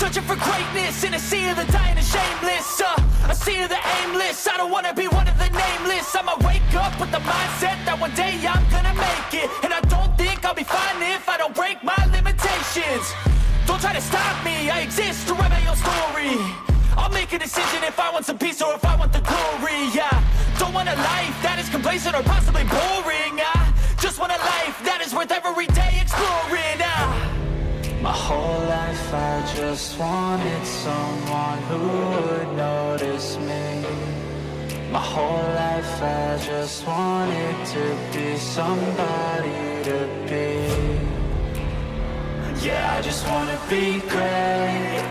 Searching for greatness in a sea of the dying and shameless, a sea of the aimless. I don't wanna be one of the nameless. I'ma wake up with the mindset that one day I'm gonna make it. And I don't think I'll be fine if I don't break my limitations. Don't try to stop me, I exist to write my own story. I'll make a decision if I want some peace or if I want the glory. Yeah, don't want a life that is complacent or possibly boring. I just want a life that is worth every day exploring. My whole life I just wanted someone who would notice me. My whole life I just wanted to be somebody to be. Yeah, I just wanna be great.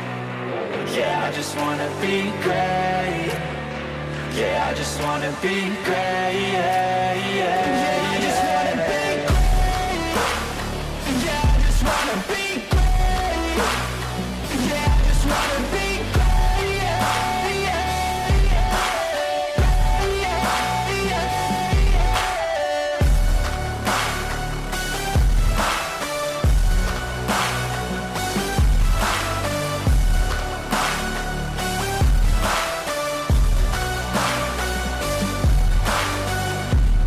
Yeah, I just wanna be great. Yeah, I just wanna be great. Yeah, yeah, I just wanna be great. Yeah, I just wanna be great. Yeah, I just wanna be great. Yeah, yeah, yeah, yeah,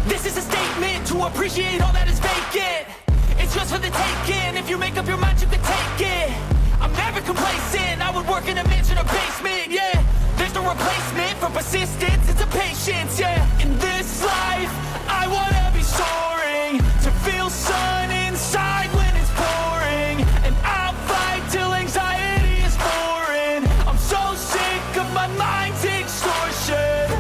This is a statement to appreciate all that is vacant. It's just for the taking. If you make up your mind, you can take it. I'm never complacent. I would work in a mansion or basement, yeah. There's no replacement for persistence. It's a patience, yeah. In this life, I wanna be soaring, to feel sun inside when it's pouring. And I'll fight till anxiety is foreign. I'm so sick of my mind's extortion.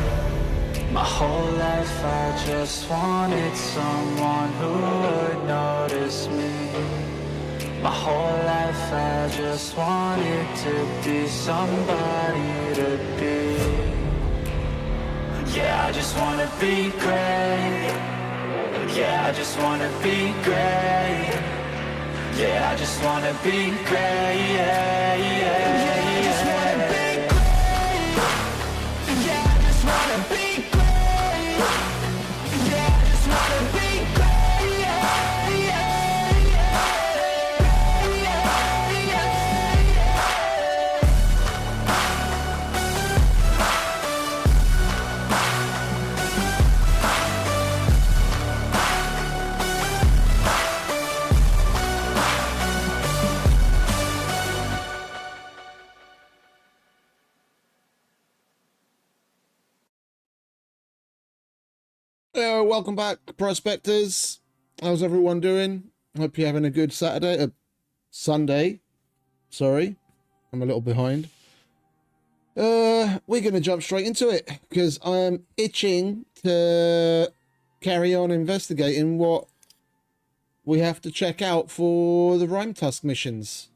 My whole life I just wanted someone who would notice me. My whole life I just wanted to be somebody to be. Yeah, I just wanna be great. Yeah, I just wanna be great. Yeah, I just wanna be great. Yeah, yeah, yeah, I just wanna be great. Yeah, I just wanna be great. Welcome back, prospectors. How's everyone doing? Hope you're having a good Saturday, Sunday. Sorry, I'm a little behind. We're gonna jump straight into it because I'm itching to carry on investigating what we have to check out for the Rimetusk missions.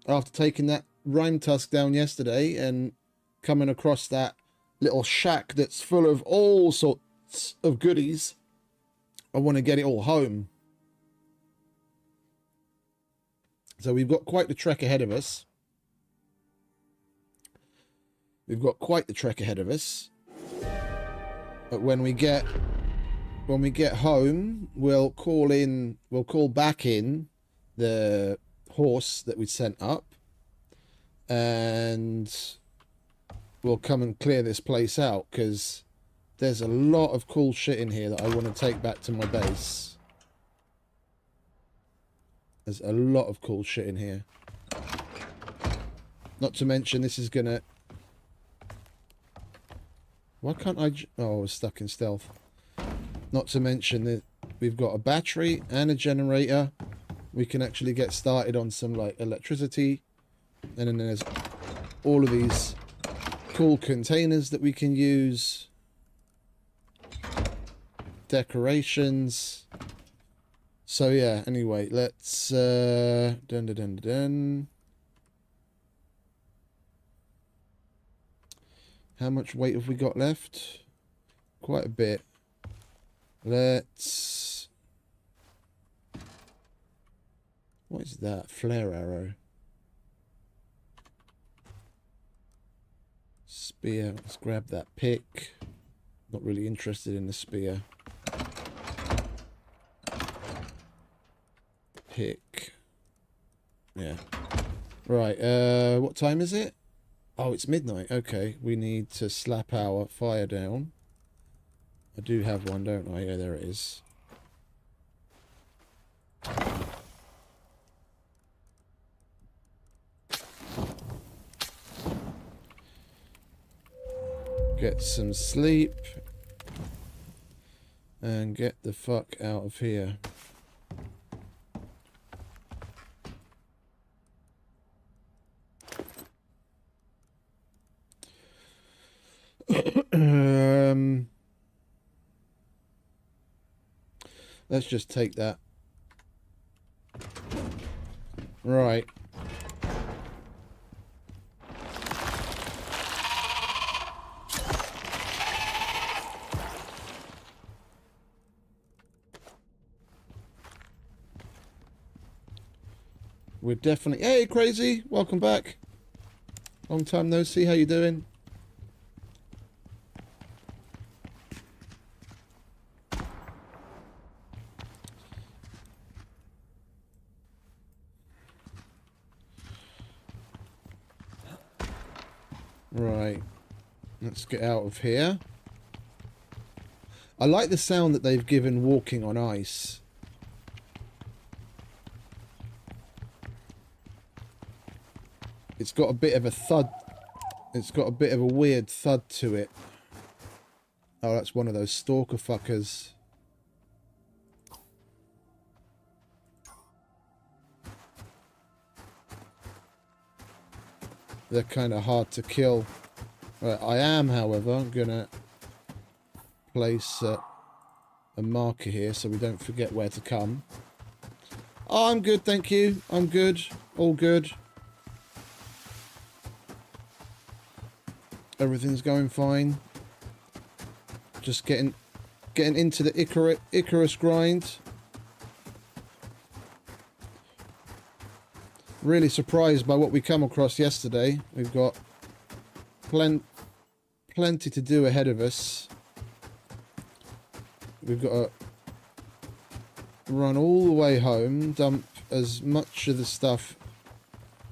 After taking that Rimetusk down yesterday and coming across that little shack that's full of all sorts of goodies, I want to get it all home. So we've got quite the trek ahead of us. But when we get home, we'll call back in the horse that we sent up, and we'll come and clear this place out, because there's a lot of cool shit in here that I want to take back to my base. There's a lot of cool shit in here. Not to mention this is gonna... Why can't I... Oh, I was stuck in stealth. Not to mention that we've got a battery and a generator. We can actually get started on some like electricity. And then there's all of these cool containers that we can use. Decorations. So yeah, anyway, let's how much weight have we got left? Quite a bit. Let's... What is that? Flare arrow. Spear. Let's grab that pick. Not really interested in the spear. Pick. Yeah. Right, what time is it? Oh, it's midnight. Okay, we need to slap our fire down. I do have one, don't I? Yeah, there it is. Get some sleep. And get the fuck out of here. Let's just take that. Right. We're definitely... Hey, Crazy! Welcome back. Long time no see. How you doing? Right. Let's get out of here. I like the sound that they've given walking on ice. It's got a bit of a thud. It's got a bit of a weird thud to it. Oh, that's one of those stalker fuckers. They're kind of hard to kill. Right, I am, however, gonna place a marker here so we don't forget where to come. Oh, I'm good, thank you. I'm good. All good. Everything's going fine. Just getting into the ICARUS grind. Really surprised by what we come across yesterday. We've got plenty to do ahead of us. We've got to run all the way home, dump as much of the stuff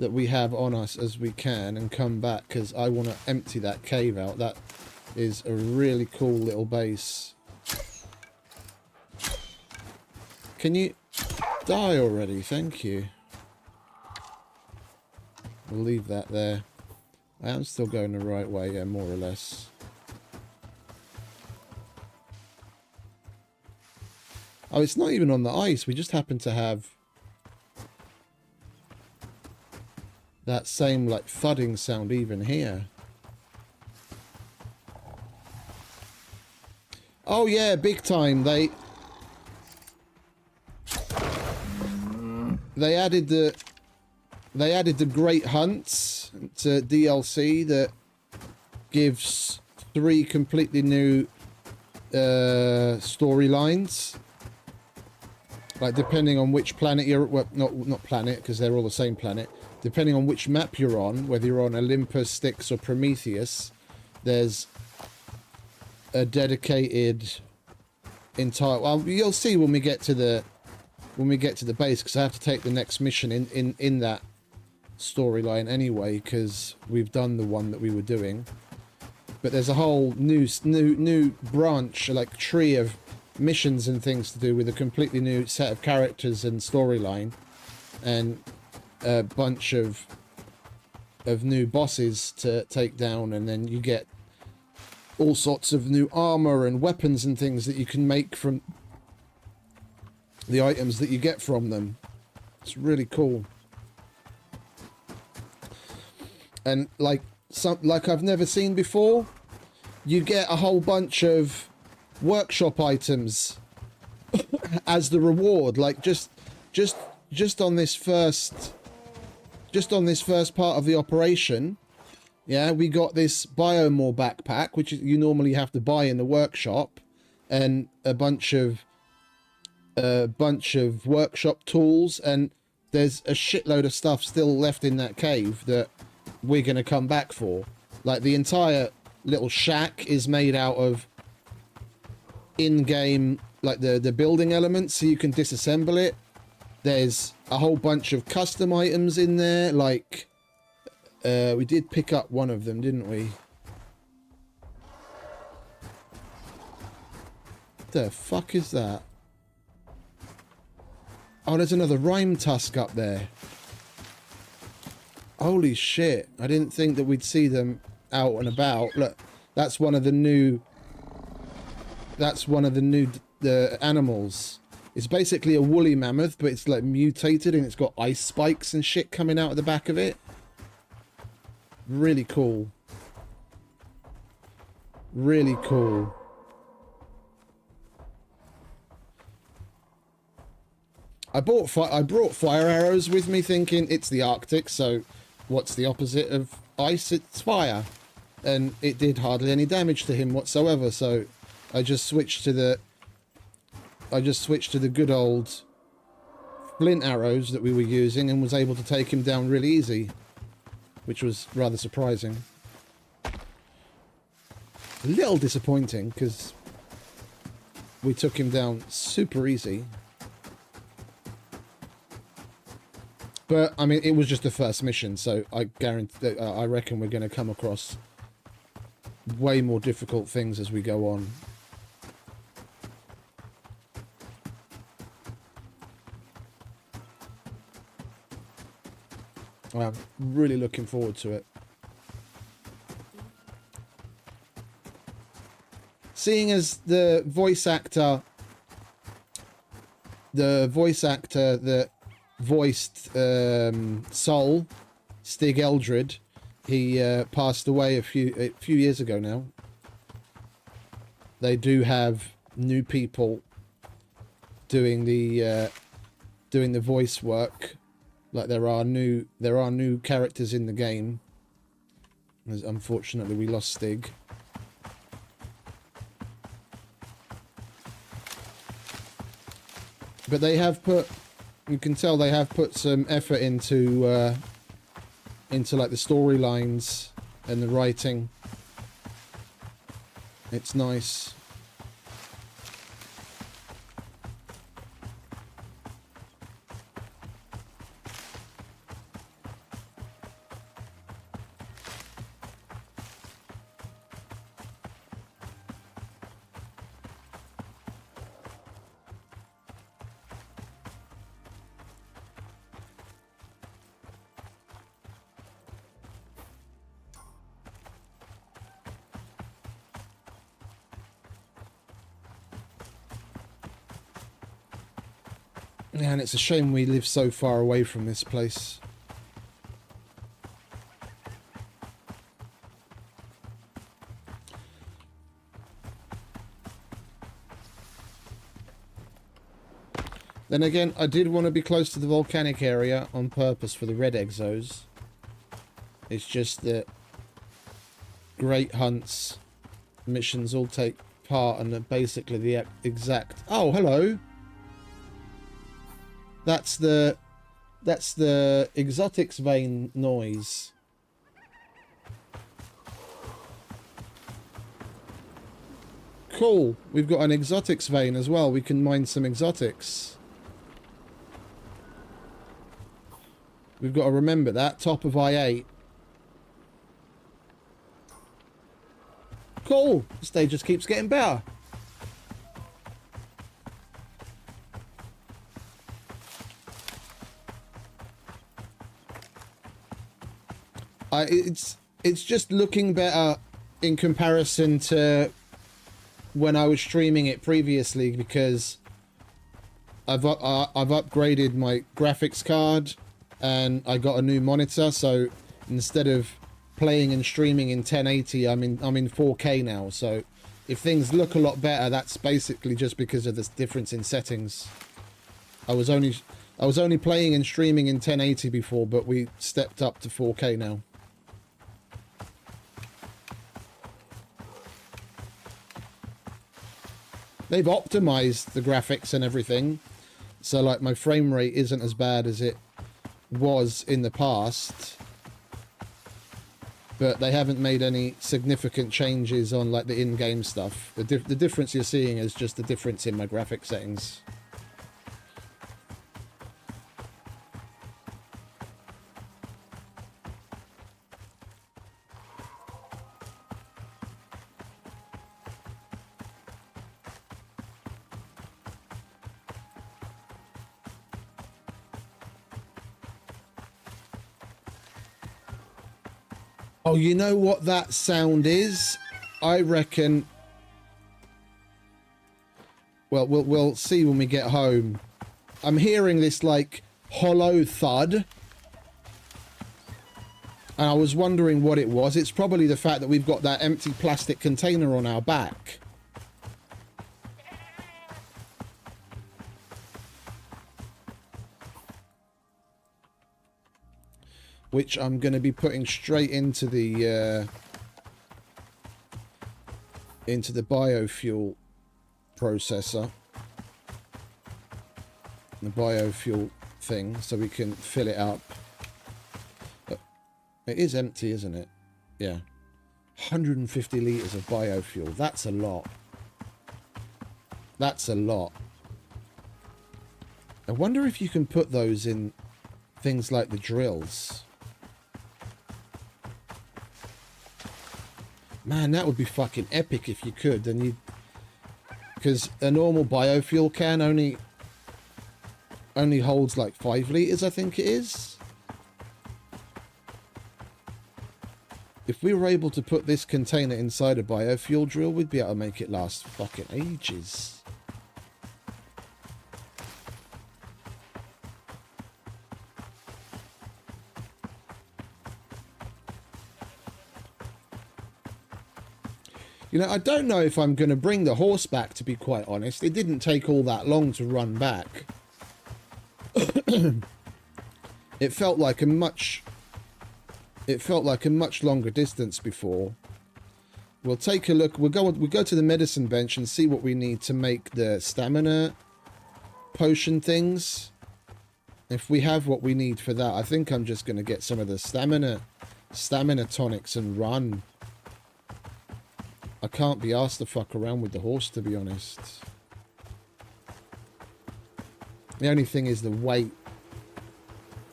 that we have on us as we can, and come back, because I want to empty that cave out. That is a really cool little base. Can you die already? Thank you. We'll leave that there. I am still going the right way, yeah, more or less. Oh, it's not even on the ice. We just happen to have that same, like, thudding sound even here. Oh, yeah, big time. They added the Great Hunts to DLC that gives 3 completely new storylines. Like, depending on which planet you're... Well, not planet, because they're all the same planet. Depending on which map you're on, whether you're on Olympus, Styx, or Prometheus, there's a dedicated entire... Well, you'll see when we get to the base, because I have to take the next mission in that storyline anyway, because we've done the one that we were doing. But there's a whole new branch, like tree of missions and things to do with a completely new set of characters and storyline, and a bunch of new bosses to take down, and then you get all sorts of new armor and weapons and things that you can make from the items that you get from them. It's really cool. And like I've never seen before, you get a whole bunch of workshop items as the reward. Like just on this first part of the operation, yeah, we got this biomore backpack, which you normally have to buy in the workshop, and a bunch of workshop tools, and there's a shitload of stuff still left in that cave that we're going to come back for. Like, the entire little shack is made out of in-game, like the building elements, so you can disassemble it. There's a whole bunch of custom items in there, like We did pick up one of them, didn't we? The fuck is that? Oh, there's another Rimetusk up there. Holy shit. I didn't think that we'd see them out and about. Look, that's one of the new... That's one of the new animals. It's basically a woolly mammoth, but it's like mutated and it's got ice spikes and shit coming out of the back of it. Really cool. Really cool. I brought fire arrows with me thinking it's the Arctic, so what's the opposite of ice? It's fire. And it did hardly any damage to him whatsoever, so I just switched to the good old flint arrows that we were using and was able to take him down really easy, which was rather surprising. A little disappointing because we took him down super easy. But I mean, it was just the first mission, so I guarantee, I reckon we're going to come across way more difficult things as we go on. I'm really looking forward to it. Seeing as the voice actor that voiced Sol, Stig Eldred, he passed away a few years ago now. They do have new people doing the voice work. Like there are new characters in the game. As unfortunately we lost Stig. But they have put, you can tell they have put some effort into like the storylines and the writing. It's nice. Yeah, and it's a shame we live so far away from this place. Then again, I did want to be close to the volcanic area on purpose for the red exos. It's just that great hunts missions all take part and are basically the exact... Oh, hello! That's the exotics vein noise. Cool. We've got an exotics vein as well. We can mine some exotics. We've got to remember that. Top of I-8. Cool. The stage just keeps getting better. It's just looking better in comparison to when I was streaming it previously, because I've upgraded my graphics card and I got a new monitor, so instead of playing and streaming in 1080, I'm in 4K now. So if things look a lot better, that's basically just because of this difference in settings. I was only playing and streaming in 1080 before, but we stepped up to 4K now. They've optimized the graphics and everything, so like my frame rate isn't as bad as it was in the past, but they haven't made any significant changes on like the in-game stuff. The difference you're seeing is just the difference in my graphic settings. Oh, you know what that sound is? I reckon... Well, we'll see when we get home. I'm hearing this, like, hollow thud. And I was wondering what it was. It's probably the fact that we've got that empty plastic container on our back. Which I'm going to be putting straight into the biofuel processor. The biofuel thing, so we can fill it up. It is empty, isn't it? Yeah. 150 litres of biofuel. That's a lot. That's a lot. I wonder if you can put those in things like the drills. Man, that would be fucking epic if you could. Then you... Because a normal biofuel can only holds like 5 litres, I think it is. If we were able to put this container inside a biofuel drill, we'd be able to make it last fucking ages. You know, I don't know if I'm going to bring the horse back, to be quite honest. It didn't take all that long to run back. It felt like a much longer distance before. We'll take a look. We'll go to the medicine bench and see what we need to make the stamina potion things. If we have what we need for that, I think I'm just going to get some of the stamina tonics and run. I can't be asked to fuck around with the horse, to be honest. The only thing is the weight.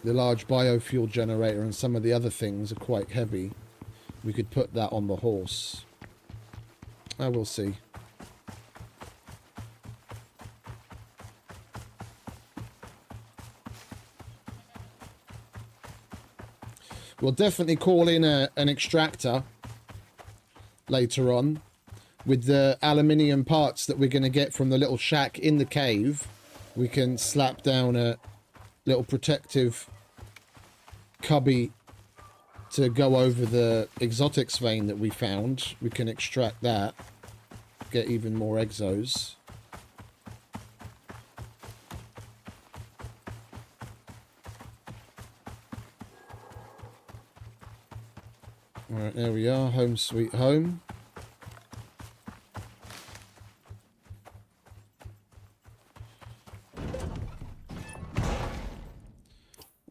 The large biofuel generator and some of the other things are quite heavy. We could put that on the horse. I will see. We'll definitely call in an extractor later on with the aluminium parts that we're going to get from the little shack in the cave. We can slap down a little protective cubby to go over the exotics vein that we found. We can extract that, get even more exos. Alright, there we are, home sweet home.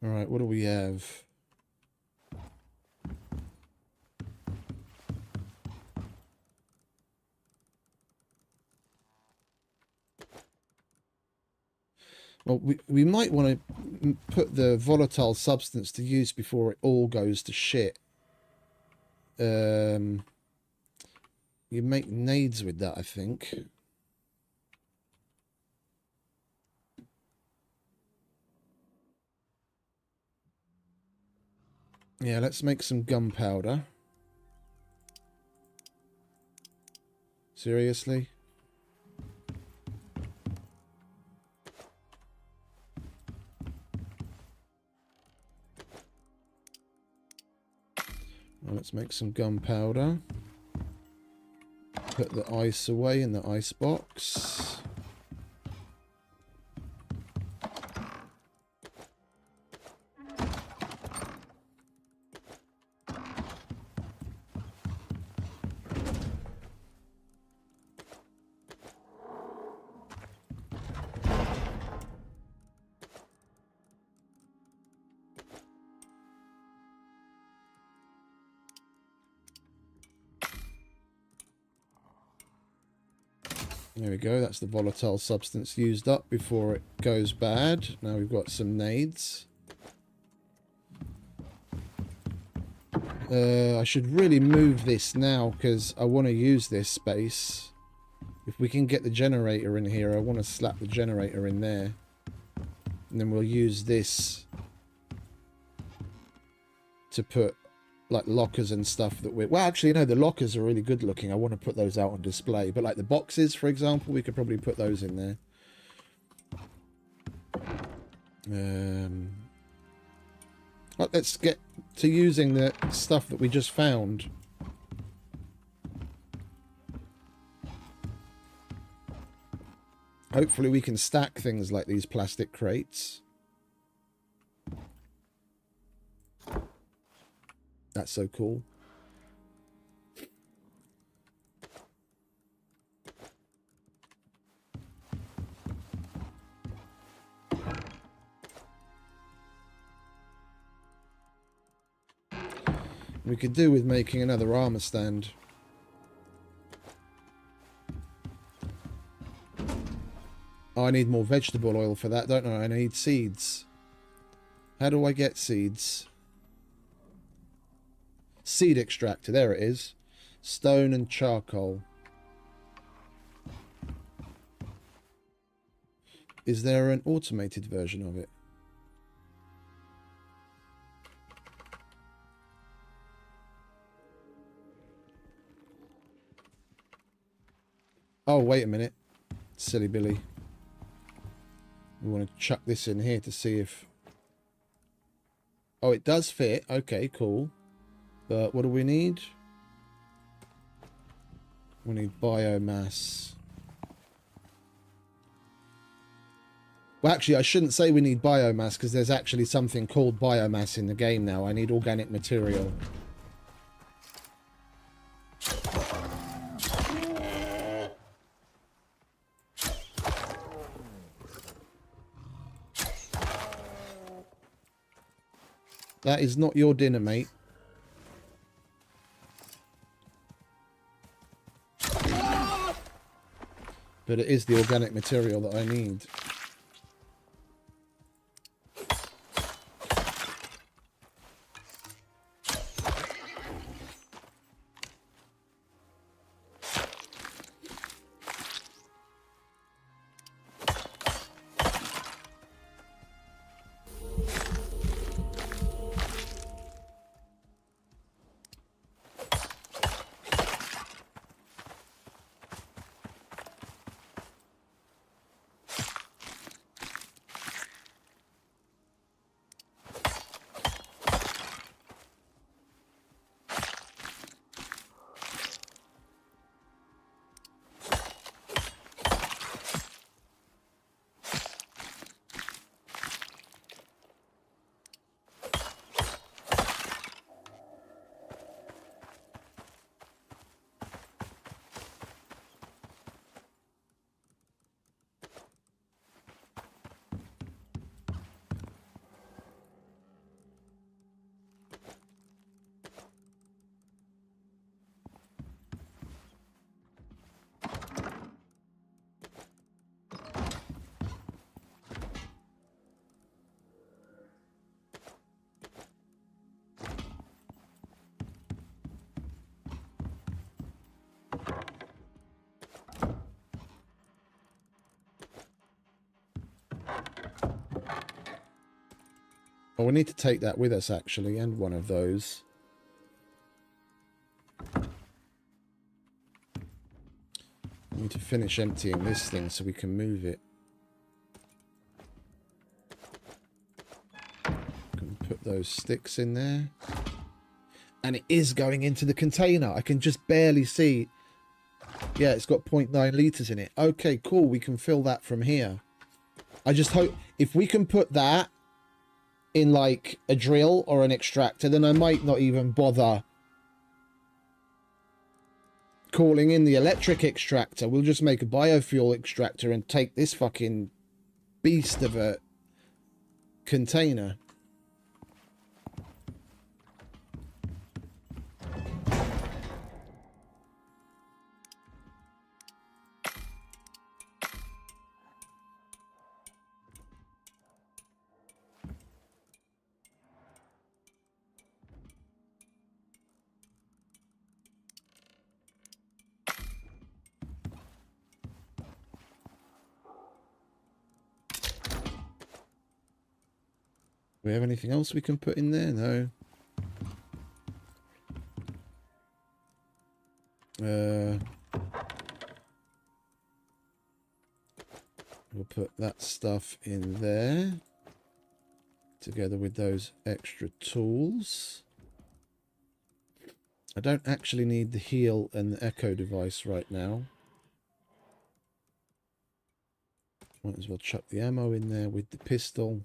Alright, what do we have? Well, we might want to put the volatile substance to use before it all goes to shit. You make nades with that, I think. Yeah, let's make some gunpowder. Seriously? Well, let's make some gunpowder. Put the ice away in the ice box. There we go, that's the volatile substance used up before it goes bad. Now we've got some nades. I should really move this now because I want to use this space. If we can get the generator in here, I want to slap the generator in there. And then we'll use this to put like lockers and stuff that we... Well, actually, no, the lockers are really good looking. I want to put those out on display. But like the boxes, for example, we could probably put those in there. Well, let's get to using the stuff that we just found. Hopefully we can stack things like these plastic crates. That's so cool. We could do with making another armor stand. Oh, I need more vegetable oil for that, don't I? I need seeds. How do I get seeds? Seed extractor, there it is. Stone and charcoal. Is there an automated version of it? Oh, wait a minute. Silly Billy. We want to chuck this in here to see if... Oh, it does fit. Okay, cool. But what do we need? We need biomass. Well, actually, I shouldn't say we need biomass because there's actually something called biomass in the game now. I need organic material. That is not your dinner, mate. But it is the organic material that I need. Oh, we need to take that with us, actually, and one of those. We need to finish emptying this thing so we can move it. Can put those sticks in there. And it is going into the container. I can just barely see. Yeah, it's got 0.9 litres in it. Okay, cool. We can fill that from here. I just hope if we can put that in like a drill or an extractor, then I might not even bother calling in the electric extractor. We'll just make a biofuel extractor and take this fucking beast of a container. Do we have anything else we can put in there? No. We'll put that stuff in there together with those extra tools. I don't actually need the heal and the echo device right now. Might as well chuck the ammo in there with the pistol.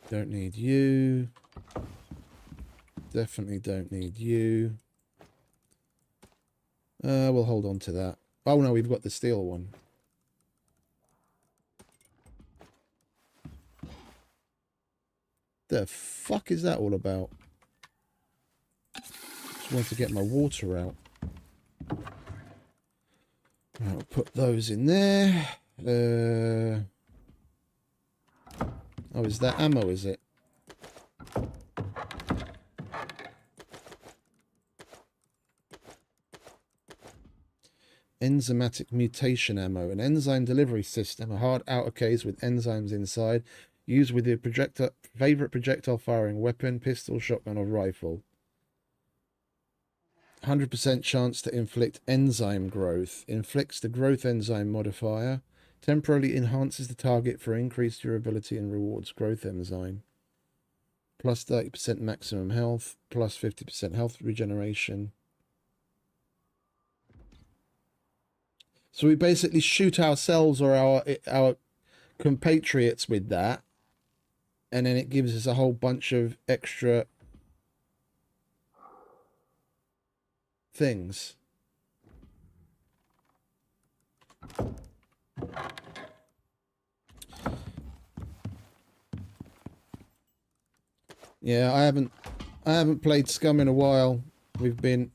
Don't need you. Definitely don't need you. We'll hold on to that. Oh no, we've got the steel one. The fuck is that all about? Just want to get my water out. Right, I'll put those in there. Oh, is that ammo, is it? Enzymatic mutation ammo. An enzyme delivery system. A hard outer case with enzymes inside. Used with your favorite projectile firing weapon, pistol, shotgun, or rifle. 100% chance to inflict enzyme growth. Inflicts the growth enzyme modifier. Temporarily enhances the target for increased durability and rewards growth enzyme. Plus 30% maximum health. Plus 50% health regeneration. So we basically shoot ourselves or our compatriots with that. And then it gives us a whole bunch of extra things. Yeah, I haven't played Scum in a while. We've been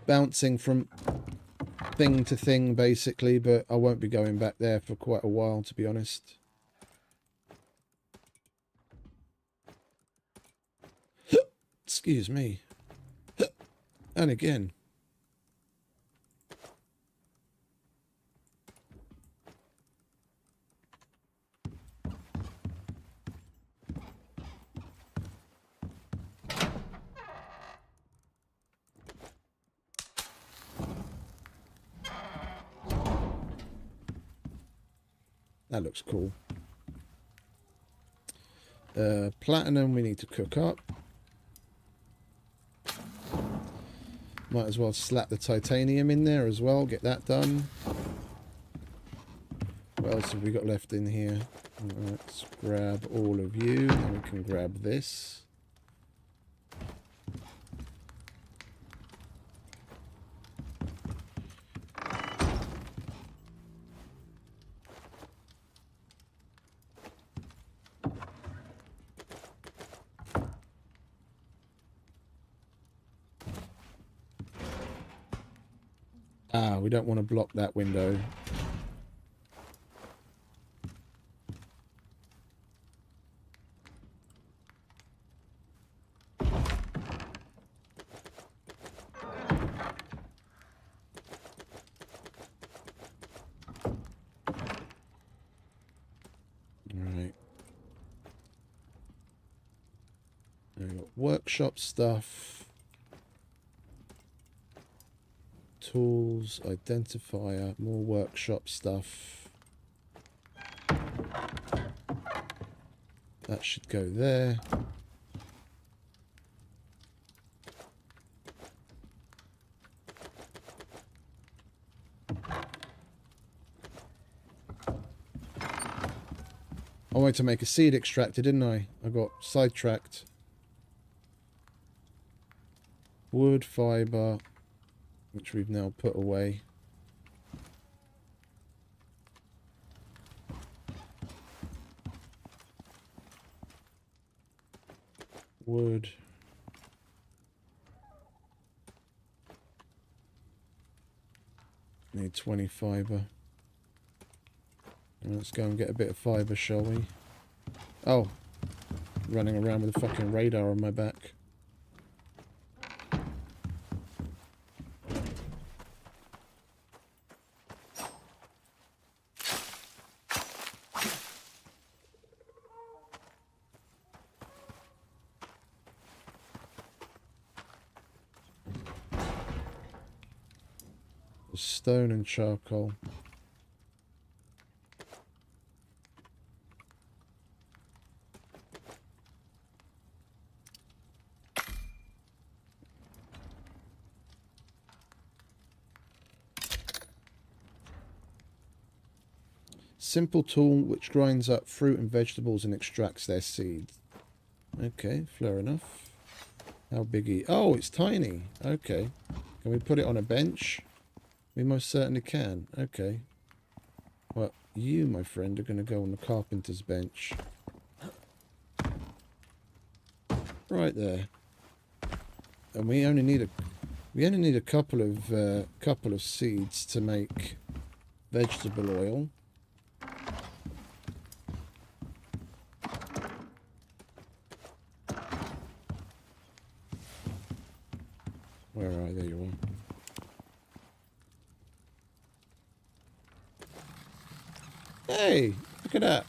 bouncing from thing to thing basically, but I won't be going back there for quite a while, to be honest. Excuse me. And again. That looks cool. Platinum we need to cook up. Might as well slap the titanium in there as well. Get that done. What else have we got left in here? Let's grab all of you. And we can grab this. Ah, we don't want to block that window. Right. We've got workshop stuff. Tools, identifier, more workshop stuff. That should go there. I wanted to make a seed extractor, didn't I? I got sidetracked. Wood, fiber, which we've now put away. Wood. Need 20 fibre. Let's go and get a bit of fibre, shall we? Oh, running around with a fucking radar on my back. Stone and charcoal. Simple tool which grinds up fruit and vegetables and extracts their seeds. Okay, fair enough. How big? Oh, it's tiny. Okay. Can we put it on a bench? We most certainly can. Okay. Well, you, my friend, are going to go on the carpenter's bench. Right there. And we only need a couple of seeds to make vegetable oil. Where are they? There you are. Hey, look at that.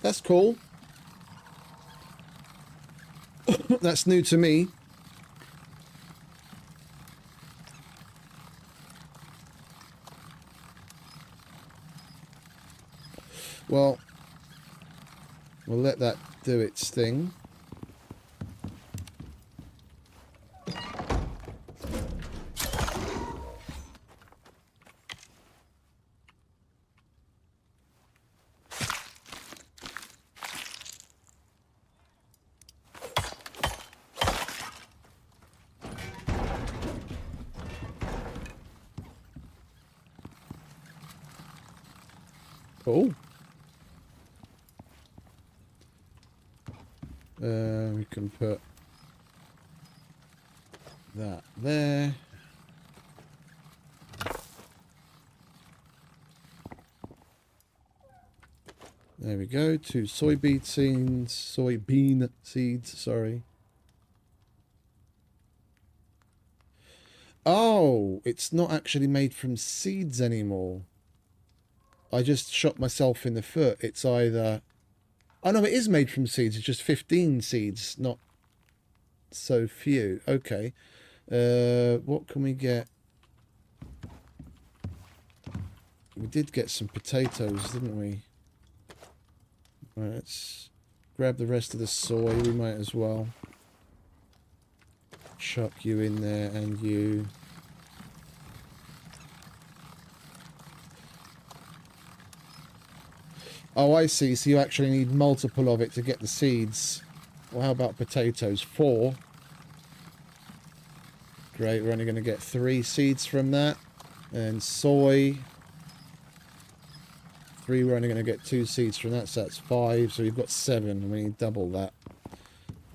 That's cool. That's new to me. Well, we'll let that do its thing. Cool. We can put that there. There we go. 2 soybean seeds, sorry. Oh, it's not actually made from seeds anymore. I just shot myself in the foot. It's either... Oh, no, it is made from seeds. It's just 15 seeds, not so few. Okay. What can we get? We did get some potatoes, didn't we? Right, let's grab the rest of the soy. We might as well. Chuck you in there and you... Oh, I see. So you actually need multiple of it to get the seeds. Well, how about potatoes? 4. Great. We're only going to get 3 seeds from that. And soy. 3. We're only going to get 2 seeds from that. So that's 5. So we've got 7. We need double that.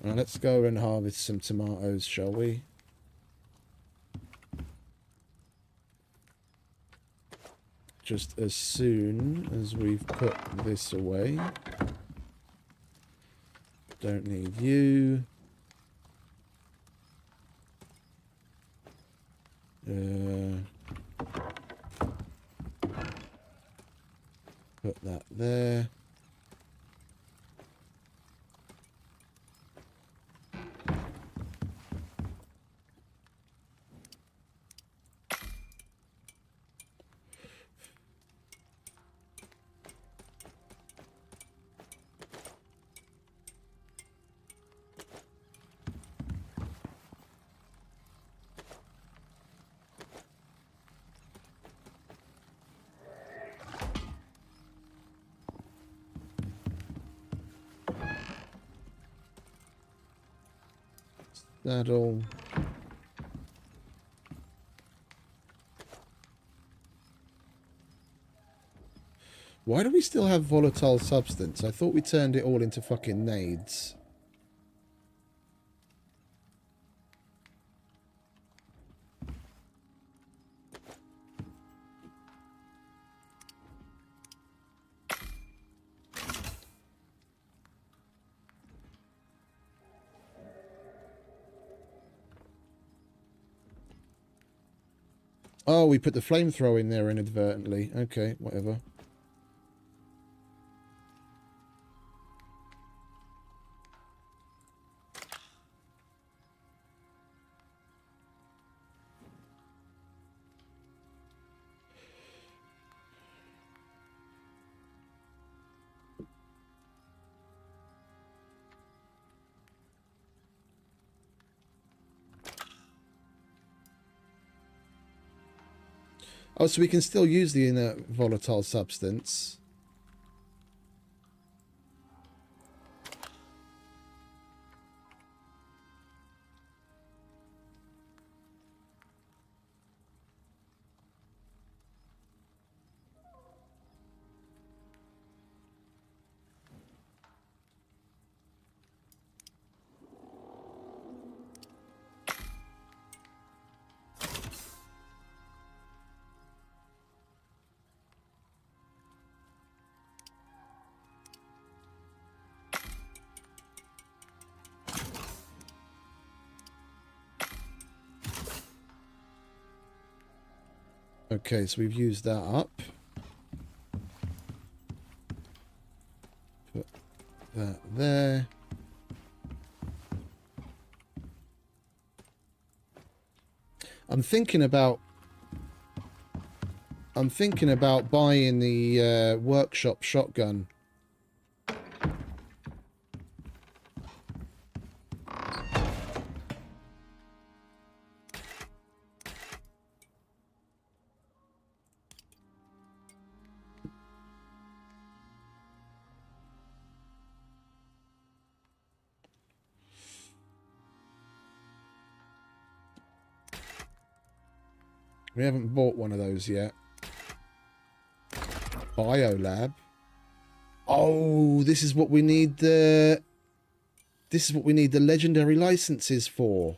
All right, let's go and harvest some tomatoes, shall we? Just as soon as we've put this away. Don't need you. Put that there. That'll... Why do we still have volatile substance? I thought we turned it all into fucking nades. Oh, we put the flamethrower in there inadvertently. Okay, whatever. Oh, so we can still use the inert volatile substance. Okay, so we've used that up. Put that there. I'm thinking about buying the workshop shotgun. We haven't bought one of those yet. Biolab. Oh, this is what we need the legendary licenses for.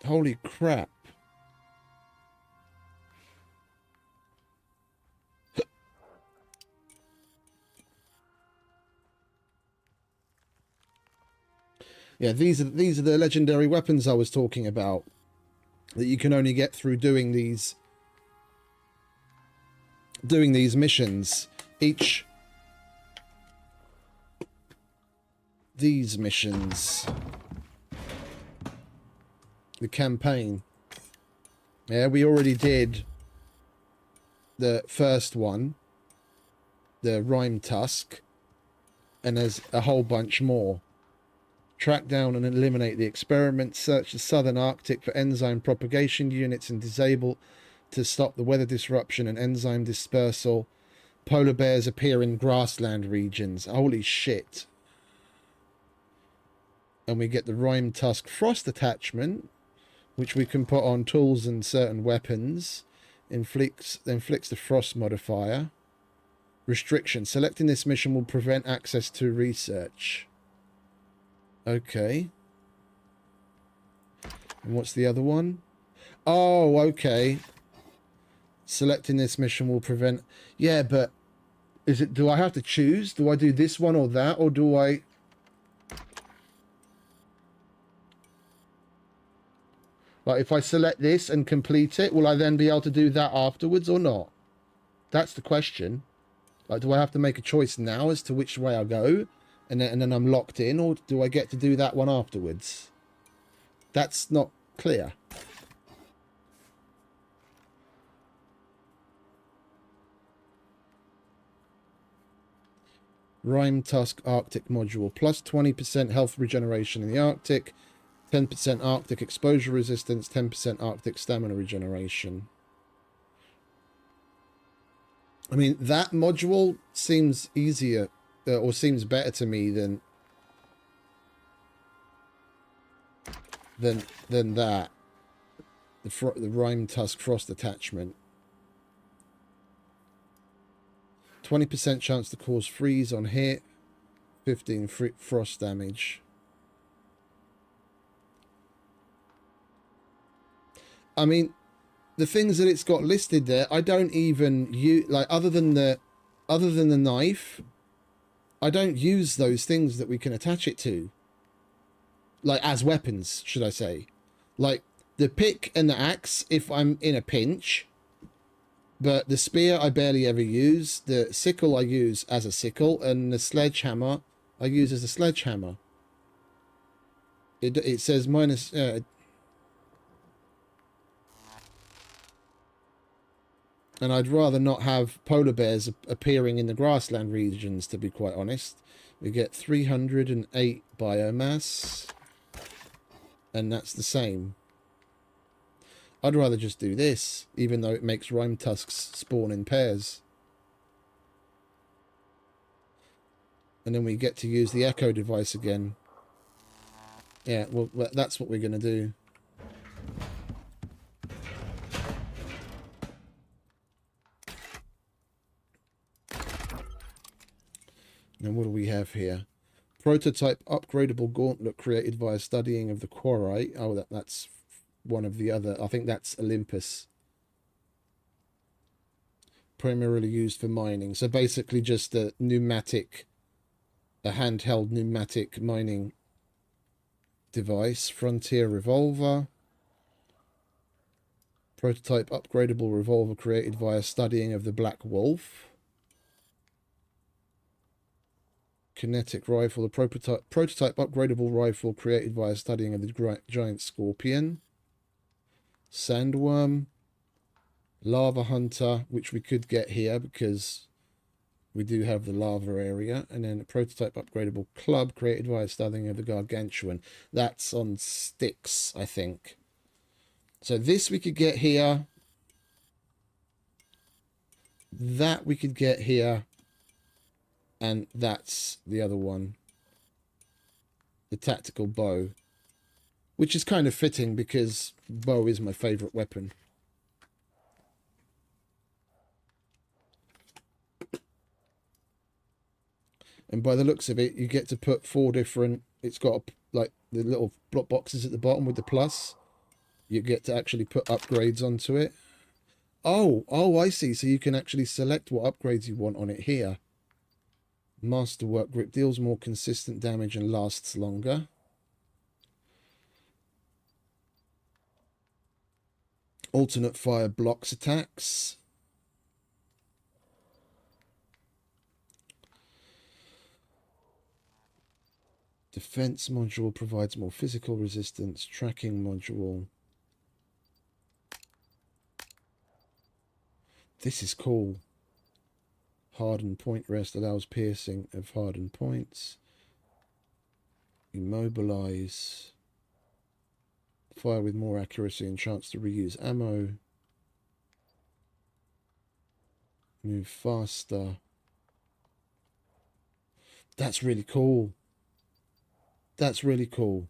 Holy crap. Yeah, these are the legendary weapons I was talking about that you can only get through doing these missions. These missions. The campaign. Yeah, we already did the first one, the Rimetusk, and there's a whole bunch more. Track down and eliminate the experiment. Search the southern Arctic for enzyme propagation units and disable to stop the weather disruption and enzyme dispersal. Polar bears appear in grassland regions. Holy shit. And we get the Rimetusk frost attachment, which we can put on tools and certain weapons. Inflicts the frost modifier. Restriction. Selecting this mission will prevent access to research. Okay. And what's the other one? Oh, okay. Selecting this mission will prevent... Yeah, but... do I have to choose? Do I do this one or that? Or do I... Like, if I select this and complete it, will I then be able to do that afterwards or not? That's the question. Like, do I have to make a choice now as to which way I go? And then I'm locked in, or do I get to do that one afterwards? That's not clear. Rimetusk Arctic module. Plus 20% health regeneration in the Arctic. 10% Arctic exposure resistance. 10% Arctic stamina regeneration. I mean, that module seems easier. Or seems better to me than that. The Rimetusk frost attachment. 20% chance to cause freeze on hit. 15 frost damage. I mean, the things that it's got listed there, I don't even use, like, other than the knife. I don't use those things that we can attach it to. Like, as weapons, should I say. Like, the pick and the axe, if I'm in a pinch. But the spear I barely ever use. The sickle I use as a sickle. And the sledgehammer I use as a sledgehammer. It says minus... and I'd rather not have polar bears appearing in the grassland regions, to be quite honest. We get 308 biomass. And that's the same. I'd rather just do this, even though it makes Rimetusks spawn in pairs. And then we get to use the echo device again. Yeah, well, that's what we're going to do. And what do we have here? Prototype upgradable gauntlet created via studying of the quarry. Oh, that's one of the other. I think that's Olympus. Primarily used for mining. So basically just a handheld pneumatic mining device. Frontier revolver. Prototype upgradable revolver created via studying of the Black Wolf. Kinetic rifle, the prototype upgradable rifle created via studying of the giant scorpion. Sandworm. Lava hunter, which we could get here because we do have the lava area. And then a prototype upgradable club created via studying of the gargantuan. That's on sticks, I think. So this we could get here. That we could get here. And that's the other one. The tactical bow. Which is kind of fitting because bow is my favourite weapon. And by the looks of it, you get to put 4 different... It's got like the little block boxes at the bottom with the plus. You get to actually put upgrades onto it. Oh, I see. So you can actually select what upgrades you want on it here. Masterwork grip deals more consistent damage and lasts longer. Alternate fire blocks attacks. Defense module provides more physical resistance. Tracking module. This is cool. Hardened point rest allows piercing of hardened points. Immobilize. Fire with more accuracy and chance to reuse ammo. Move faster. That's really cool. That's really cool.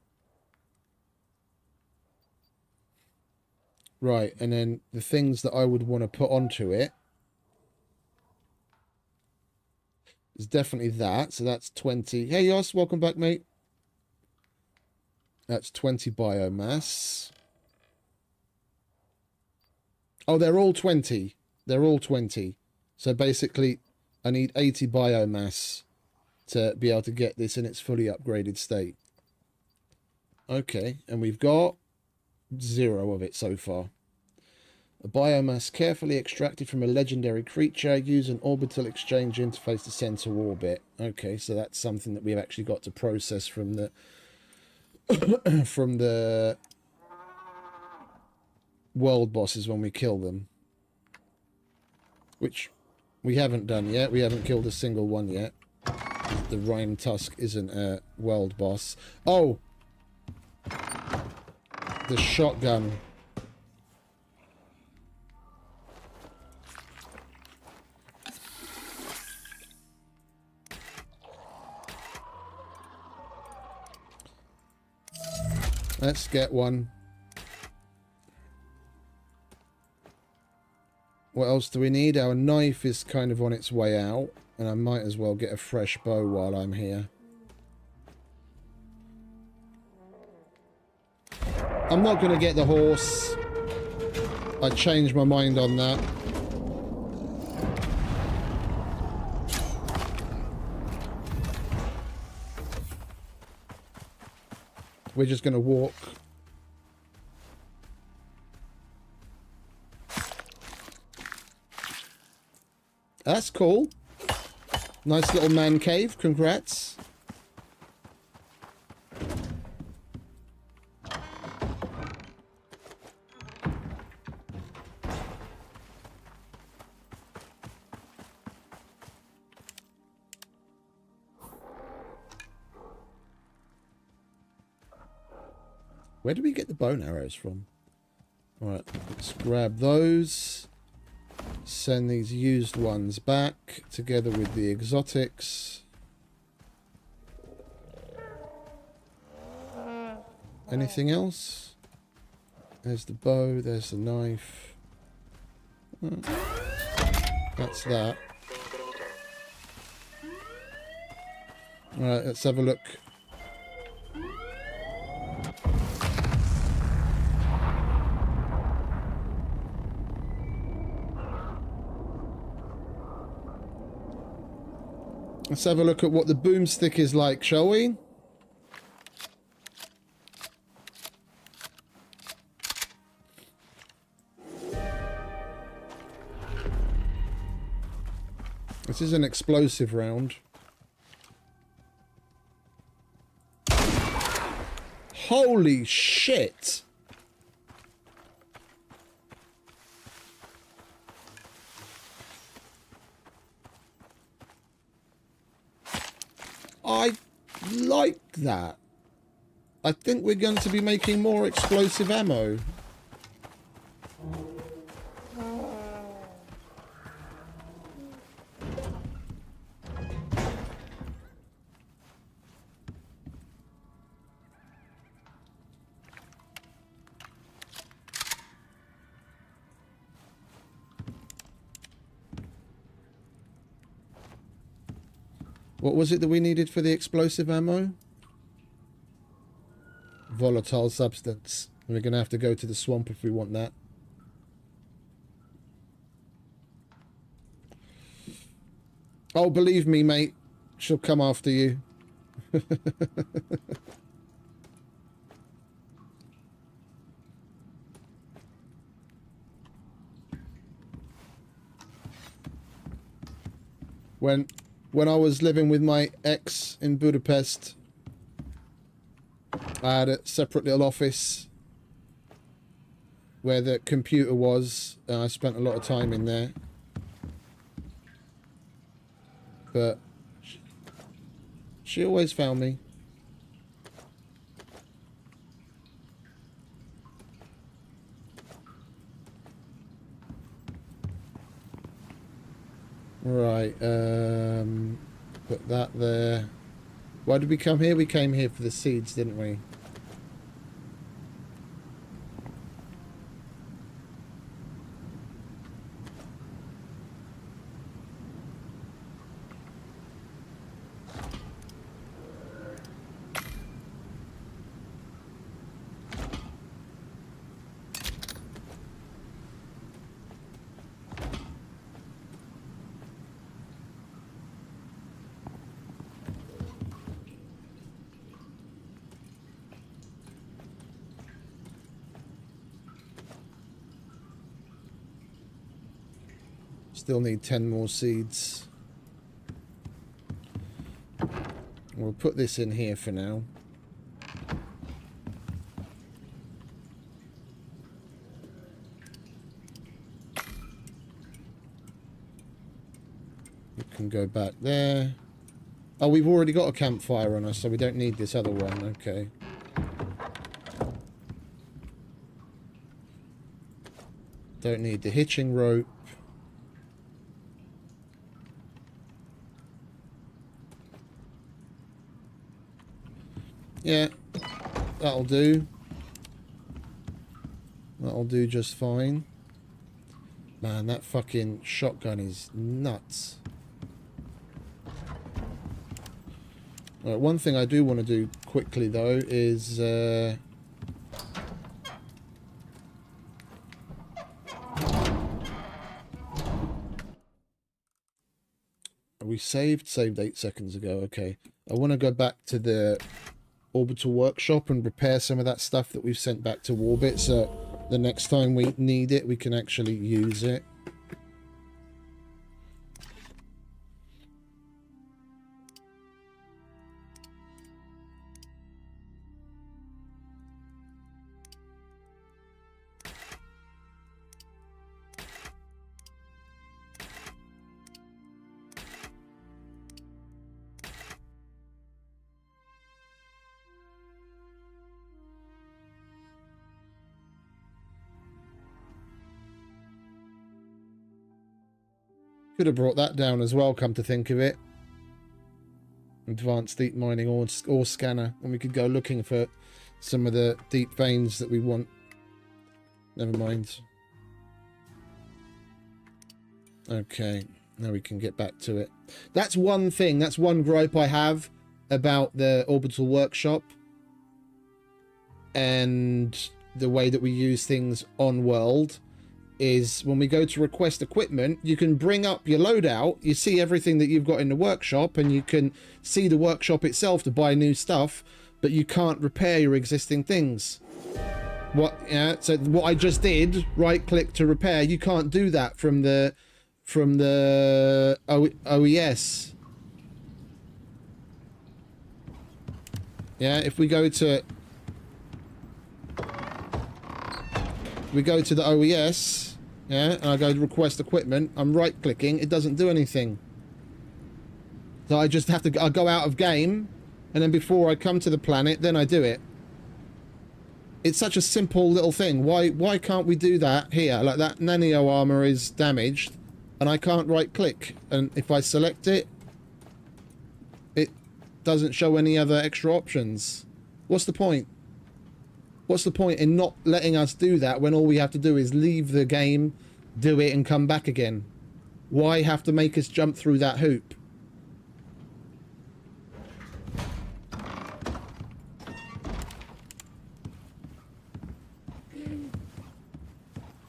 Right, and then the things that I would want to put onto it is definitely that. So that's 20. Hey, Yoss, welcome back, mate. That's 20 biomass. Oh, they're all 20. They're all 20. So basically, I need 80 biomass to be able to get this in its fully upgraded state. Okay, and we've got 0 of it so far. A biomass carefully extracted from a legendary creature. Use an orbital exchange interface to send to orbit. Okay, so that's something that we've actually got to process from the from the world bosses when we kill them, which we haven't done yet. We haven't killed a single one yet. The Rimetusk isn't a world boss. Oh, the shotgun. Let's get one. What else do we need? Our knife is kind of on its way out, and I might as well get a fresh bow while I'm here. I'm not going to get the horse. I changed my mind on that. we're just going to walk. That's cool. Nice little man cave. Congrats. Where do we get the bone arrows from? Alright, let's grab those. Send these used ones back together with the exotics. Anything else? There's the bow, there's the knife. That's that. Alright, let's have a look. Let's have a look at what the boomstick is like, shall we? This is an explosive round. Holy shit! I like that. I think we're going to be making more explosive ammo. What was it that we needed for the explosive ammo? Volatile substance. We're going to have to go to the swamp if we want that. Oh, believe me, mate. She'll come after you. When I was living with my ex in Budapest, I had a separate little office where the computer was. I spent a lot of time in there. But she always found me. Right, put that there. Why did we come here? We came here for the seeds, didn't we? Still need 10 more seeds. We'll put this in here for now. We can go back there. Oh, we've already got a campfire on us, so we don't need this other one. Okay. Don't need the hitching rope. Yeah, that'll do. That'll do just fine. Man, that fucking shotgun is nuts. Right, one thing I do want to do quickly, though, is... we saved 8 seconds ago. Okay. I want to go back to the orbital workshop and repair some of that stuff that we've sent back to orbit, so the next time we need it, we can actually use it. Could have brought that down as well, come to think of it. Advanced deep mining ore scanner, and we could go looking for some of the deep veins that we want. Never mind. Okay, now we can get back to it. That's one thing, that's one gripe I have about the orbital workshop and the way that we use things on world. Is when we go to request equipment, you can bring up your loadout, you see everything that you've got in the workshop, and you can see the workshop itself to buy new stuff, but you can't repair your existing things. So what I just did, right click to repair, you can't do that from the OES. Yeah, if we go to the OES, yeah, and I go to request equipment, I'm right clicking, it doesn't do anything. So I just have to, I go out of game, and then before I come to the planet, then I do it. It's such a simple little thing. Why can't we do that here? Like that nanio armor is damaged, and I can't right click, and if I select it, it doesn't show any other extra options. What's the point? What's the point in not letting us do that when all we have to do is leave the game, do it, and come back again? Why have to make us jump through that hoop?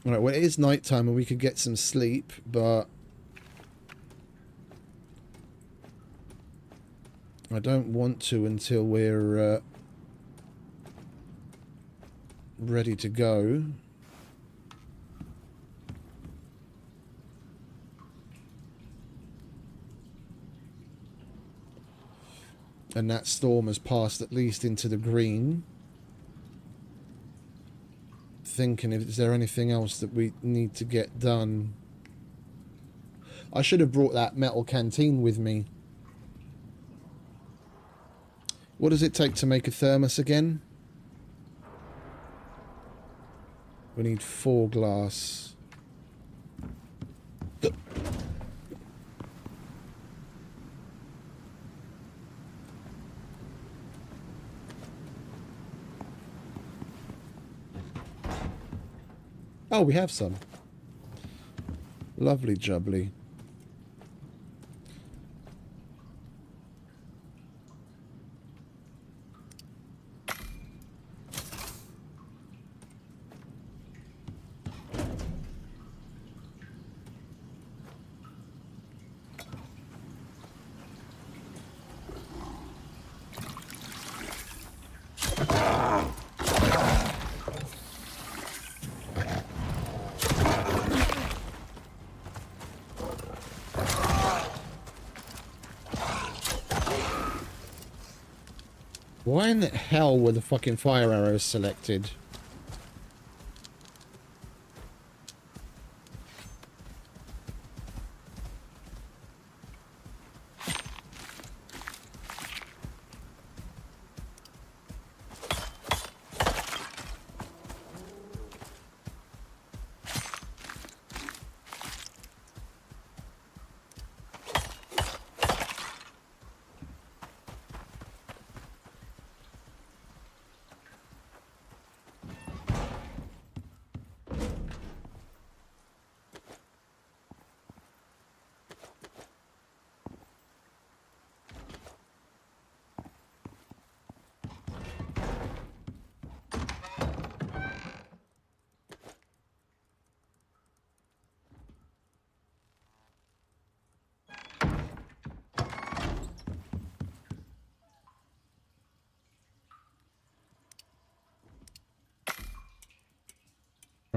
Alright, well, it is night time and we could get some sleep, but I don't want to until we're ready to go. And that storm has passed at least into the green. Thinking, is there anything else that we need to get done? I should have brought that metal canteen with me. What does it take to make a thermos again? We need 4 glass. Oh, we have some. Lovely jubbly. Why in the hell were the fucking fire arrows selected?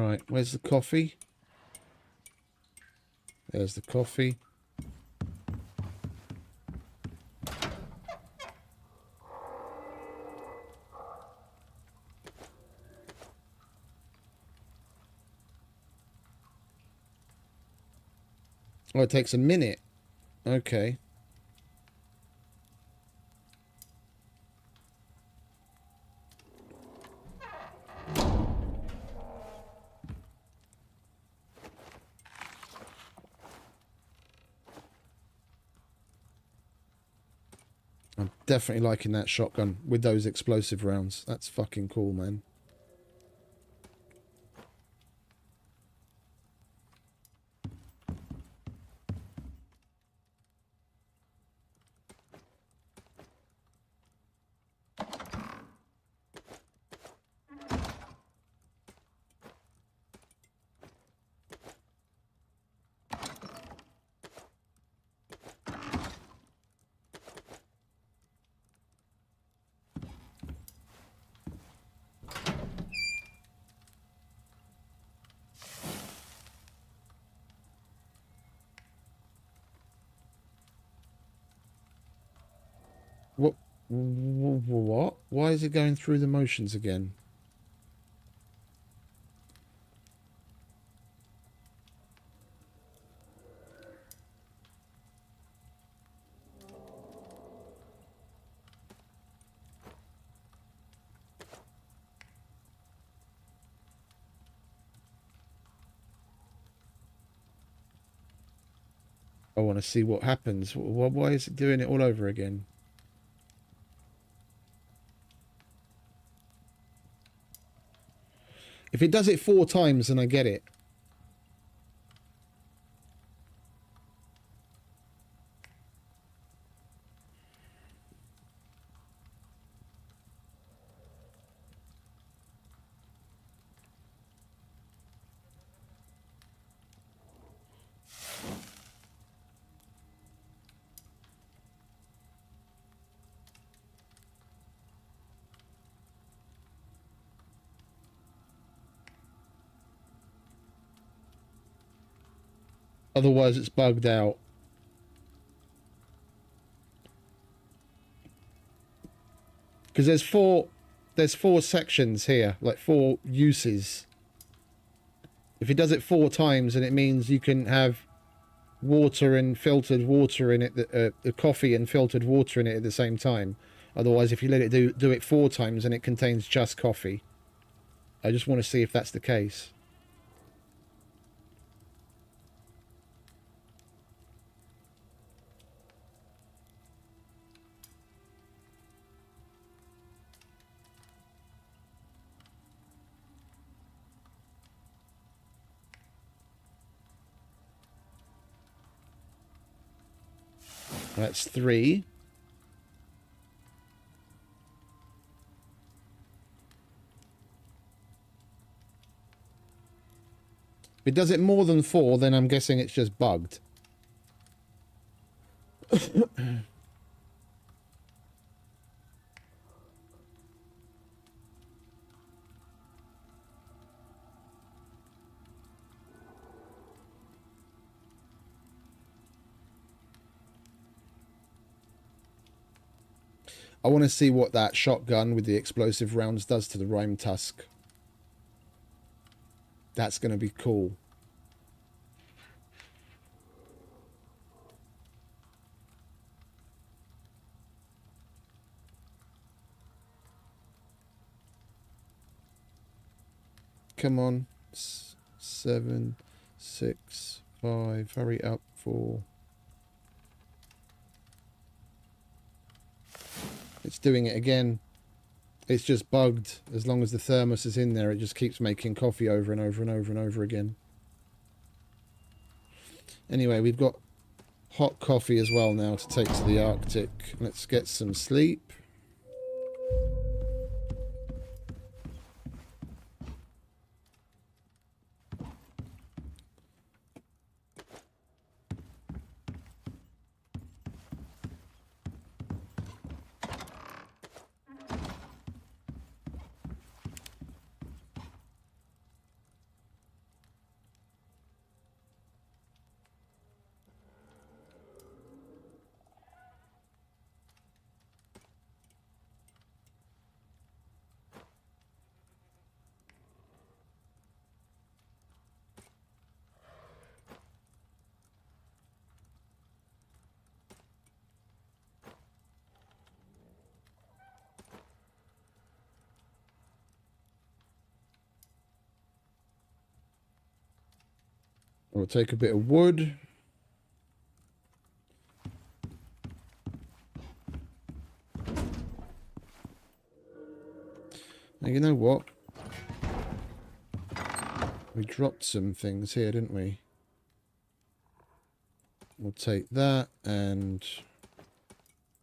Right, where's the coffee? There's the coffee. Oh, it takes a minute. Okay. I'm definitely liking that shotgun with those explosive rounds. That's fucking cool, man. What? What? Why is it going through the motions again? I want to see what happens. Why is it doing it all over again? If it does it 4 times, then I get it. Otherwise, it's bugged out. Because there's four sections here, like 4 uses. If it does it 4 times, then it means you can have water and filtered water in it, coffee and filtered water in it at the same time. Otherwise, if you let it do it 4 times, then it contains just coffee. I just want to see if that's the case. That's 3. If it does it more than 4, then I'm guessing it's just bugged. I want to see what that shotgun with the explosive rounds does to the Rimetusk. That's going to be cool. Come on. 7, 6, 5. Hurry up. 4. It's doing it again. It's just bugged. As long as the thermos is in there, it just keeps making coffee over and over and over and over again. Anyway, we've got hot coffee as well now to take to the Arctic. Let's get some sleep. We'll take a bit of wood. Now, you know what? We dropped some things here, didn't we? We'll take that and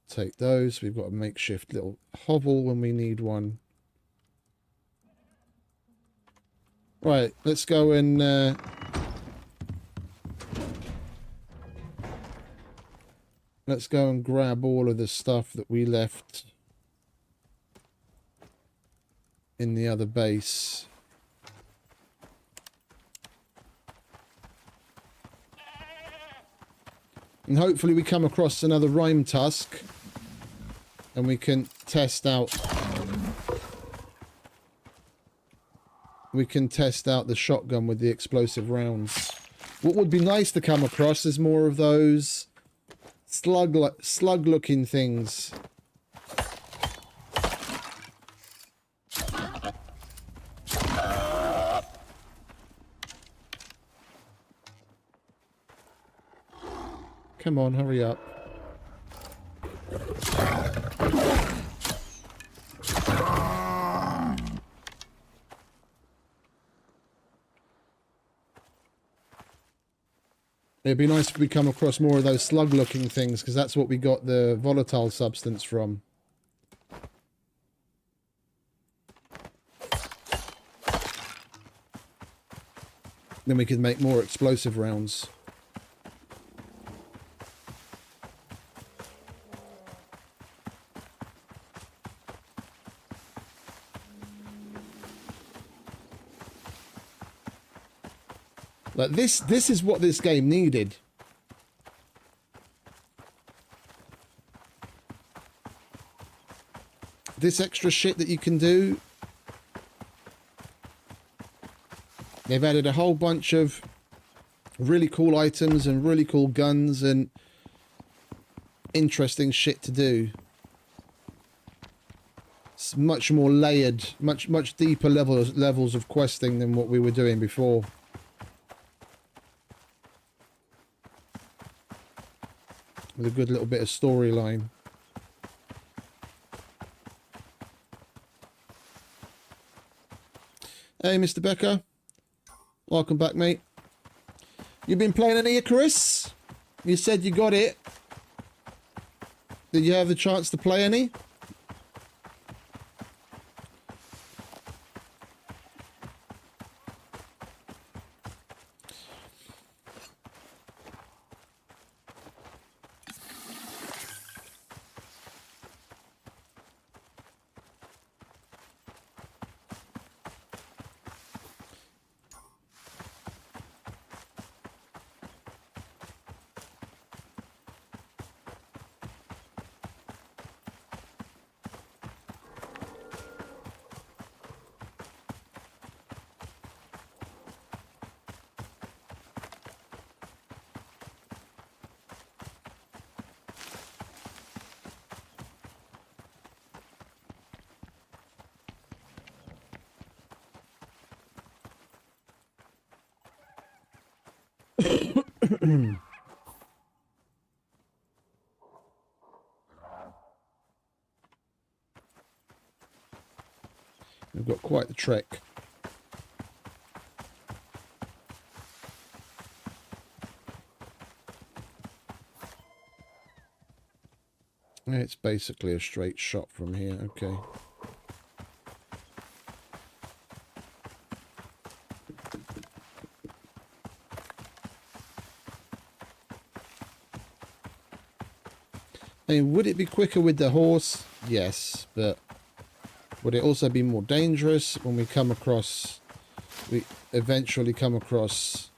take those. We've got a makeshift little hovel when we need one. Right, let's go and let's go and grab all of the stuff that we left in the other base. And hopefully we come across another Rimetusk and we can test out the shotgun with the explosive rounds. What would be nice to come across is more of those slug looking things. Come on, hurry up. It'd be nice if we come across more of those slug-looking things, because that's what we got the volatile substance from. Then we could make more explosive rounds. Like this is what this game needed. This extra shit that you can do. They've added a whole bunch of really cool items and really cool guns and interesting shit to do. It's much more layered, much deeper levels of questing than what we were doing before. With a good little bit of storyline. Hey, Mr. Becker. Welcome back, mate. You've been playing any ICARUS? You said you got it. Did you have the chance to play any? We've got quite the trek. It's basically a straight shot from here. Okay. I mean, would it be quicker with the horse? Yes, but would it also be more dangerous when we eventually come across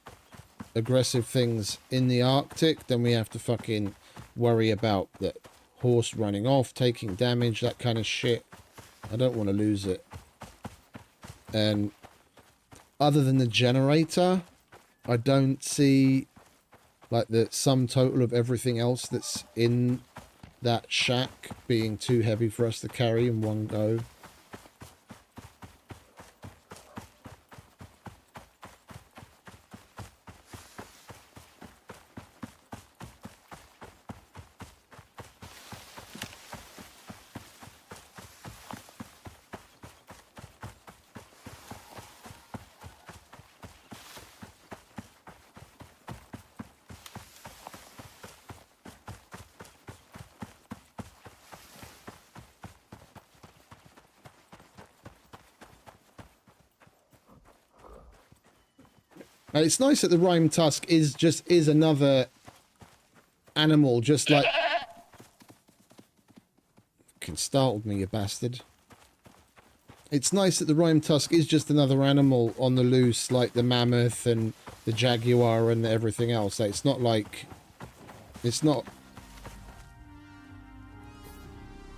aggressive things in the Arctic? Then we have to fucking worry about the horse running off, taking damage, that kind of shit. I don't want to lose it. And other than the generator, I don't see like the sum total of everything else that's in that shack being too heavy for us to carry in one go. And it's nice that the Rimetusk is another animal, just like... Fucking startled me, you bastard. It's nice that the Rimetusk is just another animal on the loose, like the mammoth and the jaguar and everything else. It's not like... It's not...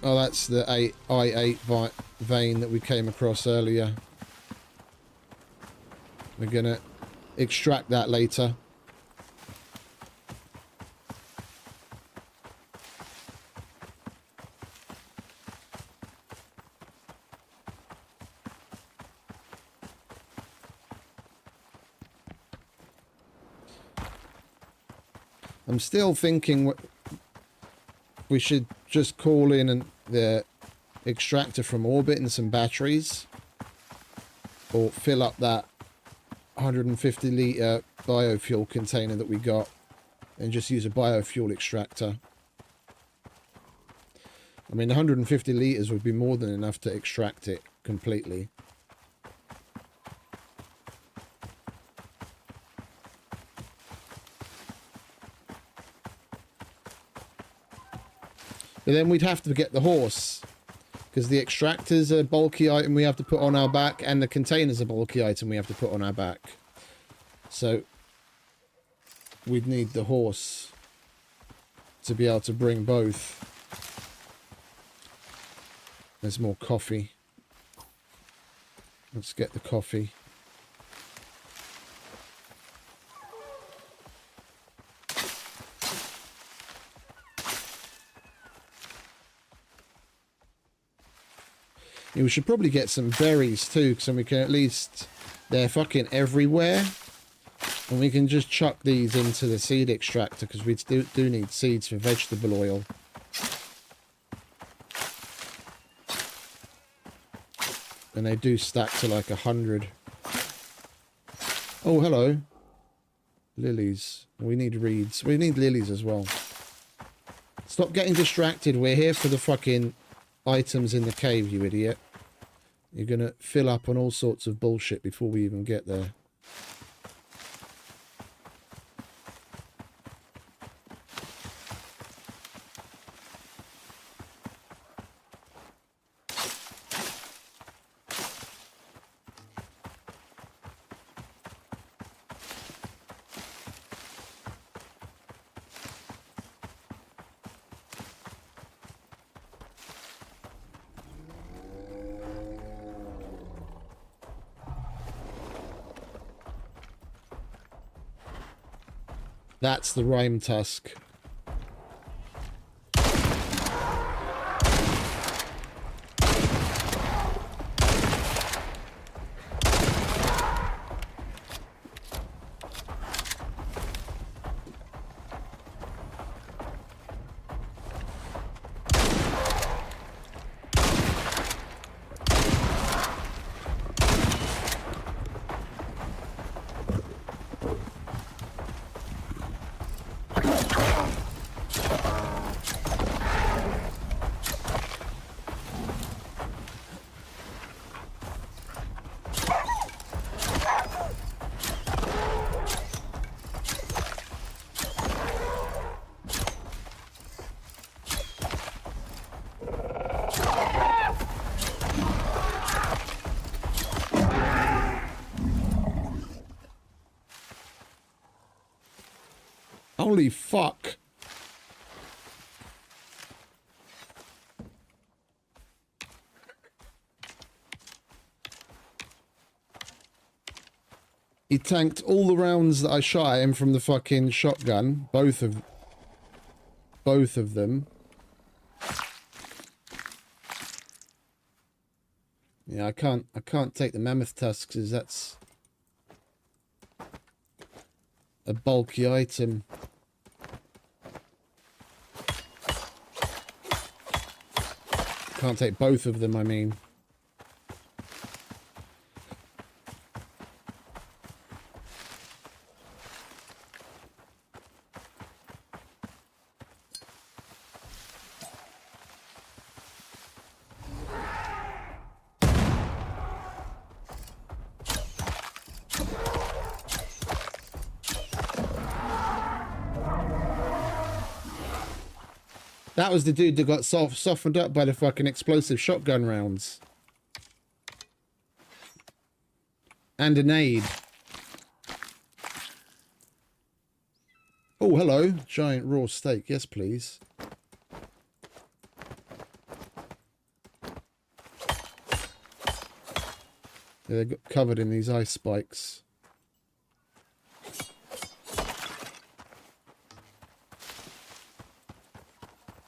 Oh, that's the I8 vein that we came across earlier. We're gonna extract that later. I'm still thinking we should just call in the extractor from orbit and some batteries, or fill up that 150 litre biofuel container that we got and just use a biofuel extractor. I mean, 150 litres would be more than enough to extract it completely. But then we'd have to get the horse, because the extractor's a bulky item we have to put on our back, and the container's a bulky item we have to put on our back. So we'd need the horse to be able to bring both. There's more coffee. Let's get the coffee. Yeah, we should probably get some berries too, so we can at least... They're fucking everywhere. And we can just chuck these into the seed extractor, because we do need seeds for vegetable oil. And they do stack to like 100. Oh, hello. Lilies. We need reeds. We need lilies as well. Stop getting distracted. We're here for the fucking items in the cave, you idiot. You're gonna fill up on all sorts of bullshit before we even get there. That's the Rimetusk. Holy fuck. He tanked all the rounds that I shot at him from the fucking shotgun. Both of them. Yeah, I can't take the mammoth tusks, as that's a bulky item. Can't take both of them, I mean. That was the dude that got softened up by the fucking explosive shotgun rounds. And a nade. Oh, hello. Giant raw steak. Yes, please. Yeah, they got covered in these ice spikes.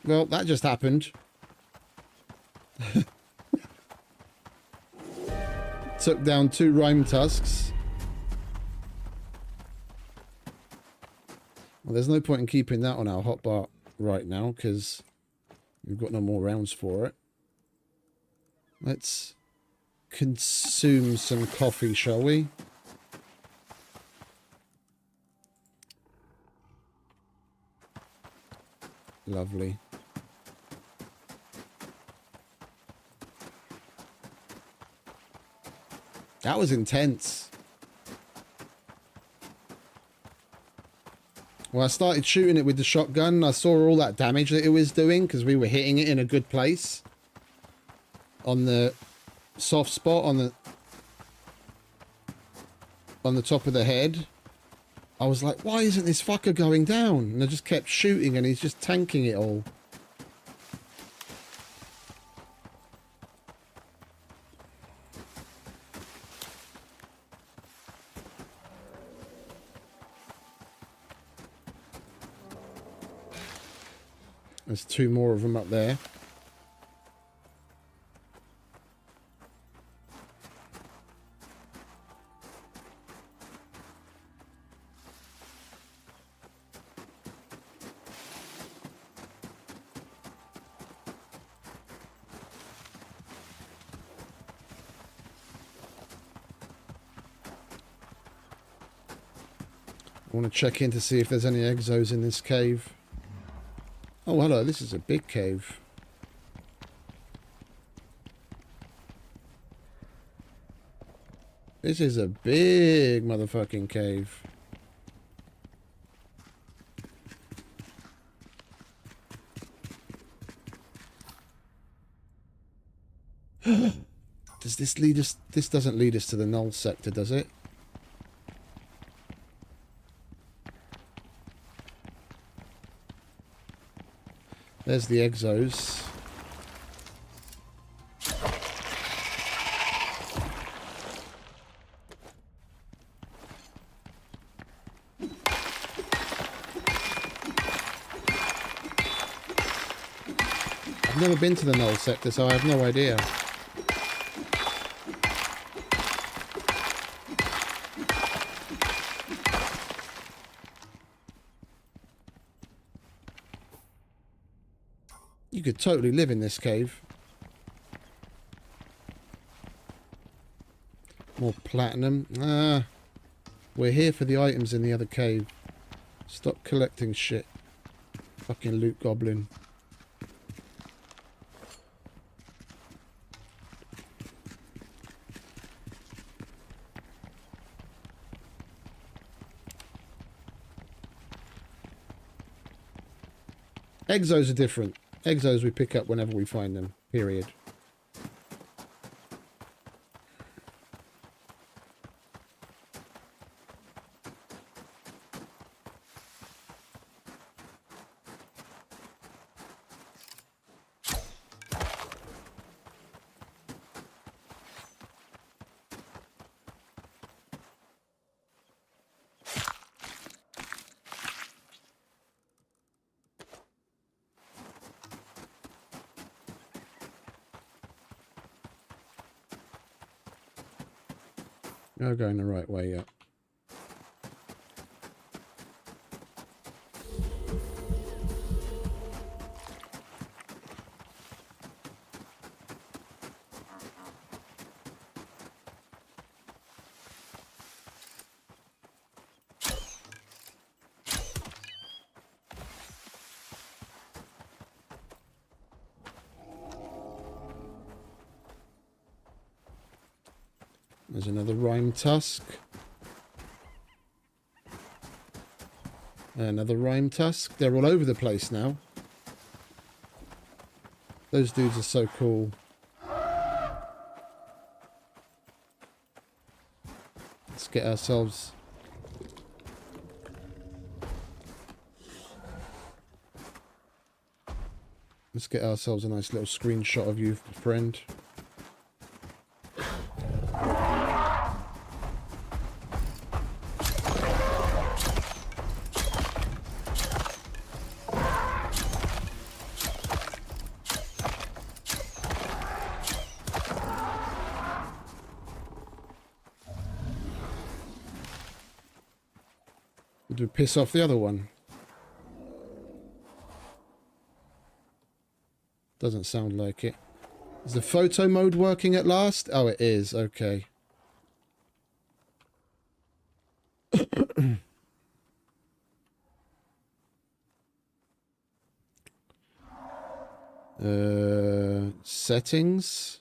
Well, that just happened. Took down 2 Rimetusks. Well, there's no point in keeping that on our hotbar right now because we've got no more rounds for it. Let's consume some coffee, shall we? Lovely. That was intense. Well, I started shooting it with the shotgun. And I saw all that damage that it was doing because we were hitting it in a good place. On the soft spot, on the top of the head. I was like, why isn't this fucker going down? And I just kept shooting and he's just tanking it all. There's 2 more of them up there. I want to check in to see if there's any exos in this cave. Oh, hello, this is a big cave. This is a big motherfucking cave. Does this lead us? This doesn't lead us to the null sector, does it? There's the exos. I've never been to the null sector, so I have no idea. You could totally live in this cave. More platinum. Ah, we're here for the items in the other cave. Stop collecting shit. Fucking loot goblin. Exos are different. Exos we pick up whenever we find them, period. You're going the right way, yeah. There's another Rimetusk. Another Rimetusk. They're all over the place now. Those dudes are so cool. Let's get ourselves... Let's get ourselves a nice little screenshot of you, friend. Would we piss off the other one? Doesn't sound like it. Is the photo mode working at last? Oh, it is. Okay. Settings.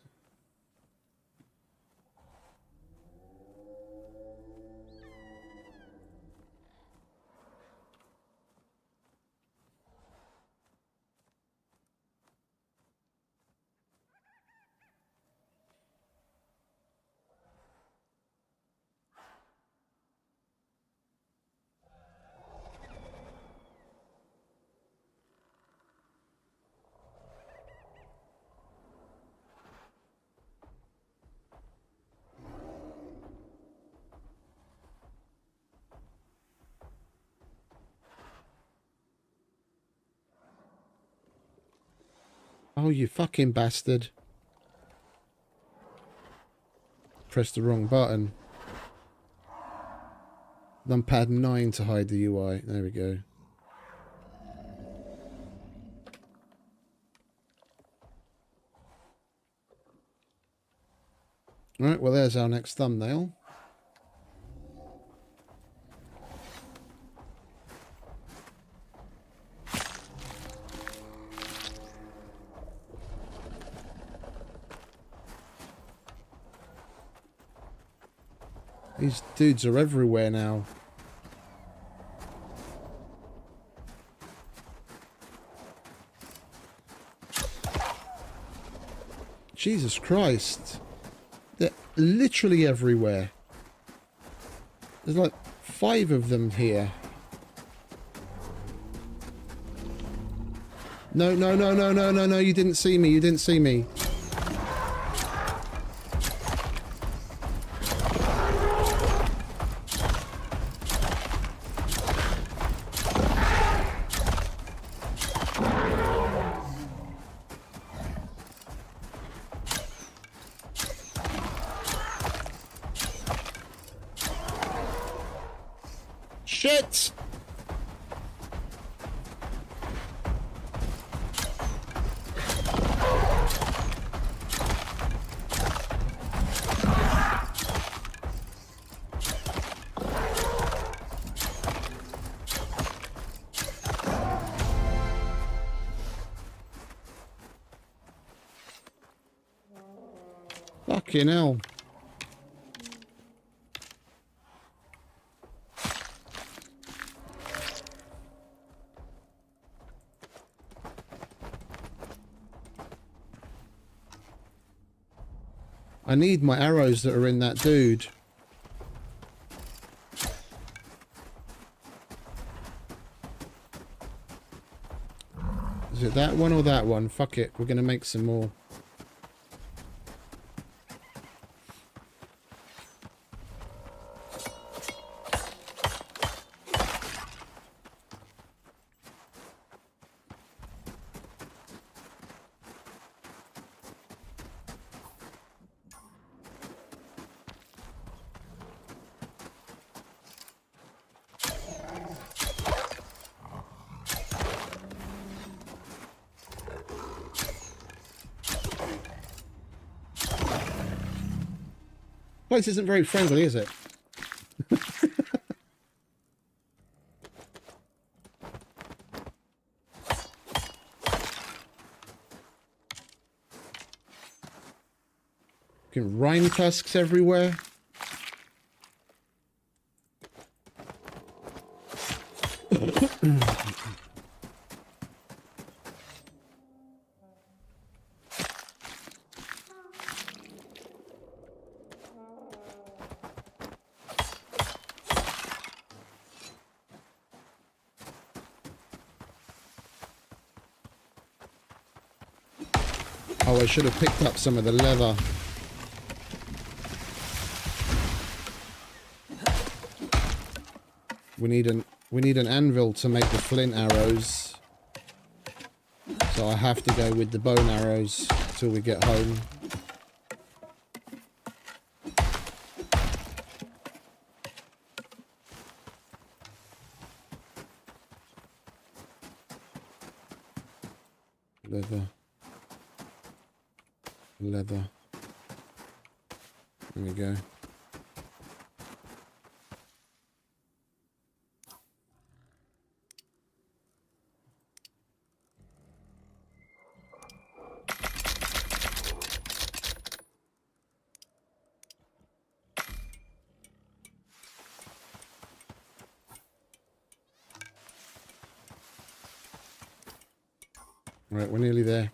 Oh, you fucking bastard. Pressed the wrong button. Numpad 9 to hide the UI. There we go. Alright, well there's our next thumbnail. These dudes are everywhere now. Jesus Christ. They're literally everywhere. There's like 5 of them here. No, no, no, no, no, no, no, you didn't see me, you didn't see me. Shit! Fucking hell. I need my arrows that are in that dude. Is it that one or that one? Fuck it, we're gonna make some more. Place isn't very friendly, is it? Fucking Rimetusks everywhere. Oh, I should have picked up some of the leather. We need an anvil to make the flint arrows. So I have to go with the bone arrows till we get home. Leather. Leather. There we go. Right, we're nearly there.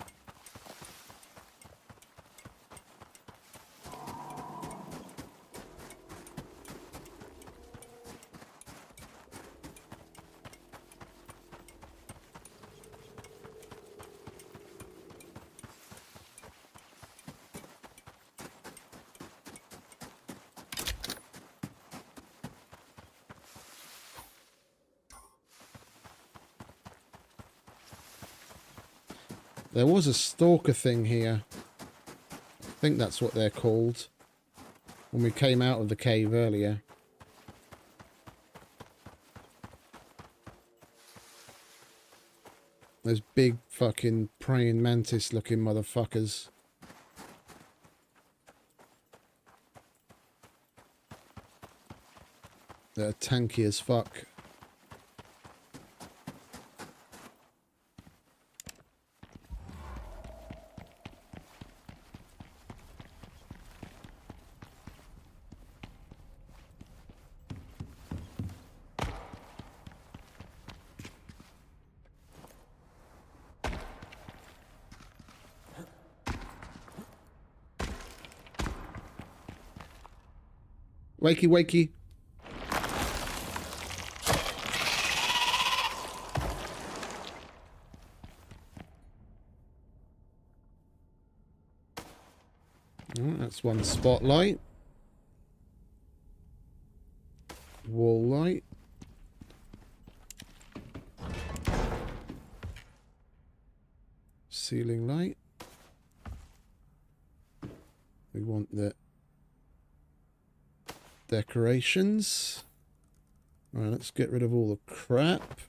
There was a stalker thing here. I think that's what they're called. When we came out of the cave earlier. Those big fucking praying mantis looking motherfuckers. They're tanky as fuck. Wakey, wakey. Oh, that's one spotlight. Wall light. Ceiling light. We want the decorations. Alright, let's get rid of all the crap.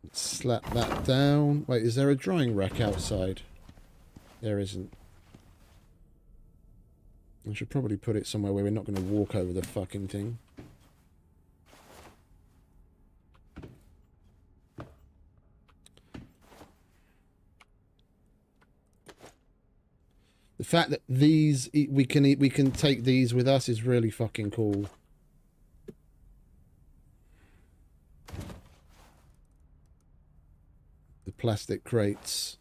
Let's slap that down. Wait, is there a drying rack outside? There isn't. I should probably put it somewhere where we're not going to walk over the fucking thing. The fact that these we can take these with us is really fucking cool. The plastic crates.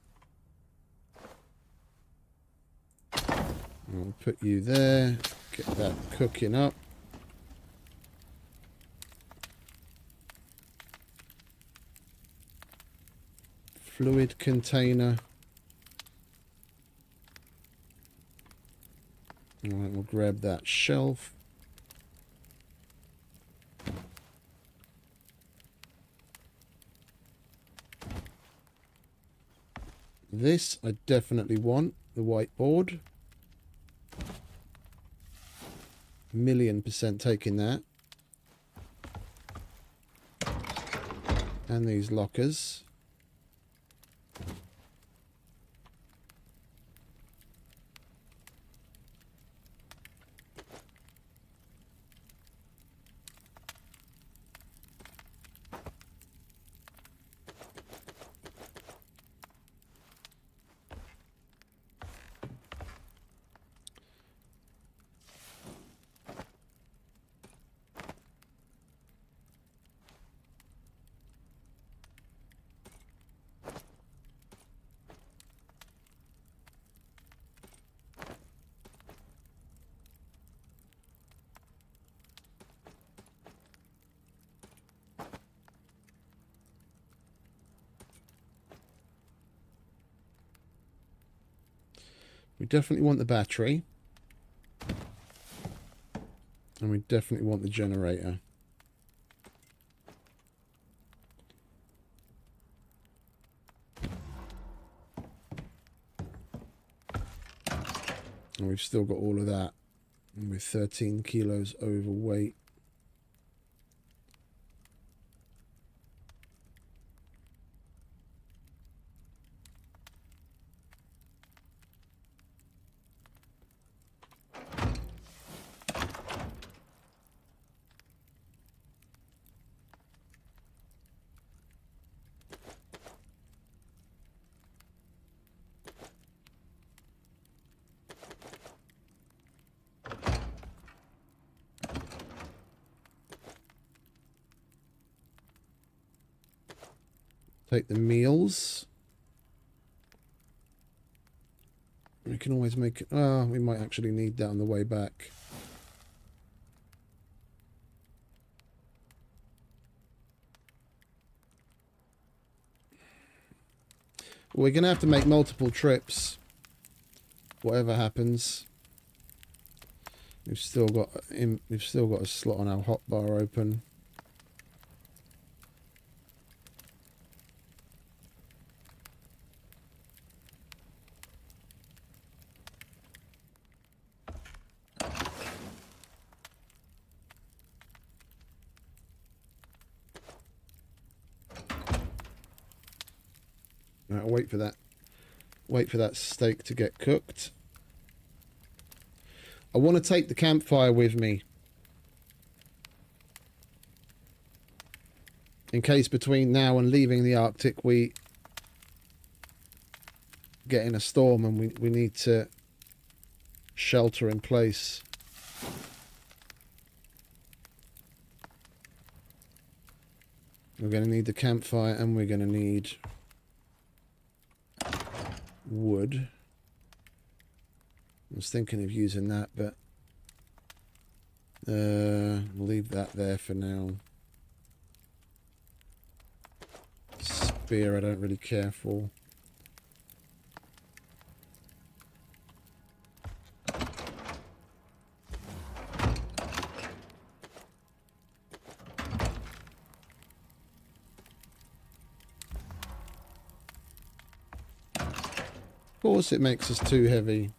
I'll put you there. Get that cooking up. Fluid container. Alright, we'll grab that shelf. This I definitely want, the whiteboard. 1,000,000% taking that. And these lockers. We definitely want the battery. And we definitely want the generator. And we've still got all of that. And we're 13 kilos overweight. Take the meals. We can always make... Ah, we might actually need that on the way back. We're going to have to make multiple trips. Whatever happens. We've still got a slot on our hotbar open. Right, wait for that. Wait for that steak to get cooked. I want to take the campfire with me. In case between now and leaving the Arctic we get in a storm and we need to shelter in place. We're going to need the campfire and we're going to need wood. I was thinking of using that, but we'll leave that there for now. Spear I don't really care for. Of course it makes us too heavy.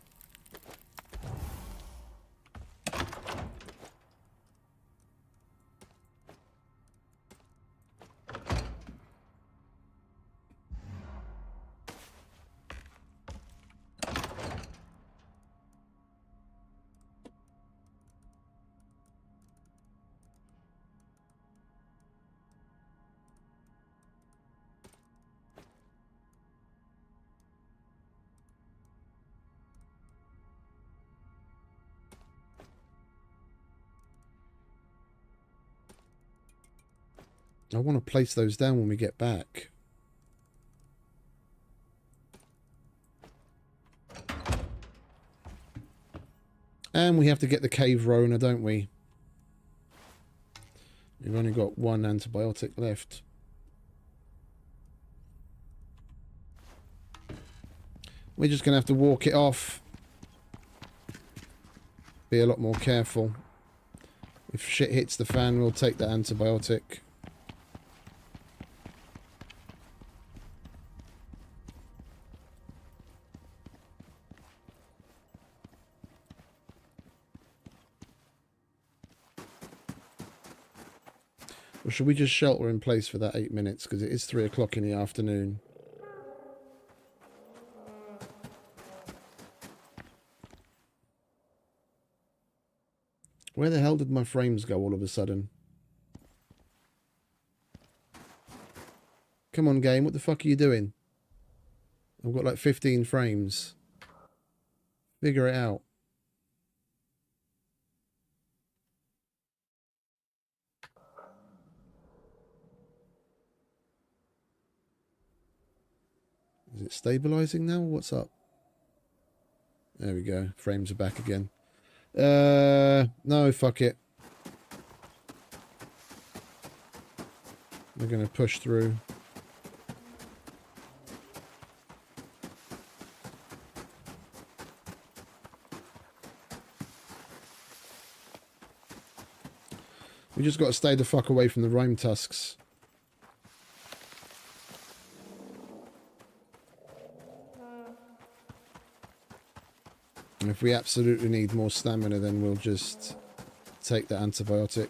I want to place those down when we get back. And we have to get the cave Rona, don't we? We've only got one antibiotic left. We're just going to have to walk it off. Be a lot more careful. If shit hits the fan, we'll take the antibiotic. Or should we just shelter in place for that 8 minutes? Because it is 3 o'clock in the afternoon. Where the hell did my frames go all of a sudden? Come on, game. What the fuck are you doing? I've got like 15 frames. Figure it out. Is it stabilizing now? What's up? There we go. Frames are back again. No, fuck it. We're going to push through. We just got to stay the fuck away from the Rimetusks. And if we absolutely need more stamina, then we'll just take the antibiotic.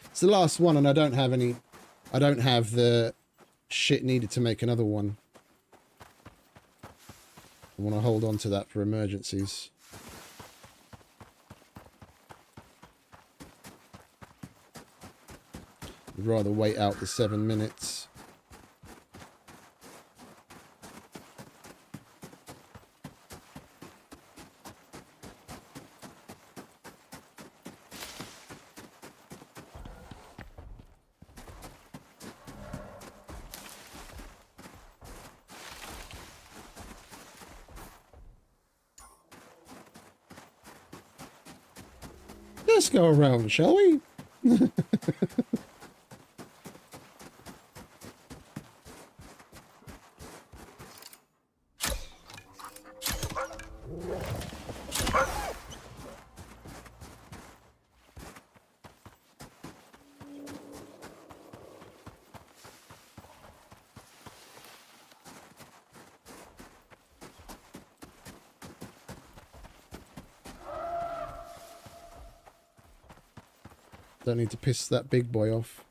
It's the last one, and I don't have the shit needed to make another one. I want to hold on to that for emergencies. I'd rather wait out the 7 minutes. Let's go around, shall we? Don't need to piss that big boy off.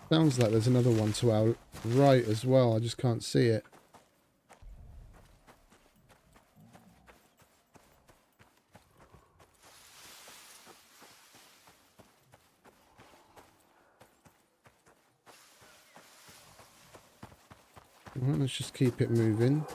Sounds like there's another one to our right as well. I just can't see it. Well, let's just keep it moving.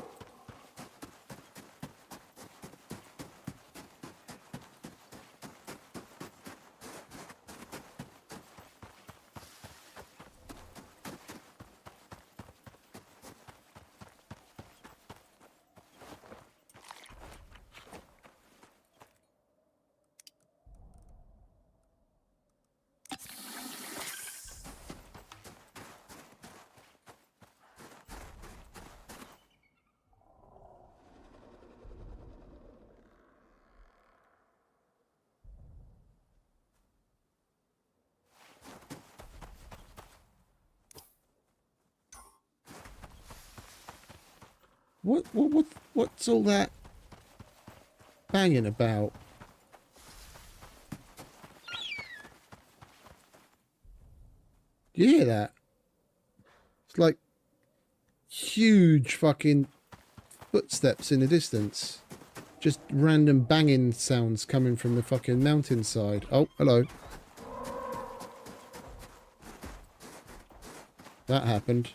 What's all that banging about? Do you hear that? It's like huge fucking footsteps in the distance. Just random banging sounds coming from the fucking mountainside. Oh, hello. That happened.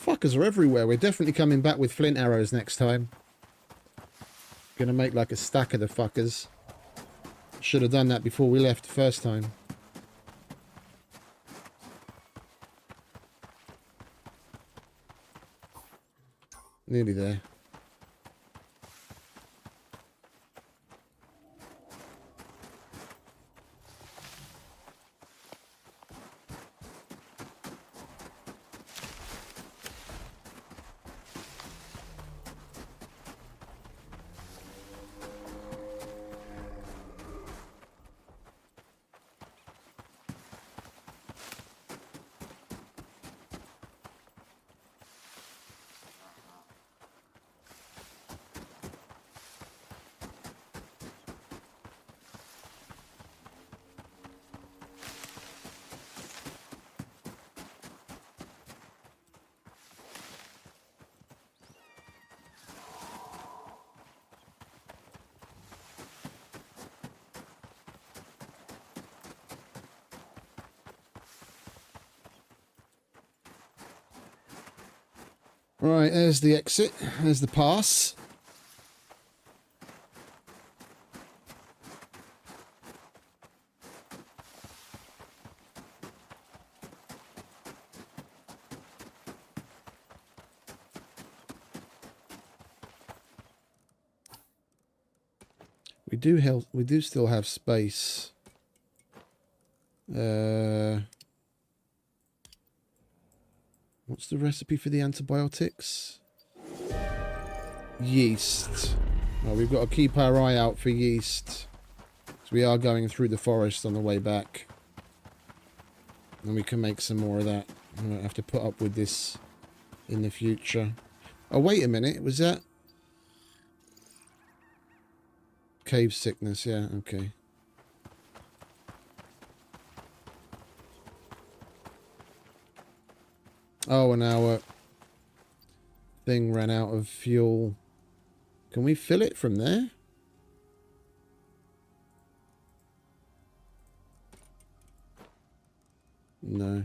Fuckers are everywhere. We're definitely coming back with flint arrows next time. Gonna make like a stack of the fuckers. Should have done that before we left the first time. Nearly there. Right, there's the exit. There's the pass. We do still have space. What's the recipe for the antibiotics? Yeast. Well, we've got to keep our eye out for yeast. So we are going through the forest on the way back. And we can make some more of that. I won't have to put up with this in the future. Oh, wait a minute. Was that... Cave sickness, yeah, okay. Oh, and our thing ran out of fuel. Can we fill it from there? No.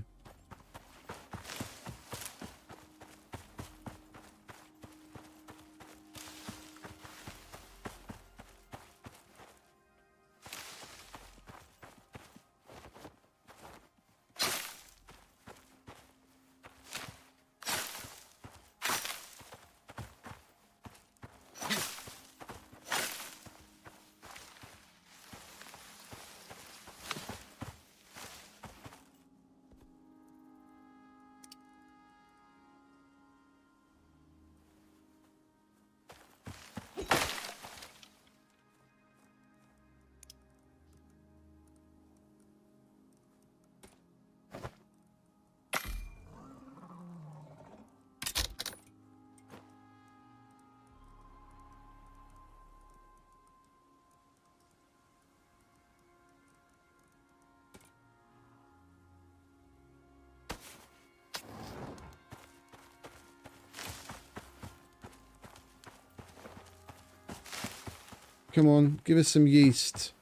Come on, give us some yeast.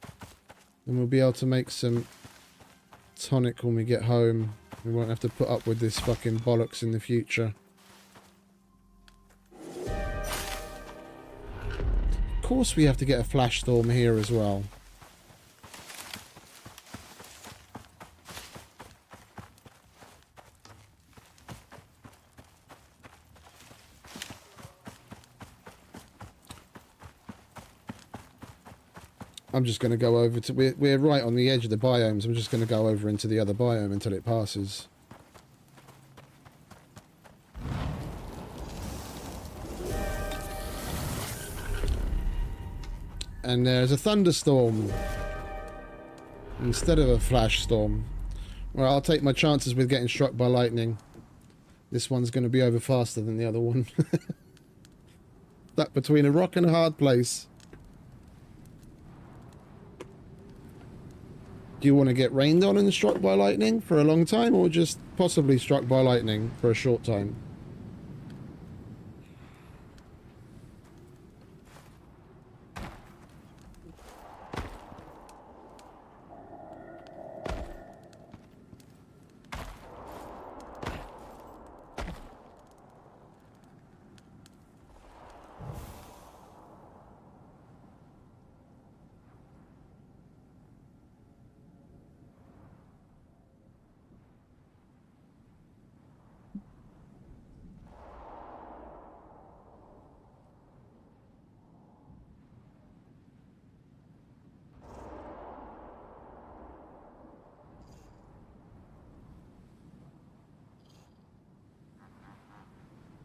And we'll be able to make some tonic when we get home. We won't have to put up with this fucking bollocks in the future. Of course we have to get a flash storm here as well. I'm just going to go over to... We're right on the edge of the biomes. I'm just going to go over into the other biome until it passes. And there's a thunderstorm instead of a flash storm. Well, I'll take my chances with getting struck by lightning. This one's going to be over faster than the other one. Stuck between a rock and a hard place. Do you want to get rained on and struck by lightning for a long time, or just possibly struck by lightning for a short time?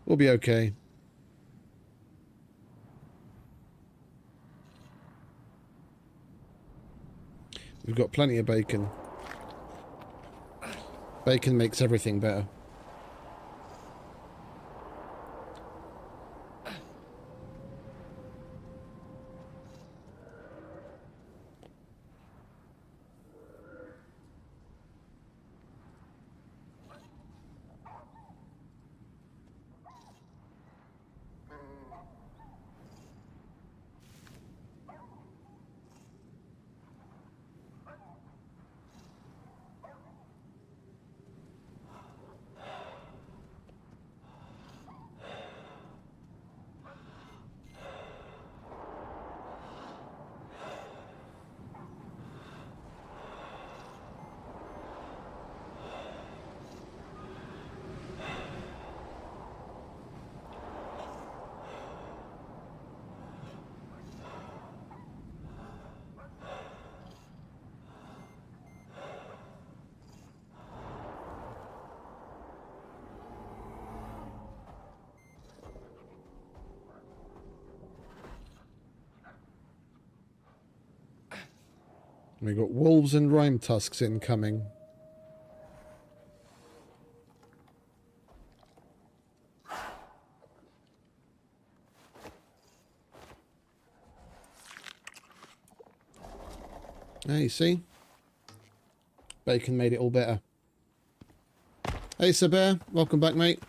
We'll be okay. We've got plenty of bacon. Bacon makes everything better. We got wolves and Rimetusks incoming. Hey, you see? Bacon made it all better. Hey, Sir Bear. Welcome back, mate.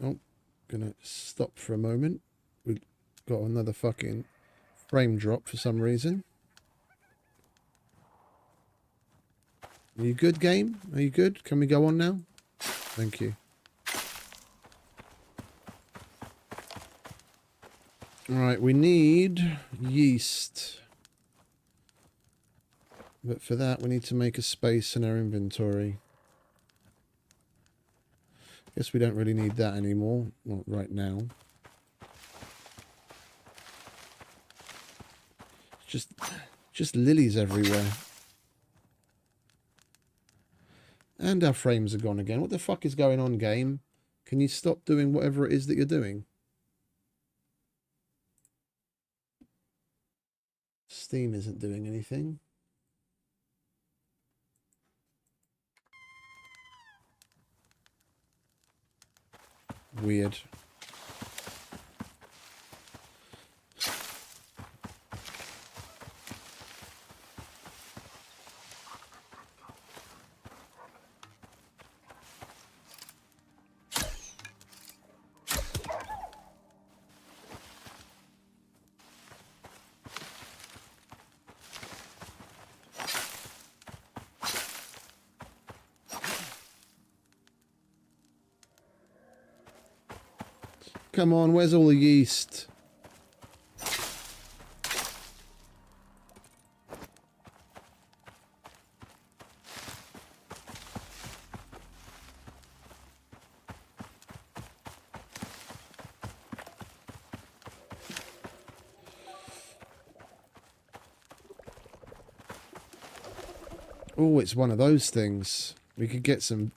Oh, gonna stop for a moment. We've got another fucking frame drop for some reason. Are you good, game? Are you good? Can we go on now? Thank you. Alright, we need yeast. But for that, we need to make a space in our inventory. Guess we don't really need that anymore. Not right now. Just lilies everywhere. And our frames are gone again. What the fuck is going on, game? Can you stop doing whatever it is that you're doing? Steam isn't doing anything. Weird. Come on, where's all the yeast? Oh, it's one of those things. We could get some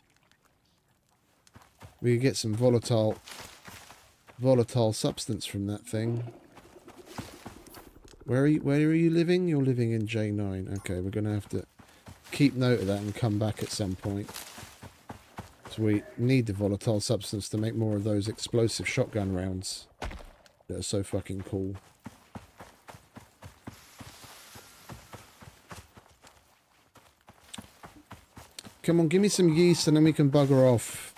volatile substance from that thing. Where are you living? You're living in J9. Okay, we're gonna have to keep note of that and come back at some point. So we need the volatile substance to make more of those explosive shotgun rounds that are so fucking cool. Come on, give me some yeast and then we can bugger off.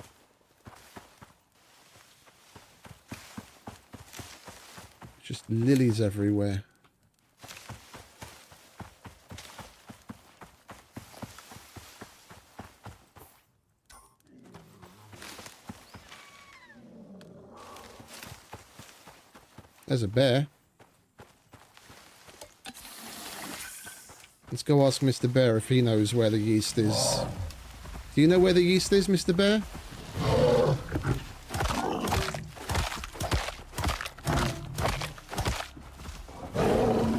Just lilies everywhere. There's a bear. Let's go ask Mr. Bear if he knows where the yeast is. Do you know where the yeast is, Mr. Bear?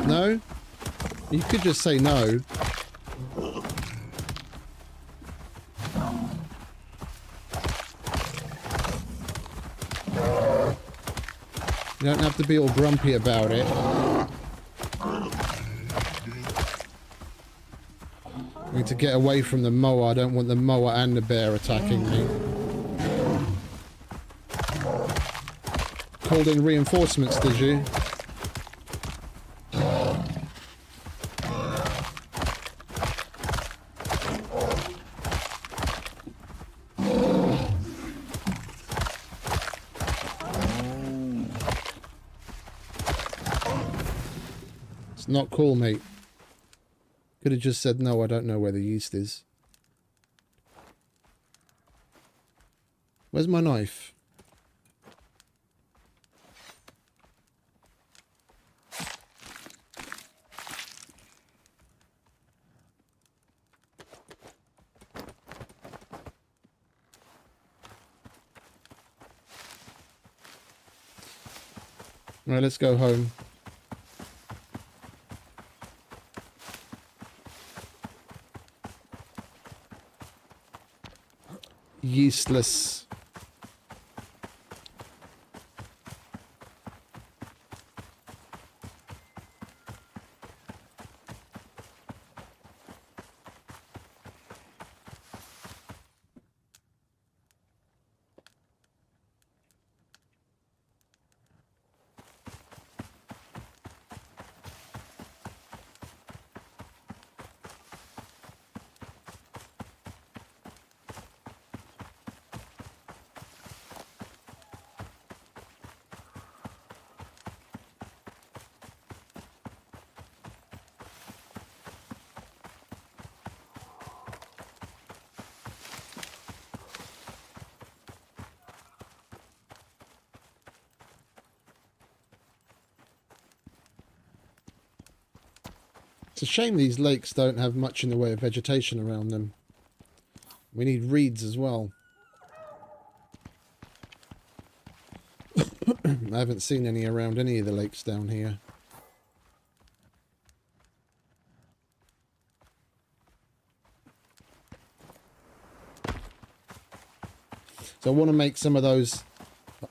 No? You could just say no. You don't have to be all grumpy about it. I need to get away from the mower. I don't want the mower and the bear attacking me. Called in reinforcements, did you? It's not cool, mate. Could have just said, no, I don't know where the yeast is. Where's my knife? Right, let's go home. useless. It's a shame these lakes don't have much in the way of vegetation around them. We need reeds as well. I haven't seen any around any of the lakes down here. So I want to make some of those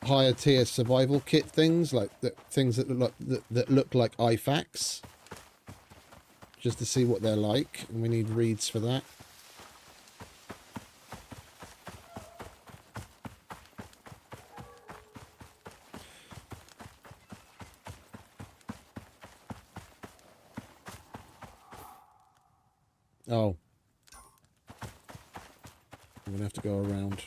higher tier survival kit things, like things that look like IFAKs, just to see what they're like, and we need reeds for that. Oh, I'm gonna have to go around.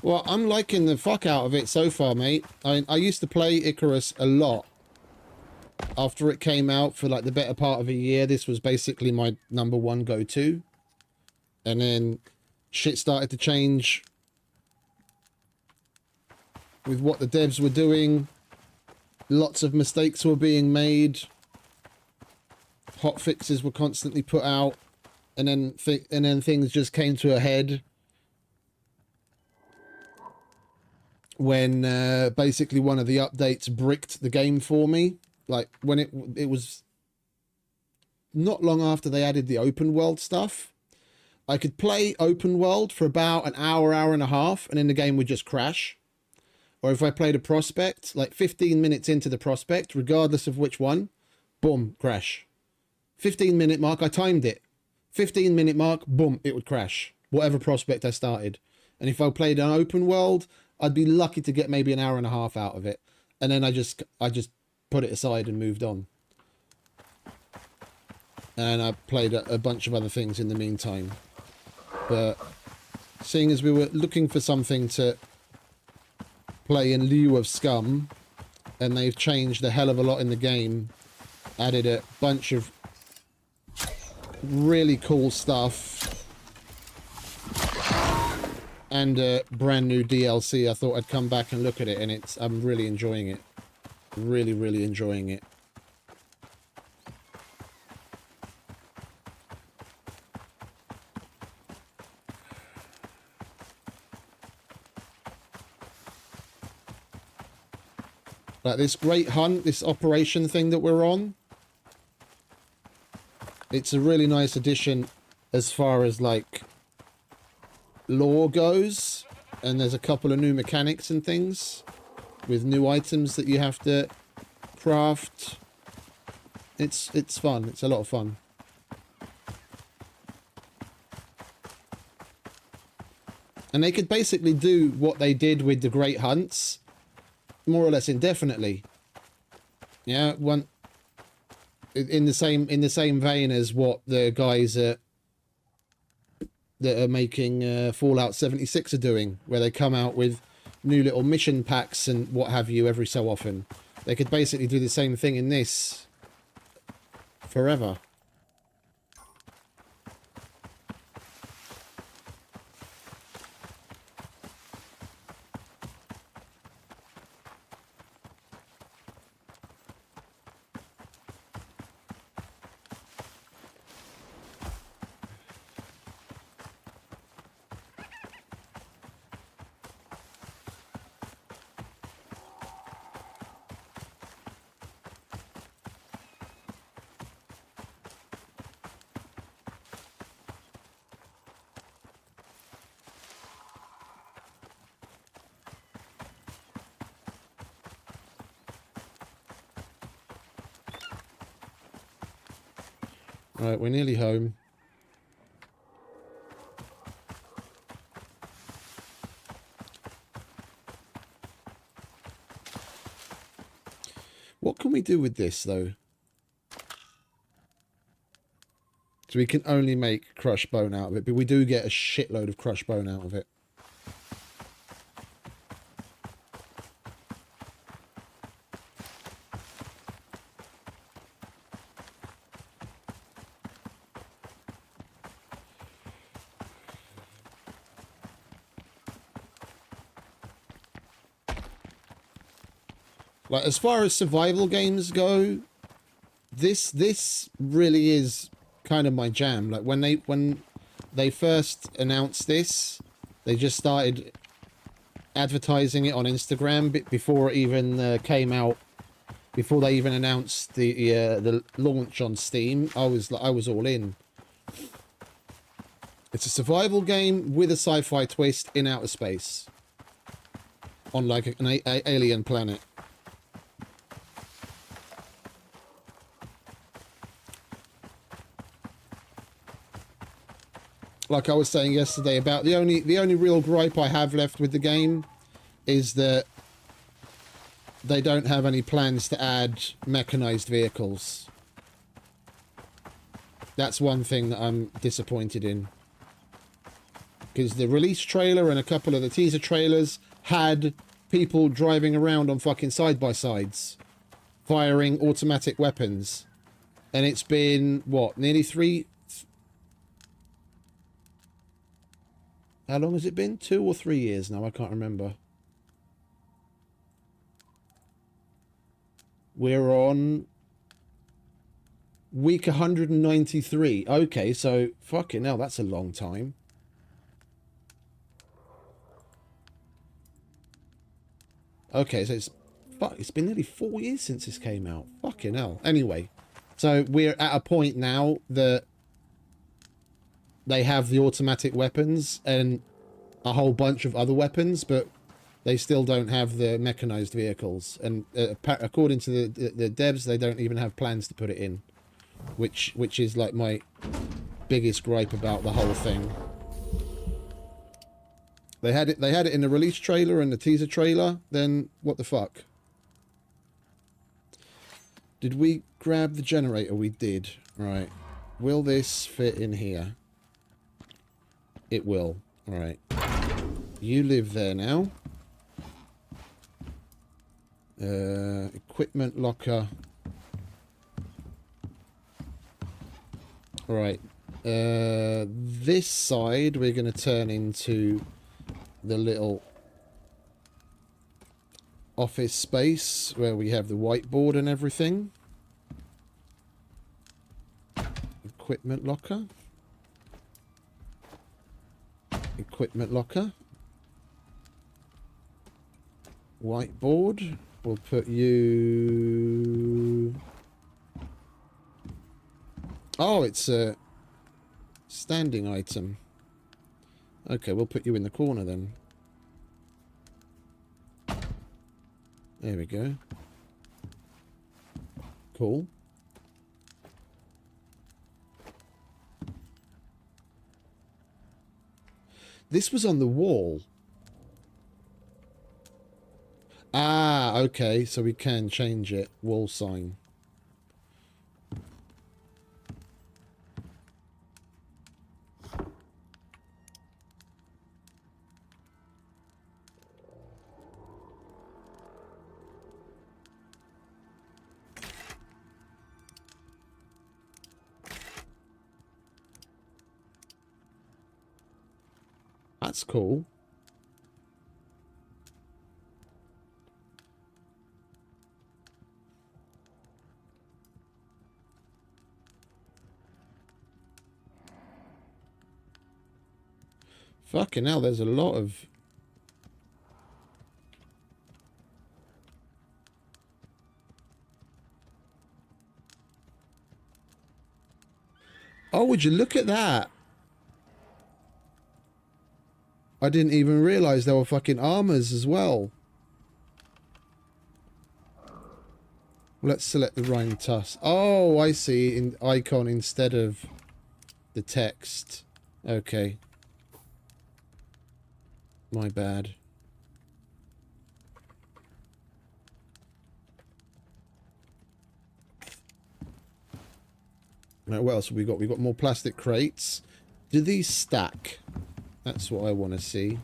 Well, I'm liking the fuck out of it so far, mate. I used to play ICARUS a lot. After it came out for like the better part of a year, this was basically my #1 go-to. And then shit started to change with what the devs were doing. Lots of mistakes were being made. Hot fixes were constantly put out. And then things just came to a head when basically one of the updates bricked the game for me. Like when it was not long after they added the open world stuff. I could play open world for about an hour, hour and a half, and then the game would just crash. Or if I played a prospect, like 15 minutes into the prospect, regardless of which one, boom, crash. 15-minute mark, I timed it. 15-minute mark, boom, it would crash. Whatever prospect I started. And if I played an open world, I'd be lucky to get maybe an hour and a half out of it. And then I just put it aside and moved on. And I played a bunch of other things in the meantime. But seeing as we were looking for something to play in lieu of Scum, and they've changed a hell of a lot in the game, added a bunch of really cool stuff, and a brand new DLC, I thought I'd come back and look at it, and I'm really enjoying it. Really, really enjoying it. Like this great hunt, this operation thing that we're on, it's a really nice addition as far as like lore goes, and there's a couple of new mechanics and things with new items that you have to craft. It's fun. It's a lot of fun. And they could basically do what they did with the Great Hunts more or less indefinitely. Yeah, one in the same vein as what the guys that are making Fallout 76 are doing, where they come out with new little mission packs and what have you every so often. They could basically do the same thing in this forever. Right, we're nearly home. What can we do with this, though? So we can only make crushed bone out of it, but we do get a shitload of crushed bone out of it. Like, as far as survival games go, this really is kind of my jam. Like, when they first announced this, they just started advertising it on Instagram before it even came out. Before they even announced the launch on Steam, I was all in. It's a survival game with a sci-fi twist in outer space, on like an alien planet. Like I was saying yesterday, about the only real gripe I have left with the game is that they don't have any plans to add mechanized vehicles. That's one thing that I'm disappointed in. Because the release trailer and a couple of the teaser trailers had people driving around on fucking side-by-sides, firing automatic weapons. And it's been, what, nearly three... How long has it been? 2 or 3 years now? I can't remember. We're on week 193. Okay, so fucking hell, that's a long time. Okay, so it's been nearly 4 years since this came out. Fucking hell. Anyway, so we're at a point now that they have the automatic weapons and a whole bunch of other weapons, but they still don't have the mechanized vehicles. And according to the devs, they don't even have plans to put it in, which is like my biggest gripe about the whole thing. They had it in the release trailer and the teaser trailer. Then what the fuck? Did we grab the generator? We did. Right. Will this fit in here? It will. All right. You live there now. Equipment locker. All right. This side we're going to turn into the little office space where we have the whiteboard and everything. Equipment locker. Equipment locker. Whiteboard. We'll put you... Oh, it's a standing item. Okay, we'll put you in the corner then. There we go. Cool. This was on the wall. Ah, okay, so we can change it. Wall sign. That's cool. Fucking hell, there's a lot of... Oh, would you look at that? I didn't even realize there were fucking armors as well. Let's select the Rimetusk. Oh, I see. In icon instead of the text. Okay. My bad. Right, what else have we got? We've got more plastic crates. Do these stack? That's what I want to see.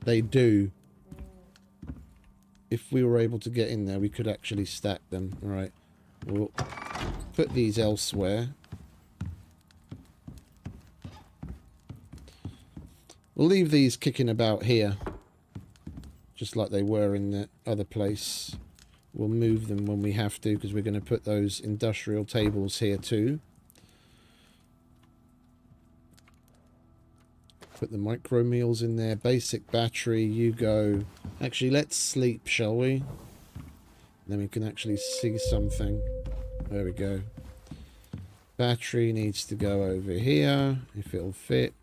They do. If we were able to get in there, we could actually stack them. All right. We'll put these elsewhere. We'll leave these kicking about here. Just like they were in the other place. We'll move them when we have to, because we're going to put those industrial tables here too. Put the micro meals in there. Basic battery, you go. Actually, let's sleep, shall we? Then we can actually see something. There we go. Battery needs to go over here, if it'll fit.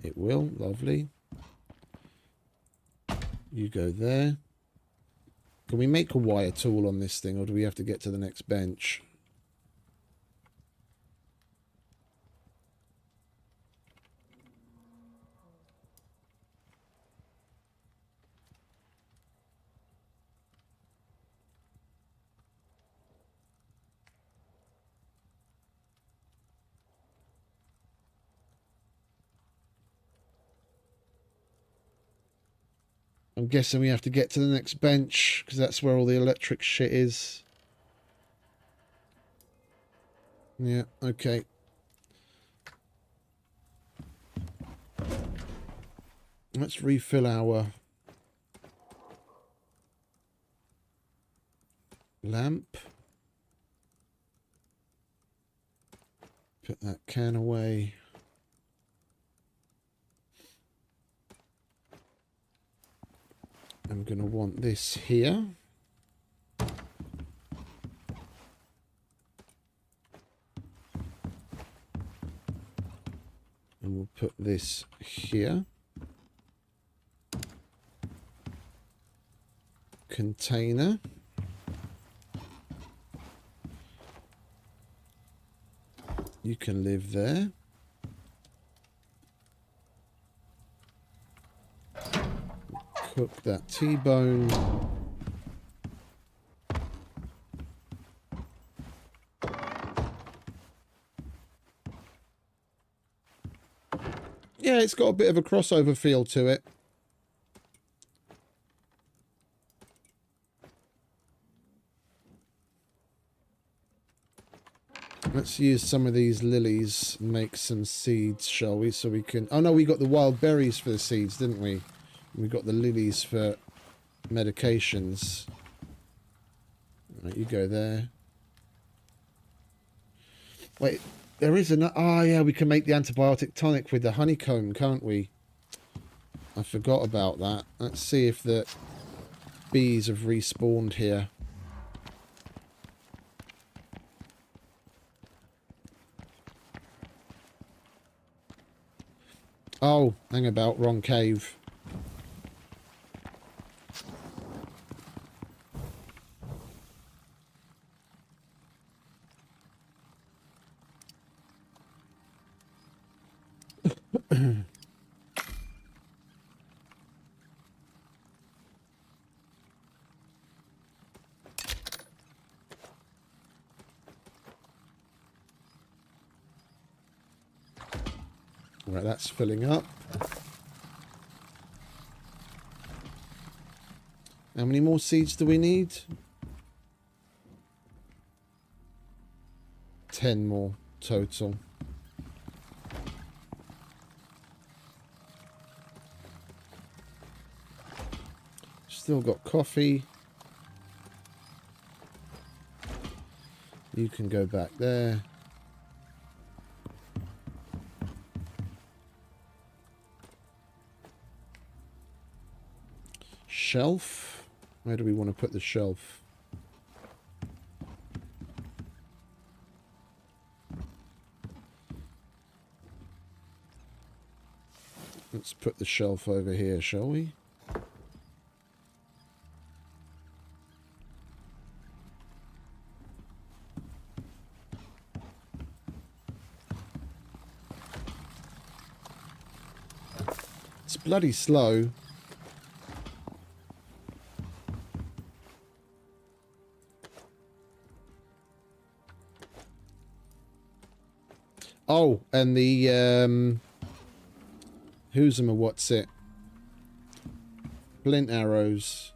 It will, lovely. You go there. Can we make a wire tool on this thing, or do we have to get to the next bench? I'm guessing we have to get to the next bench, because that's where all the electric shit is. Yeah, okay. Let's refill our lamp. Put that can away. I'm going to want this here. And we'll put this here. Container. You can live there. Cook that T-bone. Yeah, it's got a bit of a crossover feel to it. Let's use some of these lilies and make some seeds, shall we? So we can... Oh no, we got the wild berries for the seeds, didn't we? We got the lilies for medications. Right, you go there. Wait, there is an... Oh yeah, we can make the antibiotic tonic with the honeycomb, can't we? I forgot about that. Let's see if the bees have respawned here. Oh, hang about, wrong cave. Right, that's filling up. How many more seeds do we need? 10 more total. Still got coffee. You can go back there. Shelf. Where do we want to put the shelf? Let's put the shelf over here, shall we? bloody slow. Oh, and the who's them or what's it? Flint arrows.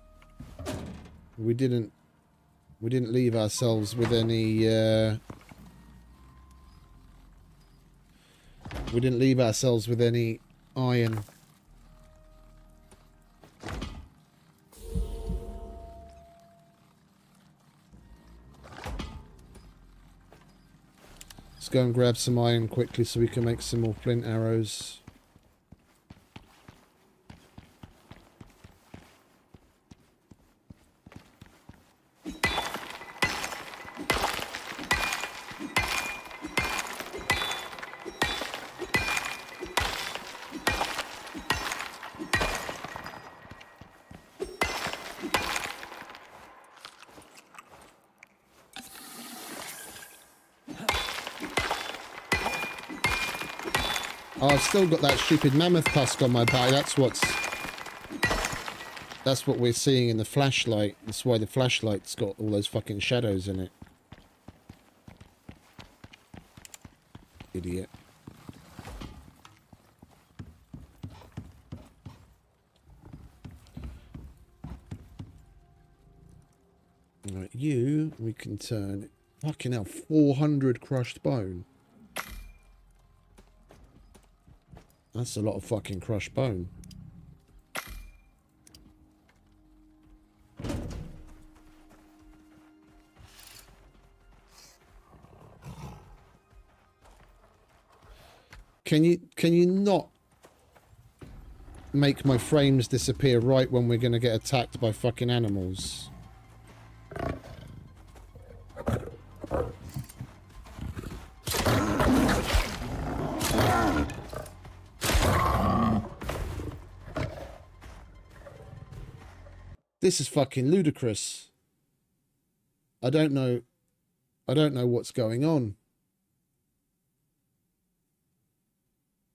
We didn't leave ourselves with any we didn't leave ourselves with any iron. Let's go and grab some iron quickly so we can make some more flint arrows. Oh, I've still got that stupid mammoth tusk on my back. That's what we're seeing in the flashlight. That's why the flashlight's got all those fucking shadows in it. Idiot. Right, we can turn. Fucking hell, 400 crushed bone. That's a lot of fucking crushed bone. Can you not make my frames disappear right when we're gonna get attacked by fucking animals? This is fucking ludicrous. I don't know what's going on.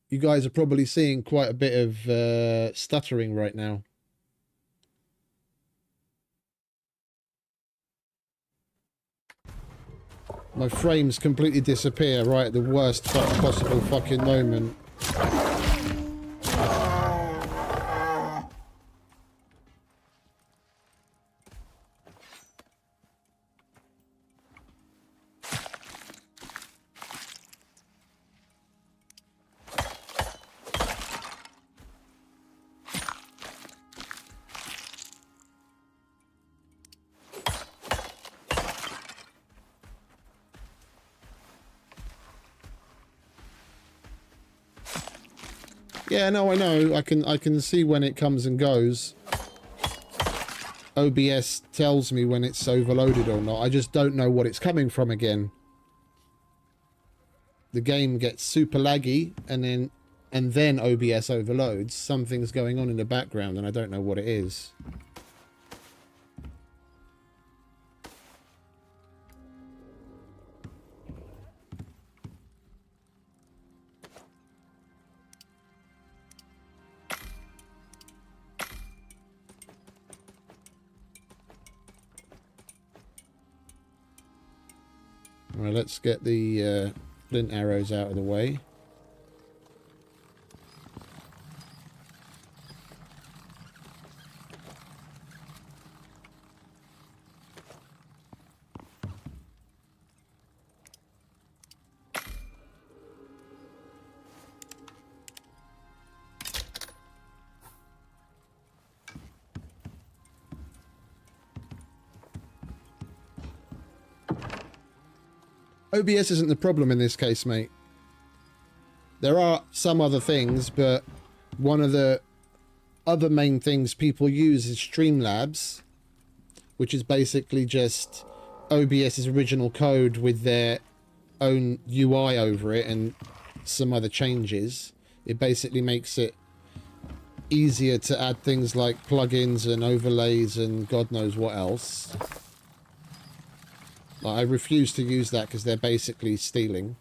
You guys are probably seeing quite a bit of stuttering right now. My frames completely disappear right at the worst possible fucking moment. Yeah, no, I know. I can see when it comes and goes. OBS tells me when it's overloaded or not. I just don't know what it's coming from again. The game gets super laggy and then OBS overloads. Something's going on in the background and I don't know what it is. Alright, let's get the flint arrows out of the way. OBS isn't the problem in this case, mate. There are some other things, but one of the other main things people use is Streamlabs, which is basically just OBS's original code with their own UI over it and some other changes. It basically makes it easier to add things like plugins and overlays and God knows what else. I refuse to use that because they're basically stealing.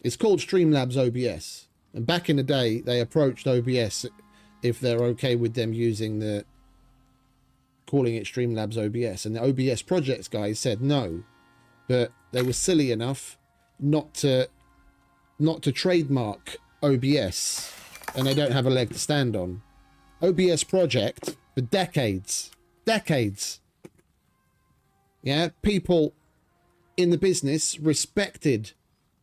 It's called Streamlabs OBS. And back in the day, they approached OBS if they're okay with them using the... calling it Streamlabs OBS. And the OBS projects guys said no. But they were silly enough not to trademark OBS. And they don't have a leg to stand on. OBS project for decades. Decades. Yeah, people in the business respected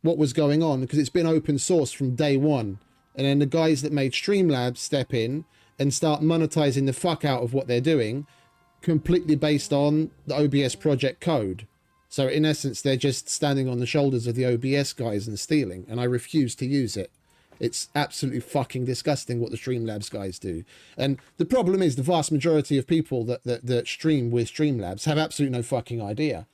what was going on because it's been open source from day one. And then the guys that made Streamlabs step in and start monetizing the fuck out of what they're doing, completely based on the OBS project code. So in essence, they're just standing on the shoulders of the OBS guys and stealing. And I refuse to use it. It's absolutely fucking disgusting what the Streamlabs guys do. And the problem is the vast majority of people that stream with Streamlabs have absolutely no fucking idea.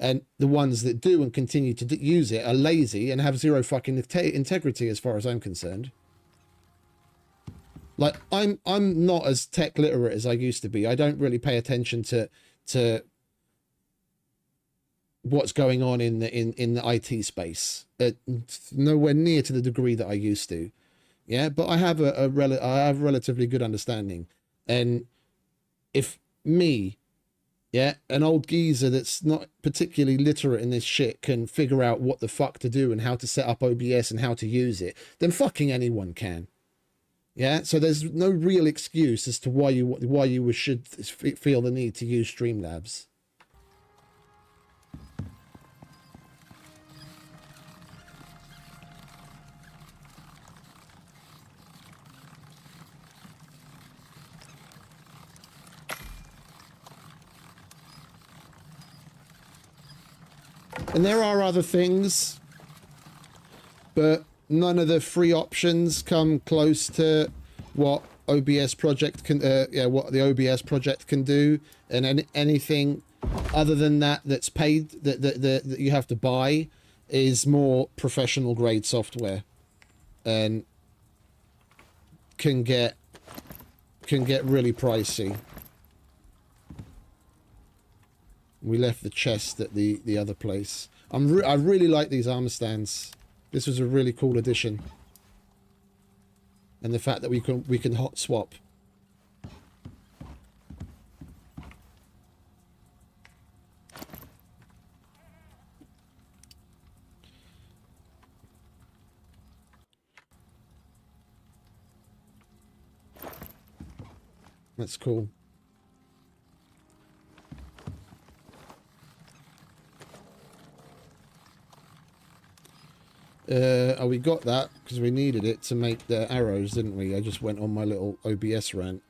And the ones that do and continue to use it are lazy and have zero fucking integrity as far as I'm concerned. Like, I'm not as tech literate as I used to be. I don't really pay attention to what's going on in the IT space. Nowhere near to the degree that I used to. Yeah, but I have I have relatively good understanding. And if me, yeah, an old geezer that's not particularly literate in this shit can figure out what the fuck to do and how to set up OBS and how to use it, then fucking anyone can. Yeah, so there's no real excuse as to why you should feel the need to use Streamlabs. And there are other things, but none of the free options come close to what OBS project can, what the OBS project can do, and anything other than that that's paid that you have to buy is more professional grade software, and can get really pricey. We left the chest at the other place. I really like these armor stands. This was a really cool addition. And the fact that we can hot swap. That's cool. We got that because we needed it to make the arrows, didn't we? I just went on my little OBS rant.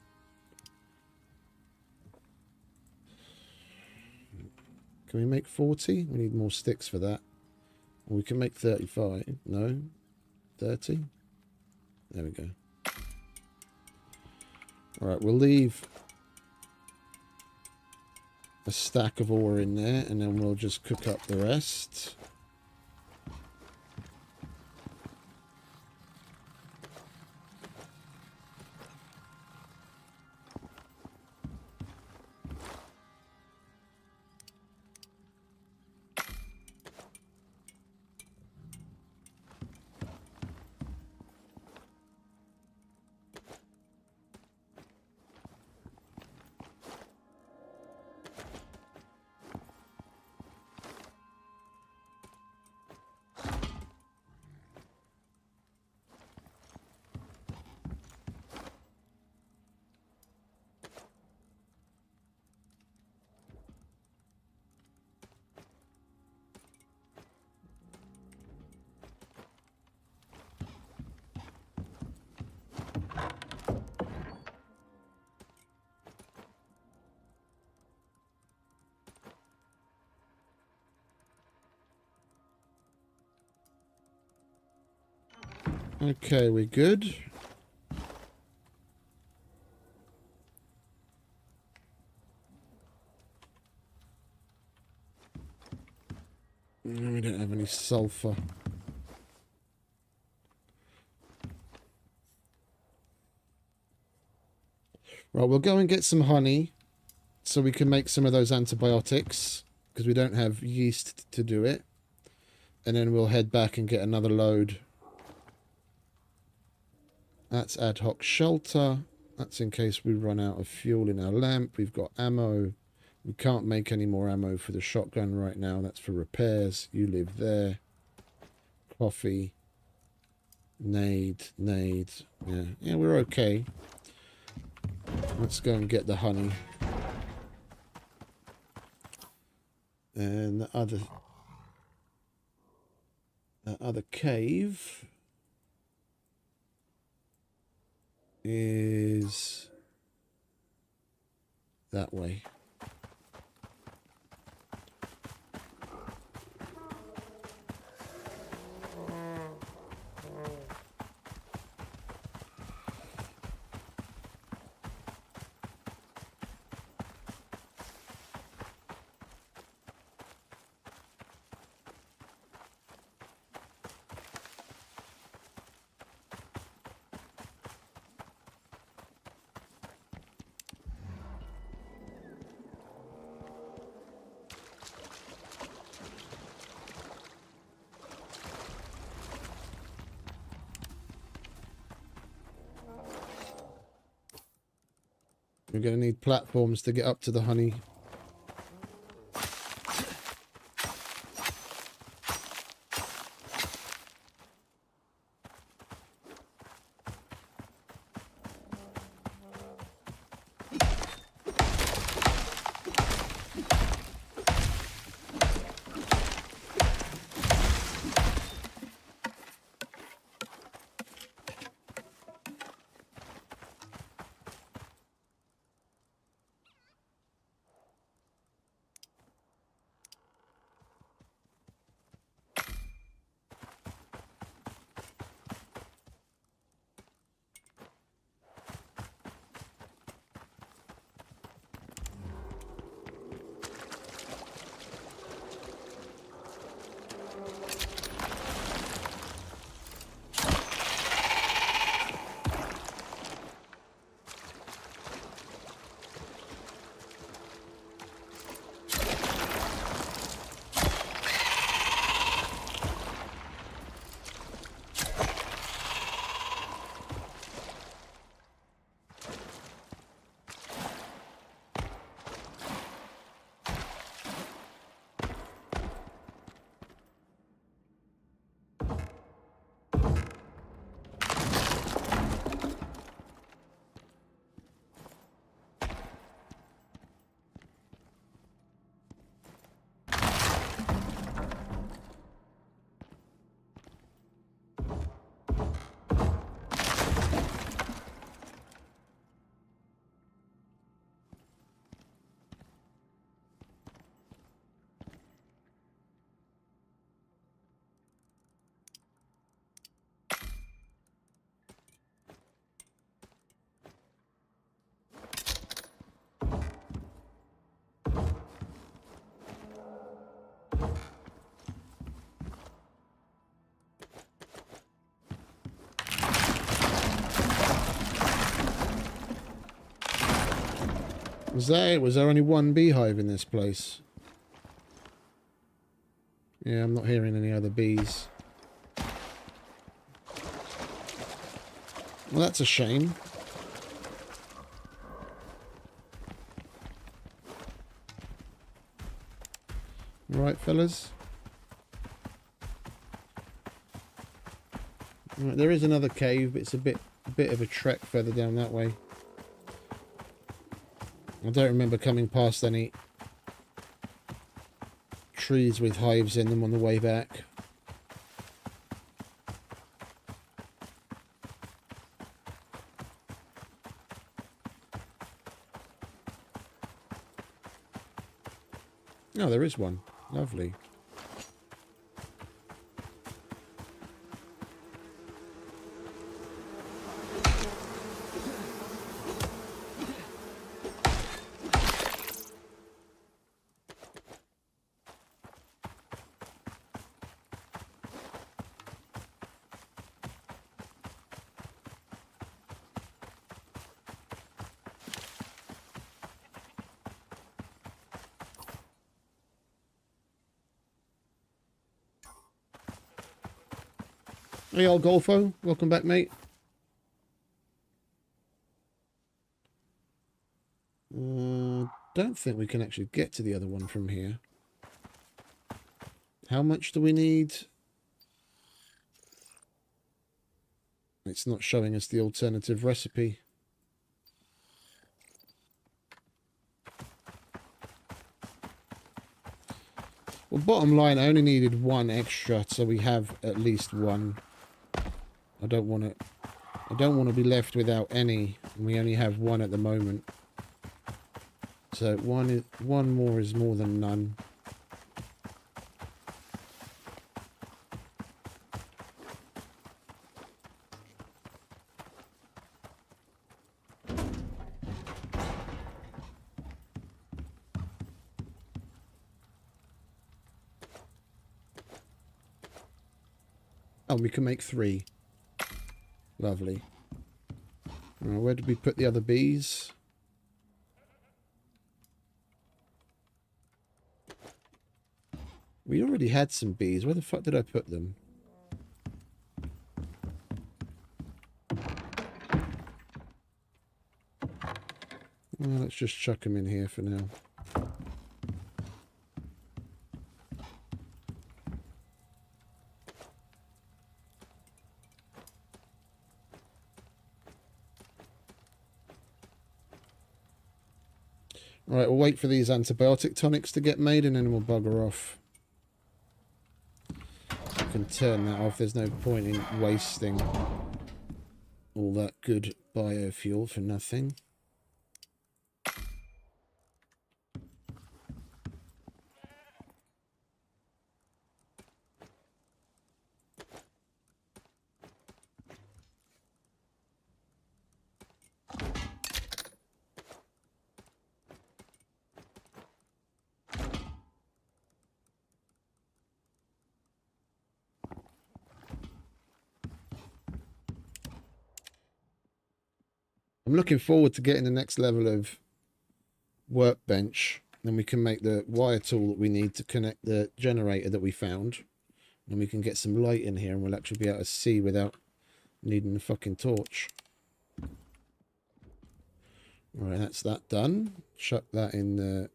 Can we make 40? We need more sticks for that. We can make 35. No? 30? There we go. Alright, we'll leave a stack of ore in there and then we'll just cook up the rest. Okay, we're good. No, we don't have any sulfur. Right, we'll go and get some honey so we can make some of those antibiotics because we don't have yeast to do it. and then we'll head back and get another load. That's ad hoc shelter. That's in case we run out of fuel in our lamp. We've got ammo. We can't make any more ammo for the shotgun right now. That's for repairs. You live there. Coffee. Nade. Yeah, we're okay. Let's go and get the honey. And the other cave is that way. We're going to need platforms to get up to the honey. Was that it? Was there only one beehive in this place? Yeah, I'm not hearing any other bees. Well, that's a shame. Right, fellas. Right, there is another cave, but it's a bit of a trek further down that way. I don't remember coming past any trees with hives in them on the way back. Oh, there is one. Lovely. Hey, old Golfo. Welcome back, mate. Don't think we can actually get to the other one from here. How much do we need? It's not showing us the alternative recipe. Well, bottom line, I only needed one extra, so we have at least one. I don't want to be left without any. And we only have one at the moment. So one more is more than none. Oh, we can make 3. Lovely. Where did we put the other bees? We already had some bees. Where the fuck did I put them? Well, let's just chuck them in here for now. Alright, we'll wait for these antibiotic tonics to get made and then we'll bugger off. I can turn that off. There's no point in wasting all that good biofuel for nothing. I'm looking forward to getting the next level of workbench. Then we can make the wire tool that we need to connect the generator that we found. And we can get some light in here and we'll actually be able to see without needing a fucking torch. Alright, that's that done. Chuck that in the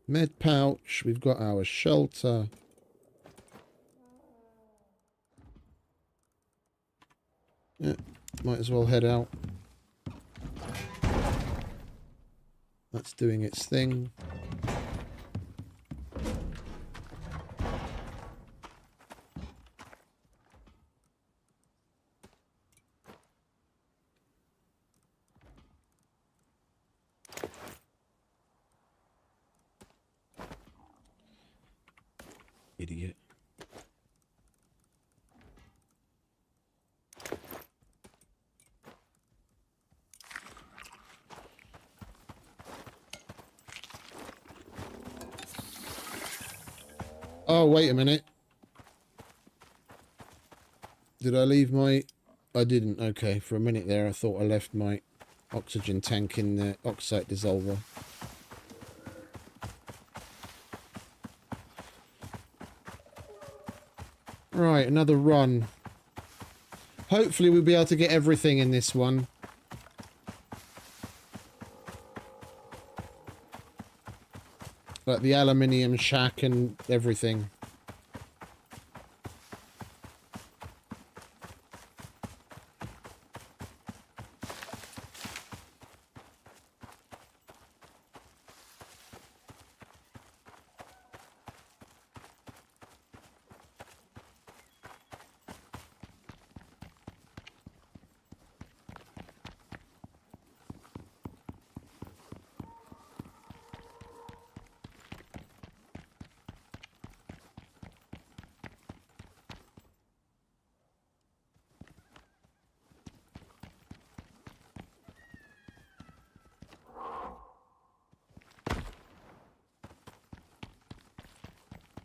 med pouch. We've got our shelter. Yeah, might as well head out. That's doing its thing. Idiot. Oh, wait a minute. Did I leave my... I didn't. Okay, for a minute there I thought I left my oxygen tank in the oxide dissolver. Right, another run. Hopefully we'll be able to get everything in this one. Like the aluminium shack and everything.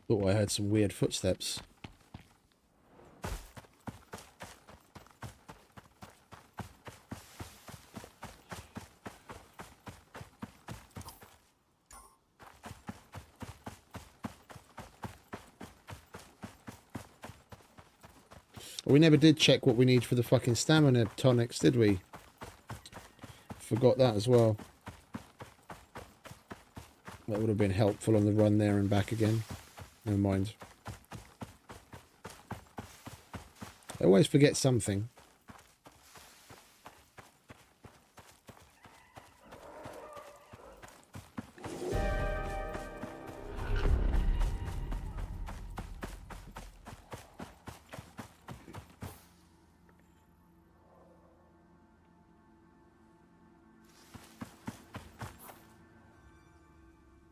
Thought I heard some weird footsteps. We never did check what we need for the fucking stamina tonics, did we? Forgot that as well. That would have been helpful on the run there and back again. Never mind. I always forget something.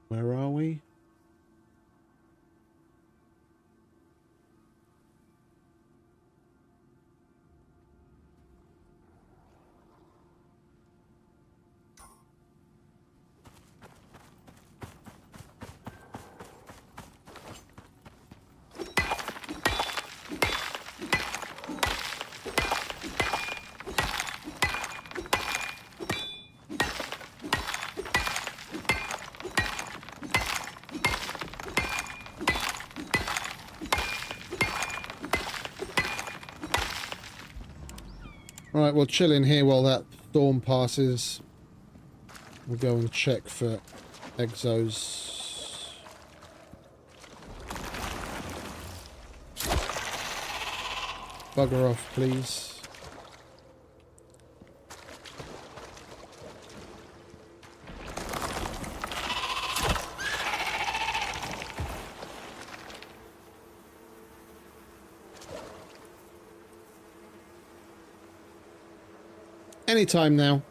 Where are we? Right, we'll chill in here while that storm passes. We'll go and check for exos. Bugger off, please. Anytime now.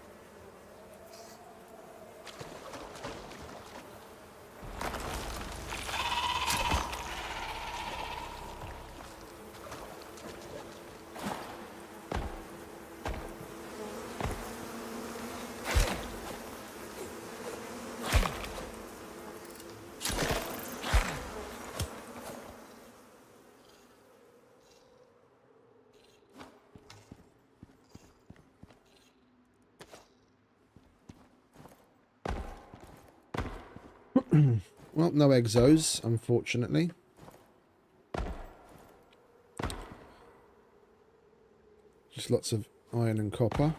Well, no exos, unfortunately. Just lots of iron and copper.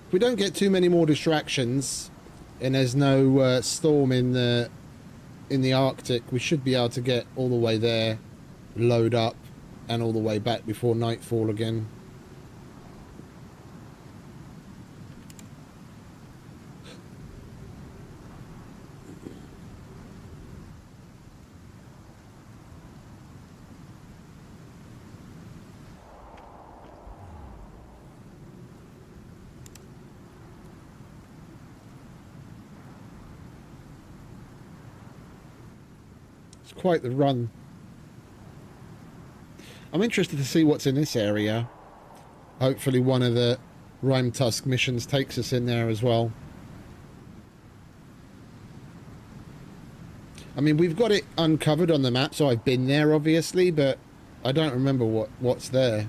If we don't get too many more distractions and there's no storm in the Arctic, we should be able to get all the way there, load up, and all the way back before nightfall again. Quite the run. I'm interested to see what's in this area. Hopefully one of the Rimetusk missions takes us in there as well. I mean, we've got it uncovered on the map, so I've been there obviously, but I don't remember what's there.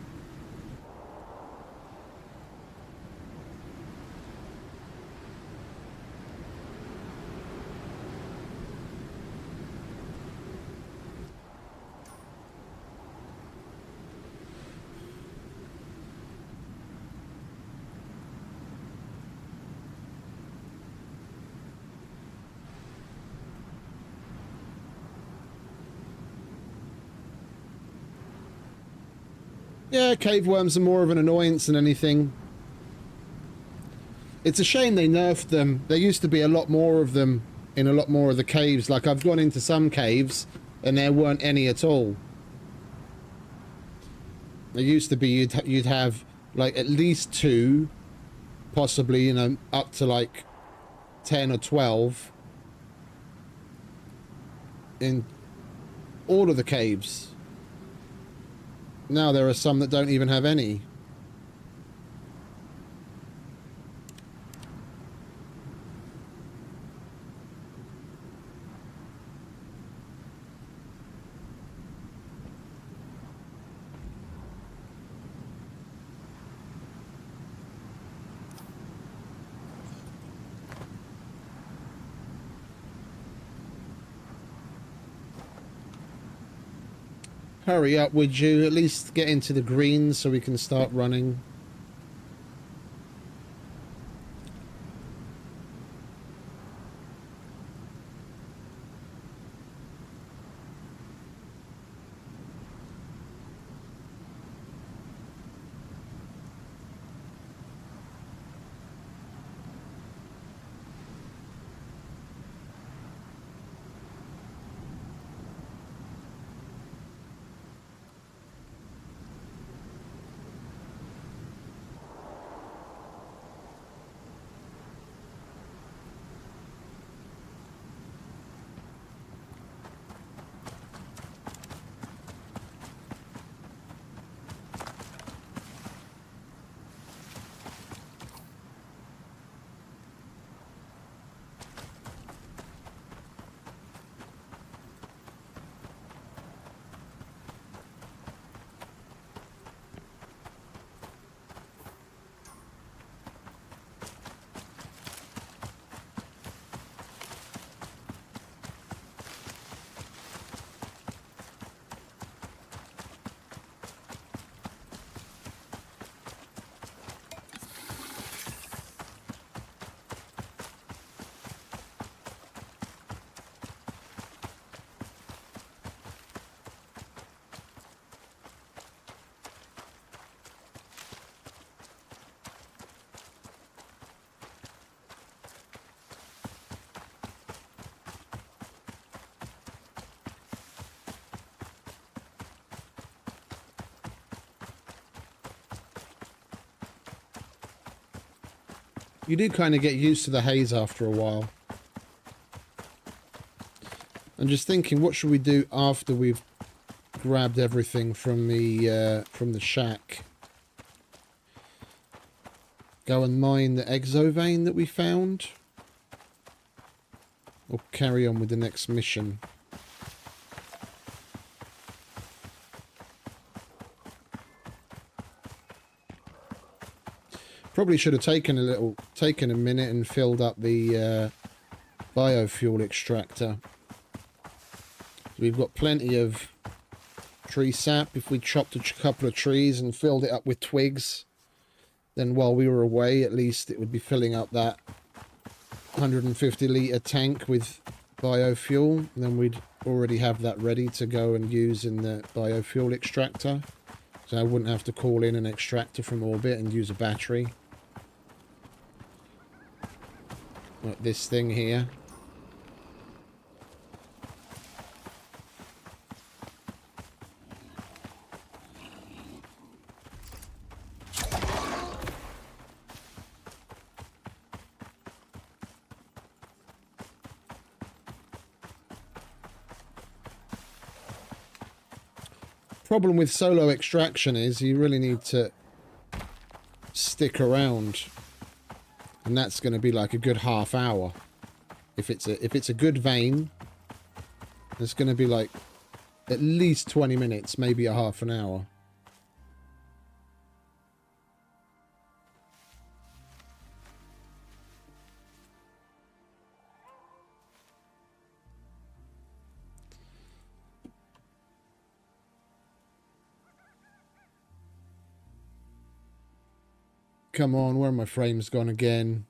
Yeah, cave worms are more of an annoyance than anything. It's a shame they nerfed them. There used to be a lot more of them in a lot more of the caves. Like, I've gone into some caves and there weren't any at all. There used to be, you'd have like at least 2, possibly, you know, up to like 10 or 12 in all of the caves. Now there are some that don't even have any. Hurry up, would you? At least get into the greens so we can start running. You do kind of get used to the haze after a while. I'm just thinking, what should we do after we've grabbed everything from the shack? Go and mine the exo vein that we found? Or carry on with the next mission? Probably should have taken a minute and filled up the biofuel extractor. We've got plenty of tree sap. If we chopped a couple of trees and filled it up with twigs, then while we were away, at least it would be filling up that 150 litre tank with biofuel. And then we'd already have that ready to go and use in the biofuel extractor. So I wouldn't have to call in an extractor from orbit and use a battery. Like this thing here. Problem with solo extraction is you really need to stick around, and that's going to be like a good half hour. If it's a good vein, it's going to be like at least 20 minutes, maybe a half an hour. Come on, where are my frames gone again?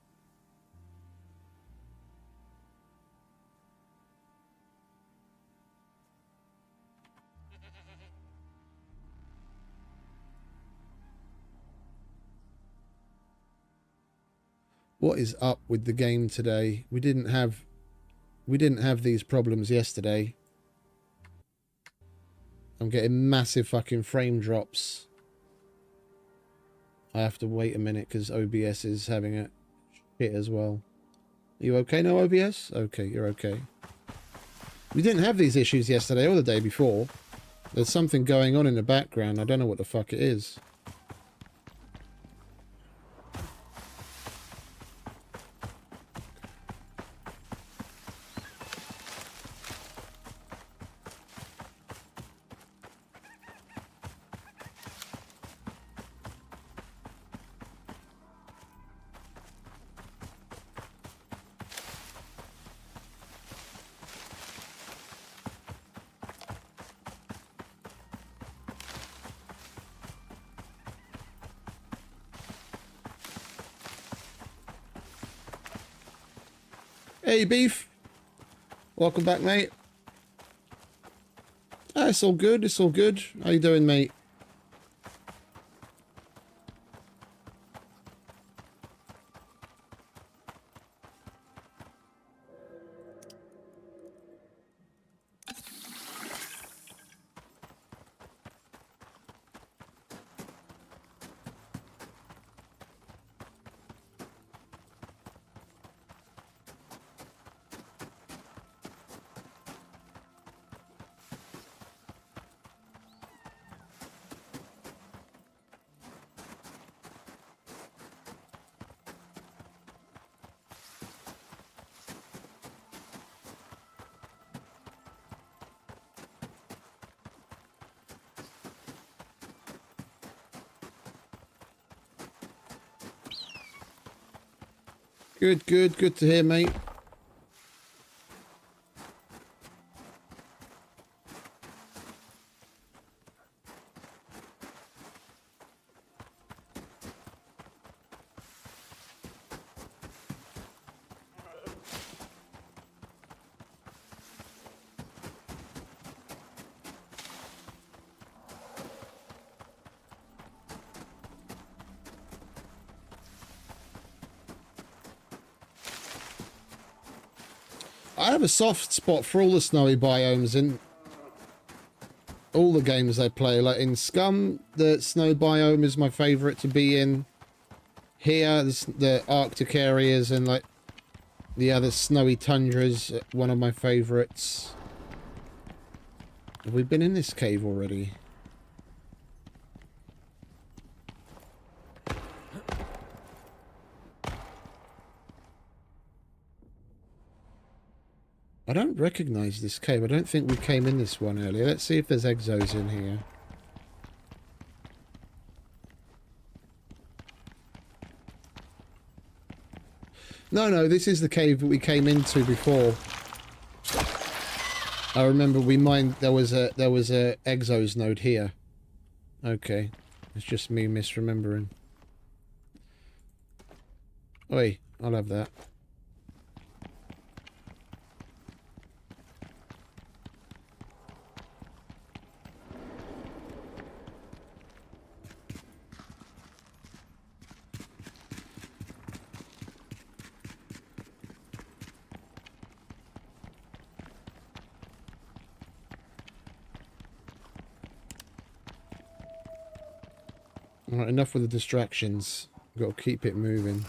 What is up with the game today? We didn't have these problems yesterday. I'm getting massive fucking frame drops I have to wait a minute because OBS is having a shit as well. Are you okay now, OBS? Okay, you're okay. We didn't have these issues yesterday or the day before. There's something going on in the background. I don't know what the fuck it is. Hey, Beef. Welcome back, mate. Ah, it's all good. It's all good. How you doing, mate? Good, good, good to hear, mate. I have a soft spot for all the snowy biomes in all the games I play. Like in Scum, the snow biome is my favourite to be in. Here, the Arctic areas and like the other snowy tundras, one of my favourites. Have we been in this cave already? I don't recognise this cave. I don't think we came in this one earlier. Let's see if there's exos in here. No, this is the cave that we came into before. I remember we mined. There was a exos node here. Okay, it's just me misremembering. Oi, I'll have that. Alright, enough with the distractions. Got to keep it moving.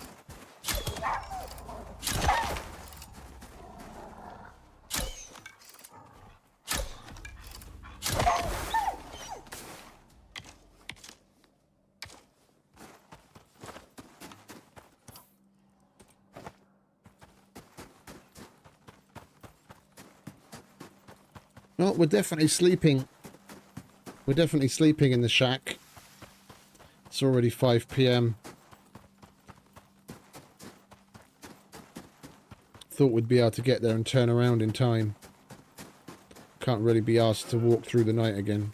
Well, we're definitely sleeping. We're definitely sleeping in the shack. It's already 5 PM. Thought we'd be able to get there and turn around in time. Can't really be asked to walk through the night again.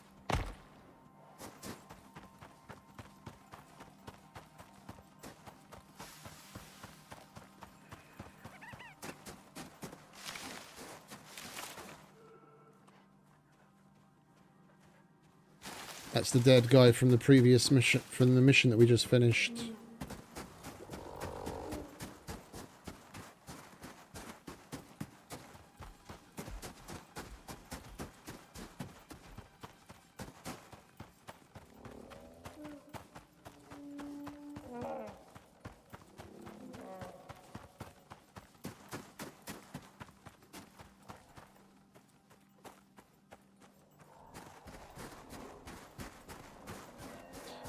That's the dead guy from the previous mission, from the mission that we just finished.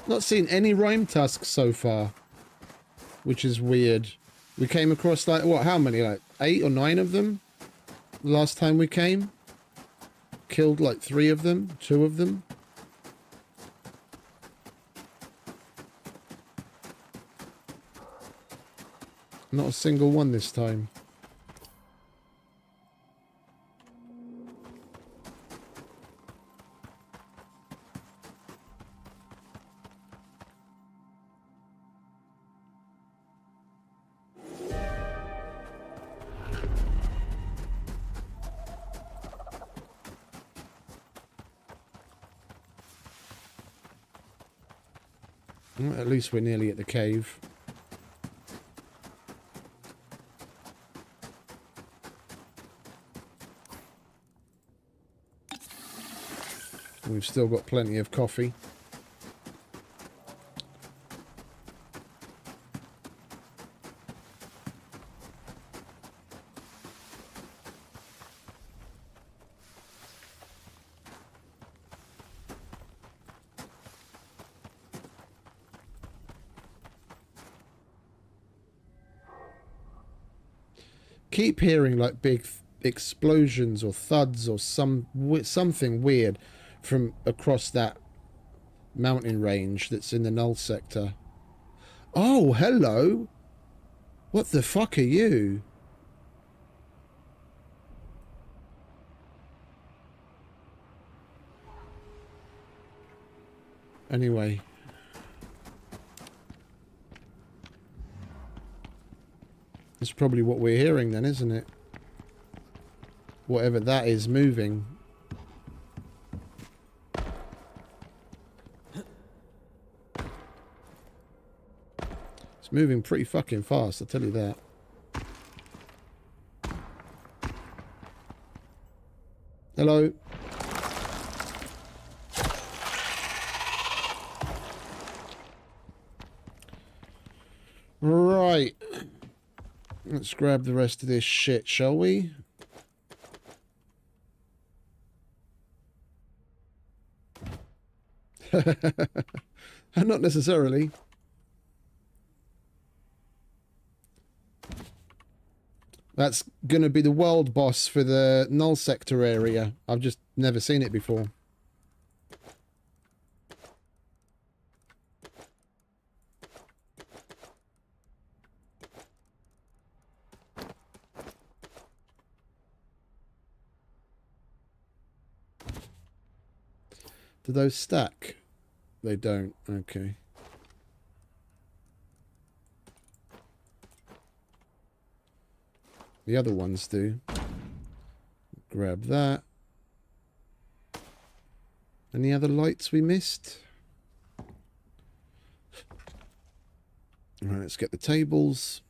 Not seen any Rimetusk so far, which is weird. We came across like, what, how many? Like 8 or 9 of them last time we came. Killed like 3 of them, 2 of them. Not a single one this time. Well, at least we're nearly at the cave. We've still got plenty of coffee. Keep hearing like big explosions or thuds or something weird from across that mountain range that's in the null sector. Oh, hello. What the fuck are you? Anyway. That's probably what we're hearing then, isn't it? Whatever that is moving. It's moving pretty fucking fast, I'll tell you that. Hello. Right. Let's grab the rest of this shit, shall we? Not necessarily. That's going to be the world boss for the null sector area. I've just never seen it before. Do those stack? They don't. Okay. The other ones do. Grab that. Any other lights we missed? Alright, let's get the tables.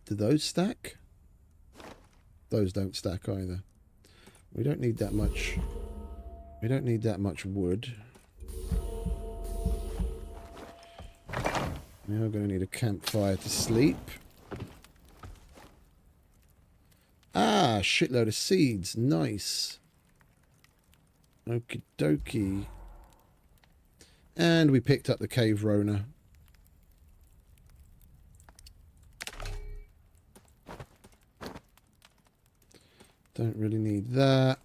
Do those stack? Those don't stack either. We don't need that much. We don't need that much wood. We are going to need a campfire to sleep. Ah, shitload of seeds. Nice. Okie dokie. And we picked up the cave Rona. Don't really need that.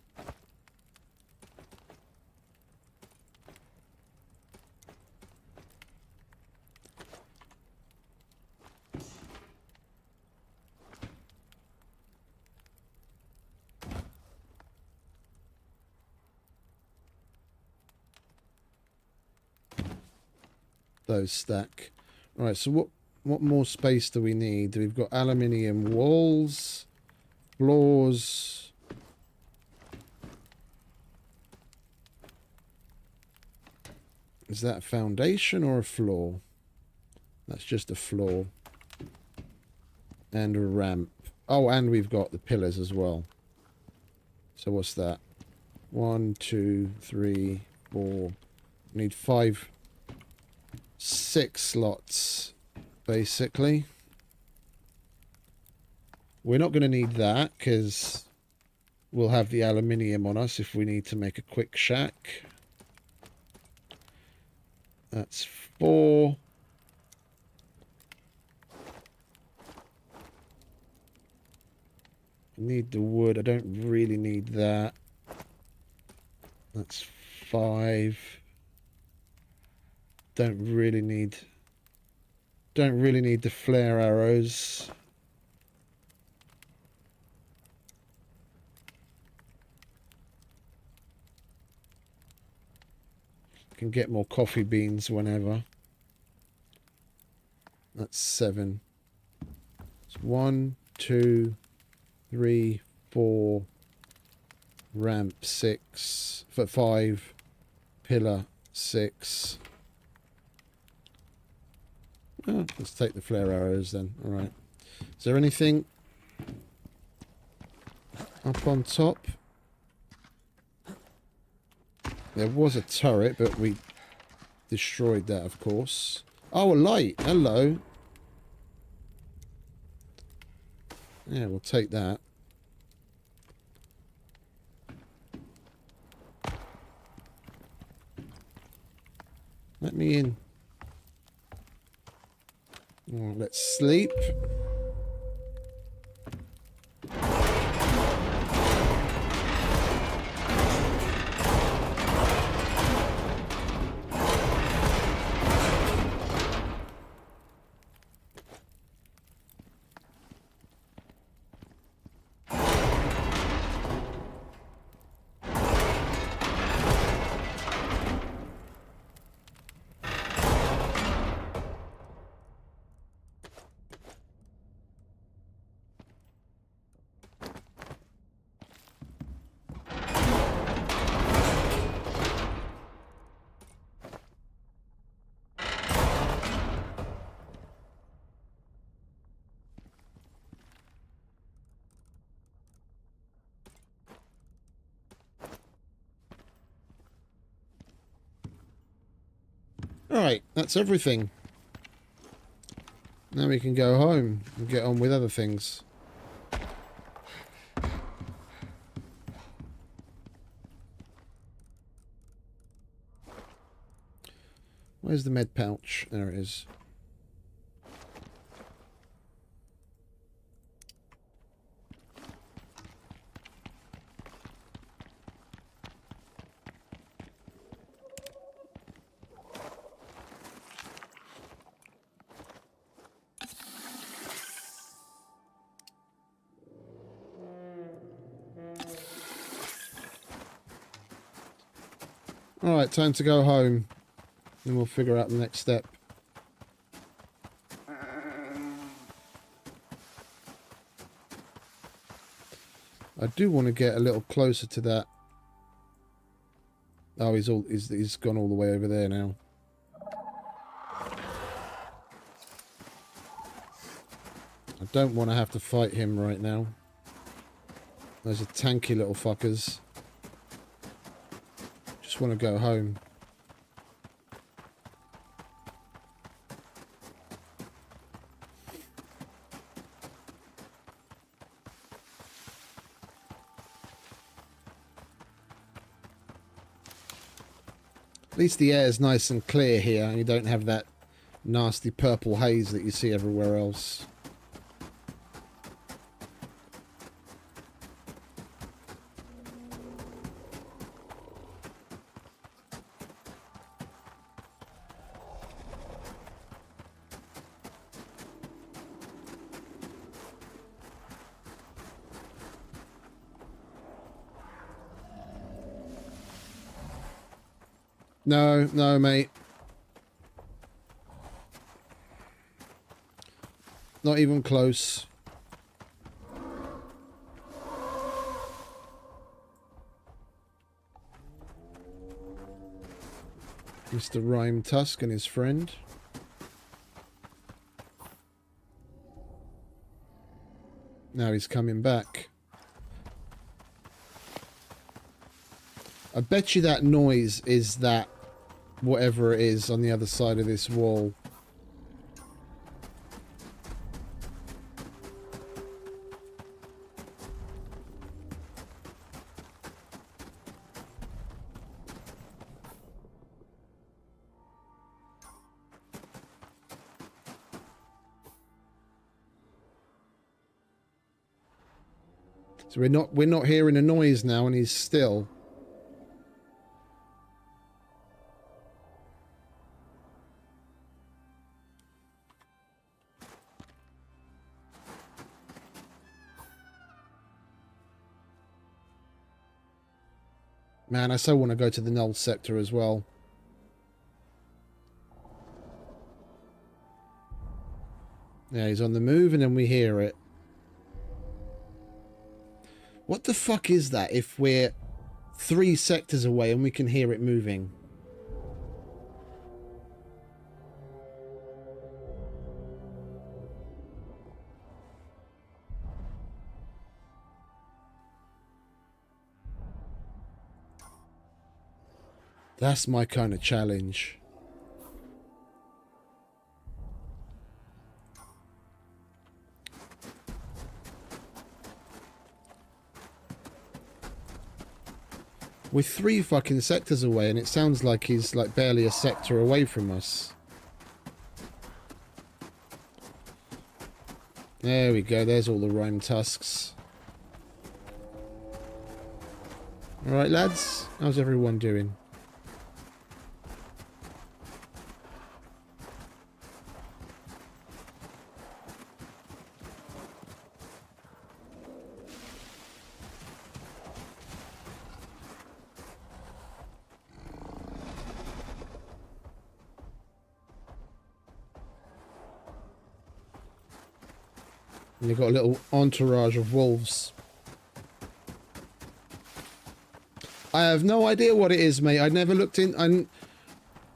Those stack. All right, so what more space do we need? We've got aluminium walls, floors. Is that a foundation or a floor? That's just a floor. And a ramp. Oh, and we've got the pillars as well. So what's that? 1, 2, 3, 4. Need 5, 6 slots, basically. We're not going to need that because we'll have the aluminium on us if we need to make a quick shack. That's 4. I need the wood. I don't really need that. That's 5. Don't really need the flare arrows. Can get more coffee beans whenever. That's 7. It's 1, 2, 3, 4, ramp 6, for 5, pillar 6. Oh, let's take the flare arrows then. All right. Is there anything up on top? There was a turret, but we destroyed that, of course. Oh, a light. Hello. Yeah, we'll take that. Let me in. Oh, let's sleep. Alright, that's everything. Now we can go home and get on with other things. Where's the med pouch? There it is. Alright, time to go home. Then we'll figure out the next step. I do want to get a little closer to that. Oh, he's gone all the way over there now. I don't want to have to fight him right now. Those are tanky little fuckers. Just want to go home. At least the air is nice and clear here, and you don't have that nasty purple haze that you see everywhere else. No, no, mate. Not even close. Mr. Rimetusk and his friend. Now he's coming back. I bet you that noise is that whatever it is on the other side of this wall. So we're not hearing a noise now, and he's still. Man, I so want to go to the null sector as well. Yeah, he's on the move, and then we hear it. What the fuck is that if we're 3 sectors away and we can hear it moving? That's my kind of challenge. We're 3 fucking sectors away, and it sounds like he's like barely a sector away from us. There we go. There's all the Rimetusks. Alright, lads. How's everyone doing? And they've got a little entourage of wolves. I have no idea what it is, mate. I never looked in.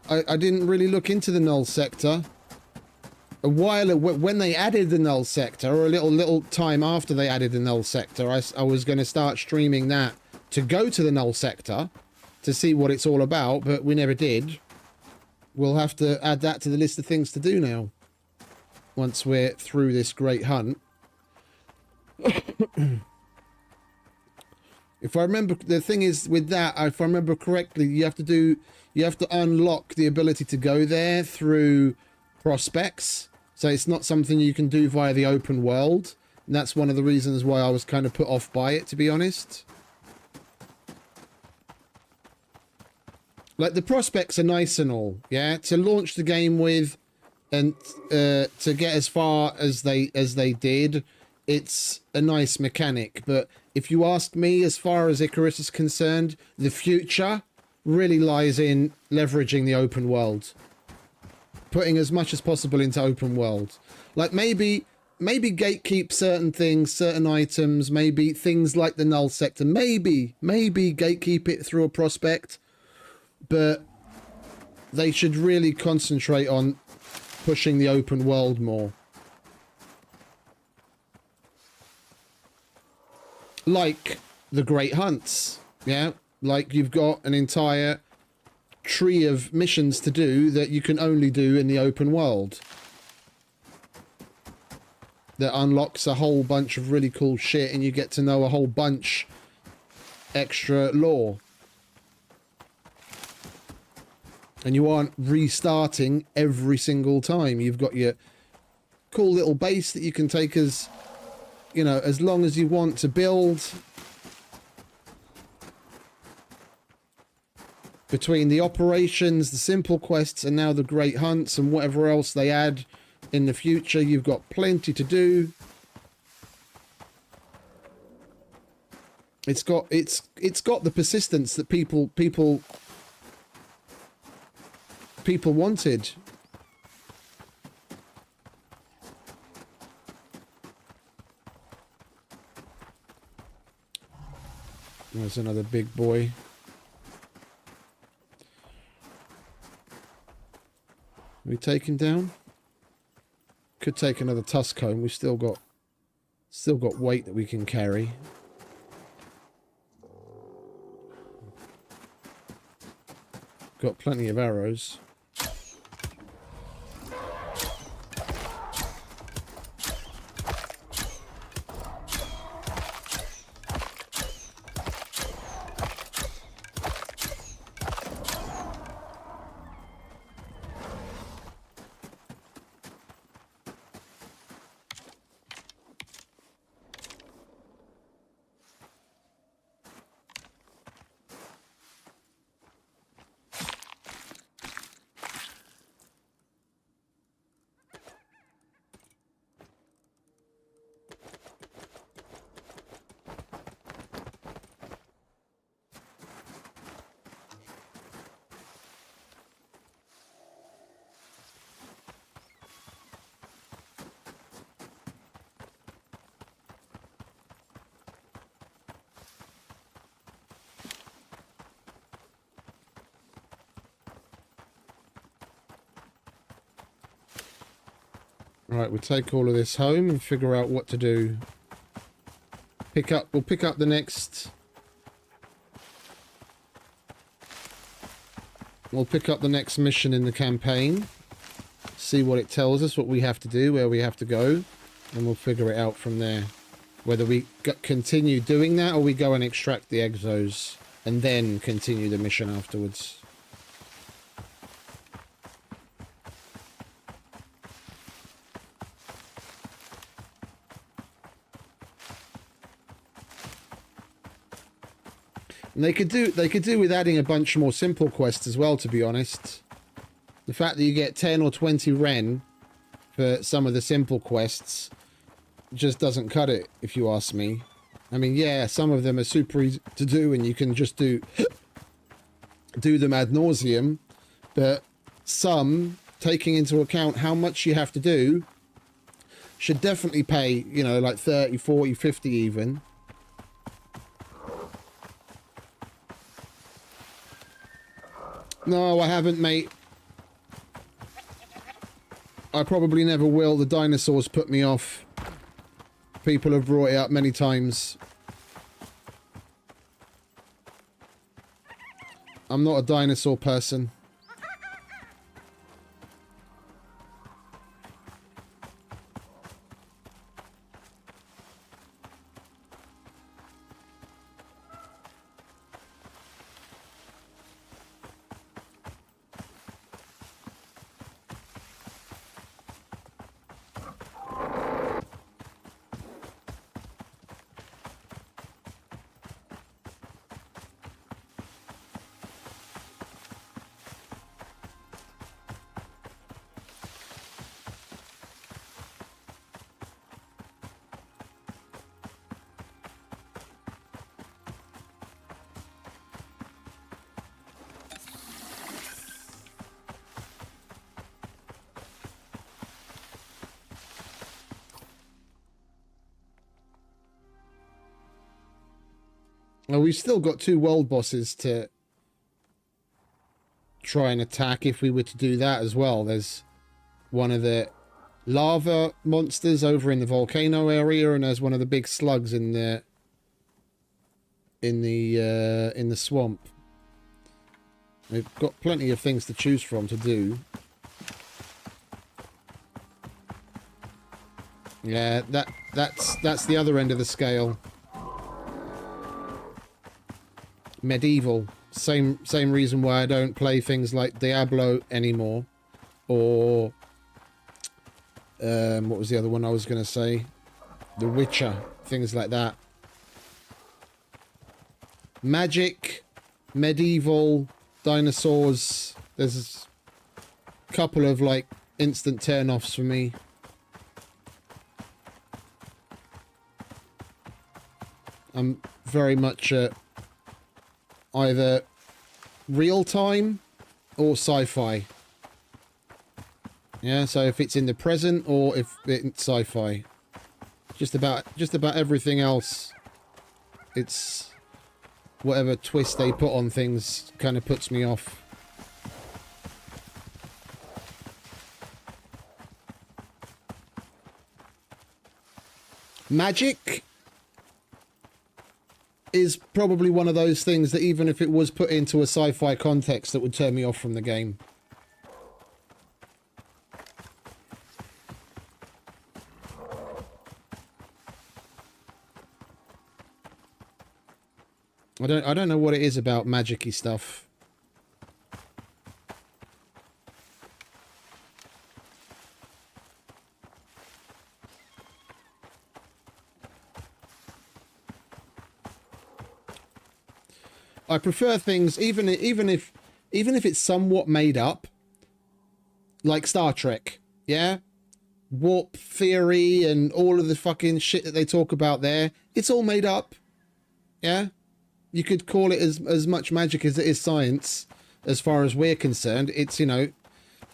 I didn't really look into the null sector. A while when they added the null sector, or a little time after they added the null sector, I was going to start streaming that to go to the null sector to see what it's all about, but we never did. We'll have to add that to the list of things to do now. Once we're through this great hunt. If I remember, the thing is with that, if I remember correctly, you have to unlock the ability to go there through prospects. So it's not something you can do via the open world. And that's one of the reasons why I was kind of put off by it, to be honest. Like, the prospects are nice and all, yeah, to launch the game with, and to get as far as they did. It's a nice mechanic, but if you ask me, as far as ICARUS is concerned, the future really lies in leveraging the open world. Putting as much as possible into open world. Like, maybe gatekeep certain things, certain items, maybe things like the null sector. Maybe gatekeep it through a prospect, but they should really concentrate on pushing the open world more. Like the Great Hunts, yeah? Like, you've got an entire tree of missions to do that you can only do in the open world. That unlocks a whole bunch of really cool shit, and you get to know a whole bunch extra lore. And you aren't restarting every single time. You've got your cool little base that you can take as, you know, as long as you want to build. Between the operations, the simple quests, and now the great hunts and whatever else they add in the future, you've got plenty to do. It's got the persistence that people wanted. There's another big boy. We take him down. Could take another tusk home. We've still got weight that we can carry. Got plenty of arrows. Right, we'll take all of this home and figure out what to do. We'll pick up the next... We'll pick up the next mission in the campaign. See what it tells us, what we have to do, where we have to go. And we'll figure it out from there. Whether we continue doing that or we go and extract the exos. And then continue the mission afterwards. And they could do with adding a bunch more simple quests as well, to be honest. The fact that you get 10 or 20 Ren for some of the simple quests just doesn't cut it, if you ask me. I mean, yeah, some of them are super easy to do and you can just do them ad nauseum, but some, taking into account how much you have to do, should definitely pay, you know, like 30, 40, 50 even. No, I haven't, mate. I probably never will. The dinosaurs put me off. People have brought it up many times. I'm not a dinosaur person. Well, we've still got 2 world bosses to try and attack if we were to do that as well. There's one of the lava monsters over in the volcano area, and there's one of the big slugs in the swamp. We've got plenty of things to choose from to do. Yeah, that's the other end of the scale. Medieval. Same reason why I don't play things like Diablo anymore. Or what was the other one I was going to say? The Witcher. Things like that. Magic, medieval, dinosaurs. There's a couple of like instant turn-offs for me. I'm very much either real-time or sci-fi. Yeah, so if it's in the present or if it's sci-fi. Just about everything else, it's whatever twist they put on things kind of puts me off. Magic is probably one of those things that even if it was put into a sci-fi context, that would turn me off from the game. I don't know what it is about magic-y stuff. I prefer things even if it's somewhat made up, like Star Trek, yeah? Warp theory and all of the fucking shit that they talk about there, it's all made up, yeah? You could call it as much magic as it is science, as far as we're concerned. It's, you know,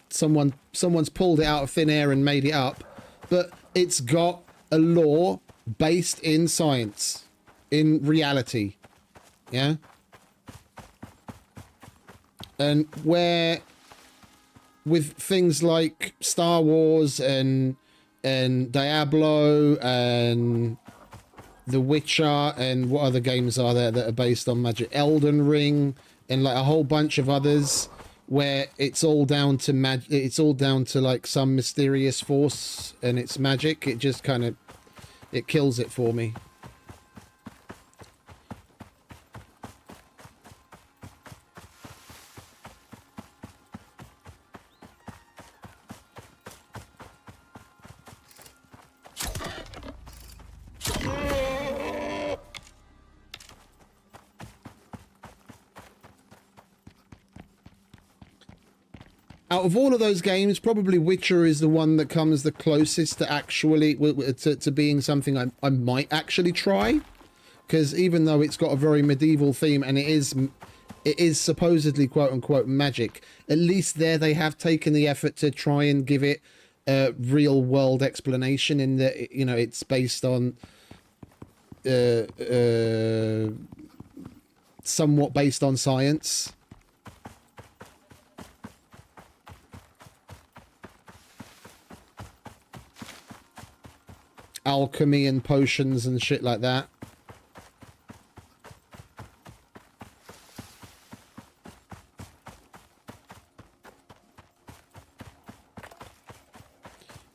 someone's pulled it out of thin air and made it up, but it's got a lore based in science, in reality, yeah? And where with things like Star Wars and and Diablo and The Witcher and what other games are there that are based on magic? Elden Ring and like a whole bunch of others where it's all down to it's all down to like some mysterious force and it's magic. It just kind of, it kills it for me. Out of all of those games, probably Witcher is the one that comes the closest to actually to being something I might actually try, because even though it's got a very medieval theme and it is supposedly quote unquote magic, at least there they have taken the effort to try and give it a real world explanation in that, you know, it's based on somewhat based on science. Alchemy and potions and shit like that.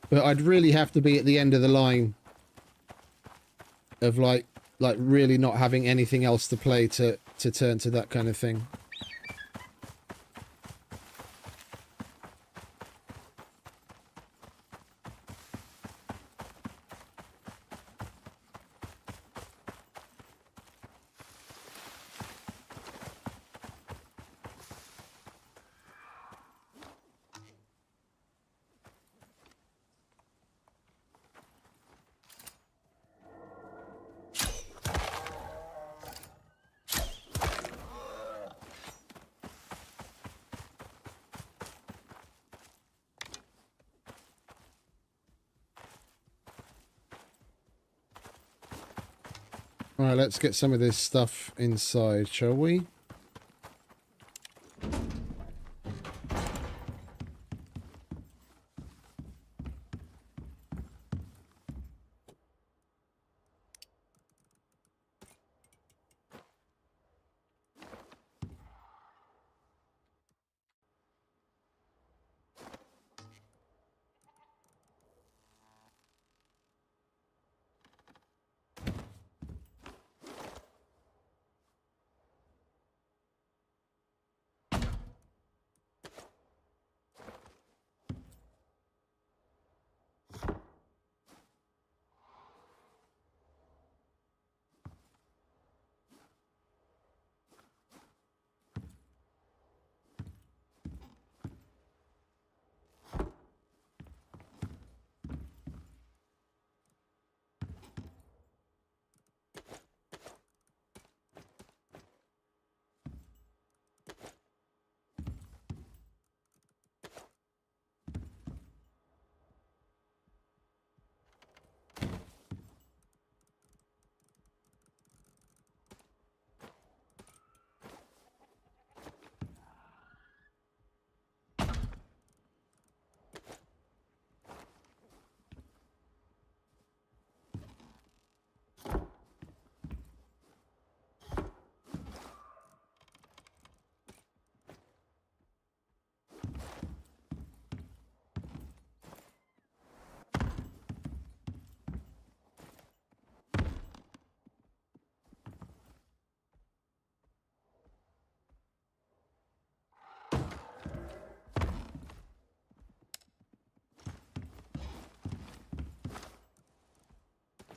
But I'd really have to be at the end of the line of like really not having anything else to play to turn to that kind of thing. All right, let's get some of this stuff inside, shall we?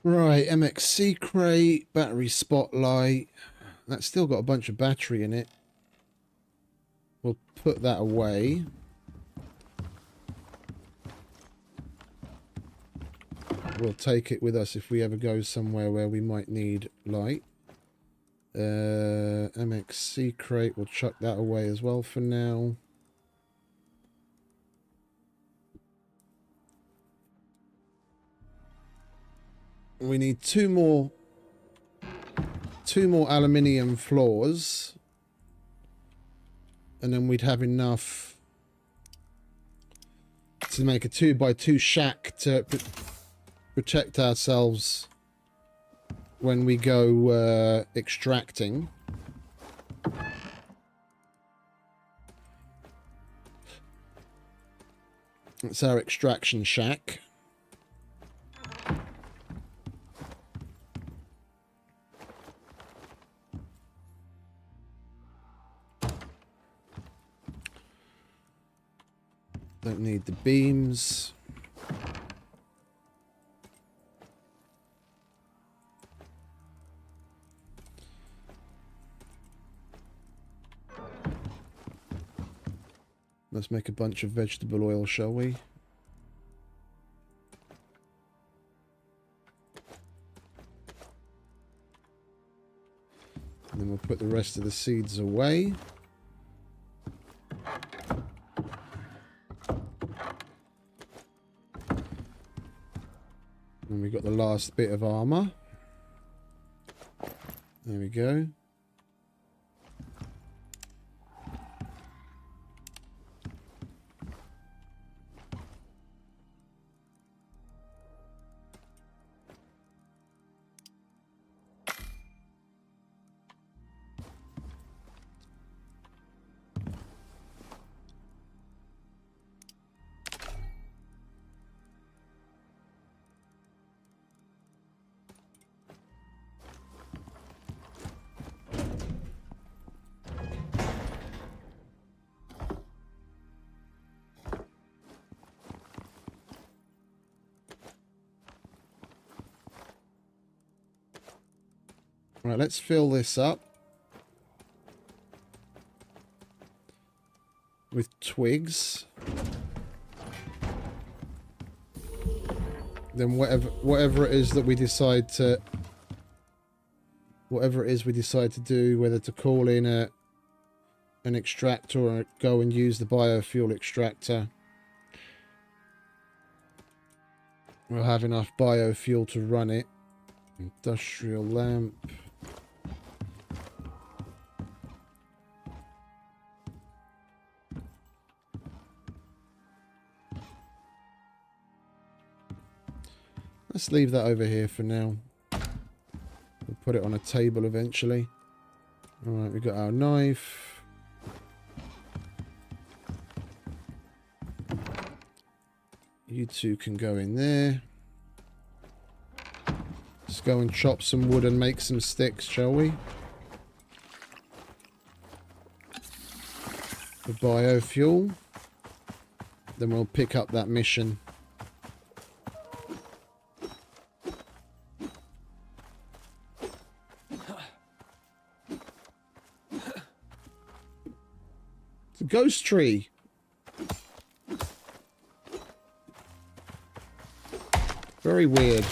Right, MXC crate, battery spotlight. That's still got a bunch of battery in it. We'll put that away. We'll take it with us if we ever go somewhere where we might need light. MXC crate, we'll chuck that away as well for now. We need two more aluminium floors, and then we'd have enough to make a 2x2 shack to protect ourselves when we go extracting. It's our extraction shack. Don't need the beams. Let's make a bunch of vegetable oil, shall we? And then we'll put the rest of the seeds away. And we got the last bit of armor. There we go. Right, let's fill this up with twigs. Then whatever it is that we decide to do, whether to call in an extractor or go and use the biofuel extractor, we'll have enough biofuel to run it. Industrial lamp. Let's leave that over here for now. We'll put it on a table eventually. Alright, we've got our knife. You two can go in there. Let's go and chop some wood and make some sticks, shall we? For biofuel. Then we'll pick up that mission. It's a ghost tree. Very weird.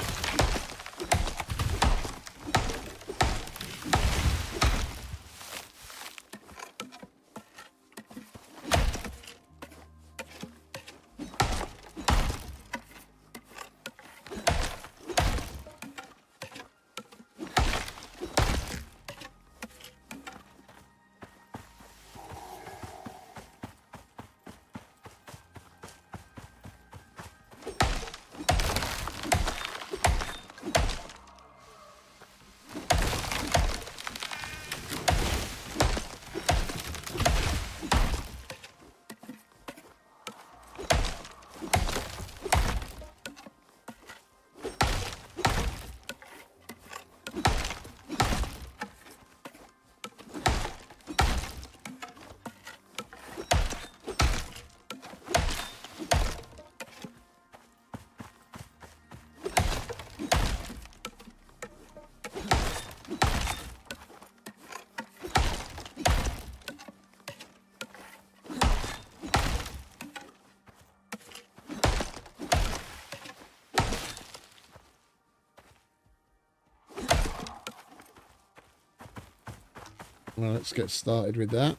Well, let's get started with that.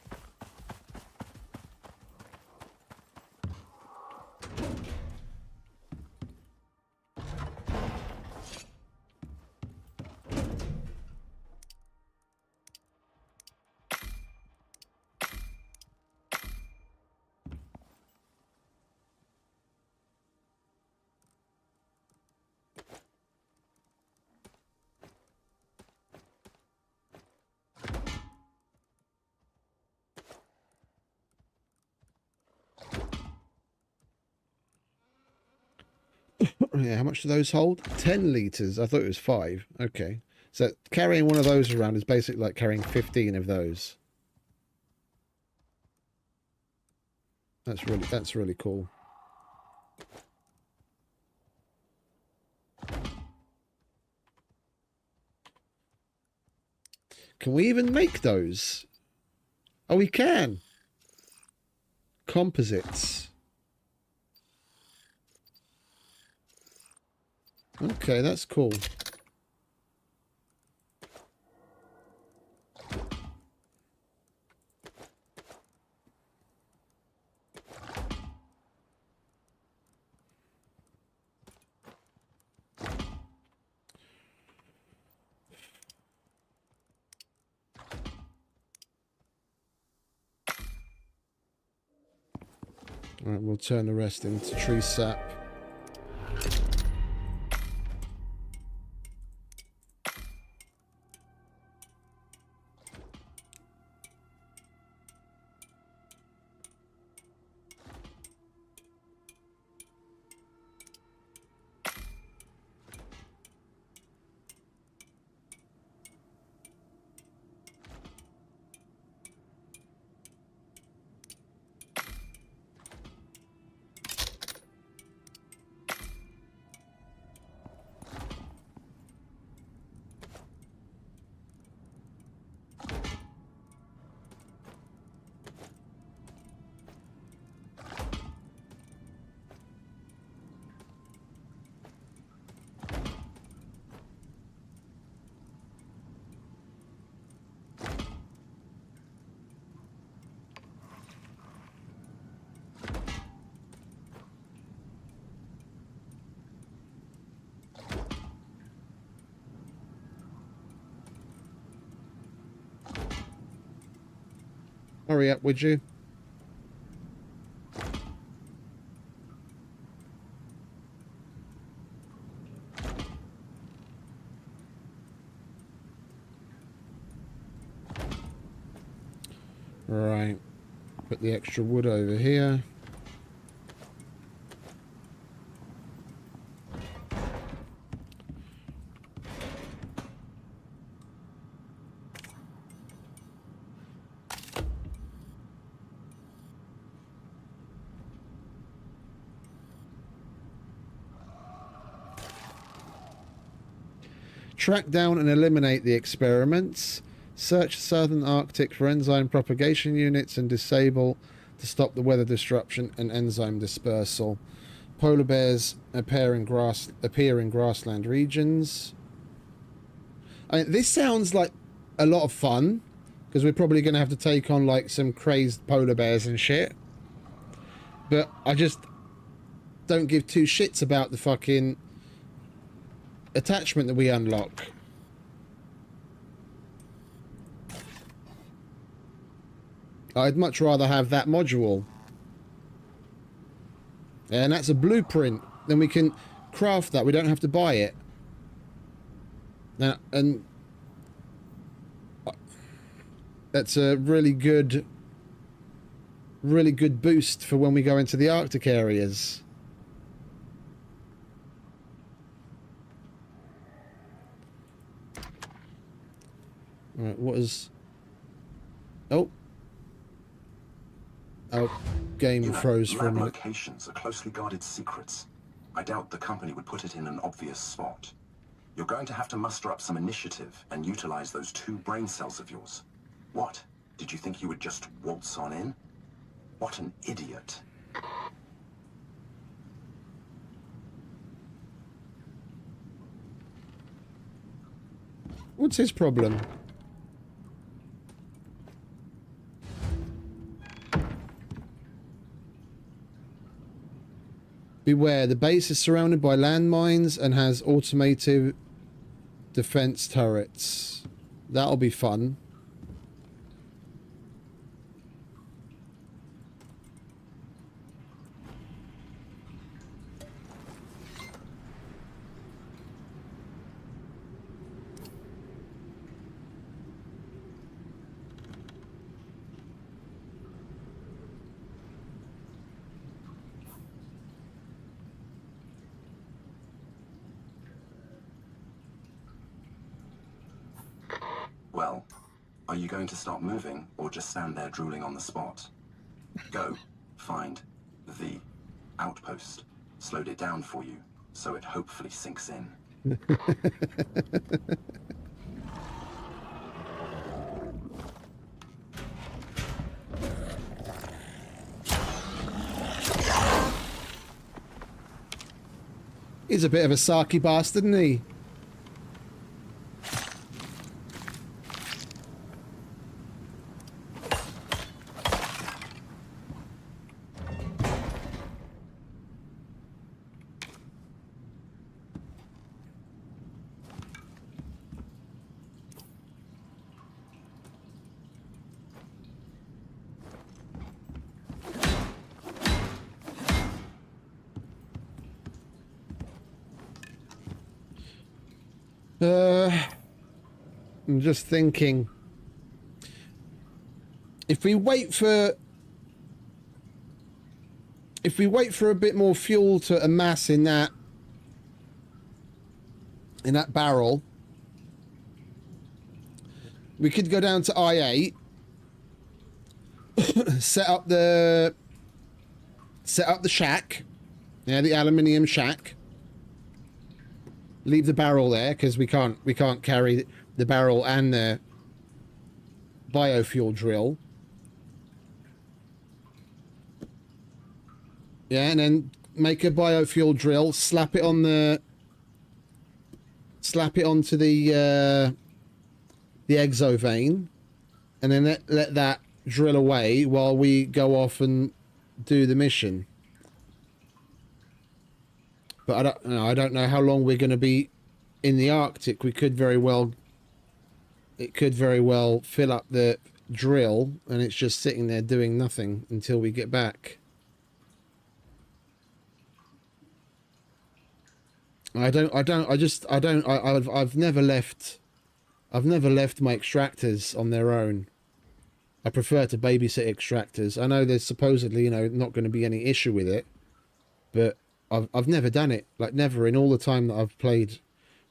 Yeah, how much do those hold? 10 litres. I thought it was 5. Okay. So carrying one of those around is basically like carrying 15 of those. That's really cool. Can we even make those? Oh, we can. Composites. Okay, that's cool. All right, we'll turn the rest into tree sap. Hurry up, would you? Right. Put the extra wood over here. Track down and eliminate the experiments. Search southern Arctic for enzyme propagation units and disable to stop the weather disruption and enzyme dispersal. Polar bears appear in grassland regions. I mean, this sounds like a lot of fun, because we're probably going to have to take on like some crazed polar bears and shit. But I just don't give two shits about the fucking attachment that we unlock. I'd much rather have that module. And that's a blueprint. Then we can craft that. We don't have to buy it. Now, and that's a really good boost for when we go into the Arctic areas. Right, what is... Oh, game froze for a minute. Locations are closely guarded secrets. I doubt the company would put it in an obvious spot. You're going to have to muster up some initiative and utilize those 2 brain cells of yours. What? Did you think you would just waltz on in? What an idiot. What's his problem? Beware, the base is surrounded by landmines and has automated defense turrets. That'll be fun. you going to start moving, or just stand there drooling on the spot? Go. Find the outpost. Slowed it down for you, so it hopefully sinks in. He's a bit of a sarky bastard, isn't he? I'm just thinking, if we wait for a bit more fuel to amass in that barrel, we could go down to I8, set up the shack, yeah, the aluminium shack. Leave the barrel there because we can't carry the barrel and the biofuel drill. Yeah, and then make a biofuel drill, slap it onto the exovane, and then let that drill away while we go off and do the mission. But I don't know how long we're going to be in the Arctic. It could very well fill up the drill and it's just sitting there doing nothing until we get back. I've never left my extractors on their own. I prefer to babysit extractors. I know there's supposedly, you know, not going to be any issue with it, but I've never done it. Like, never in all the time that I've played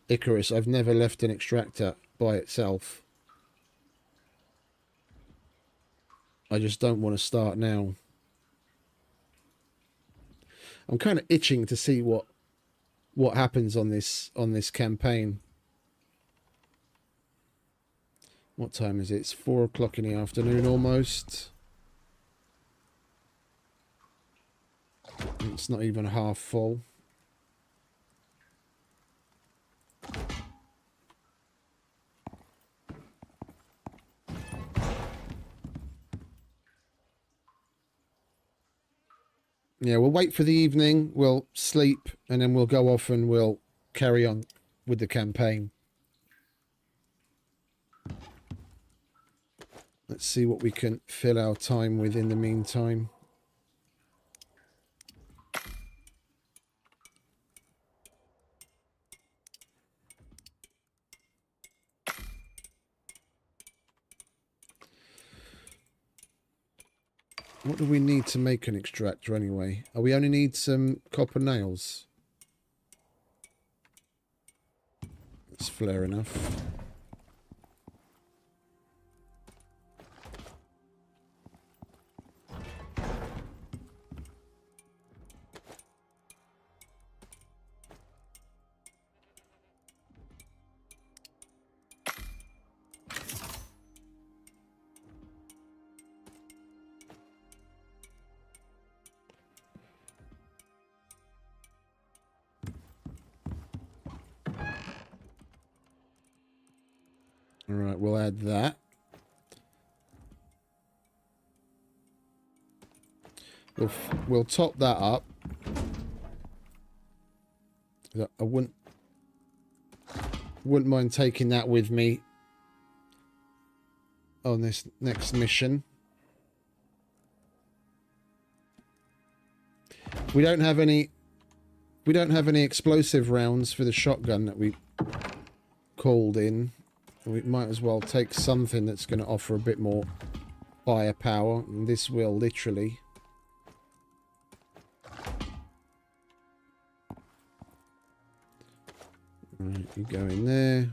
ICARUS, I've never left an extractor by itself. I just don't want to start now. I'm kind of itching to see what happens on this campaign. What time is it? It's 4 o'clock in the afternoon almost. It's not even half full. Yeah, we'll wait for the evening, we'll sleep, and then we'll go off and we'll carry on with the campaign. Let's see what we can fill our time with in the meantime. What do we need to make an extractor anyway? Oh, we only need some copper nails. That's fair enough. All right, we'll add that. We'll top that up. I wouldn't mind taking that with me on this next mission. We don't have any explosive rounds for the shotgun that we called in. We might as well take something that's going to offer a bit more firepower, and this will literally. Right, you go in there.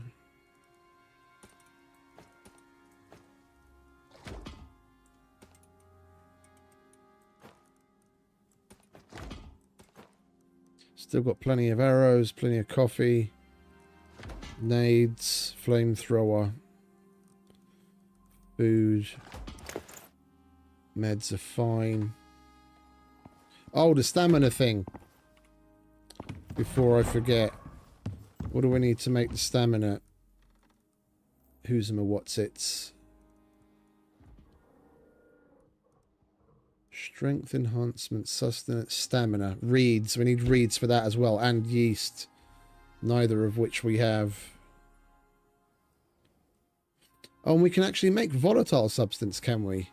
Still got plenty of arrows, plenty of coffee, nades, flamethrower, food, meds are fine. Oh, the stamina thing. Before I forget, what do we need to make the stamina? Who's my what's its? Strength enhancement, sustenance, stamina, reeds. We need reeds for that as well, and yeast. Neither of which we have. Oh, and we can actually make volatile substance, can we?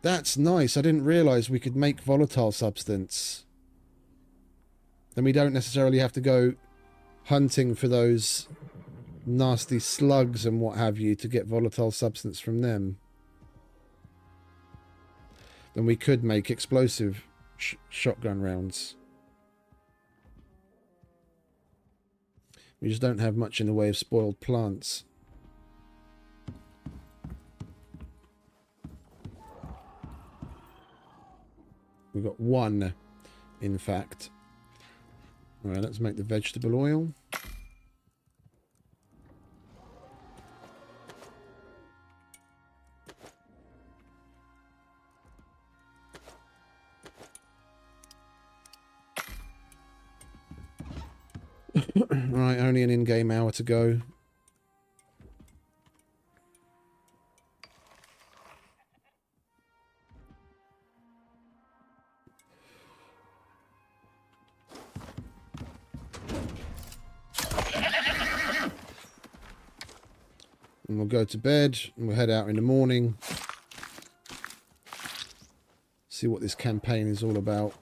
That's nice. I didn't realize we could make volatile substance. And we don't necessarily have to go hunting for those nasty slugs and what have you to get volatile substance from them. Then we could make explosive shotgun rounds. We just don't have much in the way of spoiled plants. We've got one, in fact. Alright, let's make the vegetable oil. Right, only an in-game hour to go. And we'll go to bed and we'll head out in the morning. See what this campaign is all about.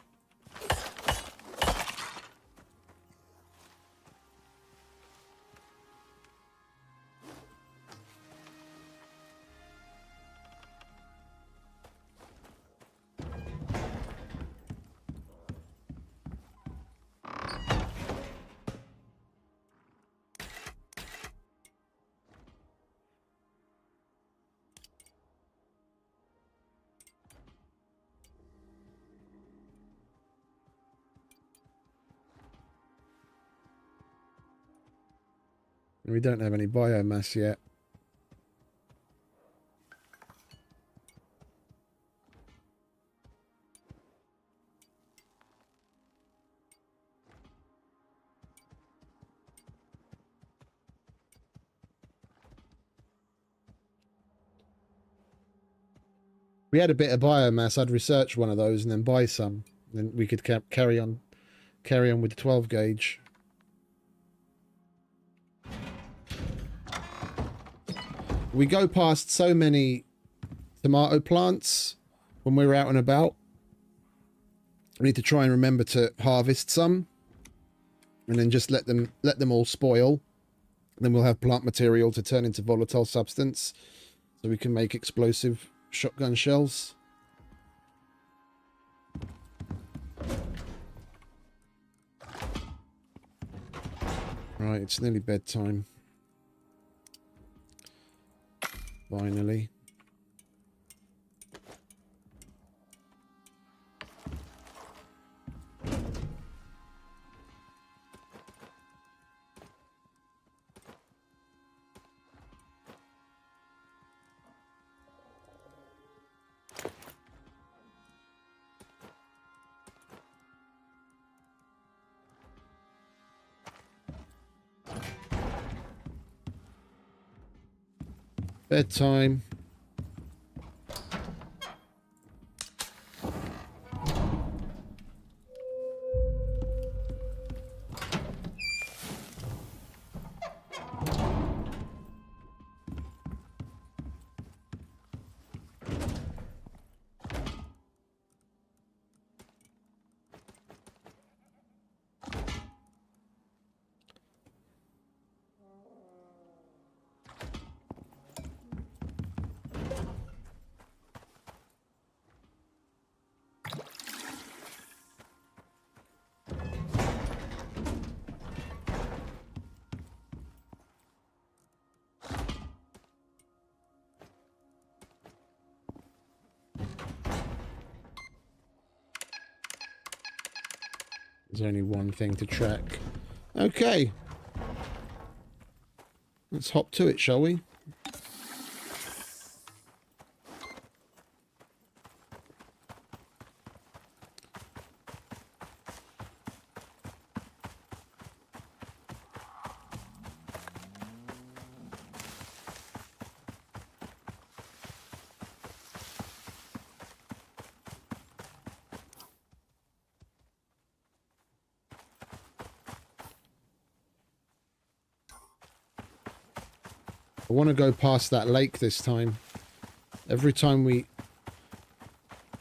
We don't have any biomass yet. If we had a bit of biomass, I'd research one of those and then buy some. Then we could carry on with the 12 gauge. We go past so many tomato plants when we're out and about. We need to try and remember to harvest some and then just let them all spoil. Then we'll have plant material to turn into volatile substance so we can make explosive shotgun shells. Right, it's nearly bedtime. Finally. Bedtime. There's only one thing to track. Okay. Let's hop to it, shall we? I want to go past that lake this time. Every time we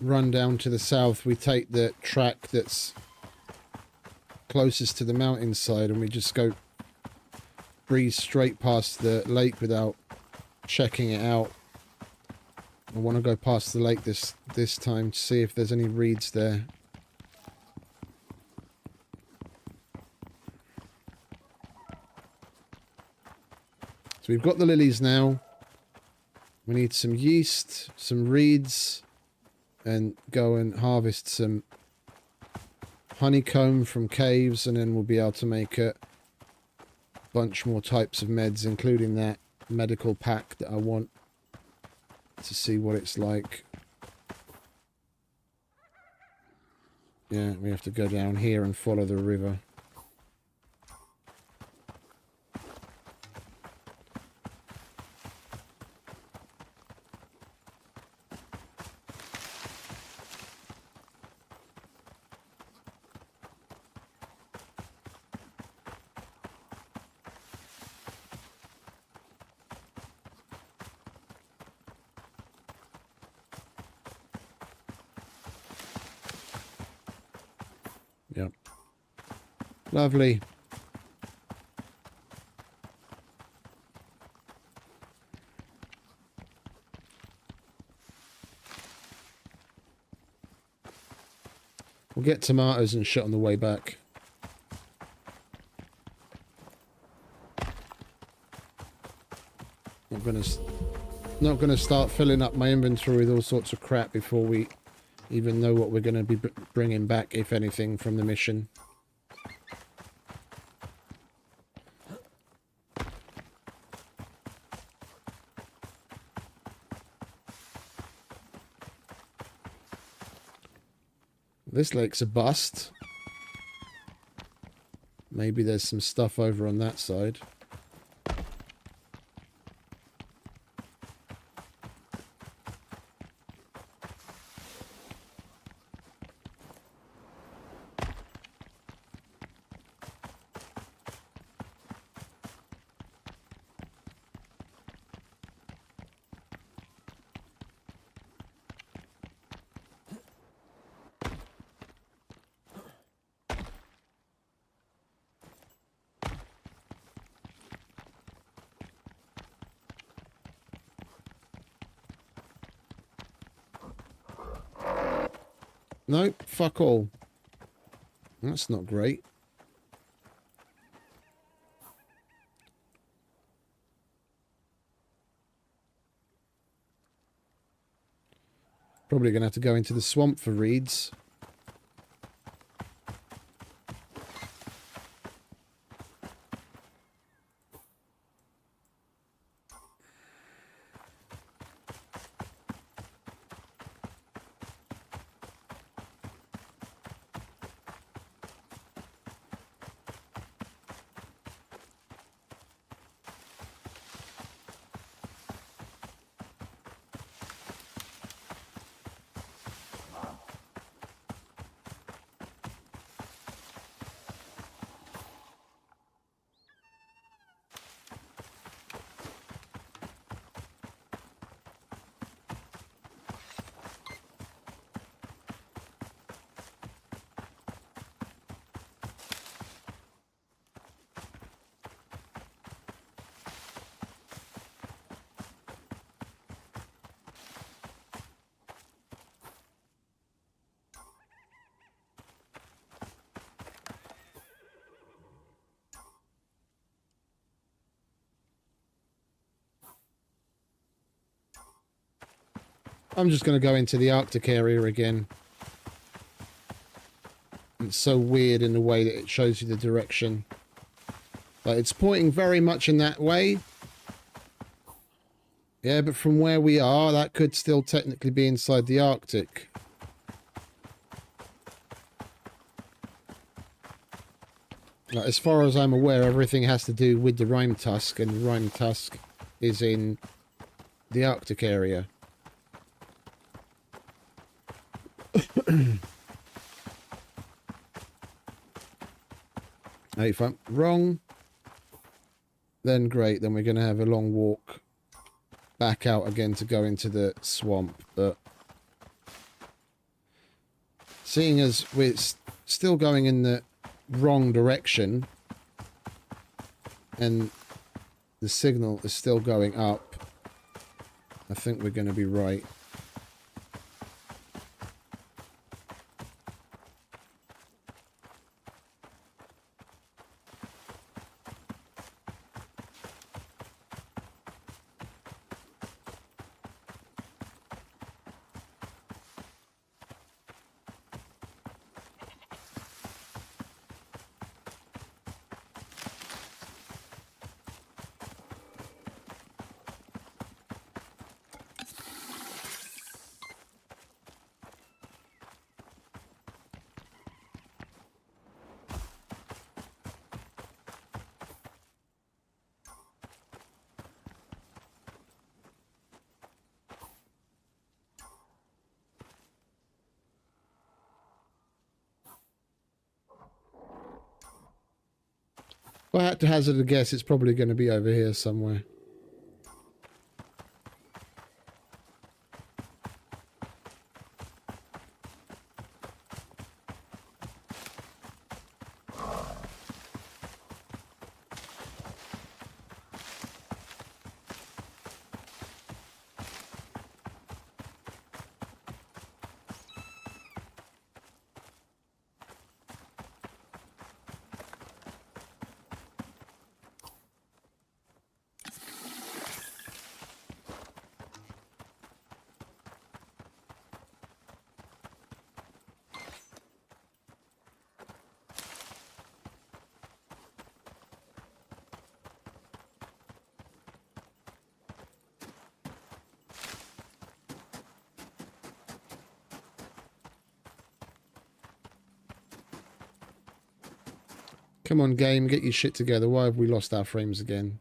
run down to the south, we take the track that's closest to the mountainside and we just go breeze straight past the lake without checking it out. I want to go past the lake this time to see if there's any reeds there. So we've got the lilies now. We need some yeast, some reeds, and go and harvest some honeycomb from caves, and then we'll be able to make a bunch more types of meds, including that medical pack that I want to see what it's like. Yeah, we have to go down here and follow the river. Yep. Lovely. We'll get tomatoes and shit on the way back. Not gonna start filling up my inventory with all sorts of crap before we even know what we're going to be bringing back, if anything, from the mission. This lake's a bust. Maybe there's some stuff over on that side. Nope, fuck all. That's not great. Probably going to have to go into the swamp for reeds. I'm just going to go into the Arctic area again and it's so weird in the way that it shows you the direction. Like, it's pointing very much in that way. Yeah, but from where we are, that could still technically be inside the Arctic. Like, as far as I'm aware, everything has to do with the Rimetusk, and the Rimetusk is in the Arctic area. Now, if I'm wrong, then great, then we're going to have a long walk back out again to go into the swamp. But seeing as we're still going in the wrong direction and the signal is still going up, I think we're going to be right. If I had to hazard a guess, it's probably going to be over here somewhere. Come on, game, get your shit together. Why have we lost our frames again?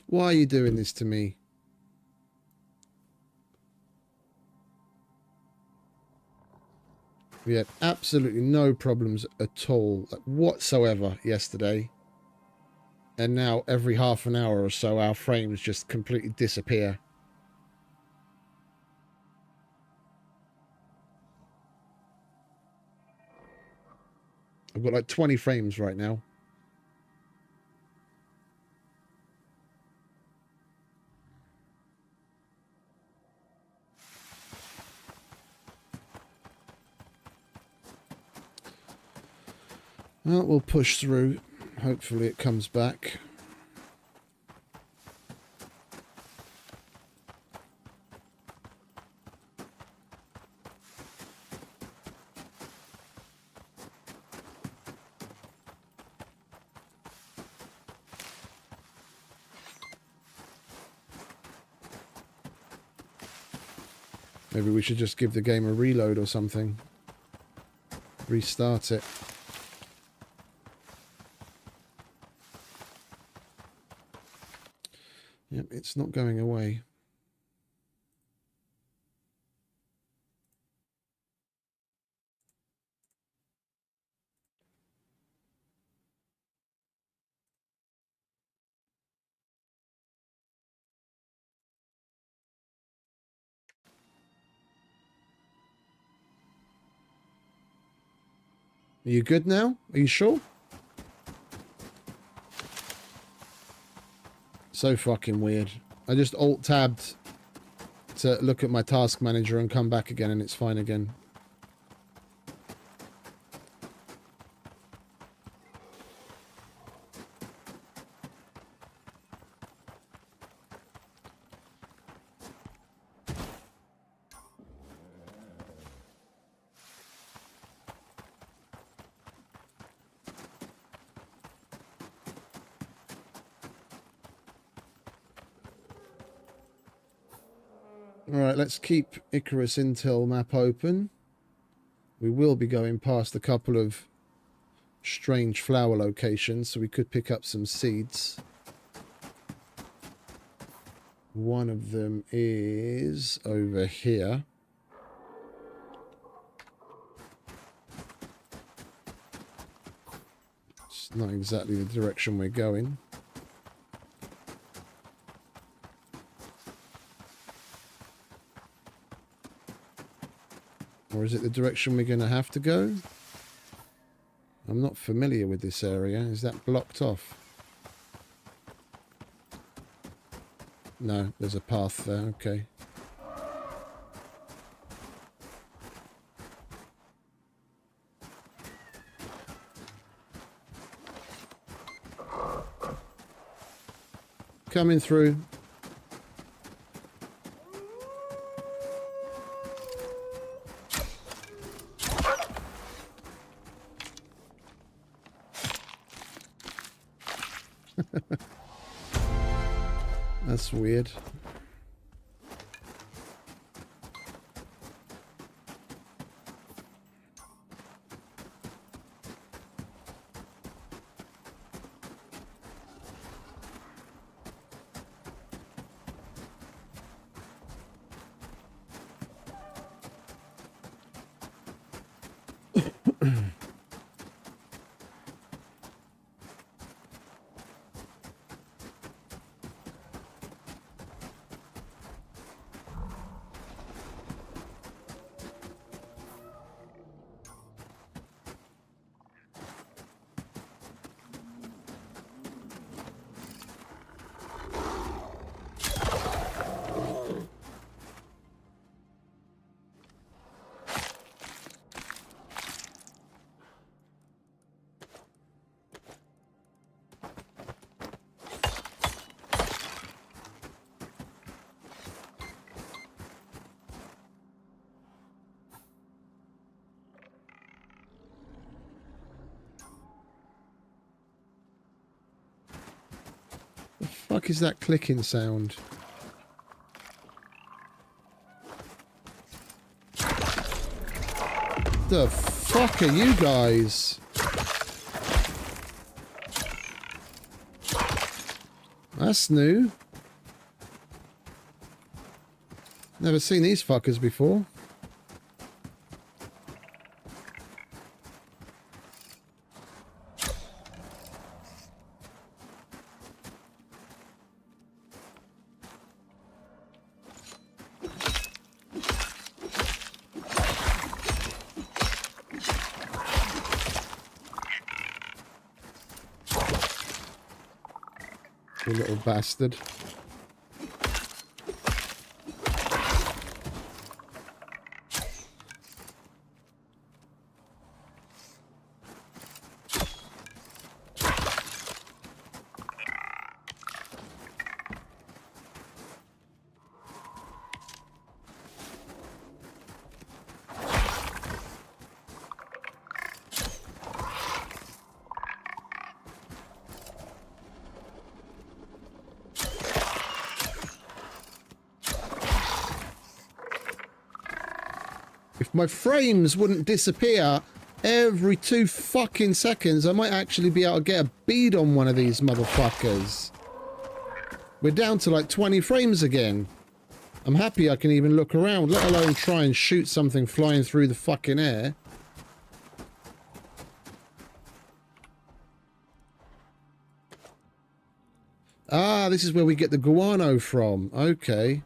Why are you doing this to me? We had absolutely no problems at all, like, whatsoever yesterday. And now every half an hour or so, our frames just completely disappear. I've got like 20 frames right now. Well, we'll push through. Hopefully it comes back. Maybe we should just give the game a reload or something. Restart it. Yep, it's not going away. Are you good now? Are you sure? So fucking weird. I just alt-tabbed to look at my task manager and come back again and it's fine again. Alright, let's keep ICARUS Intel map open. We will be going past a couple of strange flower locations, so we could pick up some seeds. One of them is over here. It's not exactly the direction we're going. Or is it the direction we're going to have to go? I'm not familiar with this area. Is that blocked off? No, there's a path there. Okay. Coming through. That's weird. What the fuck is that clicking sound? The fuck are you guys? That's new. Never seen these fuckers before. You little bastard. If my frames wouldn't disappear every 2 fucking seconds, I might actually be able to get a bead on one of these motherfuckers. We're down to like 20 frames again. I'm happy I can even look around, let alone try and shoot something flying through the fucking air. Ah, this is where we get the guano from. Okay.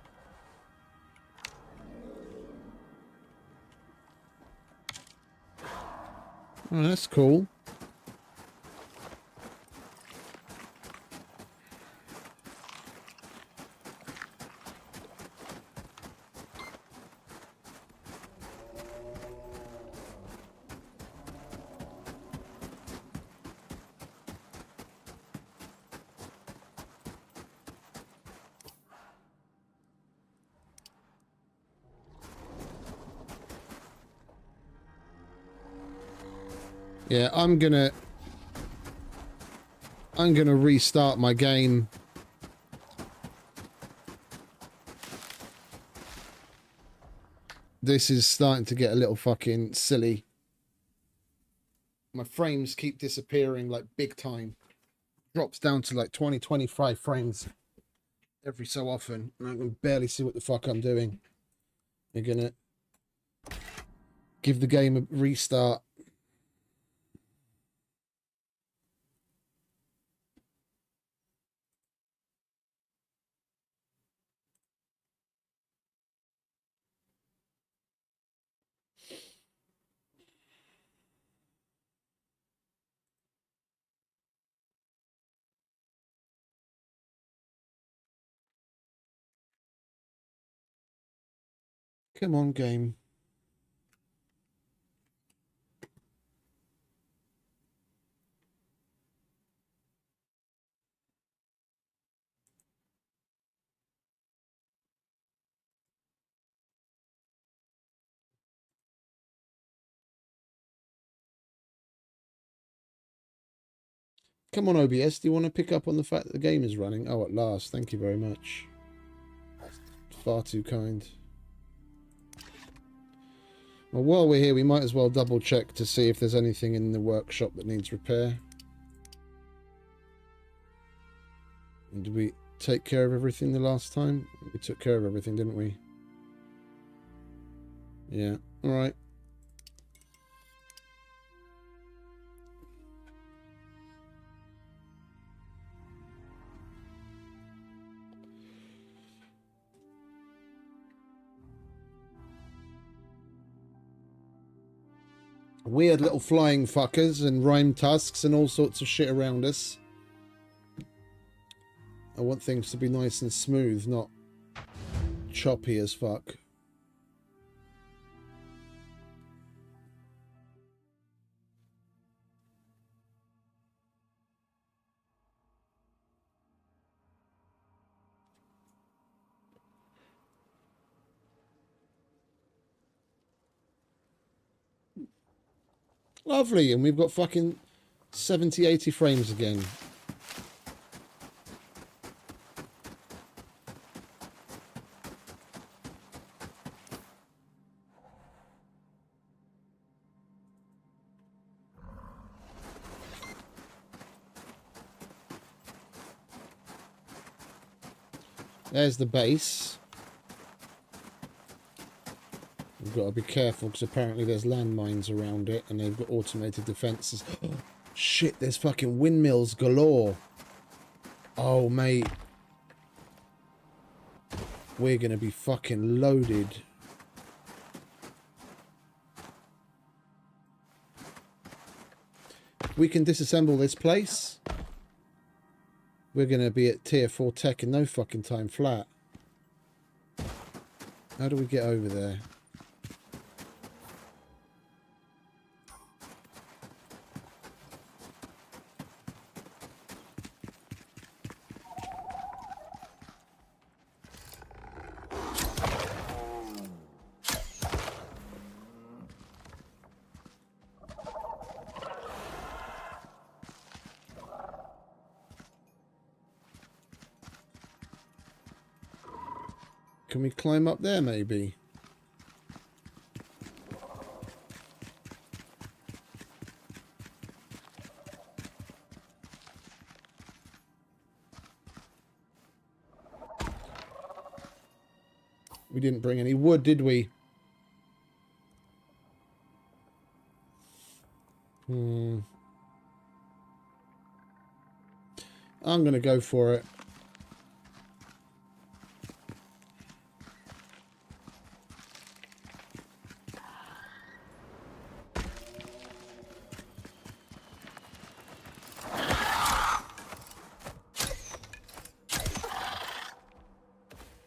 Oh, that's cool. Yeah, I'm gonna restart my game. This is starting to get a little fucking silly. My frames keep disappearing like big time. Drops down to like 20, 25 frames every so often. And I can barely see what the fuck I'm doing. We're gonna give the game a restart. Come on, game. Come on, OBS. Do you want to pick up on the fact that the game is running? Oh, at last. Thank you very much. Far too kind. Well, while we're here, we might as well double check to see if there's anything in the workshop that needs repair. And did we take care of everything the last time? We took care of everything, didn't we? Yeah. All right. Weird little flying fuckers and Rimetusks and all sorts of shit around us. I want things to be nice and smooth, not choppy as fuck. Lovely, and we've got fucking 70, 80 frames again. There's the base. We've got to be careful because apparently there's landmines around it and they've got automated defences. Oh, shit, there's fucking windmills galore. Oh, mate. We're going to be fucking loaded. We can disassemble this place. We're going to be at tier 4 tech in no fucking time flat. How do we get over there? Can we climb up there, maybe? We didn't bring any wood, did we? I'm going to go for it.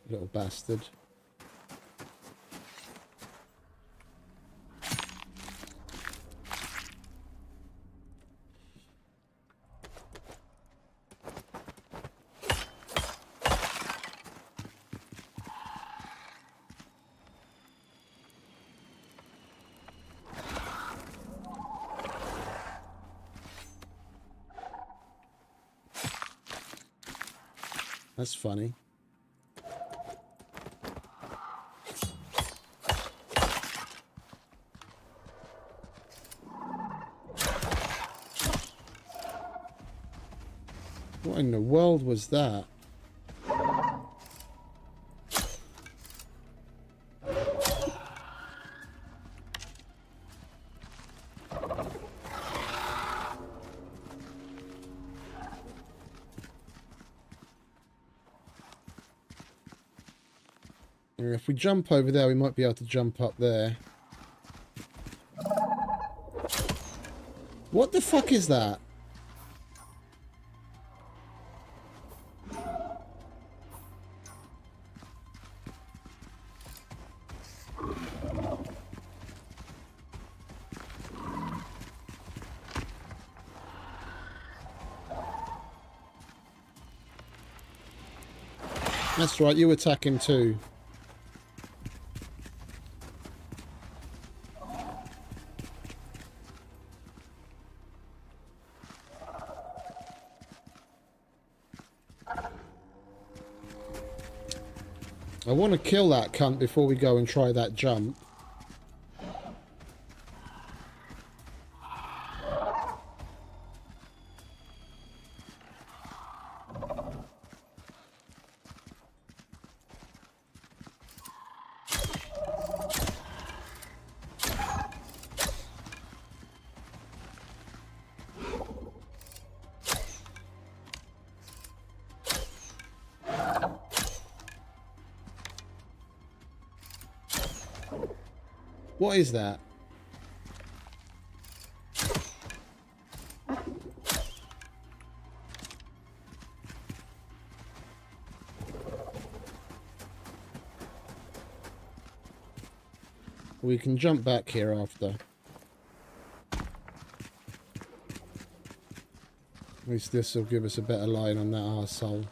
Little bastard. That's funny. What in the world was that? If we jump over there, we might be able to jump up there. What the fuck is that? That's right, you attack him too. I want to kill that cunt before we go and try that jump. What is that? We can jump back here after. At least this will give us a better line on that arsehole.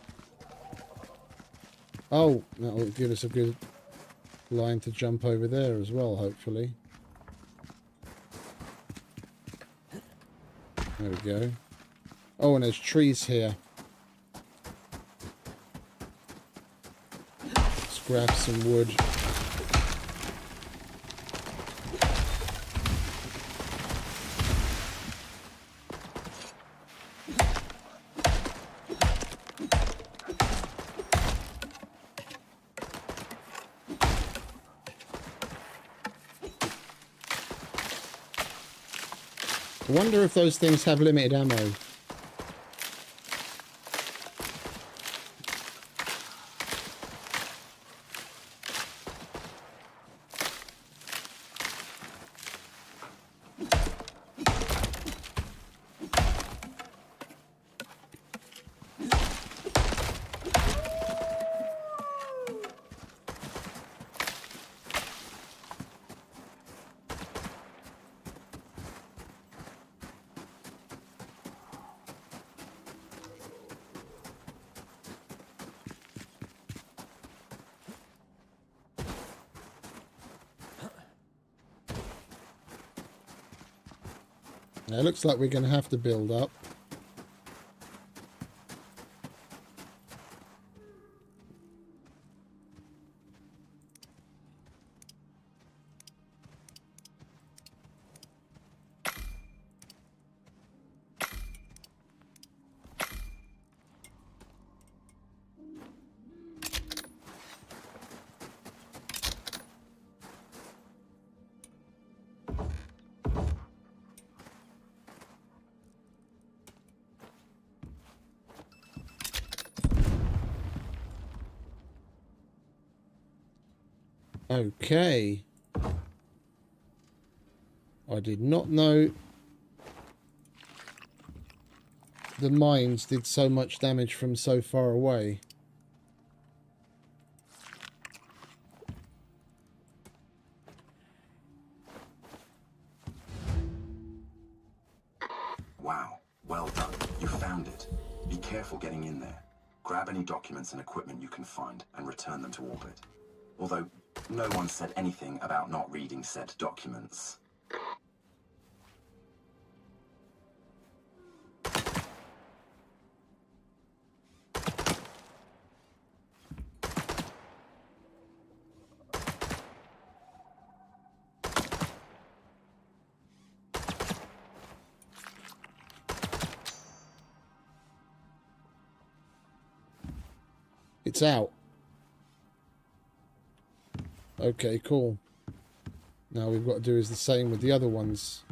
Oh, that will give us a good line to jump over there as well, hopefully. There we go. Oh, and there's trees here. Let's grab some wood. I wonder if those things have limited ammo. Now, it looks like we're going to have to build up. Okay. I did not know the mines did so much damage from so far away. Wow, well done. You found it. Be careful getting in there. Grab any documents and equipment you can find and return them to orbit. Although no one said anything about not reading said documents. It's out. Okay, cool. Now we've got to do is the same with the other ones.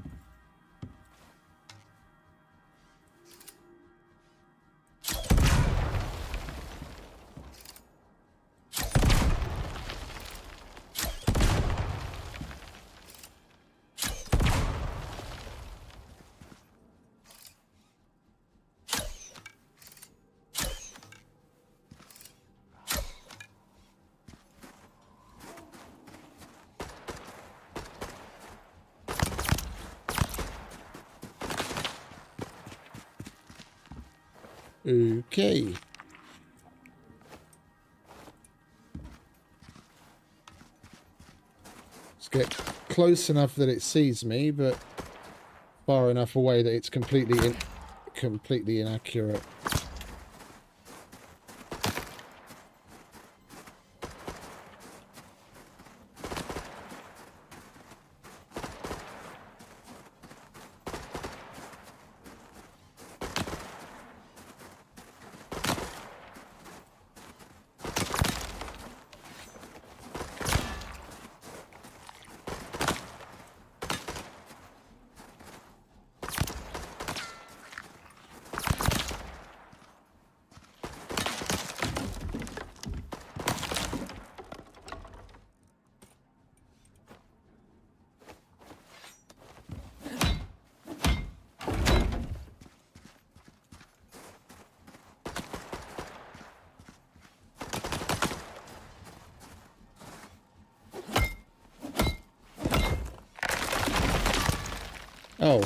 Okay. Let's get close enough that it sees me, but far enough away that it's completely inaccurate. Oh.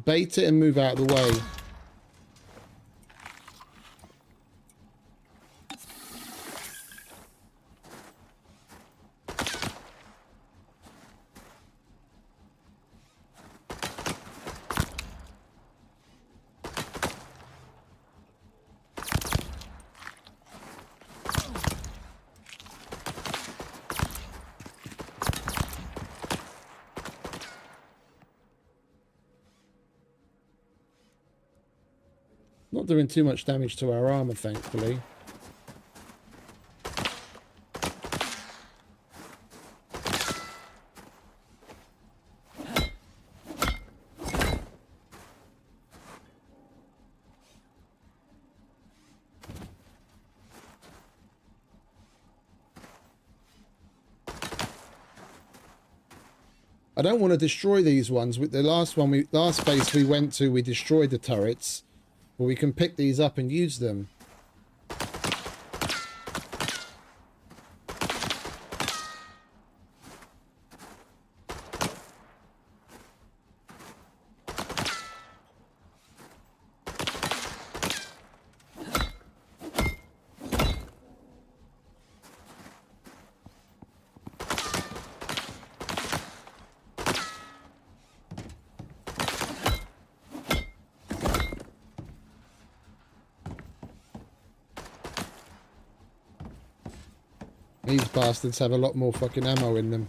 Bait it and move out of the way. Not doing too much damage to our armor, thankfully. I don't want to destroy these ones. With the last base we went to, we destroyed the turrets. But we can pick these up and use them. These bastards have a lot more fucking ammo in them.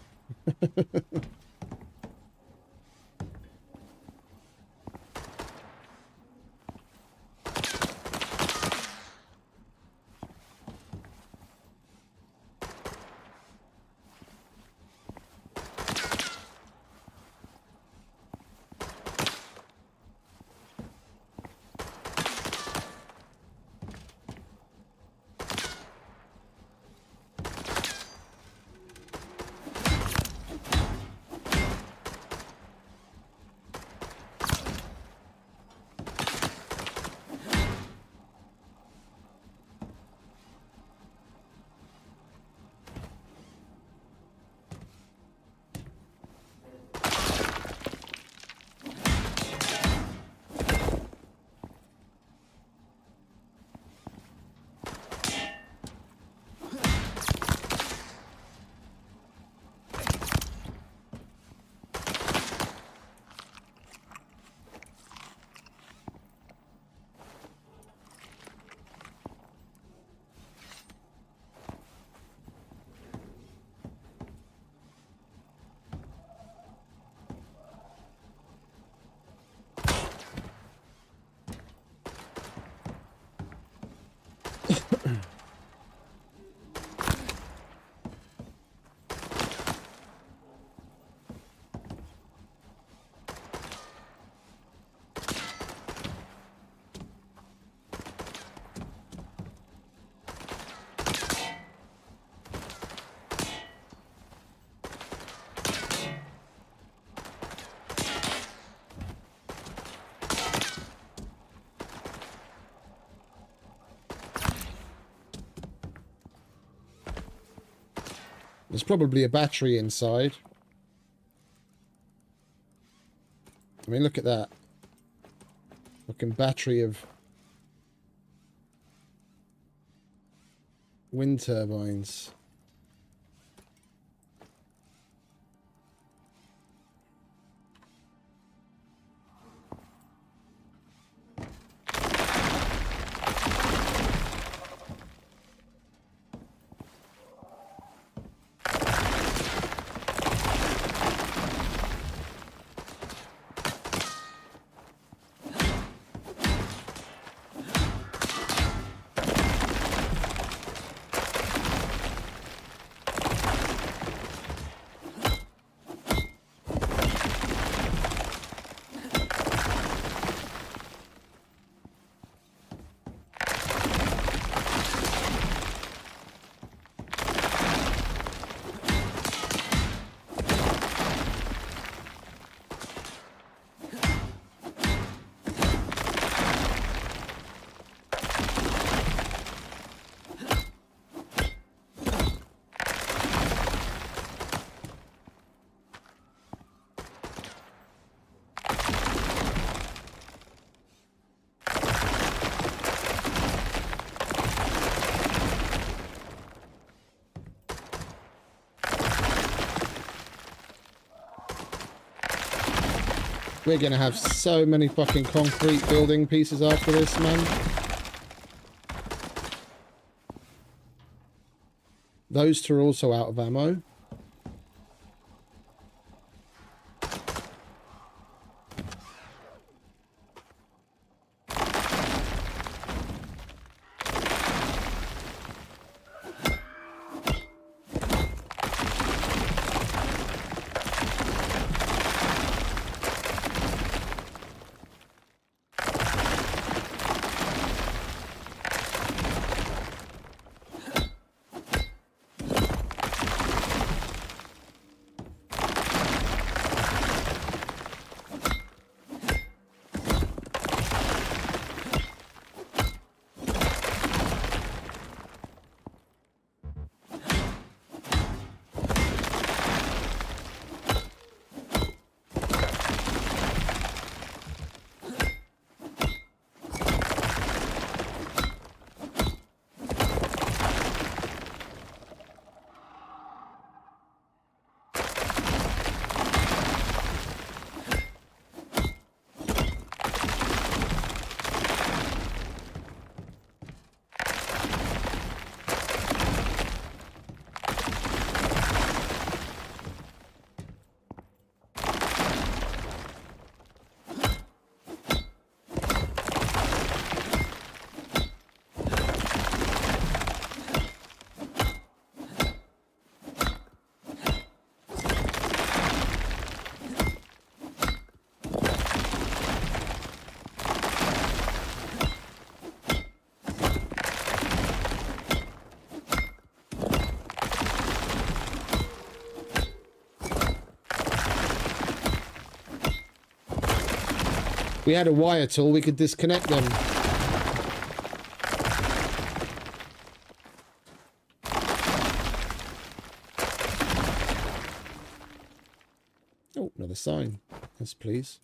There's probably a battery inside. I mean, look at that. Fucking battery of wind turbines. We're going to have so many fucking concrete building pieces after this, man. Those two are also out of ammo. If we had a wire tool, we could disconnect them. Oh, another sign. Yes, please.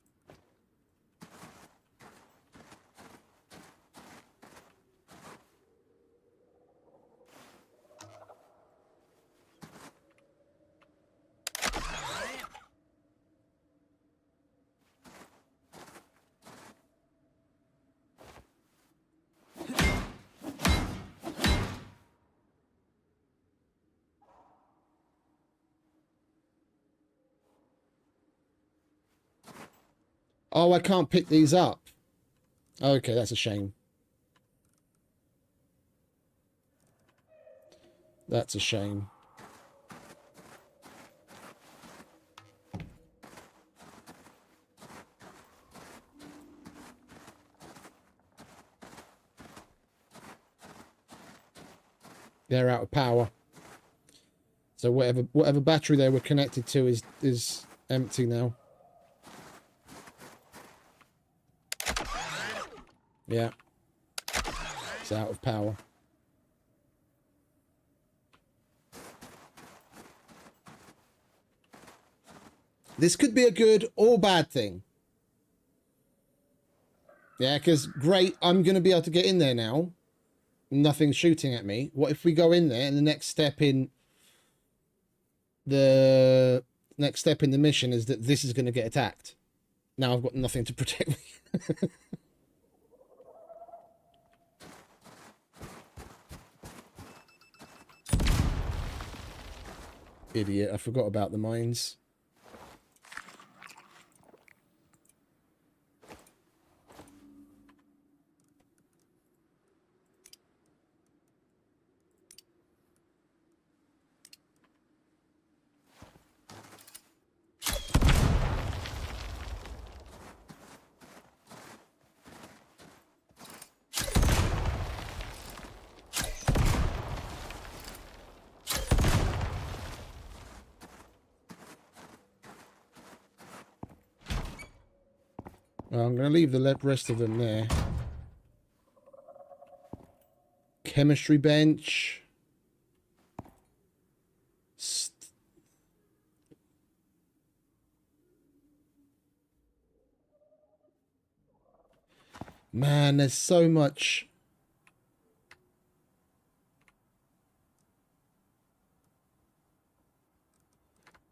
Oh, I can't pick these up. Okay, that's a shame. That's a shame. They're out of power. So whatever battery they were connected to is empty now. Yeah. It's out of power. This could be a good or bad thing. Yeah, because great, I'm going to be able to get in there now. Nothing's shooting at me. What if we go in there and the next step in the mission is that this is going to get attacked? Now I've got nothing to protect me. Idiot, I forgot about the mines. Well, I'm going to leave the rest of them there. Chemistry bench. Man, there's so much.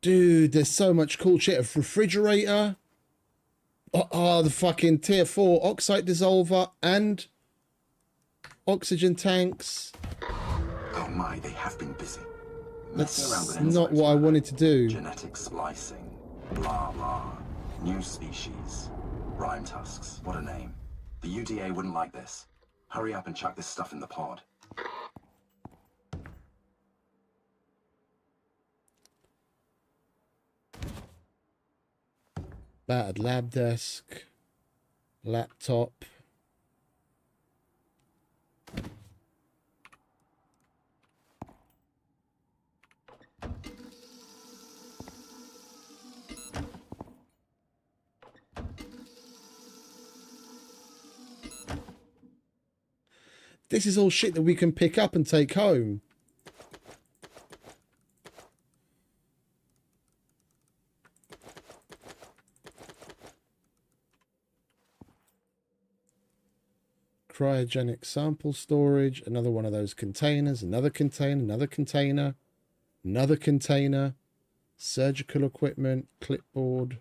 Dude, there's so much cool shit. A refrigerator. Oh, the fucking tier 4 oxide dissolver and oxygen tanks. Oh my, they have been busy. That's not what I wanted to do. Genetic splicing. Blah, blah. New species. Rimetusks. What a name. The UDA wouldn't like this. Hurry up and chuck this stuff in the pod. Battered lab desk. Laptop. This is all shit that we can pick up and take home. Cryogenic sample storage, another one of those containers, another container, another container, another container, surgical equipment, clipboard.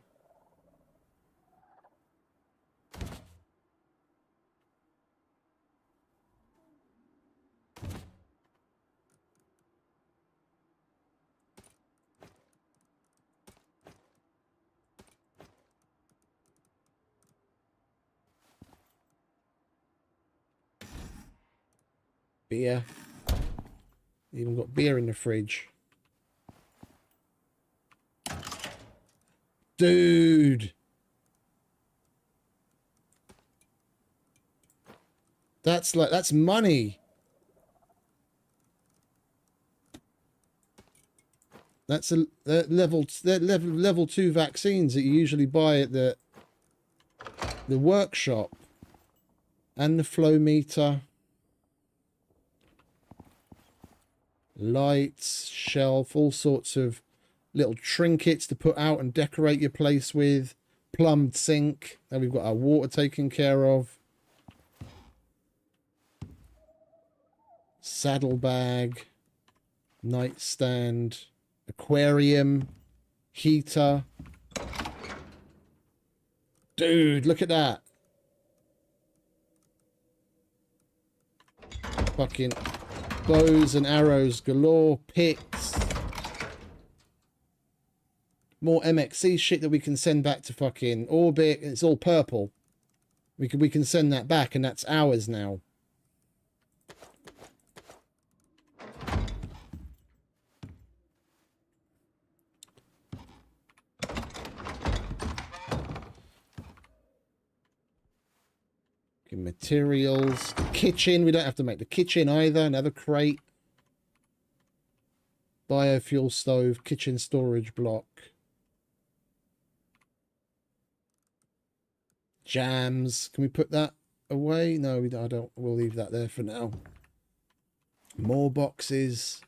Beer. Even got beer in the fridge. Dude. That's money. That's level 2 vaccines that you usually buy at the workshop. And the flow meter. Lights, shelf, all sorts of little trinkets to put out and decorate your place with. Plumbed sink. And we've got our water taken care of. Saddlebag. Nightstand. Aquarium. Heater. Dude, look at that. Fucking bows and arrows galore. Picks. More MXC shit that we can send back to fucking orbit. It's all purple. We can send that back and that's ours now. Materials. Kitchen. We don't have to make the kitchen either. Another crate. Biofuel stove. Kitchen storage block. Jams. Can we put that away? No, I don't. We'll leave that there for now. More boxes.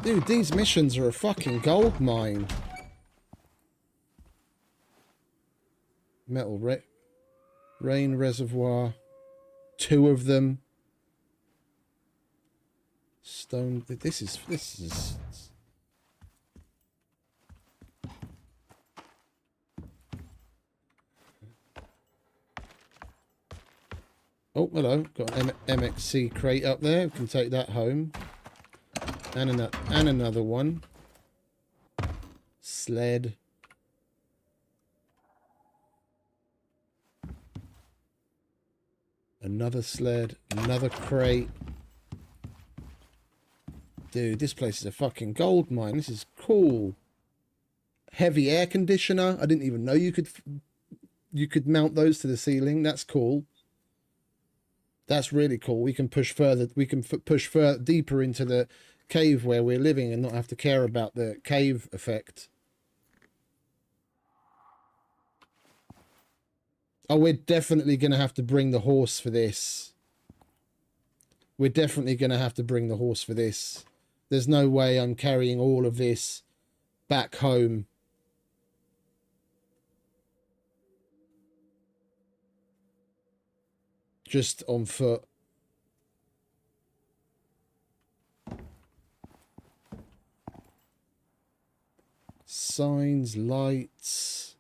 Dude, these missions are a fucking gold mine. Metal rain reservoir. 2 of them. Stone. This is. Oh, hello. Got an MXC crate up there. We can take that home. And another one. Sled. Another sled. Another crate. Dude, this place is a fucking gold mine. This is cool. Heavy air conditioner. I didn't even know you could mount those to the ceiling. That's cool. That's really cool. We can push further. We can push deeper into the cave where we're living and not have to care about the cave effect. Oh, we're definitely going to have to bring the horse for this. We're definitely going to have to bring the horse for this. There's no way I'm carrying all of this back home. Just on foot. Signs, lights.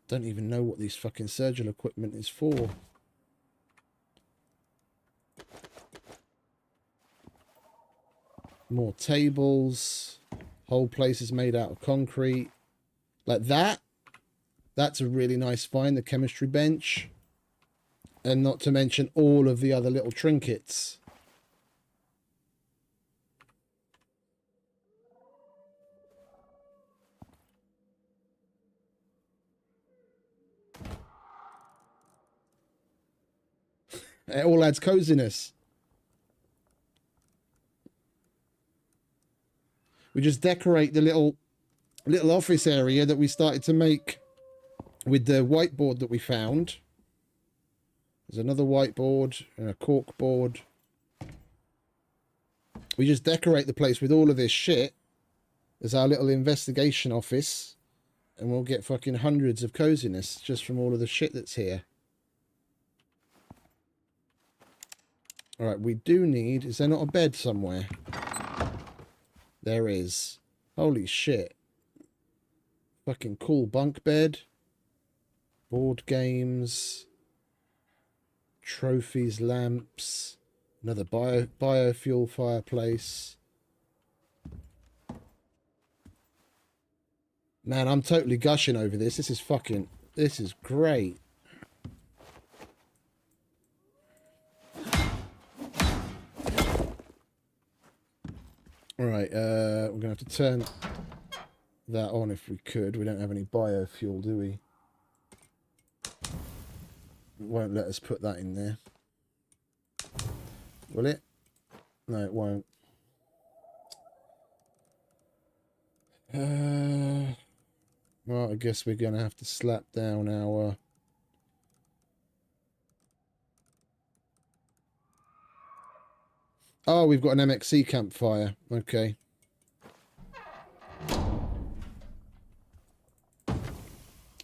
Don't even know what these fucking surgical equipment is for. More tables. Whole place is made out of concrete. Like that. That's a really nice find, the chemistry bench. And not to mention all of the other little trinkets. It all adds coziness. We just decorate the little office area that we started to make with the whiteboard that we found. There's another whiteboard and a cork board. We just decorate the place with all of this shit as our little investigation office, and we'll get fucking hundreds of coziness just from all of the shit that's here. Alright, we do need... Is there not a bed somewhere? There is. Holy shit. Fucking cool bunk bed. Board games. Trophies, lamps. Another biofuel fireplace. Man, I'm totally gushing over this. This is great. Alright, we're going to have to turn that on if we could. We don't have any biofuel, do we? It won't let us put that in there. Will it? No, it won't. Well, I guess we're going to have to slap down our... Oh, we've got an MXC campfire. Okay.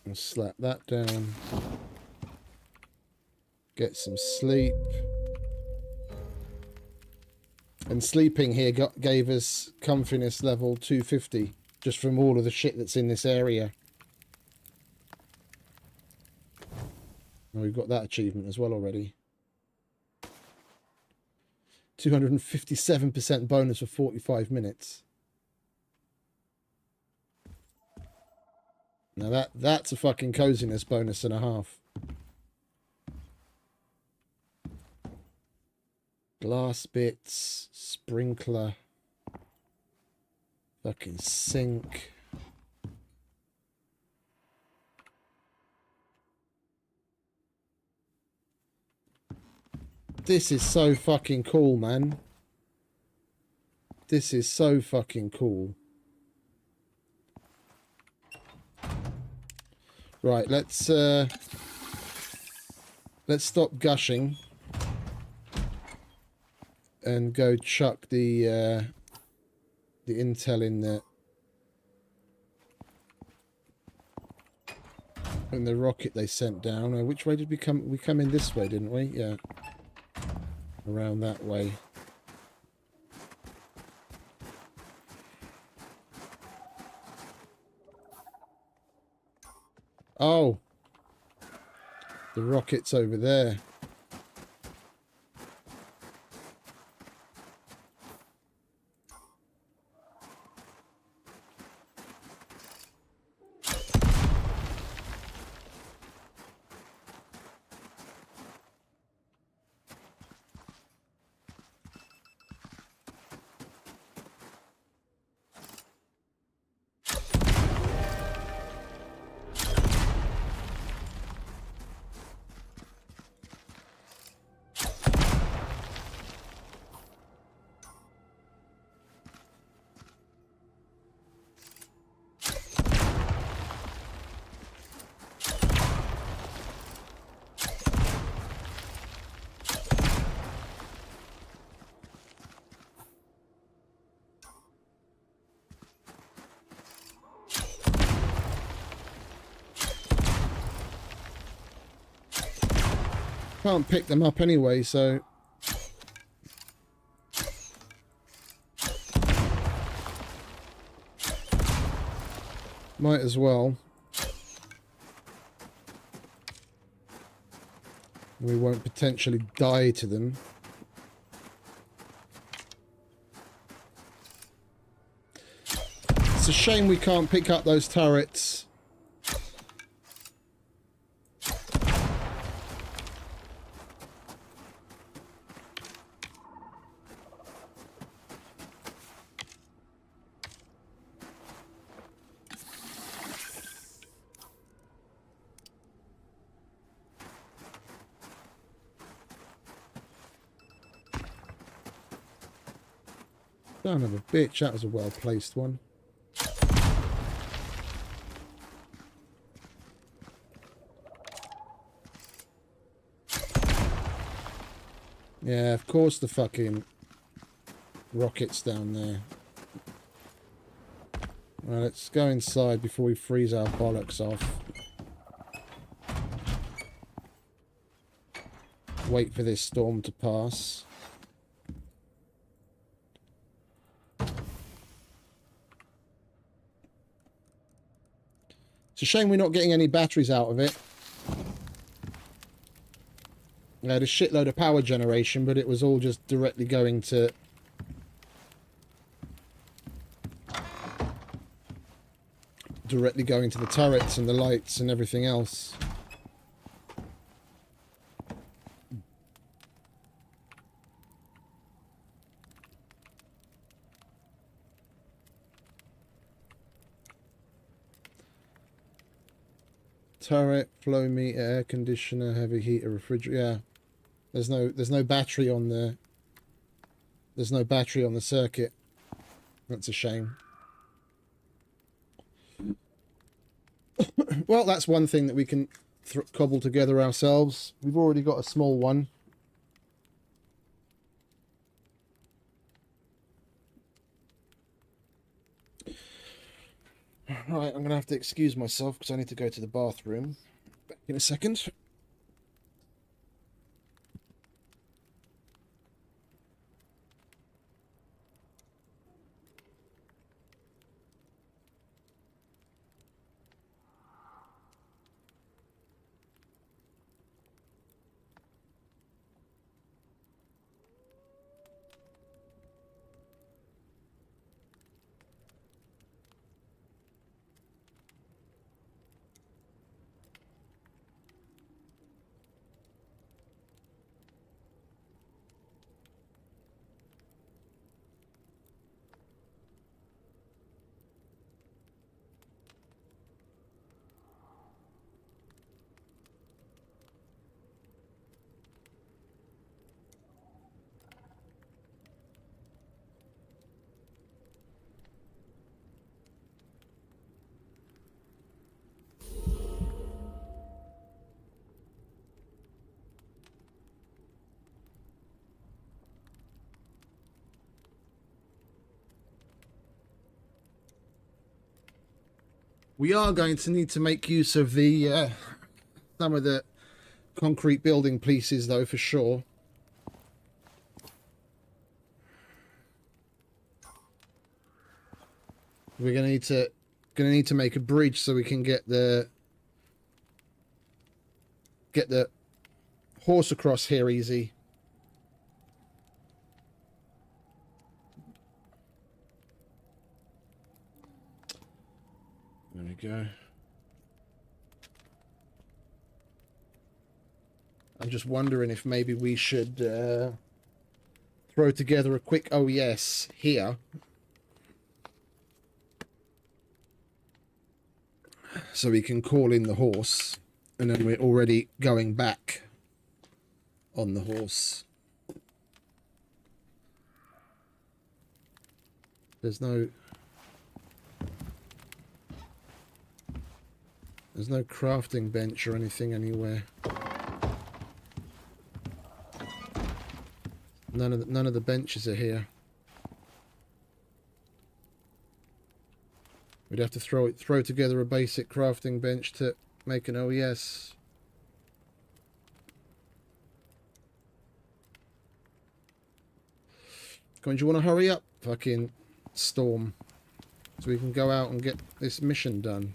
I'll slap that down. Get some sleep. And sleeping here gave us comfiness level 250. Just from all of the shit that's in this area. And we've got that achievement as well already. 257% bonus for 45 minutes. Now that's a fucking coziness bonus and a half. Glass bits, sprinkler, fucking sink. This is so fucking cool, man. This is so fucking cool. Right, let's stop gushing and go chuck the intel in there. And the rocket they sent down. Which way did we come? We come in this way, didn't we? Yeah. Around that way. Oh. The rocket's over there. Can't pick them up anyway, so might as well. We won't potentially die to them. It's a shame we can't pick up those turrets. Son of a bitch, that was a well-placed one. Yeah, of course the fucking rocket's down there. Well, let's go inside before we freeze our bollocks off. Wait for this storm to pass. It's a shame we're not getting any batteries out of it. I had a shitload of power generation, but it was all just directly going to... directly going to the turrets and the lights and everything else. Turret, flow meter, air conditioner, heavy heater, refrigerator. Yeah, there's no battery on the. There's no battery on the circuit. That's a shame. Well, that's one thing that we can cobble together ourselves. We've already got a small one. Right, I'm going to have to excuse myself because I need to go to the bathroom. Back in a second. We are going to need to make use of the some of the concrete building pieces, though, for sure. We're going to need to make a bridge so we can get the horse across here easy. There we go. I'm just wondering if maybe we should throw together a quick OES here. So we can call in the horse, and then we're already going back on the horse. There's no crafting bench or anything anywhere. None of the benches are here. We'd have to throw together a basic crafting bench to make an OES. Come on, do you want to hurry up, fucking Storm, so we can go out and get this mission done?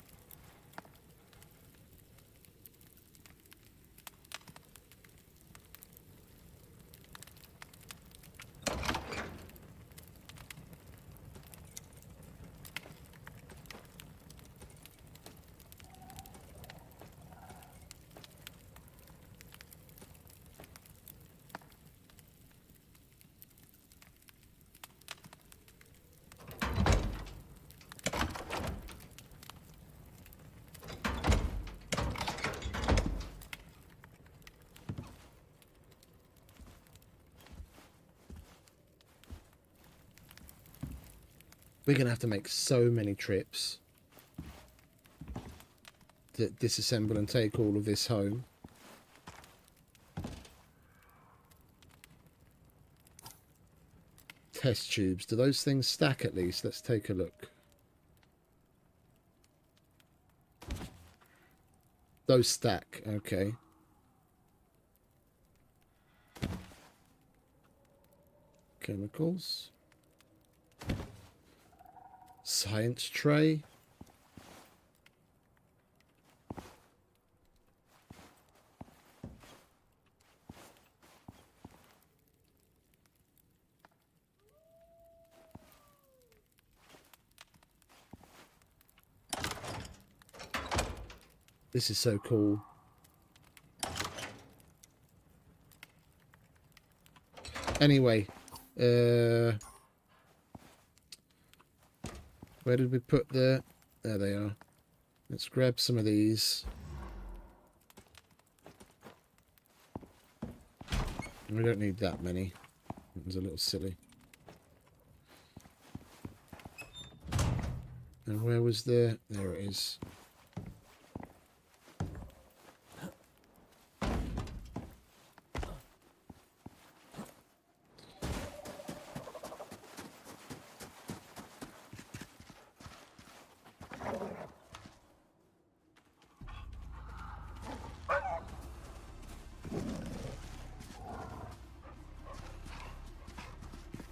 We're going to have to make so many trips to disassemble and take all of this home. Test tubes. Do those things stack at least? Let's take a look. Those stack. Okay. Chemicals. Science tray. This is so cool. Anyway, where did we put the... There they are. Let's grab some of these. We don't need that many. It was a little silly. And where was the... There it is.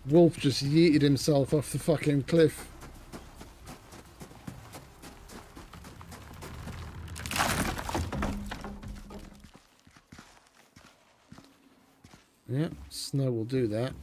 Wolf just yeeted himself off the fucking cliff. Yep, snow will do that.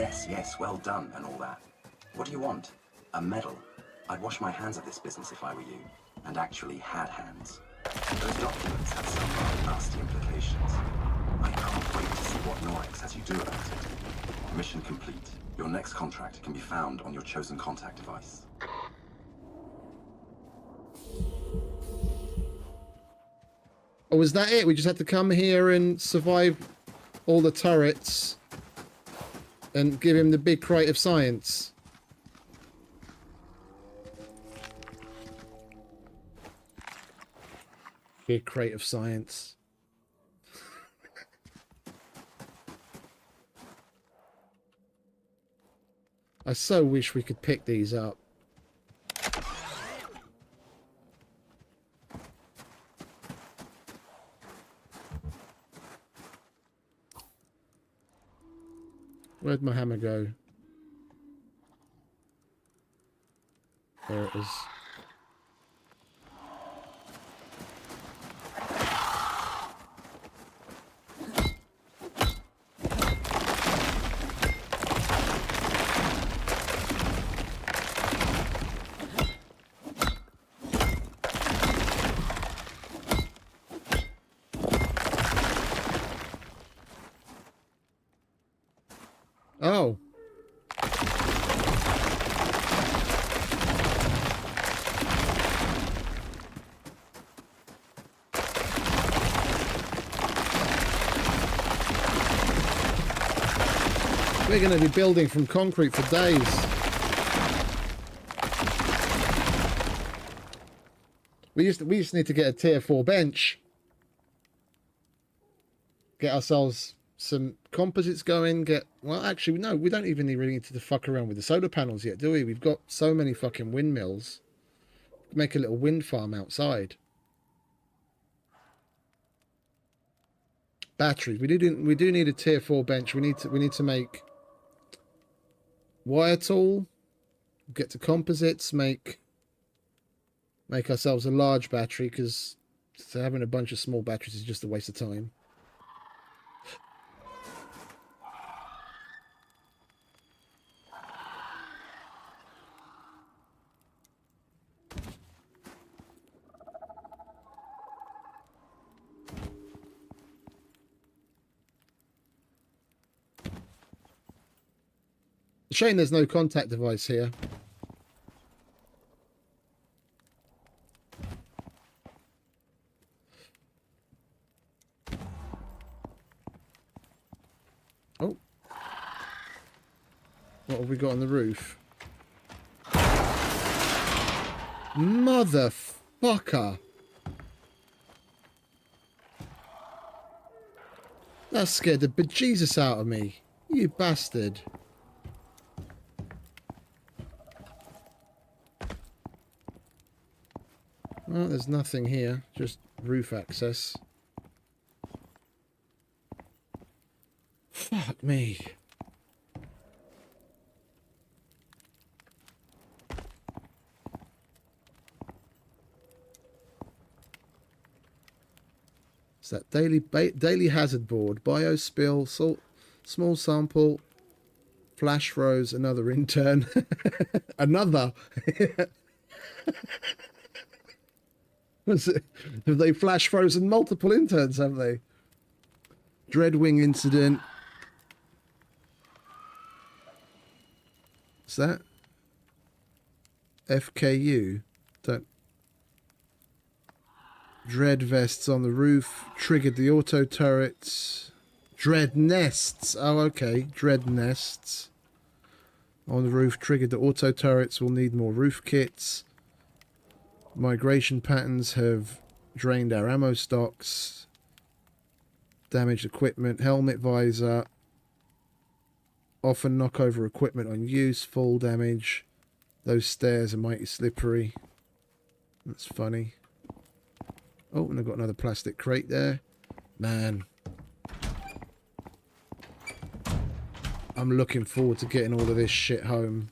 Yes, yes, well done and all that. What do you want? A medal? I'd wash my hands of this business if I were you, and actually had hands. Those documents have some rather nasty implications. I can't wait to see what Norex has you do about it. Mission complete. Your next contract can be found on your chosen contact device. Oh, was that it? We just had to come here and survive all the turrets and give him the big crate of science. Big crate of science. I so wish we could pick these up. Where'd my hammer go? There it is. Oh. We're going to be building from concrete for days. We just need to get a tier 4 bench. Get ourselves some composites going. Well, actually, no, we don't even really need to fuck around with the solar panels yet, do we? We've got so many fucking windmills. Make a little wind farm outside. Batteries. We do need a tier 4 bench. We need to make wire tool. Get to composites. Make ourselves a large battery, because having a bunch of small batteries is just a waste of time. Shame there's no contact device here. Oh. What have we got on the roof? Motherfucker. That scared the bejesus out of me. You bastard. Well, there's nothing here, just roof access. Fuck me. It's that daily hazard board. Biospill, small sample, flash froze, another intern. Another. Have they flash frozen multiple interns, have they? Dreadwing incident. What's that? FKU. Don't. Dread vests on the roof. Triggered the auto turrets. Dread nests. Oh, okay. Dread nests. On the roof. Triggered the auto turrets. We'll need more roof kits. Migration patterns have drained our ammo stocks. Damaged equipment. Helmet visor. Often knock over equipment on use. Full damage. Those stairs are mighty slippery. That's funny. Oh, and I've got another plastic crate there. Man. I'm looking forward to getting all of this shit home.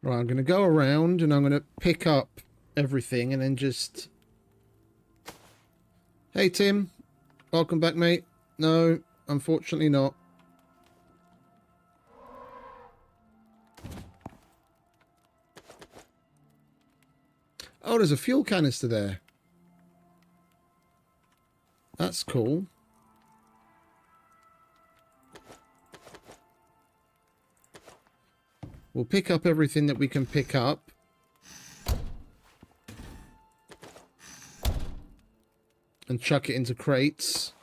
Right, I'm going to go around and I'm going to pick up everything and then just... Hey, Tim. Welcome back, mate. No, unfortunately not. Oh, there's a fuel canister there. That's cool. We'll pick up everything that we can pick up. And chuck it into crates.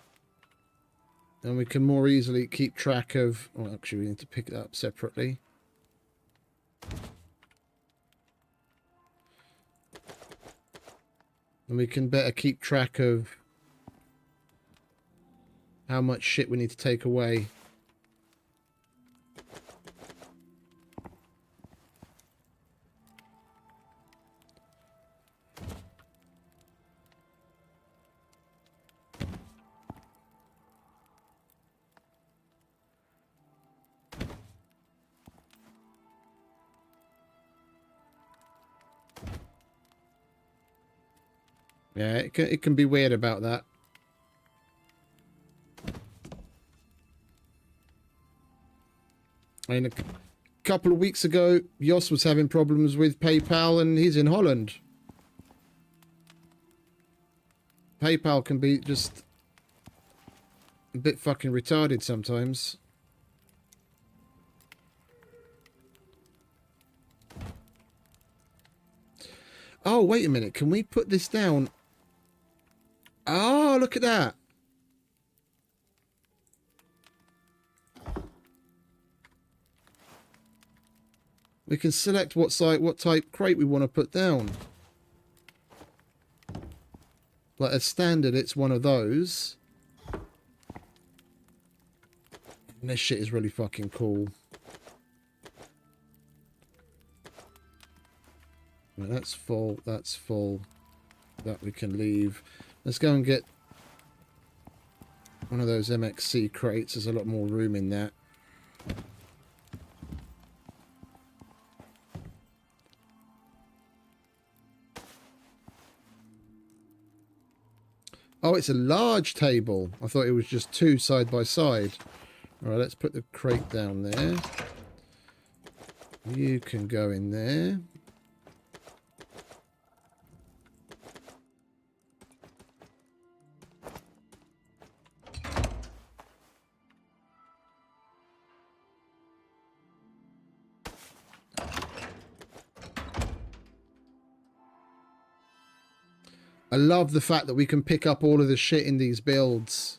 And we can more easily keep track of... Well, actually, we need to pick it up separately. And we can better keep track of how much shit we need to take away. Yeah, it can be weird about that. I mean, a couple of weeks ago, Jos was having problems with PayPal and he's in Holland. PayPal can be just a bit fucking retarded sometimes. Oh, wait a minute. Can we put this down? Oh, look at that. We can select what type crate we want to put down. Like as standard, it's one of those. And this shit is really fucking cool. Right, that's full. That's full. That we can leave. Let's go and get one of those MXC crates. There's a lot more room in that. Oh, it's a large table. I thought it was just two side by side. All right, let's put the crate down there. You can go in there. I love the fact that we can pick up all of the shit in these builds.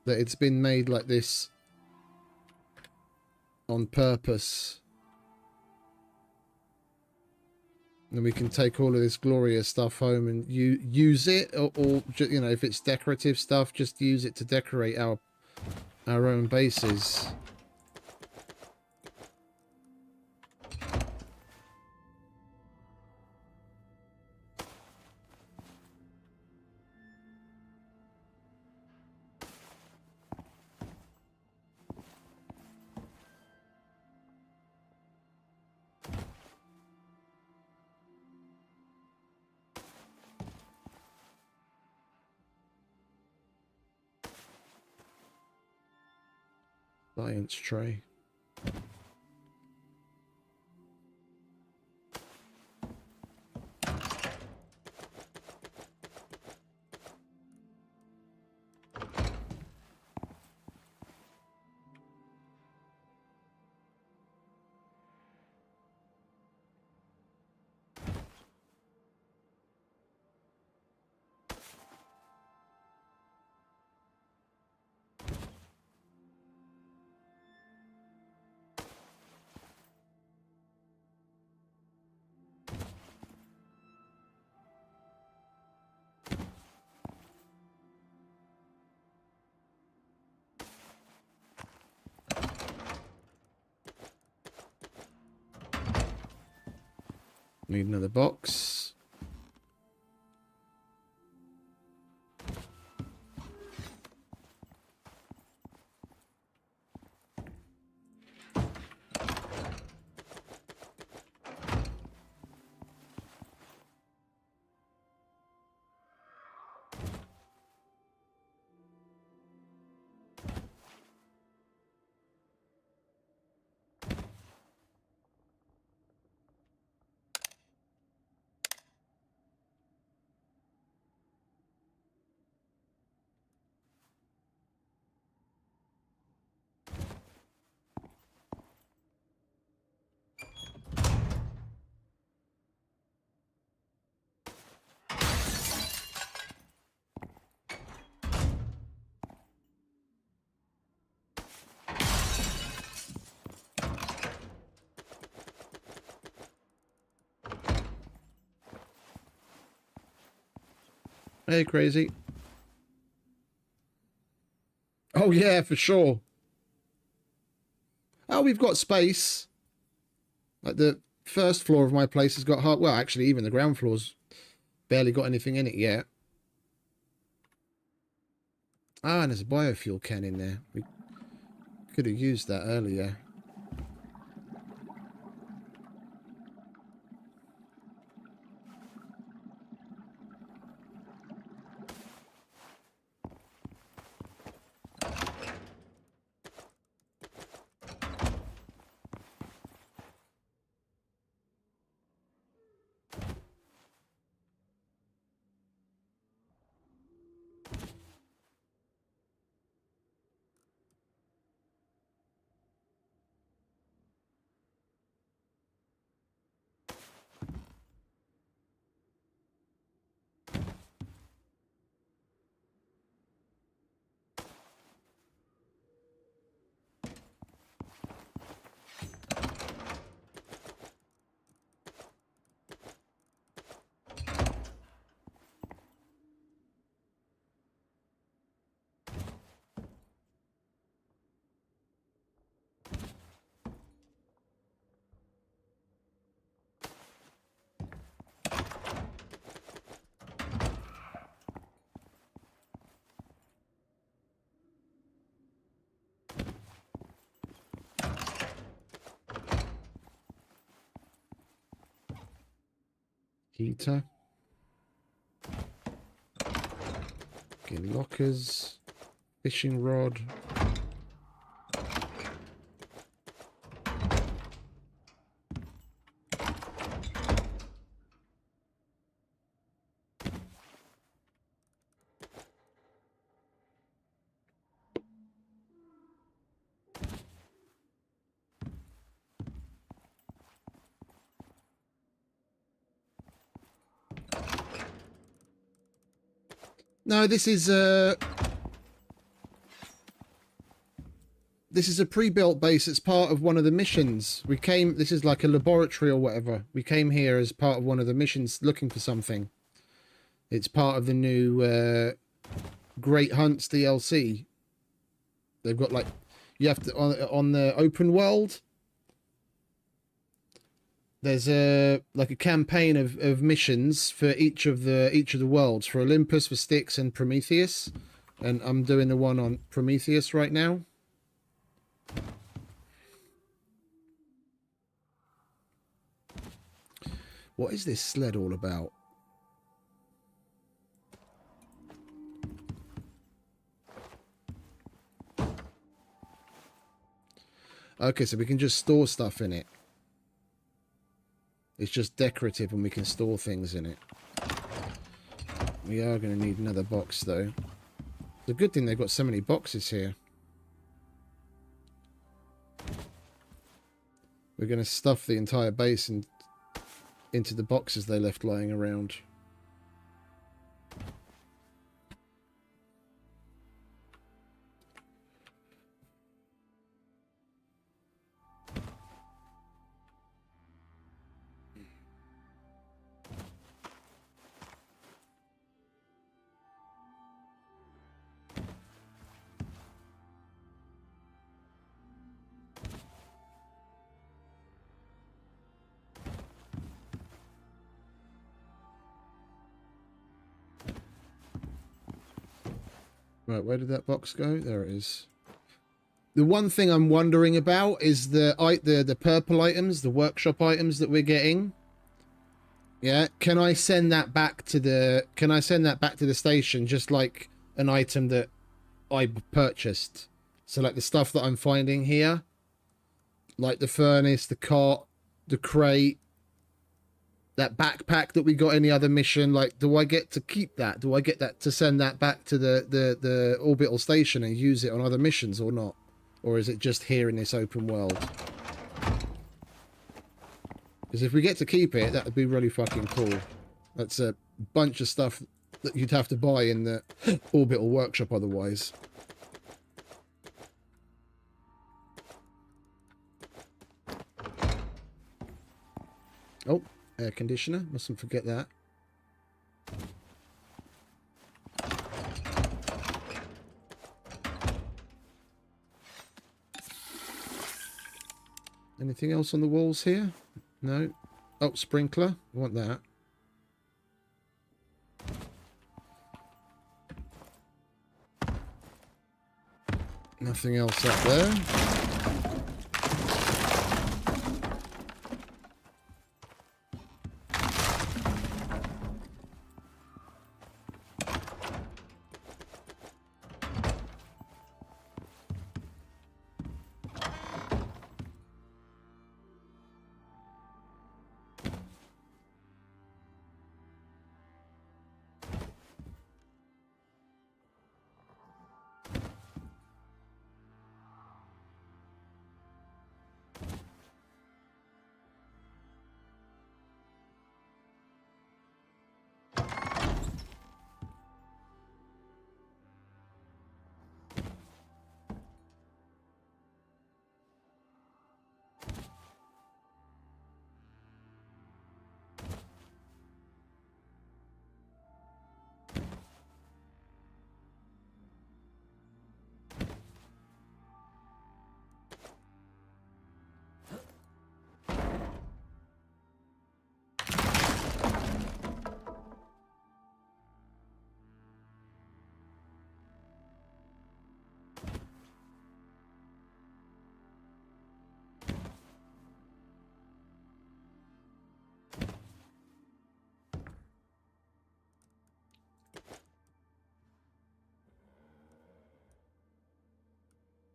That it's been made like this on purpose. And we can take all of this glorious stuff home and use it. Or you know, if it's decorative stuff, just use it to decorate our own bases. Science tray. Need another box. Hey, crazy. Oh, yeah, for sure. Oh, we've got space. Like, the first floor of my place has got hard. Well, actually, even the ground floor's barely got anything in it yet. Ah, and there's a biofuel can in there. We could have used that earlier. Heater. Okay, lockers. Fishing rod. No, this is a pre-built base. It's part of one of the missions. This is like a laboratory or whatever. We came here as part of one of the missions looking for something. It's part of the new Great Hunts DLC. They've got like, you have to, on the open world, there's a campaign of missions for each of the worlds, for Olympus, for Styx, and Prometheus. And I'm doing the one on Prometheus right now. What is this sled all about? Okay, so we can just store stuff in it. It's just decorative and we can store things in it. We are going to need another box, though. It's a good thing they've got so many boxes here. We're going to stuff the entire base into the boxes they left lying around. Right, where did that box go? There it is. The one thing I'm wondering about is the purple items, the workshop items that we're getting. Yeah, can I send that back to the station just like an item that I purchased? So like the stuff that I'm finding here, like the furnace, the cot, the crate, that backpack that we got in the other mission, like, do I get to keep that? Do I get that to send that back to the orbital station and use it on other missions or not? Or is it just here in this open world? Because if we get to keep it, that would be really fucking cool. That's a bunch of stuff that you'd have to buy in the orbital workshop otherwise. Oh, air conditioner. Mustn't forget that. Anything else on the walls here? No. Oh, sprinkler. I want that. Nothing else up there.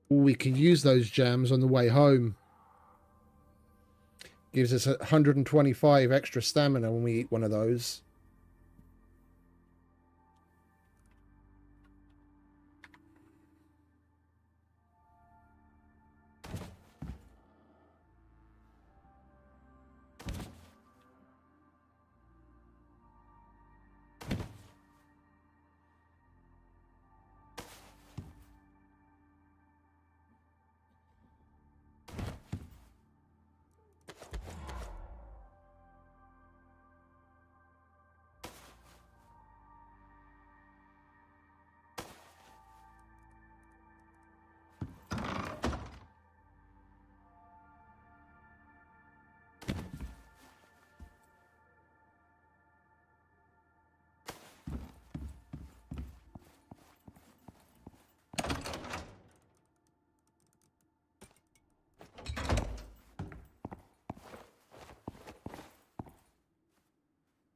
We can use those jams on the way home. Gives us 125 extra stamina when we eat one of those.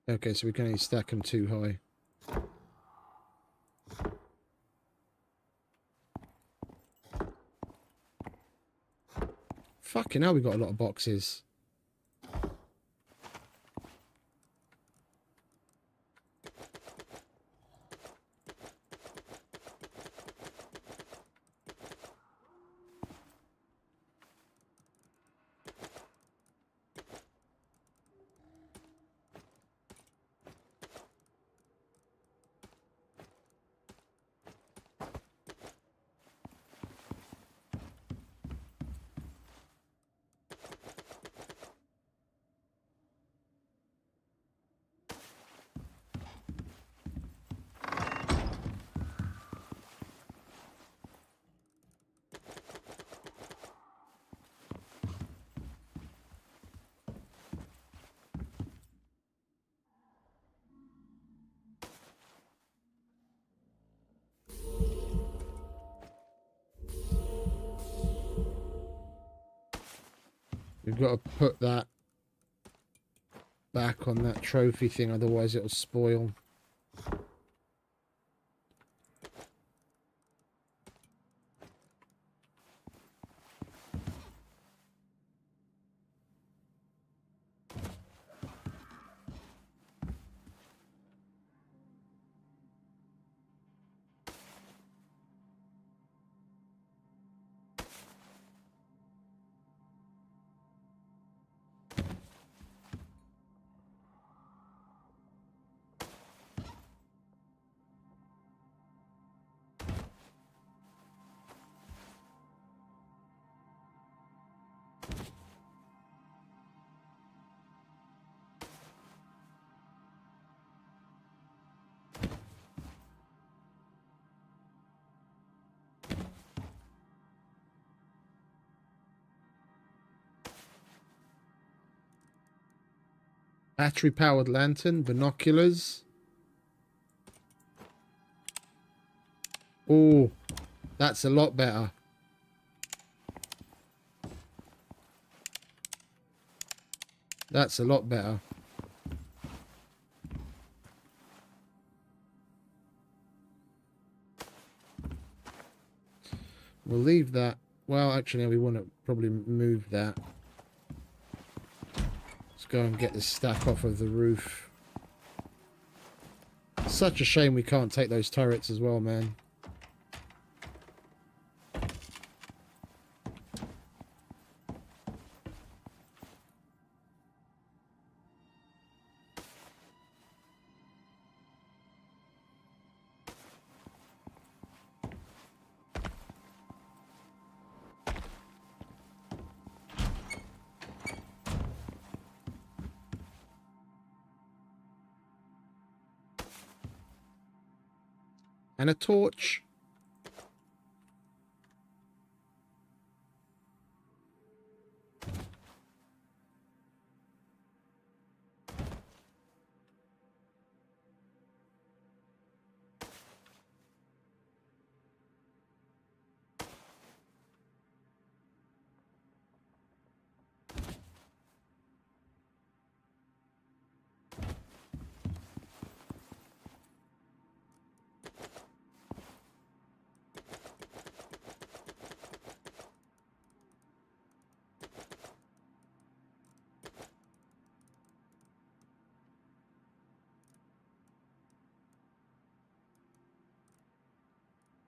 Okay, so we can only stack them too high. Fucking hell, we got a lot of boxes. We've got to put that back on that trophy thing, otherwise it'll spoil. Battery powered lantern, binoculars. Oh, that's a lot better. That's a lot better. We'll leave that. Well, actually, we want to probably move that. Let's go and get this stack off of the roof. Such a shame we can't take those turrets as well, man. And a torch.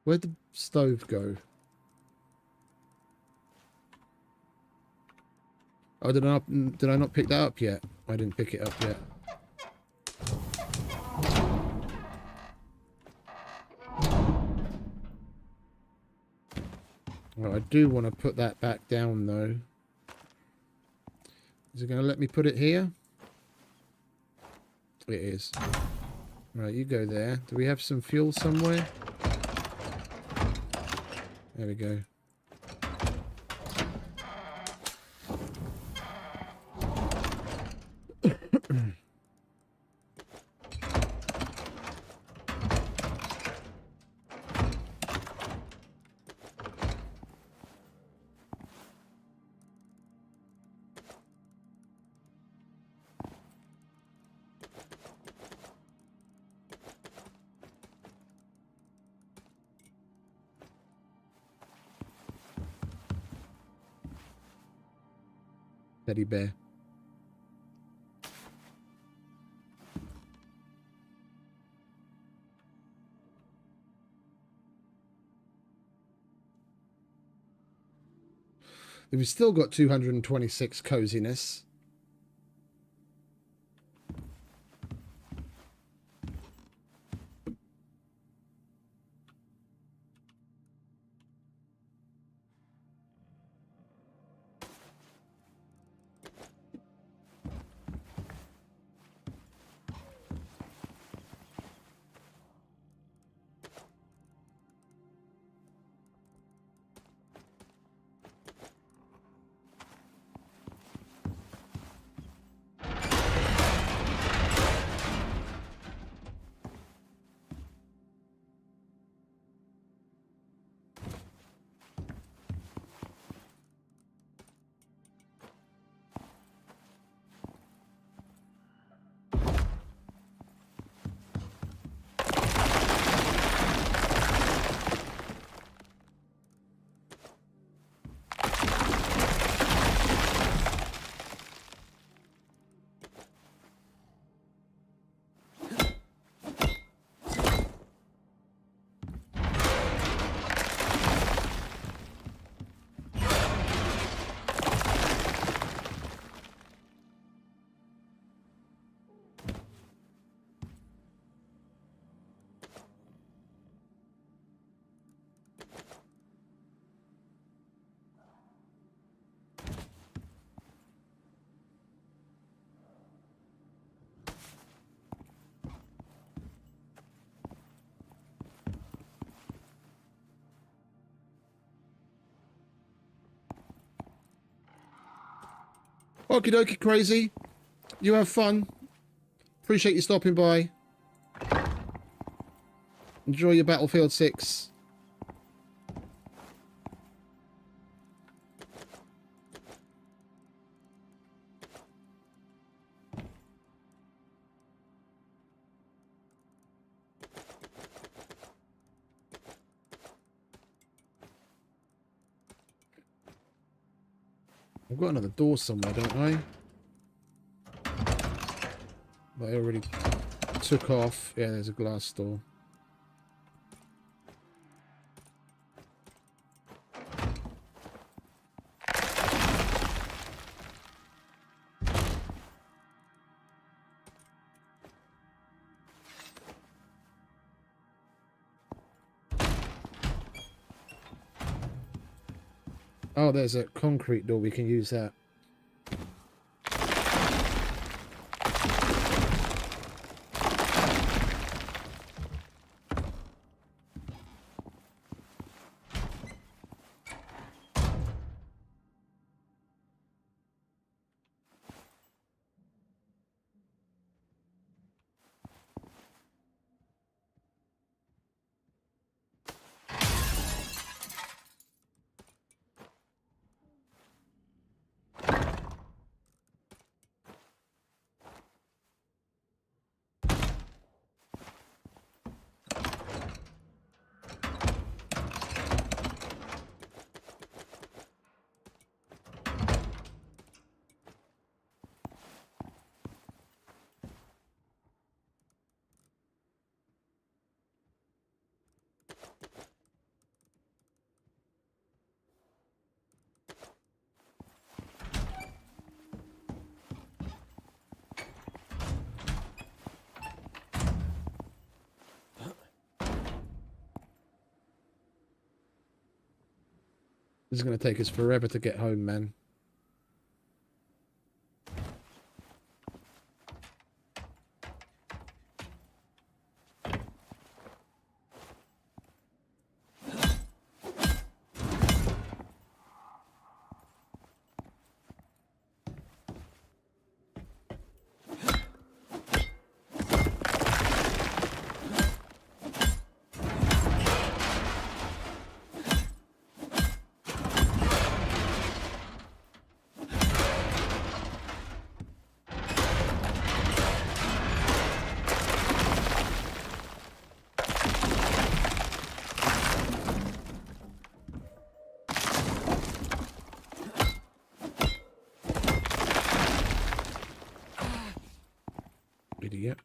Where'd the stove go? Oh, did I not pick that up yet? I didn't pick it up yet. Well, I do want to put that back down, though. Is it going to let me put it here? It is. Right, you go there. Do we have some fuel somewhere? There we go. Teddy bear. We've still got 226 coziness. Okie dokie, crazy. You have fun. Appreciate you stopping by. Enjoy your Battlefield 6. I've got another door somewhere, don't I? But I already took off. Yeah, there's a glass door. Oh, there's a concrete door. We can use that. This is going to take us forever to get home, man. Idiot.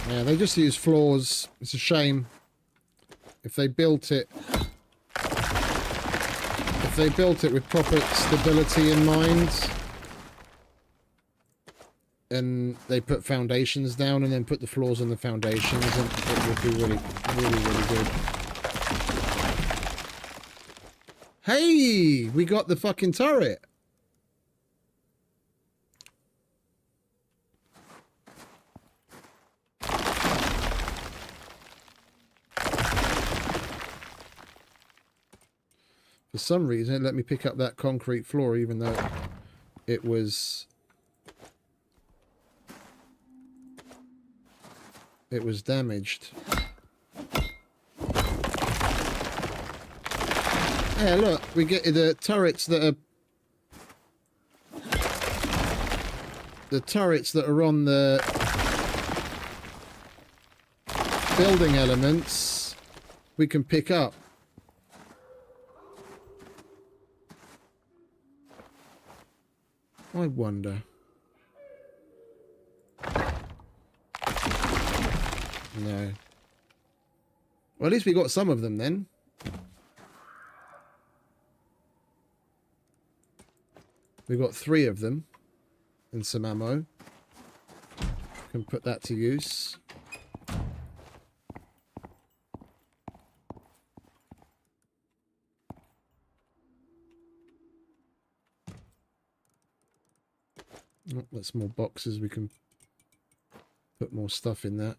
Yeah, they just use floors. It's a shame. If they built it with proper stability in mind, and they put foundations down and then put the floors on the foundations, and it would be really, really, really good. Hey, we got the fucking turret. For some reason, it let me pick up that concrete floor, even though it was damaged. Yeah, look, we get the turrets that are on the building elements. We can pick up. I wonder. No. Well, at least we got some of them then. We got 3 of them and some ammo. Can put that to use. Oh, that's more boxes. We can put more stuff in that.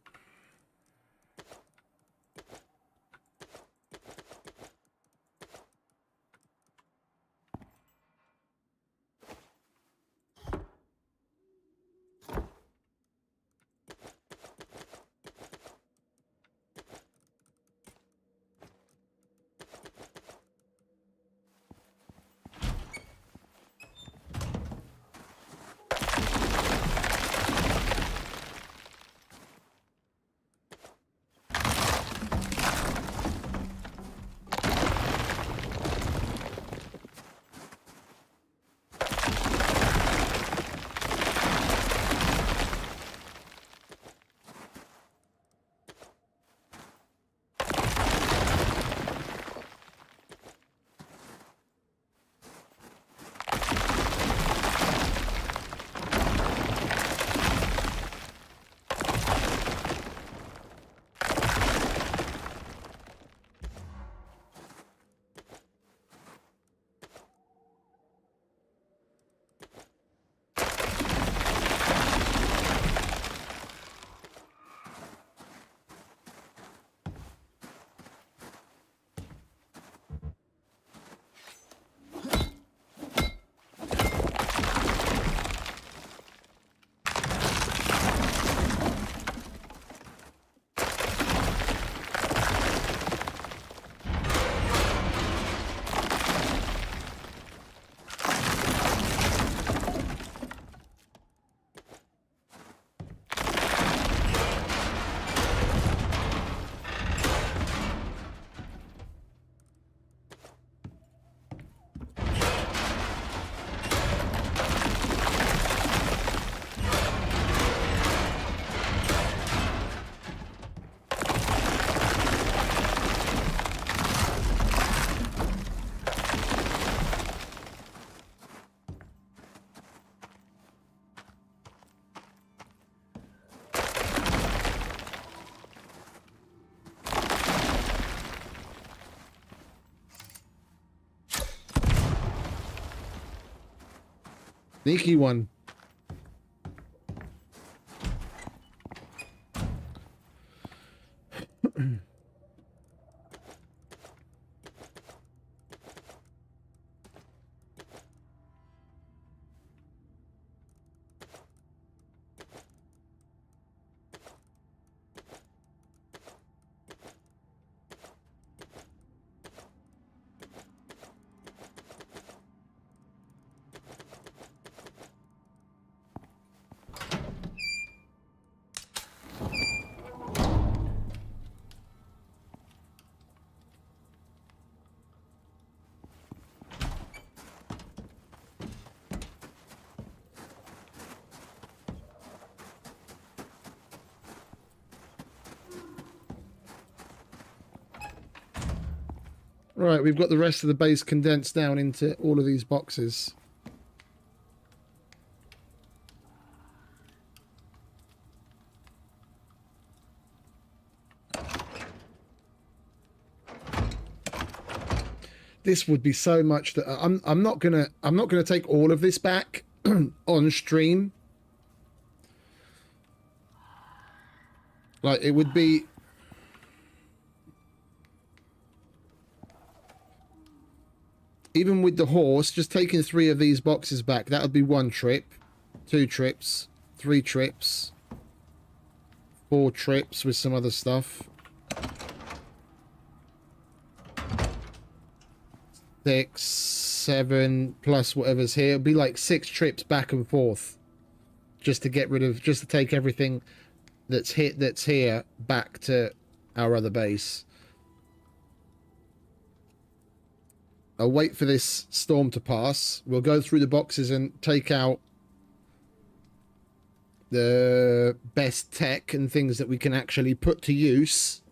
Sneaky one. Right, we've got the rest of the base condensed down into all of these boxes. This would be so much that I'm not gonna take all of this back on stream. Like, it would be, even with the horse, just taking 3 of these boxes back, that would be 1 trip, 2 trips, 3 trips, 4 trips with some other stuff. 6, 7 plus whatever's here. It'd be like 6 trips back and forth just to get rid of, just to take everything that's here back to our other base. I'll wait for this storm to pass. We'll go through the boxes and take out the best tech and things that we can actually put to use,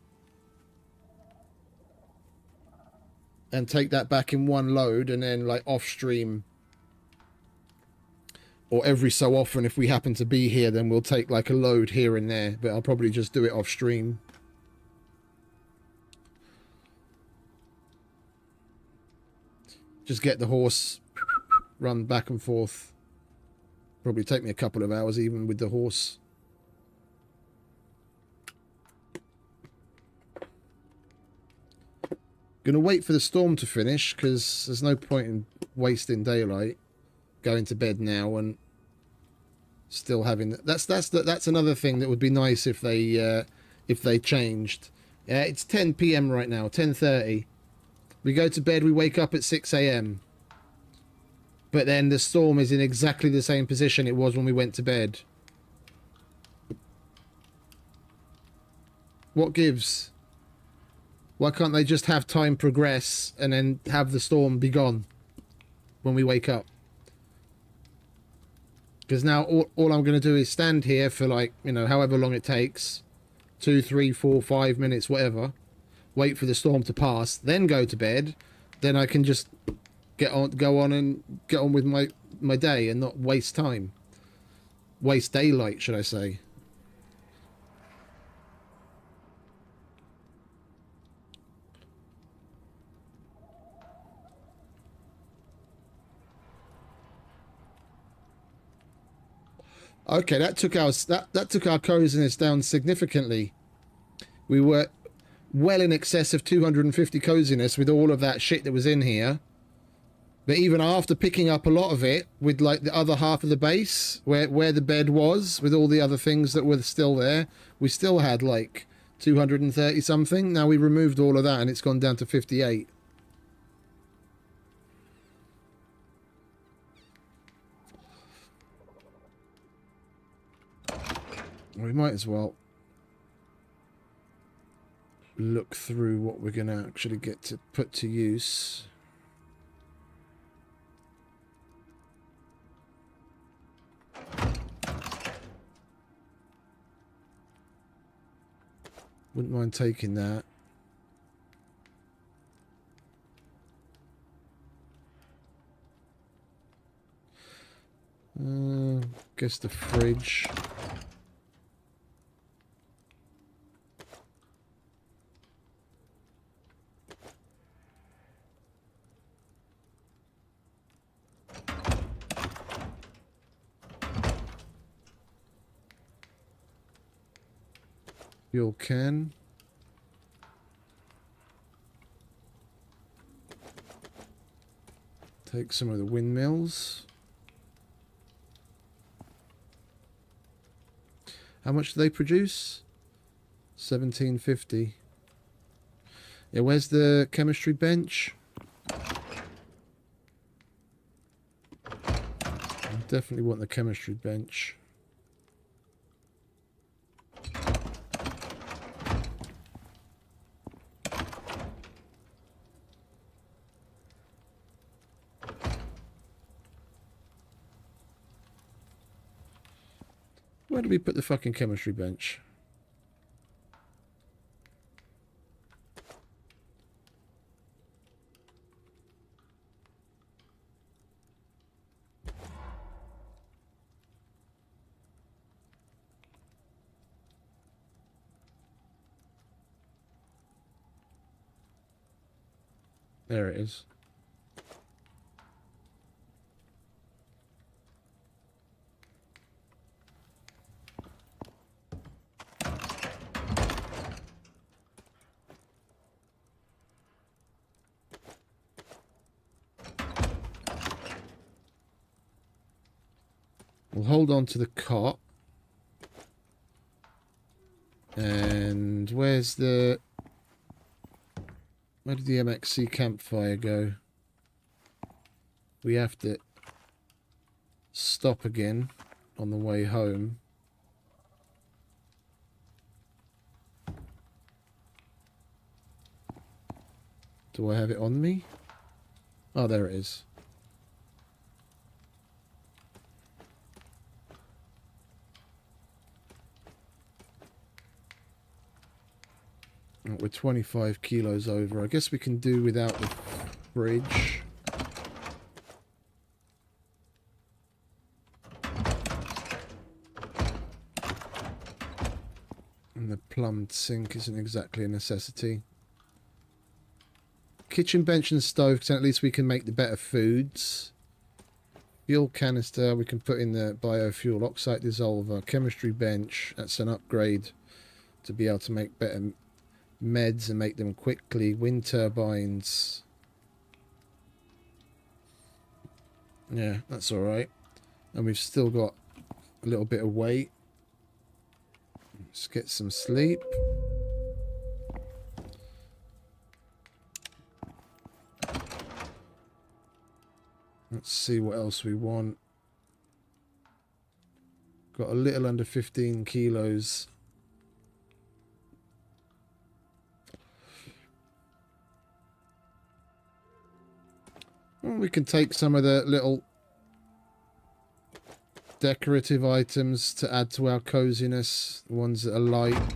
and take that back in one load, and then, like, off stream, or every so often, if we happen to be here, then we'll take like a load here and there, but I'll probably just do it off stream. Just get the horse run back and forth. Probably take me a couple of hours even with the horse. Gonna wait for the storm to finish because there's no point in wasting daylight. Going to bed now and still having that's another thing that would be nice if they changed. Yeah, it's 10 p.m. right now, 10:30. We go to bed, we wake up at 6 a.m. But then the storm is in exactly the same position it was when we went to bed. What gives? Why can't they just have time progress and then have the storm be gone when we wake up? Because now all I'm going to do is stand here for, like, you know, however long it takes. 2, 3, 4, 5 minutes, whatever. Wait for the storm to pass, then go to bed. Then I can just go on with my day and not waste time. Waste daylight, should I say. Okay, that took our coziness down significantly. We were well in excess of 250 coziness with all of that shit that was in here. But even after picking up a lot of it with, like, the other half of the base where the bed was with all the other things that were still there, we still had like 230 something. Now we removed all of that and it's gone down to 58. We might as well look through what we're going to actually get to put to use. Wouldn't mind taking that. Guess the fridge. Fuel can. Take some of the windmills. How much do they produce? 1750. Yeah, where's the chemistry bench? I definitely want the chemistry bench. Where do we put the fucking chemistry bench? There it is. We'll hold on to the cot. And where did the MXC campfire go? We have to stop again on the way home. Do I have it on me? Oh, there it is. We're 25 kilos over. I guess we can do without the fridge. And the plumbed sink isn't exactly a necessity. Kitchen bench and stove, because at least we can make the better foods. Fuel canister, we can put in the biofuel oxide dissolver, chemistry bench. That's an upgrade to be able to make better meds and make them quickly. Wind turbines. Yeah, that's all right. And we've still got a little bit of weight. Let's get some sleep. Let's see what else we want. Got a little under 15 kilos. Well, we can take some of the little decorative items to add to our coziness. The ones that are light.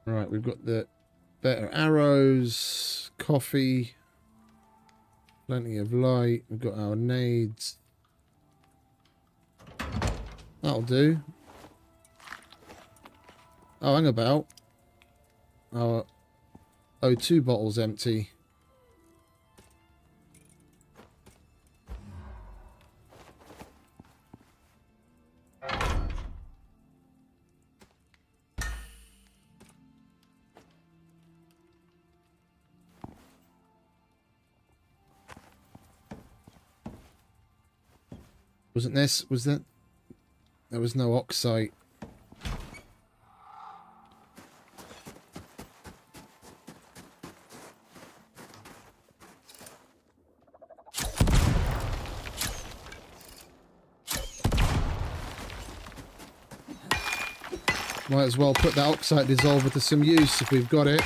Right, we've got the better arrows, coffee, plenty of light. We've got our nades. That'll do. Oh, hang about. Our O2 bottle's empty. Wasn't this? Was that? There was no oxide. Might as well put that oxide dissolver to some use if we've got it.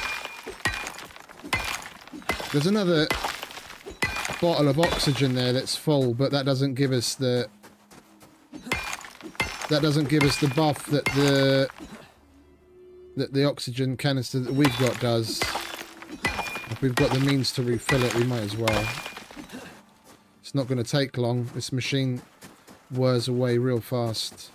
There's another bottle of oxygen there that's full, but that doesn't give us the buff that the oxygen canister that we've got does. If we've got the means to refill it, we might as well. It's not going to take long. This machine wears away real fast.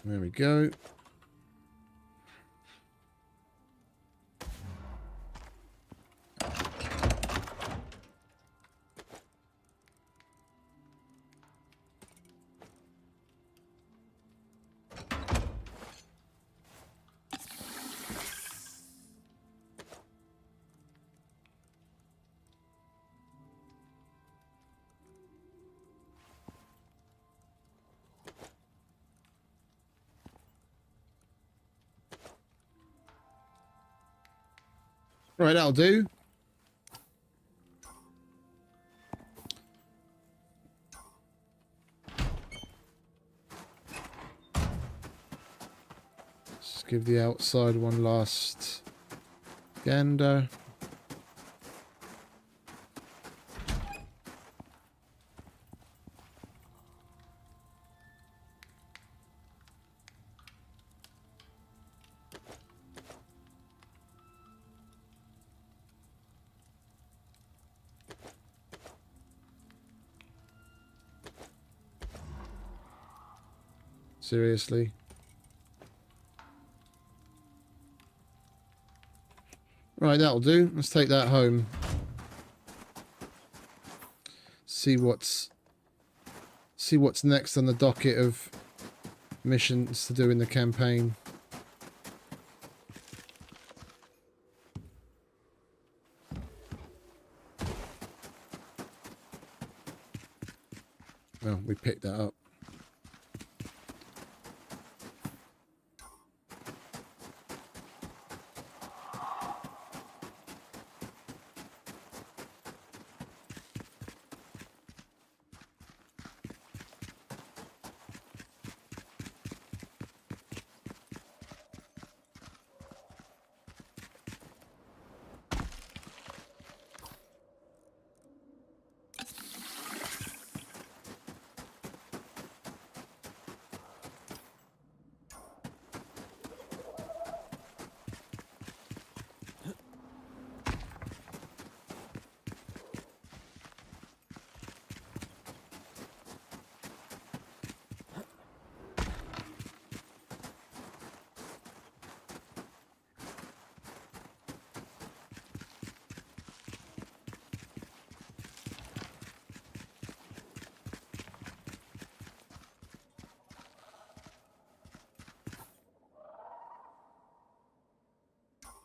There we go. Right, that'll do. give the outside one last gander. Seriously. Right, that'll do. Let's take that home. See what's next on the docket of missions to do in the campaign. Well, we picked that up.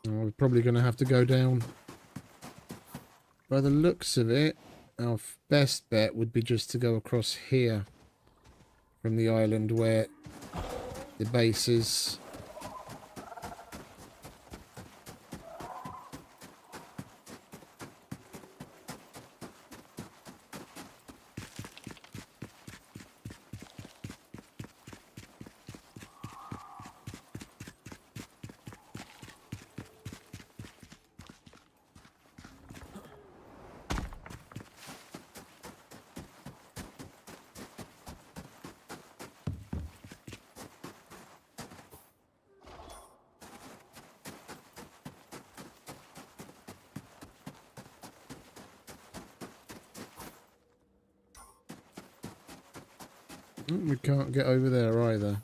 Oh, we're probably going to have to go down. By the looks of it, our best bet would be just to go across here from the island where the base is. We can't get over there either.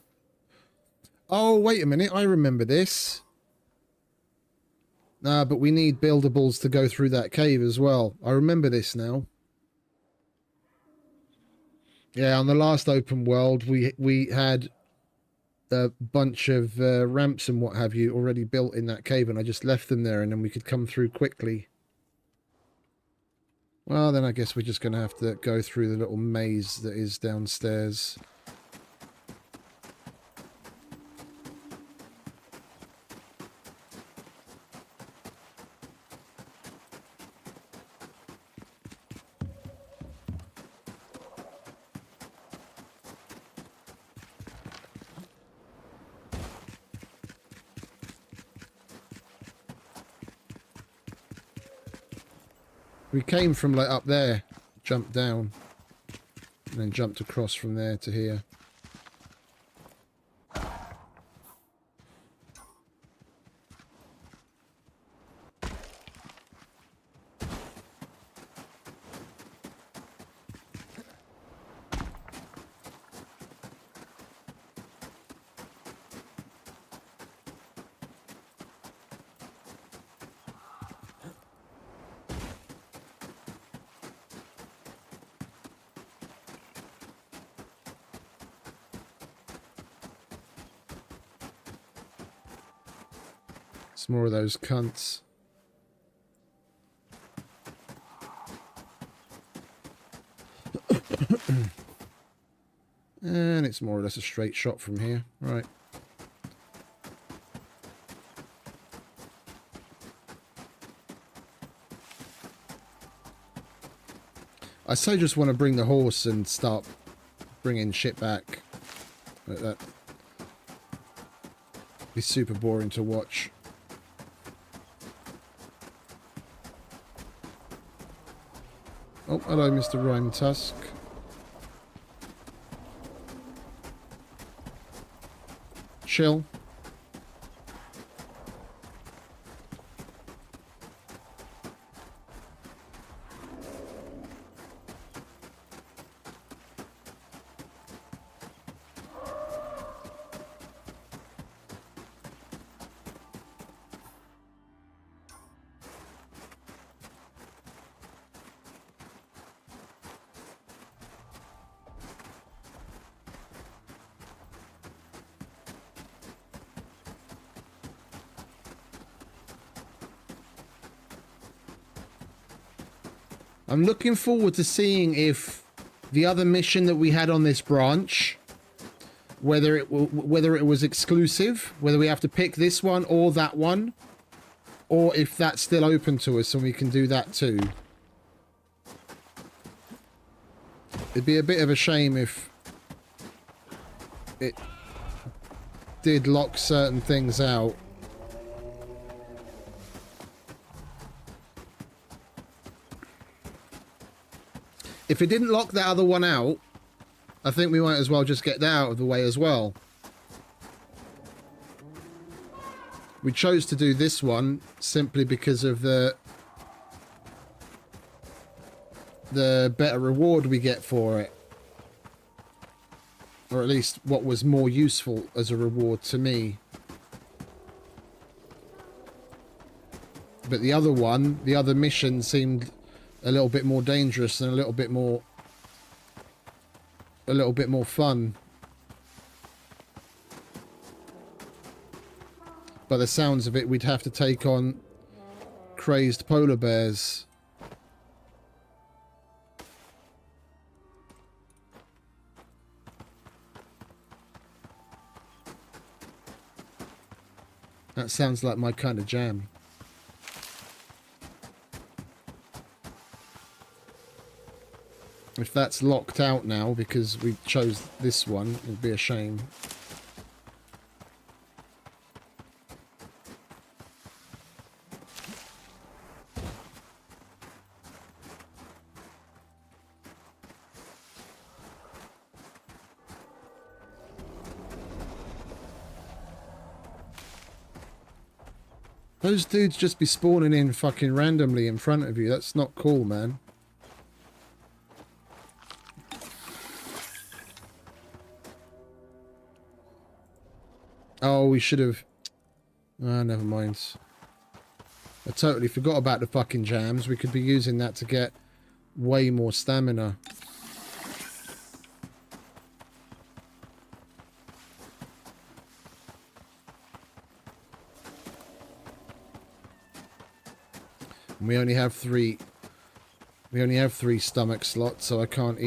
Oh, wait a minute. I remember this. Nah, but we need buildables to go through that cave as well. I remember this now. Yeah, on the last open world, we had a bunch of ramps and what have you already built in that cave, and I just left them there, and then we could come through quickly. Well, then I guess we're just going to have to go through the little maze that is downstairs. We came from like up there, jumped down, and then jumped across from there to here. It's more of those cunts. And it's more or less a straight shot from here. Right. I so just want to bring the horse and start bringing shit back. Like that. Be super boring to watch. Oh, hello, Mr. Rimetusk. Chill. I'm looking forward to seeing if the other mission that we had on this branch, whether it was exclusive, whether we have to pick this one or that one, or if that's still open to us and we can do that too. It'd be a bit of a shame if it did lock certain things out. If it didn't lock that other one out, I think we might as well just get that out of the way as well. We chose to do this one simply because of the better reward we get for it. Or at least what was more useful as a reward to me. But the other one, the other mission seemed a little bit more dangerous and a little bit more fun. By the sounds of it, we'd have to take on crazed polar bears. That sounds like my kind of jam. If that's locked out now because we chose this one, it'd be a shame. Those dudes just be spawning in fucking randomly in front of you. That's not cool, man. Oh, we should have... Ah, never mind. I totally forgot about the fucking jams. We could be using that to get way more stamina. And we only have three stomach slots, so I can't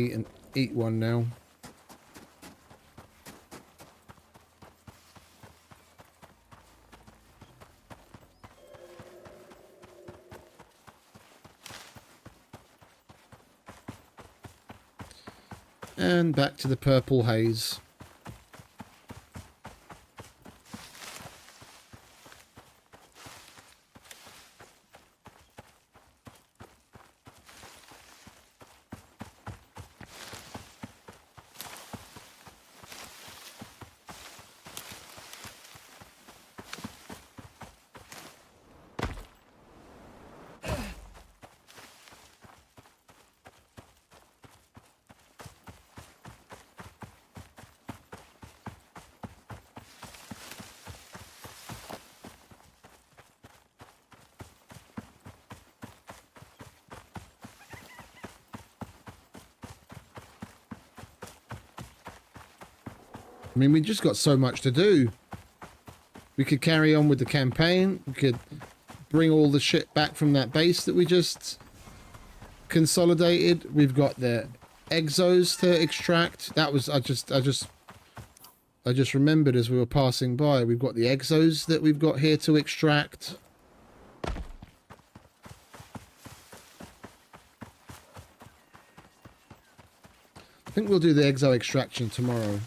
eat one now. And back to the purple haze. I mean, we just got so much to do. We could carry on with the campaign. We could bring all the shit back from that base that we just consolidated. We've got the exos to extract. That was I just remembered as we were passing by. We've got the exos that we've got here to extract. I think we'll do the exo extraction tomorrow.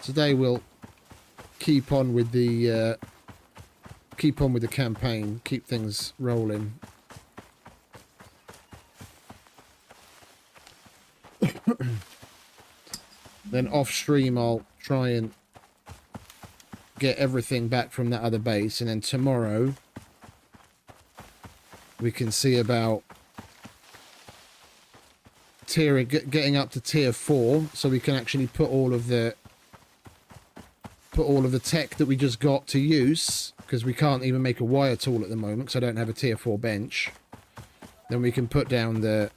Today we'll keep on with the campaign, keep things rolling. Then off stream I'll try and get everything back from that other base, and then tomorrow we can see about getting up to tier 4, so we can actually put all of the tech that we just got to use, because we can't even make a wire tool at the moment because I don't have a tier 4 bench. Then we can put down the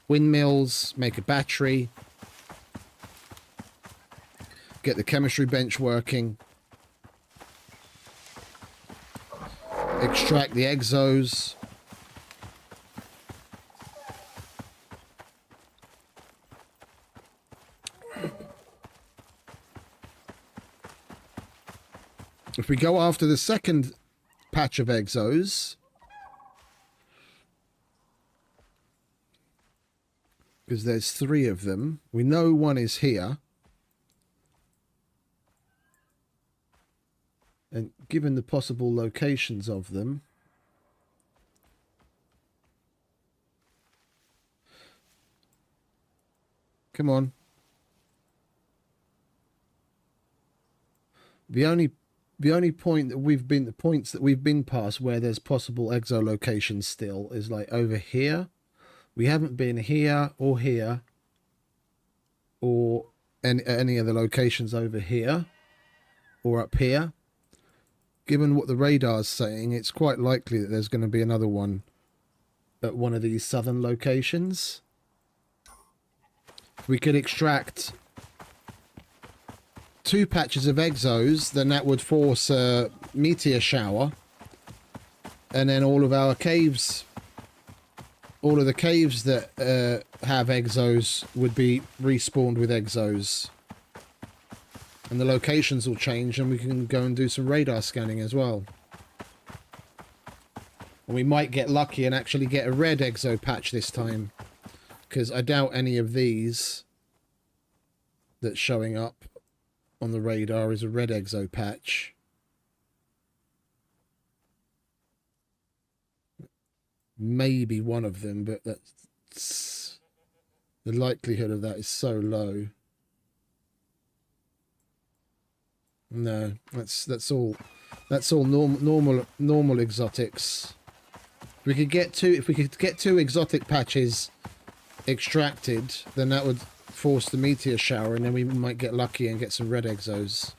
windmills, make a battery, get the chemistry bench working, extract the exos. If we go after the second patch of exos, because there's 3 of them, we know one is here. And given the possible locations of them, come on. The only point that the points that we've been past where there's possible exo locations still is like over here. We haven't been here or any other locations over here or up here. Given what the radar's saying, it's quite likely that there's going to be another one at one of these southern locations. We could extract 2 patches of exos, then that would force a meteor shower, and then all of our caves, all of the caves that have exos would be respawned with exos. And the locations will change, and we can go and do some radar scanning as well. And we might get lucky and actually get a red exo patch this time, because I doubt any of these that's showing up on the radar is a red exo patch. Maybe one of them, but that's the likelihood of that is so low. No, that's all normal exotics. If we could get 2 exotic patches extracted, then that would force the meteor shower, and then we might get lucky and get some red exos.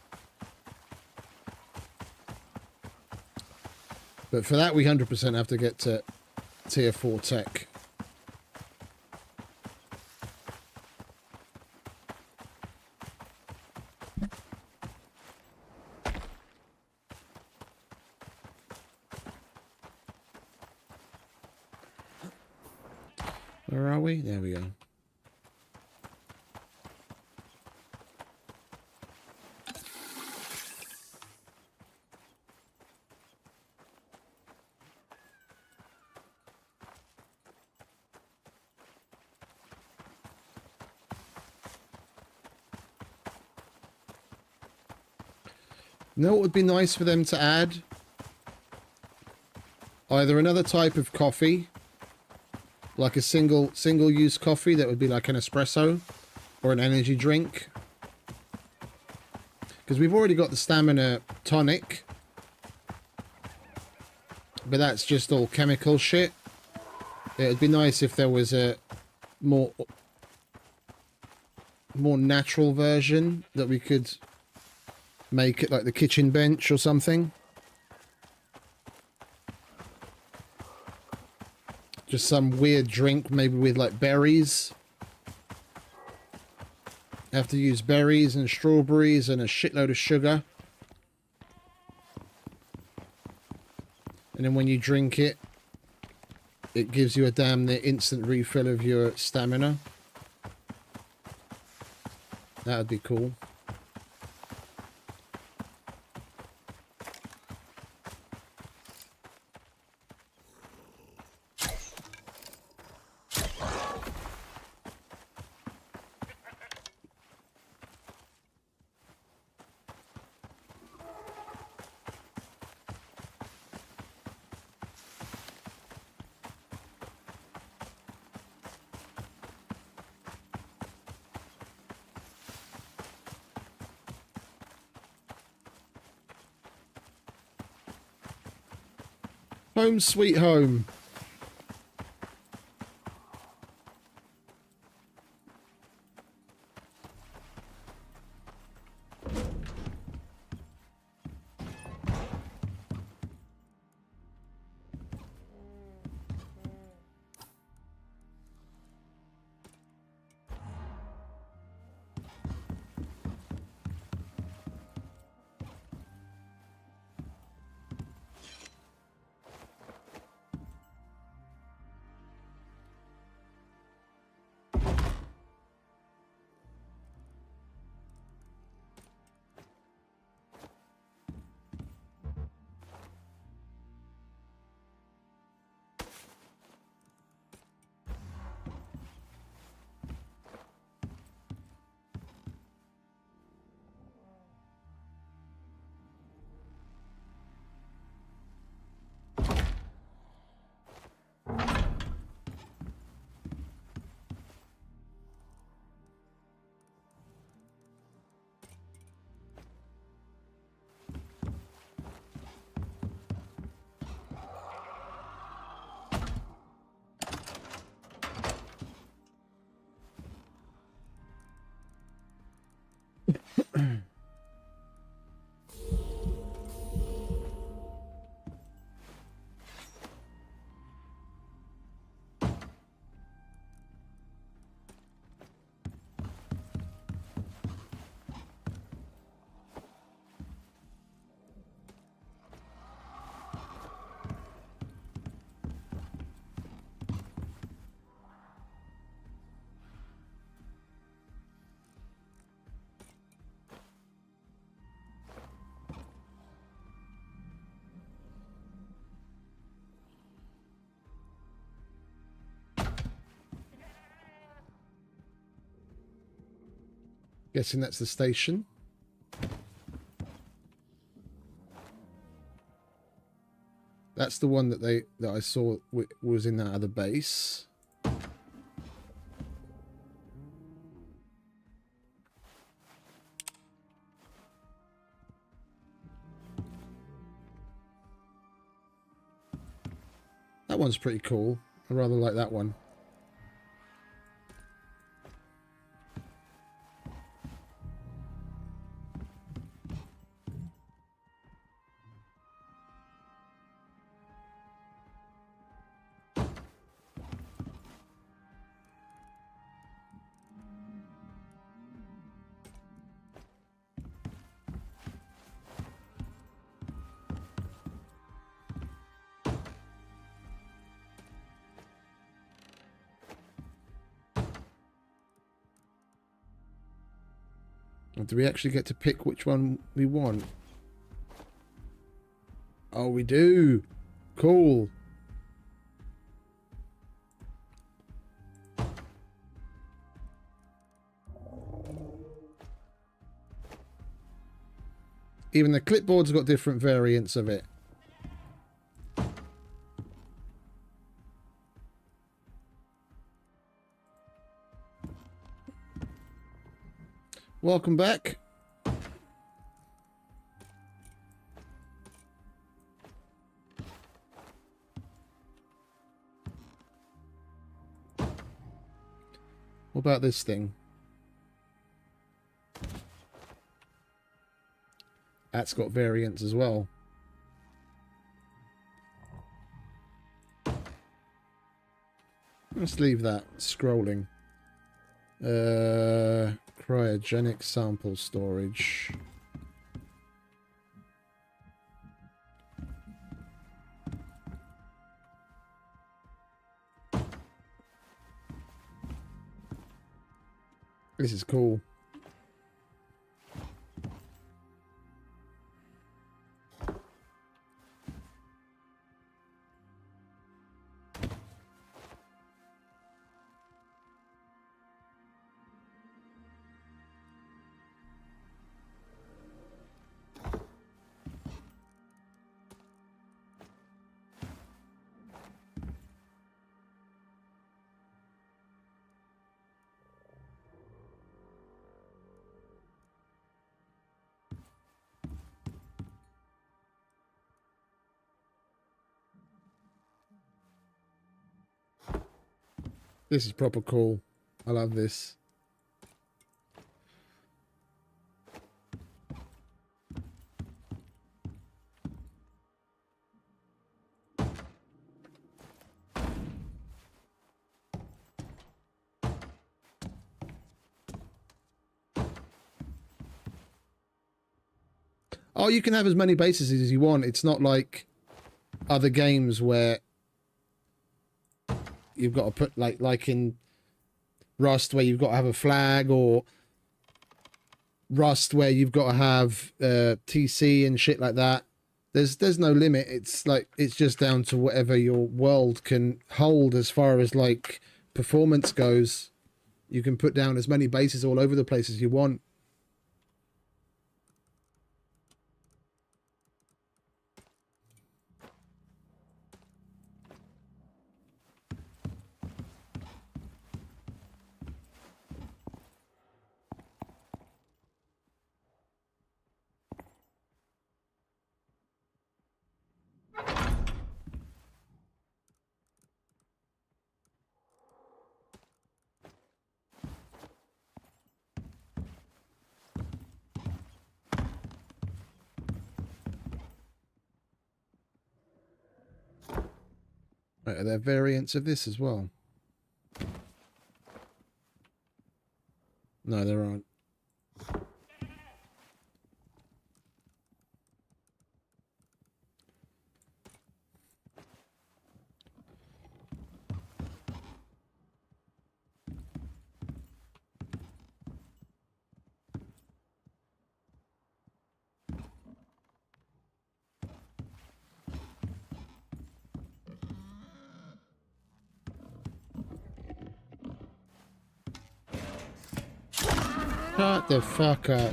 But for that, we 100% have to get to tier 4 tech. Where are we? There we go. You know what would be nice for them to add? Either another type of coffee, like a single-use coffee that would be like an espresso, or an energy drink. Because we've already got the stamina tonic, but that's just all chemical shit. It would be nice if there was a more natural version that we could make it like the kitchen bench or something. Just some weird drink, maybe with like berries. Have to use berries and strawberries and a shitload of sugar. And then when you drink it, it gives you a damn near instant refill of your stamina. That would be cool. Home sweet home. Guessing that's the station. That's the one that I saw was in that other base. That one's pretty cool. I rather like that one. Do we actually get to pick which one we want? Oh, we do. Cool. Even the clipboard's got different variants of it. Welcome back. What about this thing? That's got variants as well. Let's leave that scrolling. Cryogenic sample storage. This is cool. This is proper cool. I love this. Oh, you can have as many bases as you want. It's not like other games where you've got to put like in Rust where you've got to have a flag, or Rust where you've got to have TC and shit like that. There's no limit. It's like it's just down to whatever your world can hold as far as like performance goes. You can put down as many bases all over the place as you want. Right, are there variants of this as well? No, there aren't. Shut the fuck up.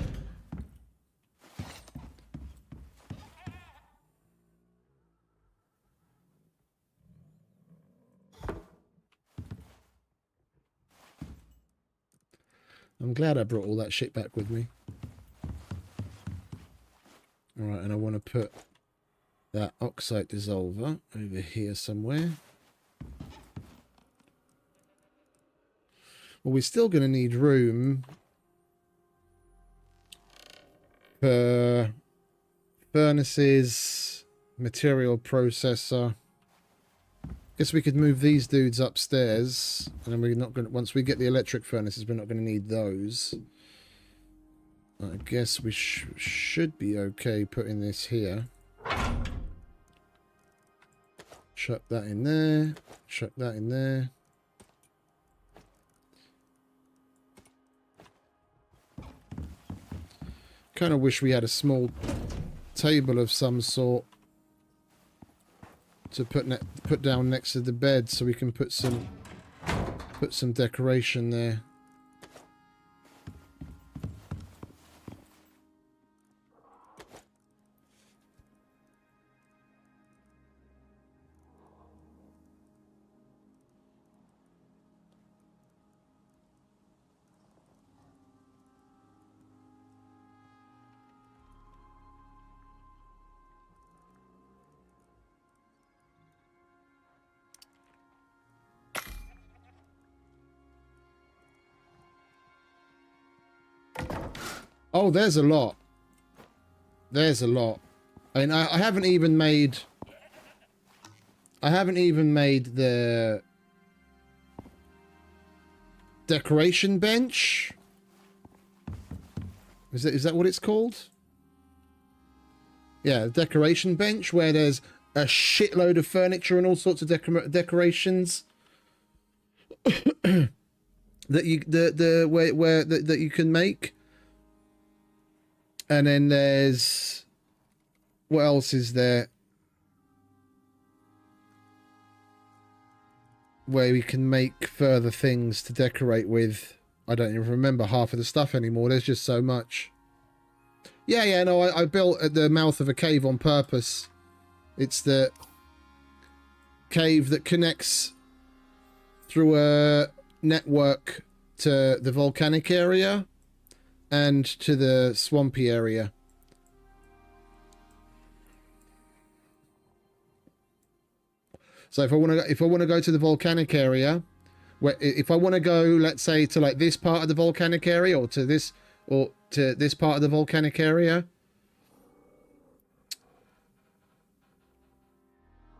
I'm glad I brought all that shit back with me. Alright, and I want to put that oxide dissolver over here somewhere. Well, we're still going to need room for furnaces, material processor. Guess we could move these dudes upstairs, and then we're not going to, once we get the electric furnaces, we're not going to need those. I guess we should be okay putting this here. Chuck that in there. Chuck that in there. Kind of wish we had a small table of some sort to put down next to the bed, so we can put some decoration there. Oh, there's a lot. There's a lot. I mean, I haven't even made... I haven't even made the decoration bench. Is that what it's called? Yeah, decoration bench, where there's a shitload of furniture and all sorts of decorations that you can make. And then there's, what else is there? Where we can make further things to decorate with. I don't even remember half of the stuff anymore. There's just so much. Yeah, no, I built at the mouth of a cave on purpose. It's the cave that connects through a network to the volcanic area and to the swampy area. So if I want to go to the volcanic area, if I want to go, let's say, to like this part of the volcanic area, or to this part of the volcanic area.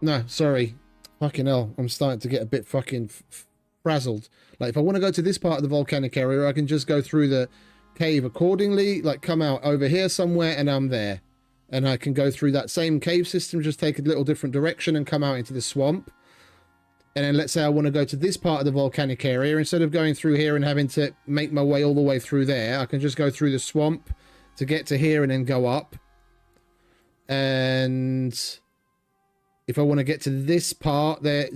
No, sorry. Fucking hell. I'm starting to get a bit fucking frazzled. Like, if I want to go to this part of the volcanic area, I can just go through the cave accordingly, like come out over here somewhere, and I'm there. And I can go through that same cave system, just take a little different direction and come out into the swamp. And then let's say I want to go to this part of the volcanic area. Instead of going through here and having to make my way all the way through there, I can just go through the swamp to get to here and then go up. And if I want to get to this part there,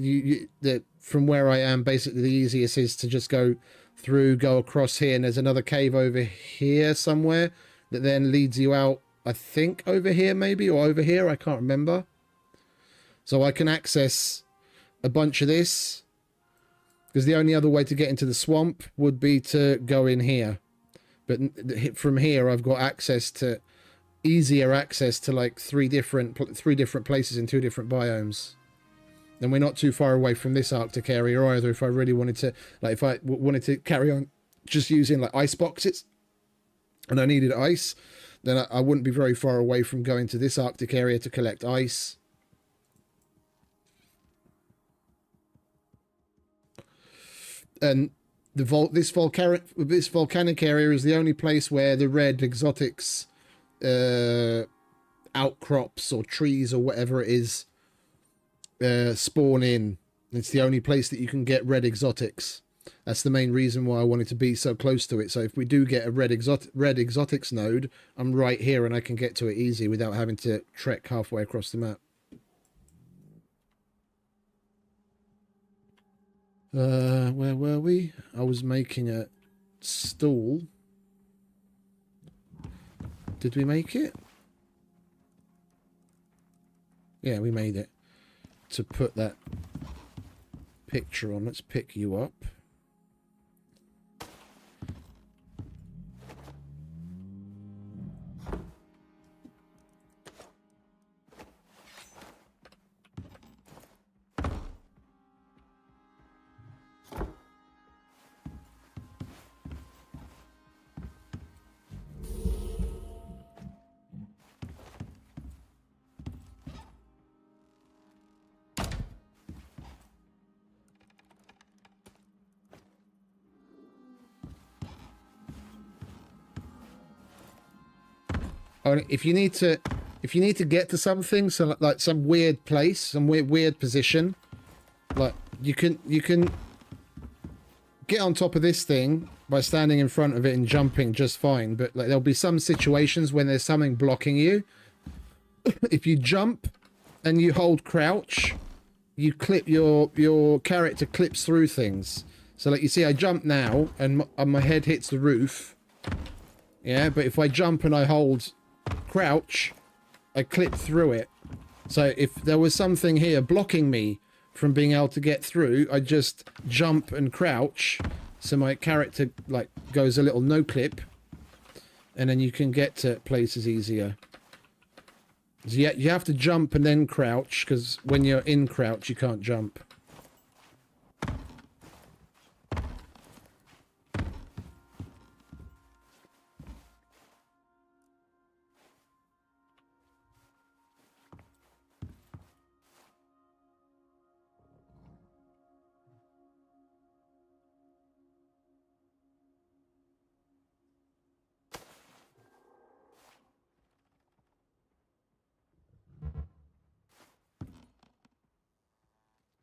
from where I am, basically the easiest is to just go through, go across here, and there's another cave over here somewhere that then leads you out, I think over here maybe, or over here, I can't remember. So I can access a bunch of this, because the only other way to get into the swamp would be to go in here. But from here I've got easier access to like three different places in 2 different biomes. And we're not too far away from this Arctic area either. If I really wanted to, like, if I wanted to carry on just using like ice boxes and I needed ice, then I wouldn't be very far away from going to this Arctic area to collect ice. And this volcanic area is the only place where the red exotics outcrops or trees or whatever it is spawn in. It's the only place that you can get red exotics. That's the main reason why I wanted to be so close to it. So if we do get a red exotics node, I'm right here and I can get to it easy without having to trek halfway across the map. Where were we? I was making a stool. Did we make it? Yeah, we made it. To put that picture on, let's pick you up. If you need to get to something, so like some weird place, some weird position, like you can get on top of this thing by standing in front of it and jumping just fine. But like there'll be some situations when there's something blocking you. If you jump and you hold crouch, you clip your character clips through things. So like you see, I jump now and my head hits the roof. Yeah, but if I jump and I hold crouch, I clip through it. So if there was something here blocking me from being able to get through, I just jump and crouch, so my character like goes a little no clip, and then you can get to places easier. So you have to jump and then crouch, because when you're in crouch you can't jump.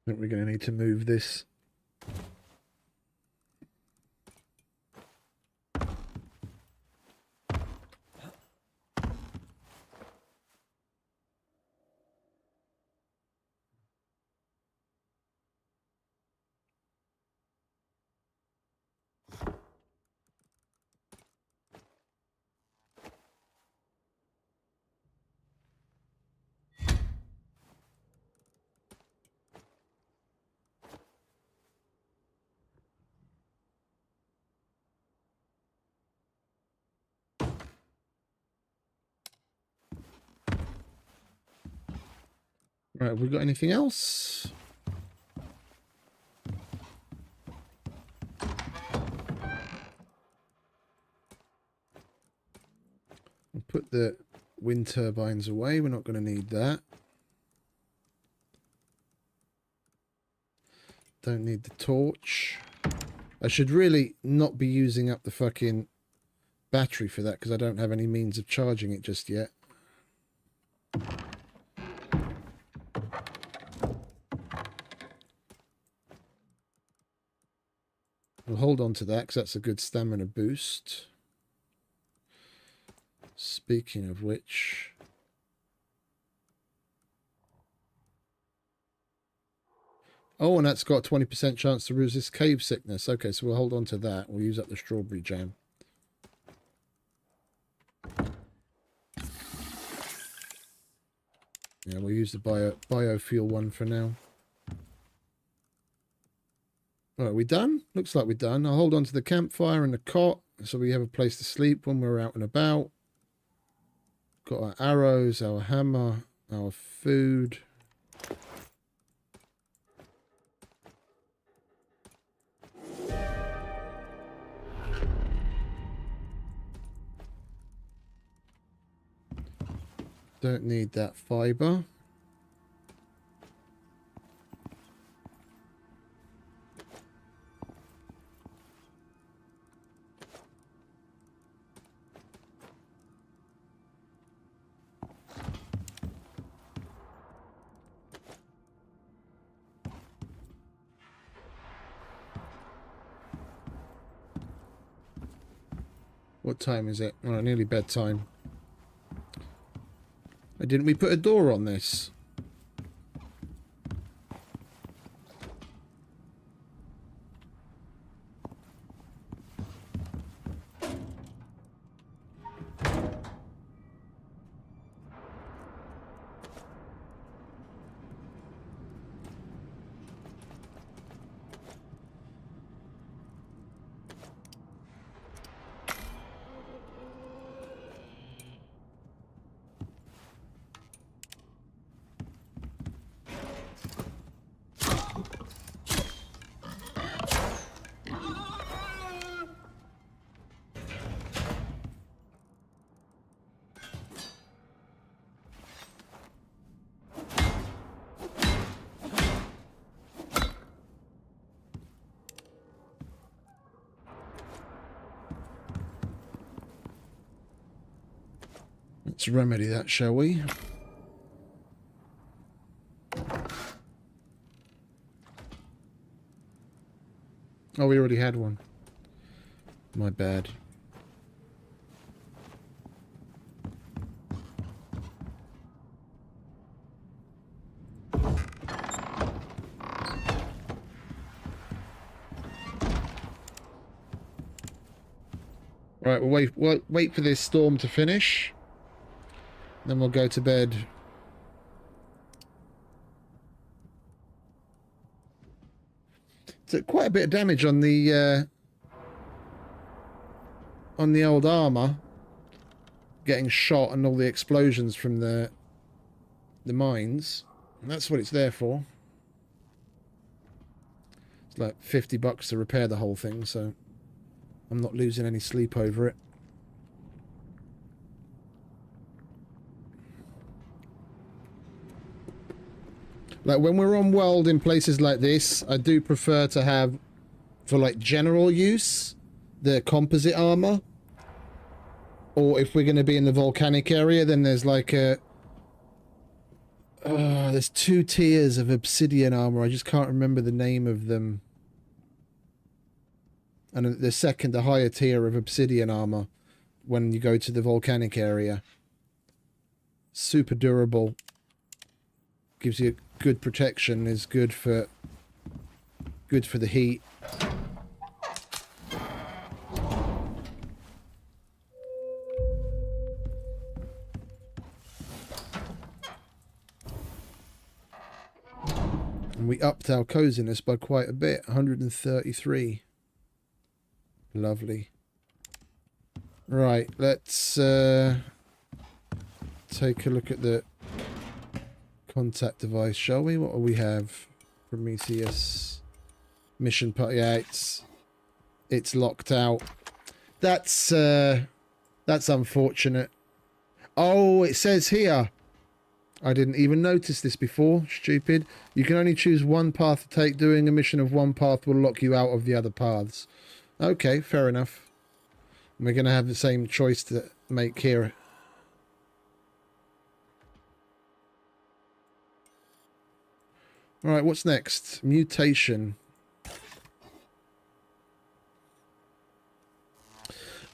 I think we're going to need to move this. Right, have we got anything else? put the wind turbines away. We're not going to need that. Don't need the torch. I should really not be using up the fucking battery for that because I don't have any means of charging it just yet. We'll hold on to that because that's a good stamina boost. Speaking of which... Oh, and that's got 20% chance to resist cave sickness. Okay, so we'll hold on to that. We'll use up the strawberry jam. Yeah, we'll use the biofuel one for now. All right, we done? Looks like we're done. I'll hold on to the campfire and the cot so we have a place to sleep when we're out and about. Got our arrows, our hammer, our food. Don't need that fiber. What time is it? Oh, nearly bedtime. Didn't we put a door on this? Let's remedy that, shall we? Oh, we already had one. My bad. Right, we'll wait for this storm to finish. Then we'll go to bed. So quite a bit of damage on the old armor, getting shot and all the explosions from the mines. And that's what it's there for. It's like $50 to repair the whole thing, so I'm not losing any sleep over it. Like when we're on world in places like this, I do prefer to have, for like general use, the composite armor. Or if we're going to be in the volcanic area, then there's like a... there's 2 tiers of obsidian armor. I just can't remember the name of them. And the higher tier of obsidian armor when you go to the volcanic area. Super durable. Gives you good protection, is good for the heat. And we upped our coziness by quite a bit, 133. Lovely. Right, let's take a look at the contact device, shall we? What do we have? Prometheus. Mission part. Yeah, it's locked out. That's unfortunate. Oh, it says here. I didn't even notice this before. Stupid. You can only choose one path to take. Doing a mission of one path will lock you out of the other paths. Okay, fair enough. We're going to have the same choice to make here. Alright, what's next? Mutation.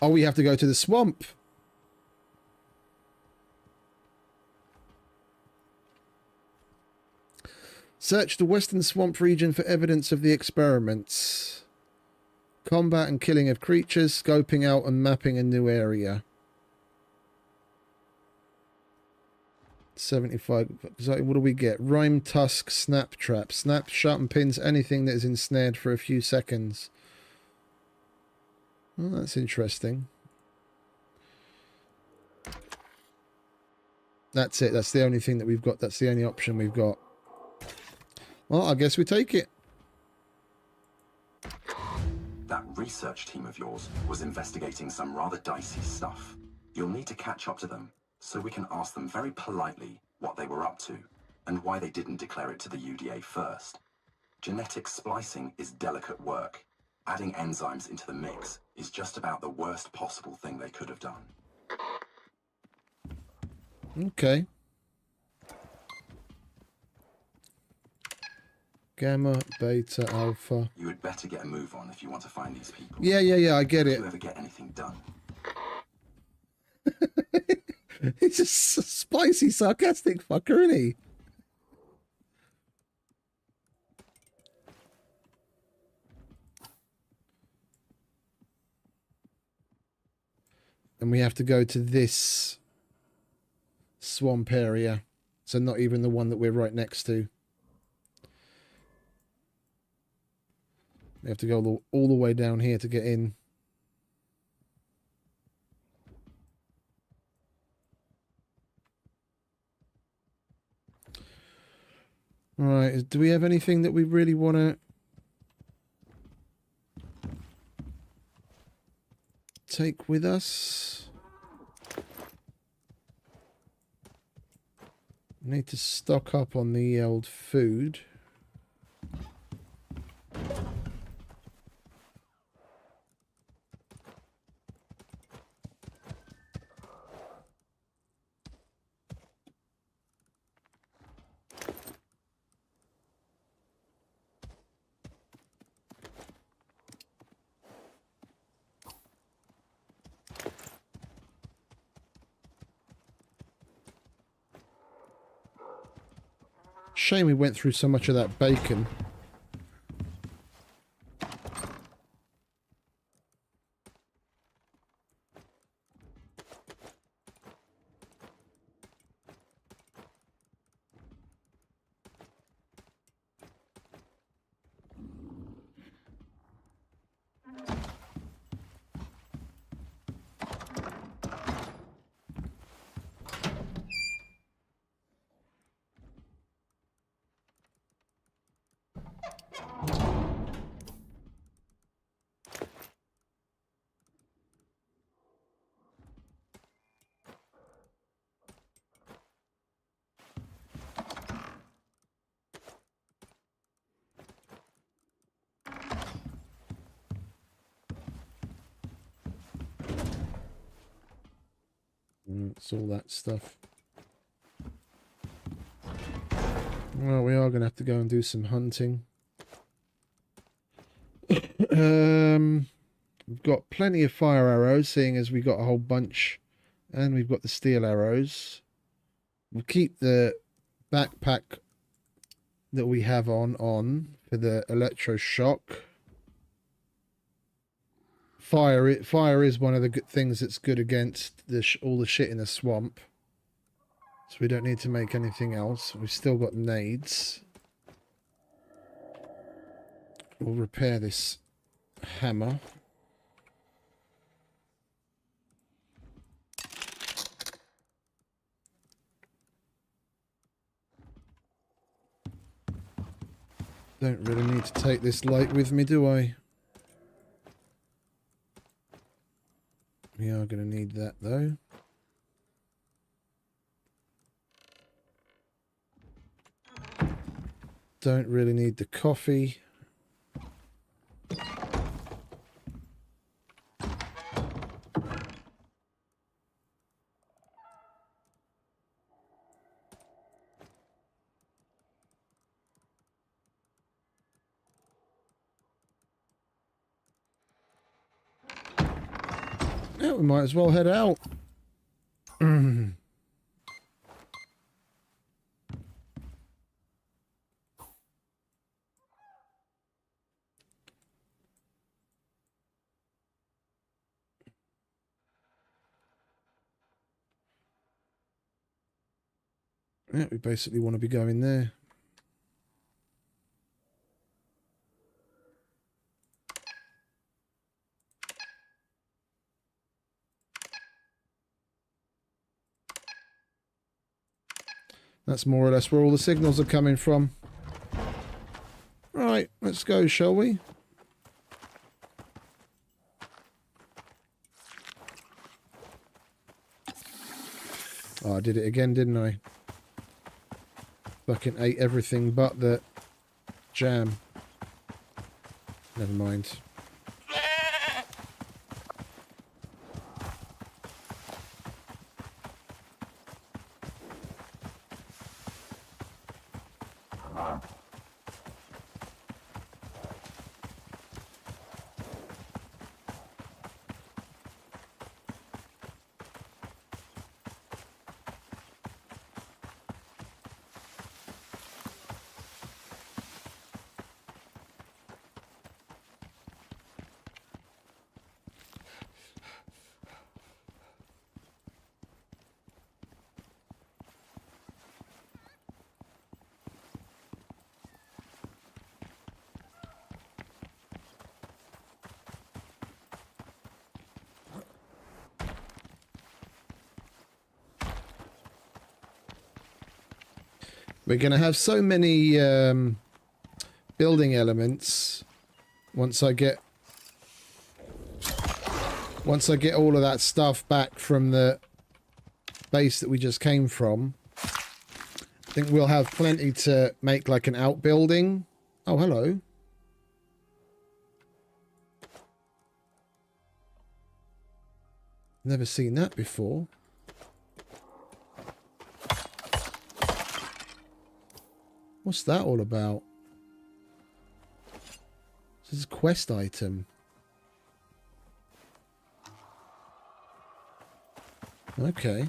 Oh, we have to go to the swamp. Search the western swamp region for evidence of the experiments. Combat and killing of creatures, scoping out and mapping a new area. 75. What do we get? Rimetusk snap trap. Snap, shut and pins anything that is ensnared for a few seconds. Well, that's interesting. That's it. That's the only thing that we've got. That's the only option we've got. Well, I guess we take it. That research team of yours was investigating some rather dicey stuff. You'll need to catch up to them, so we can ask them very politely what they were up to, and why they didn't declare it to the UDA first. Genetic splicing is delicate work. Adding enzymes into the mix is just about the worst possible thing they could have done. Okay. Gamma, beta, alpha. You had better get a move on if you want to find these people. Yeah, I get If it. you ever get anything done. He's just a spicy, sarcastic fucker, isn't he? And we have to go to this swamp area. So not even the one that we're right next to. We have to go all the way down here to get in. Right, do we have anything that we really want to take with us? Need to stock up on the old food. Shame we went through so much of that bacon. It's all that stuff. Well, we are going to have to go and do some hunting. We've got plenty of fire arrows, seeing as we got a whole bunch, and we've got the steel arrows. We'll keep the backpack that we have on for the electroshock. Fire is one of the good things that's good against all the shit in the swamp. So we don't need to make anything else. We've still got nades. We'll repair this hammer. Don't really need to take this light with me, do I? We are going to need that, though. Don't really need the coffee. Yeah, we might as well head out. Yeah, we basically want to be going there. That's more or less where all the signals are coming from. Right, let's go, shall we? Oh, I did it again, didn't I? Fucking ate everything but the jam. Never mind. We're going to have so many building elements once I get all of that stuff back from the base that we just came from. I think we'll have plenty to make like an outbuilding. Oh, hello. Never seen that before. What's that all about? This is a quest item. Okay.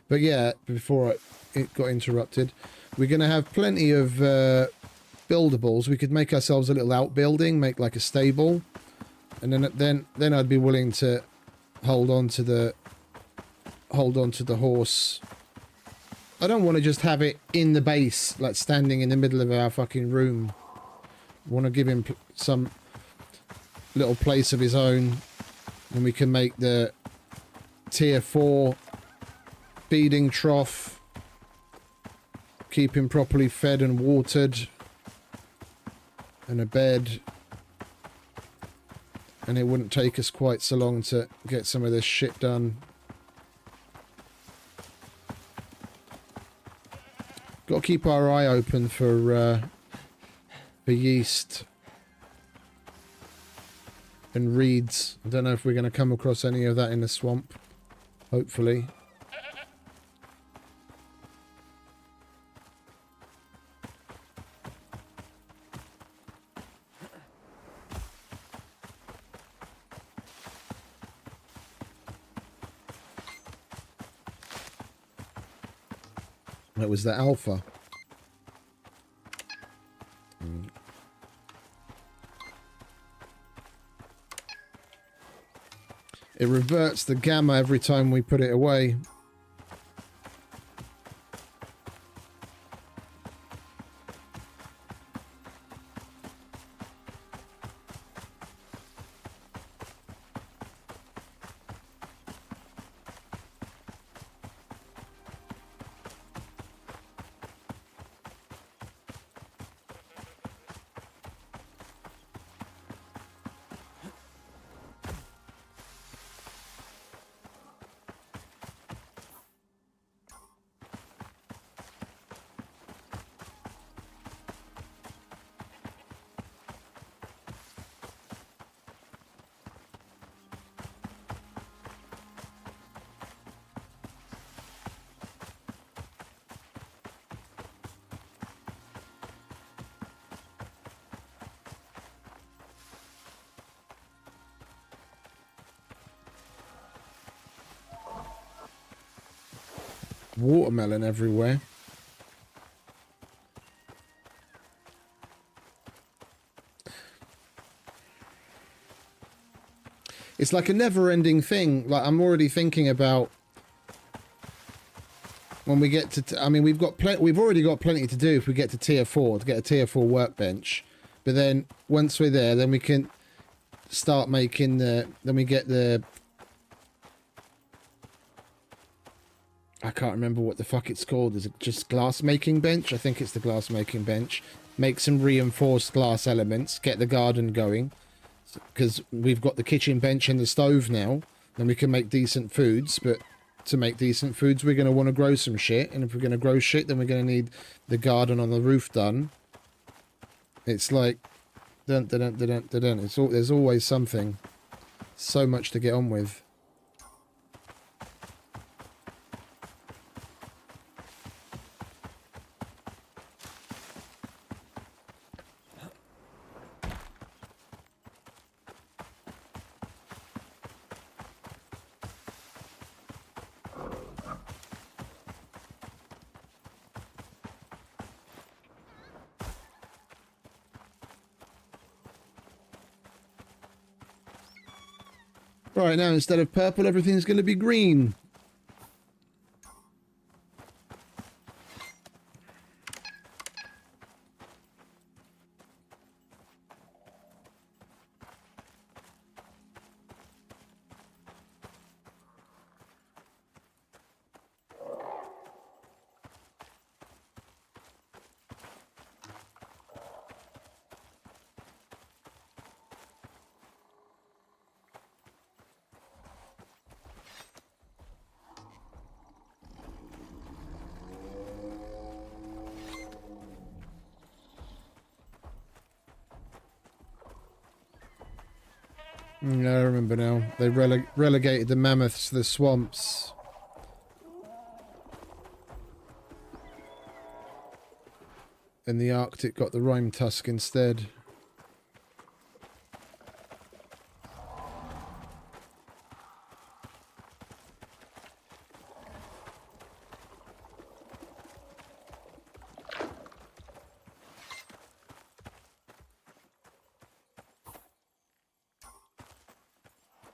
But yeah, before it got interrupted, we're going to have plenty of buildables. We could make ourselves a little outbuilding, make like a stable, and then I'd be willing to hold on to the horse. I don't want to just have it in the base, like standing in the middle of our fucking room. I want to give him some little place of his own, and we can make the tier 4 feeding trough, keep him properly fed and watered, and a bed, and it wouldn't take us quite so long to get some of this shit done. Got to keep our eye open for yeast and reeds. I don't know if we're going to come across any of that in the swamp. Hopefully. That was the alpha. It reverts the gamma every time we put it away. watermelon everywhere. It's like a never-ending thing. Like, I'm already thinking about when we get to... I mean, we've already got plenty to do if we get to tier 4, to get a tier 4 workbench. But then, once we're there, then we can start making the... Then we get the... I can't remember what the fuck it's called. Is it just glass making bench? I think it's the glass making bench. Make some reinforced glass elements. Get the garden going. Because we've got the kitchen bench and the stove now, and we can make decent foods. But to make decent foods, we're going to want to grow some shit, and if we're going to grow shit, then we're going to need the garden on the roof done. It's like dun, dun, dun, dun, dun, dun. There's always something. So much to get on with. Right, now instead of purple, everything's going to be green. I remember now. They relegated the mammoths to the swamps. And the Arctic got the Rimetusk instead.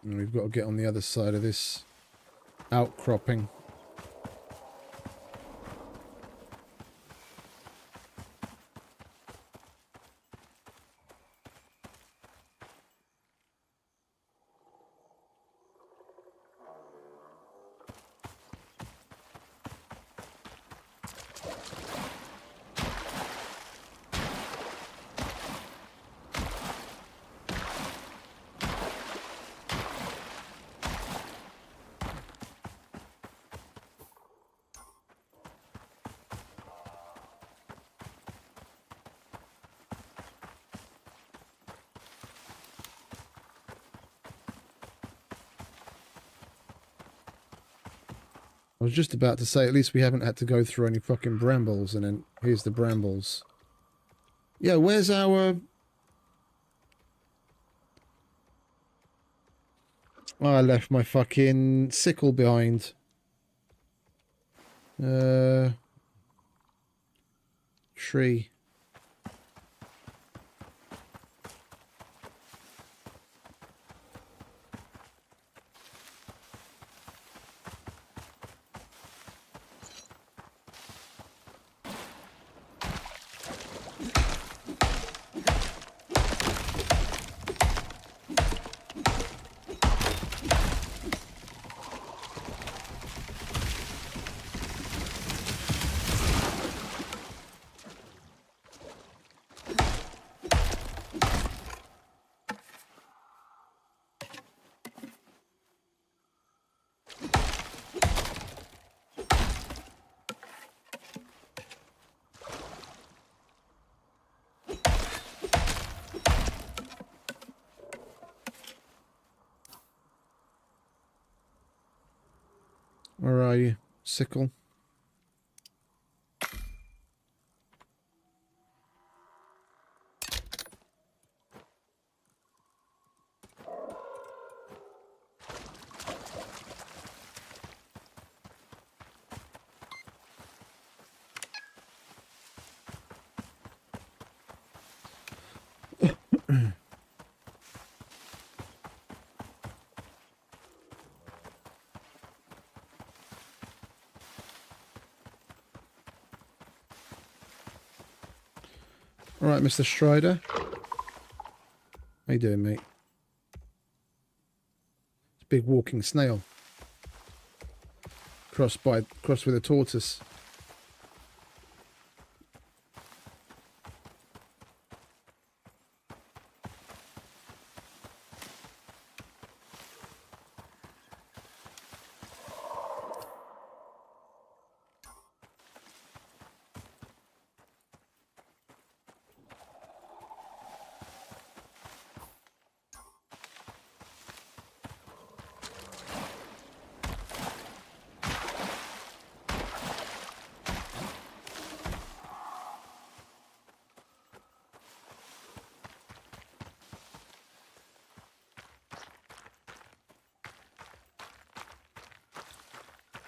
And we've got to get on the other side of this outcropping. I was just about to say, at least we haven't had to go through any fucking brambles, and then here's the brambles. Yeah, where's our... Oh, I left my fucking sickle behind. Tree. Where are you, sickle? All right, Mr. Strider. How you doing, mate? It's a big walking snail. Crossed with a tortoise.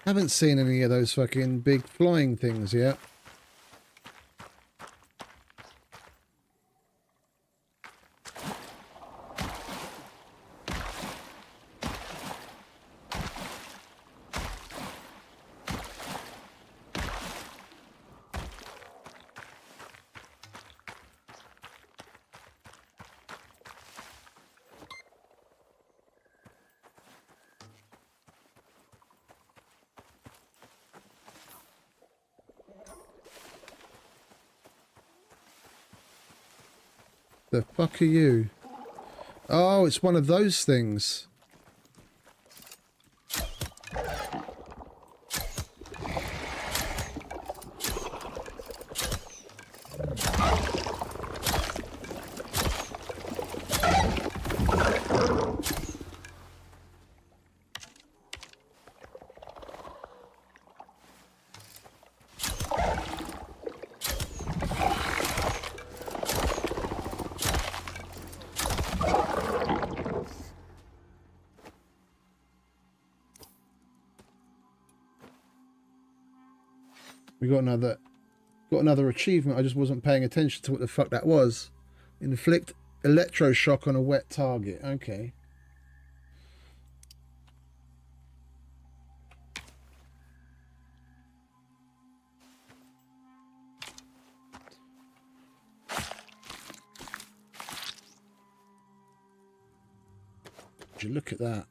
Haven't seen any of those fucking big flying things yet. The fuck are you? Oh, it's one of those things. We got another achievement. I just wasn't paying attention to what the fuck that was. Inflict electroshock on a wet target. Okay. Would you look at that?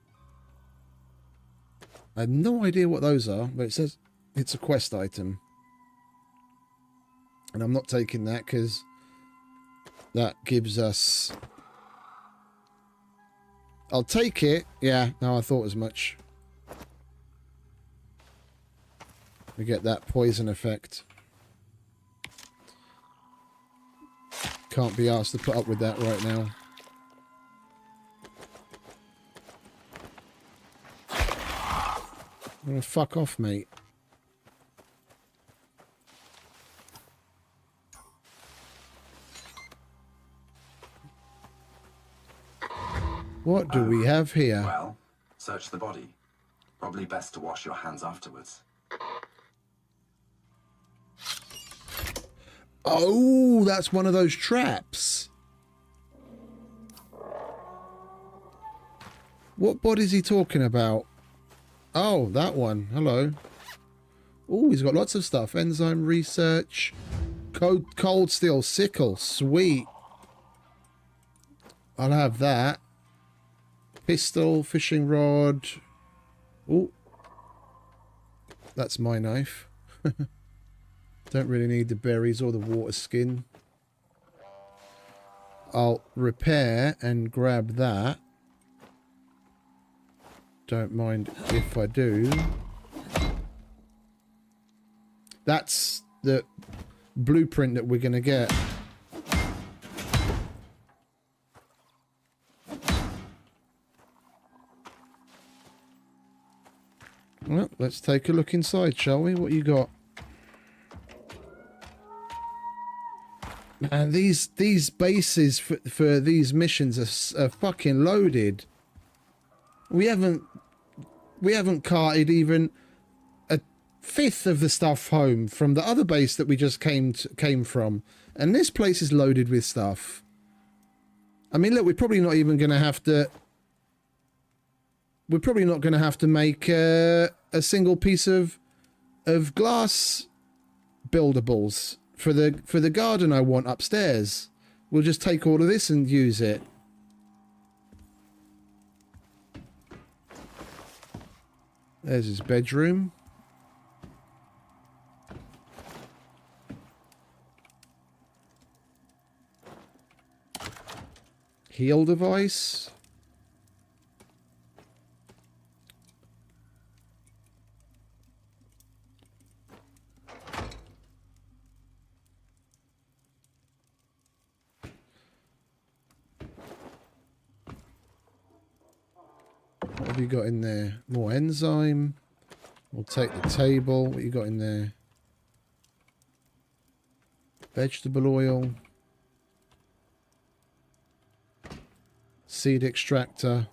I have no idea what those are, but it says it's a quest item. And I'm not taking that because that gives us... I'll take it. Yeah, no, I thought as much. We get that poison effect. Can't be asked to put up with that right now. I'm gonna fuck off, mate. What do we have here? Well, search the body. Probably best to wash your hands afterwards. Oh, that's one of those traps. What body is he talking about? Oh, that one. Hello. Oh, he's got lots of stuff. Enzyme research. Cold steel sickle. Sweet. I'll have that. Pistol, fishing rod. Oh. That's my knife. Don't really need the berries or the water skin. I'll repair and grab that. Don't mind if I do. That's the blueprint that we're going to get. Well, let's take a look inside, shall we? What you got? Man, these bases for these missions are fucking loaded. We haven't carted even a fifth of the stuff home from the other base that we just came from, and this place is loaded with stuff. I mean, look, we're probably not even going to have to... We're probably not going to have to make a single piece of glass buildables for the garden I want upstairs. We'll just take all of this and use it. There's his bedroom. Heal device. What have you got in there? More enzyme. We'll take the table. What you got in there? Vegetable oil. Seed extractor.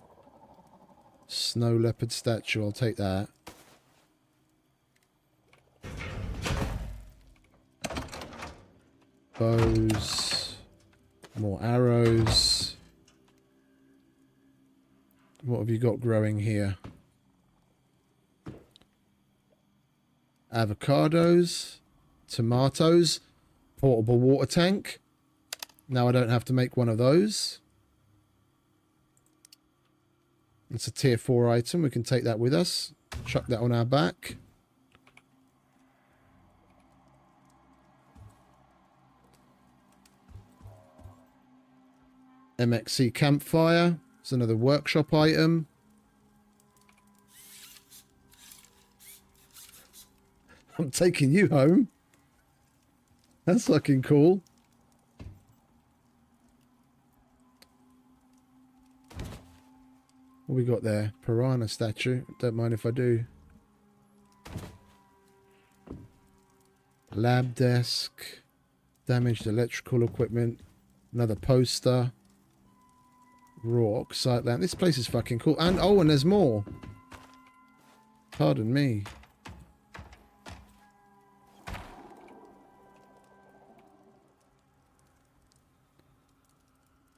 Snow leopard statue. I'll take that. Bows. More arrows. What have you got growing here? Avocados. Tomatoes. Portable water tank. Now I don't have to make one of those. It's a tier 4 item. We can take that with us. Chuck that on our back. MXC campfire. It's another workshop item. I'm taking you home. That's fucking cool. What we got there? Piranha statue. Don't mind if I do. Lab desk. Damaged electrical equipment. Another poster. Raw oxide lamp. This place is fucking cool. And oh, and there's more. Pardon me.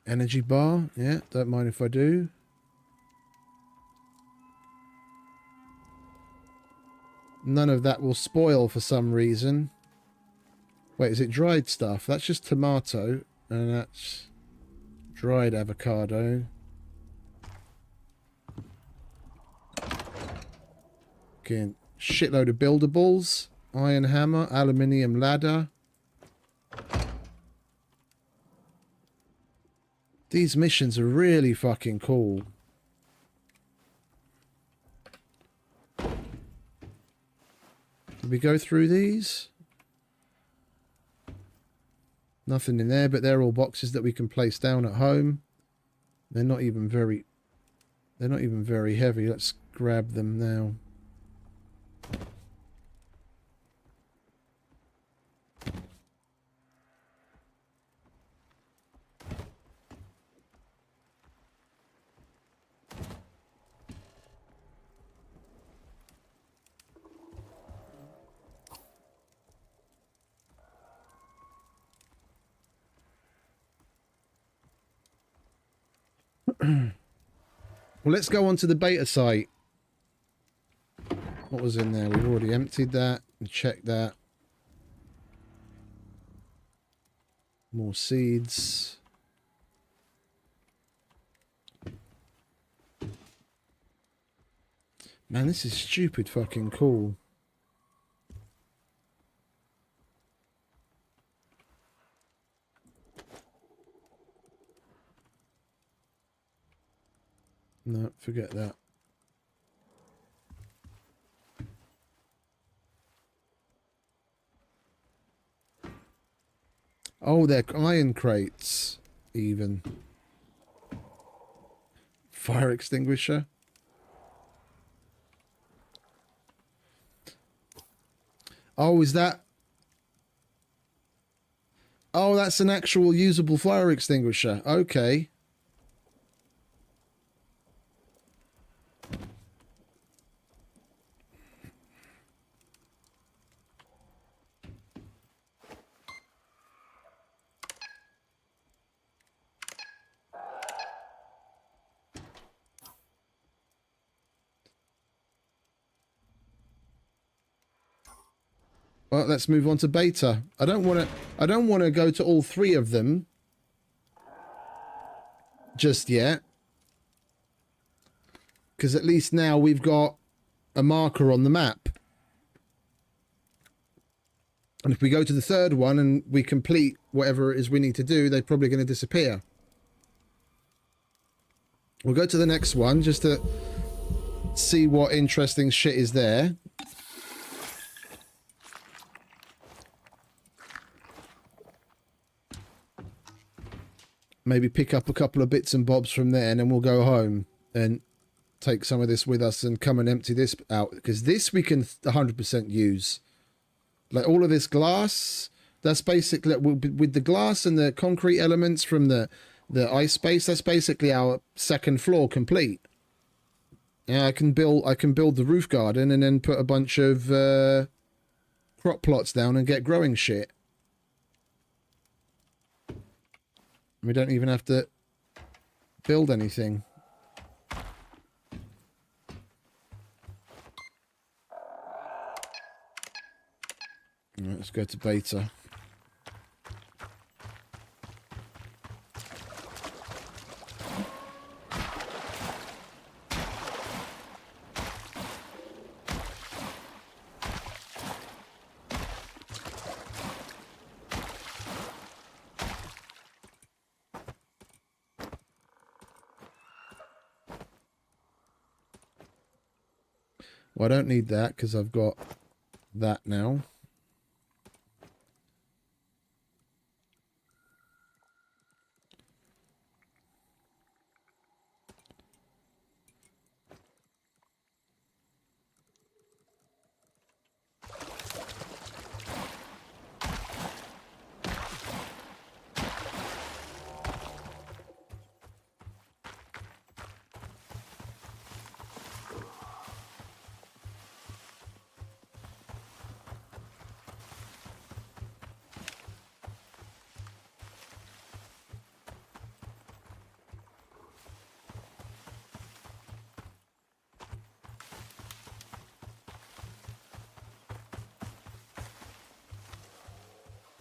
Energy bar. Yeah, don't mind if I do. None of that will spoil for some reason. Wait, is it dried stuff? That's just tomato. And that's dried avocado. Again, shitload of buildables. Iron hammer, aluminium ladder. These missions are really fucking cool. Did we go through these? Nothing in there, but they're all boxes that we can place down at home. They're not even very heavy. Let's grab them now. Well, let's go on to the beta site. What was in there? We've already emptied that and checked that. More seeds. Man, this is stupid fucking cool. No, forget that. Oh, they're iron crates, even. Fire extinguisher. Oh, is that... Oh, that's an actual usable fire extinguisher. Okay. Well, let's move on to beta. I don't want to go to all 3 of them just yet. Because at least now we've got a marker on the map. And if we go to the 3rd one and we complete whatever it is we need to do, they're probably going to disappear. We'll go to the next one just to see what interesting shit is there. Maybe pick up a couple of bits and bobs from there, and then we'll go home and take some of this with us and come and empty this out, because this we can 100% use. Like all of this glass, that's basically with the glass and the concrete elements from the ice base, that's basically our 2nd floor complete. Yeah, I can build the roof garden and then put a bunch of crop plots down and get growing shit. We don't even have to build anything. Right, let's go to beta. Well, I don't need that because I've got that now.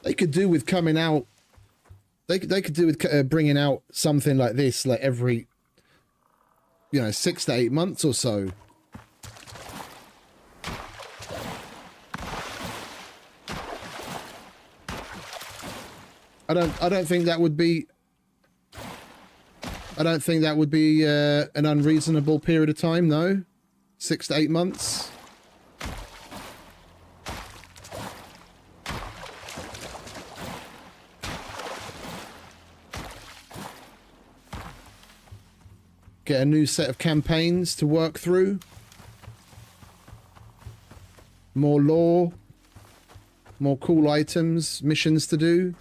They could do with coming out. They could do with bringing out something like this, like every, 6 to 8 months or so. I don't think that would be. I don't think that would be an unreasonable period of time, though. 6 to 8 months. Get a new set of campaigns to work through. More lore. More cool items, missions to do.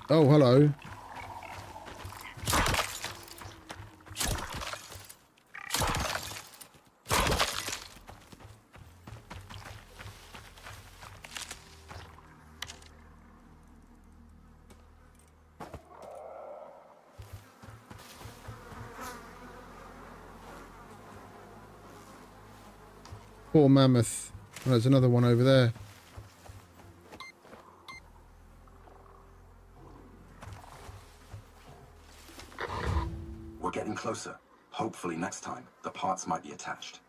Oh, hello. Poor mammoth. Oh, there's another one over there. We're getting closer. Hopefully next time, the parts might be attached.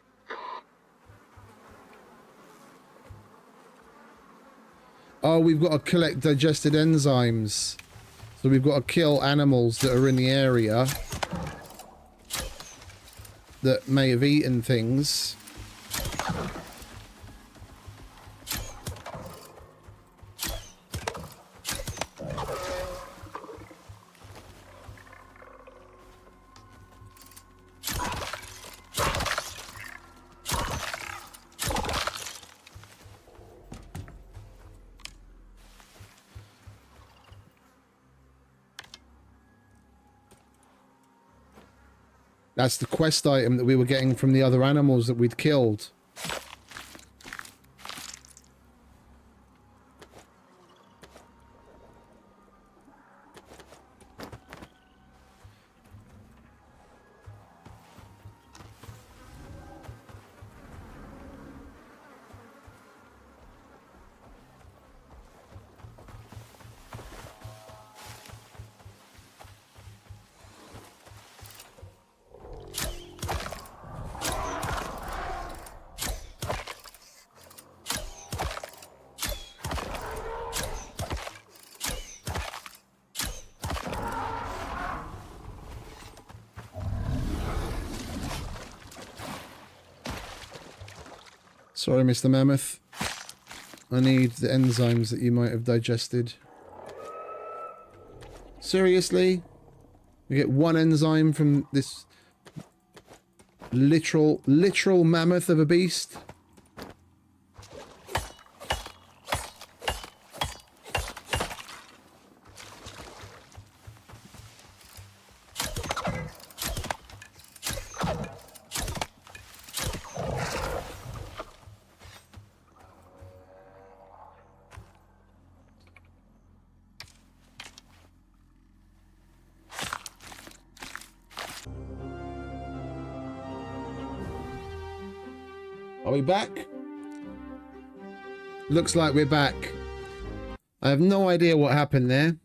Oh, we've got to collect digested enzymes. So we've got to kill animals that are in the area that may have eaten things. That's the quest item that we were getting from the other animals that we'd killed. Sorry, Mr. Mammoth. I need the enzymes that you might have digested. Seriously? We get one enzyme from this literal mammoth of a beast? Are we back? Looks like we're back. I have no idea what happened there.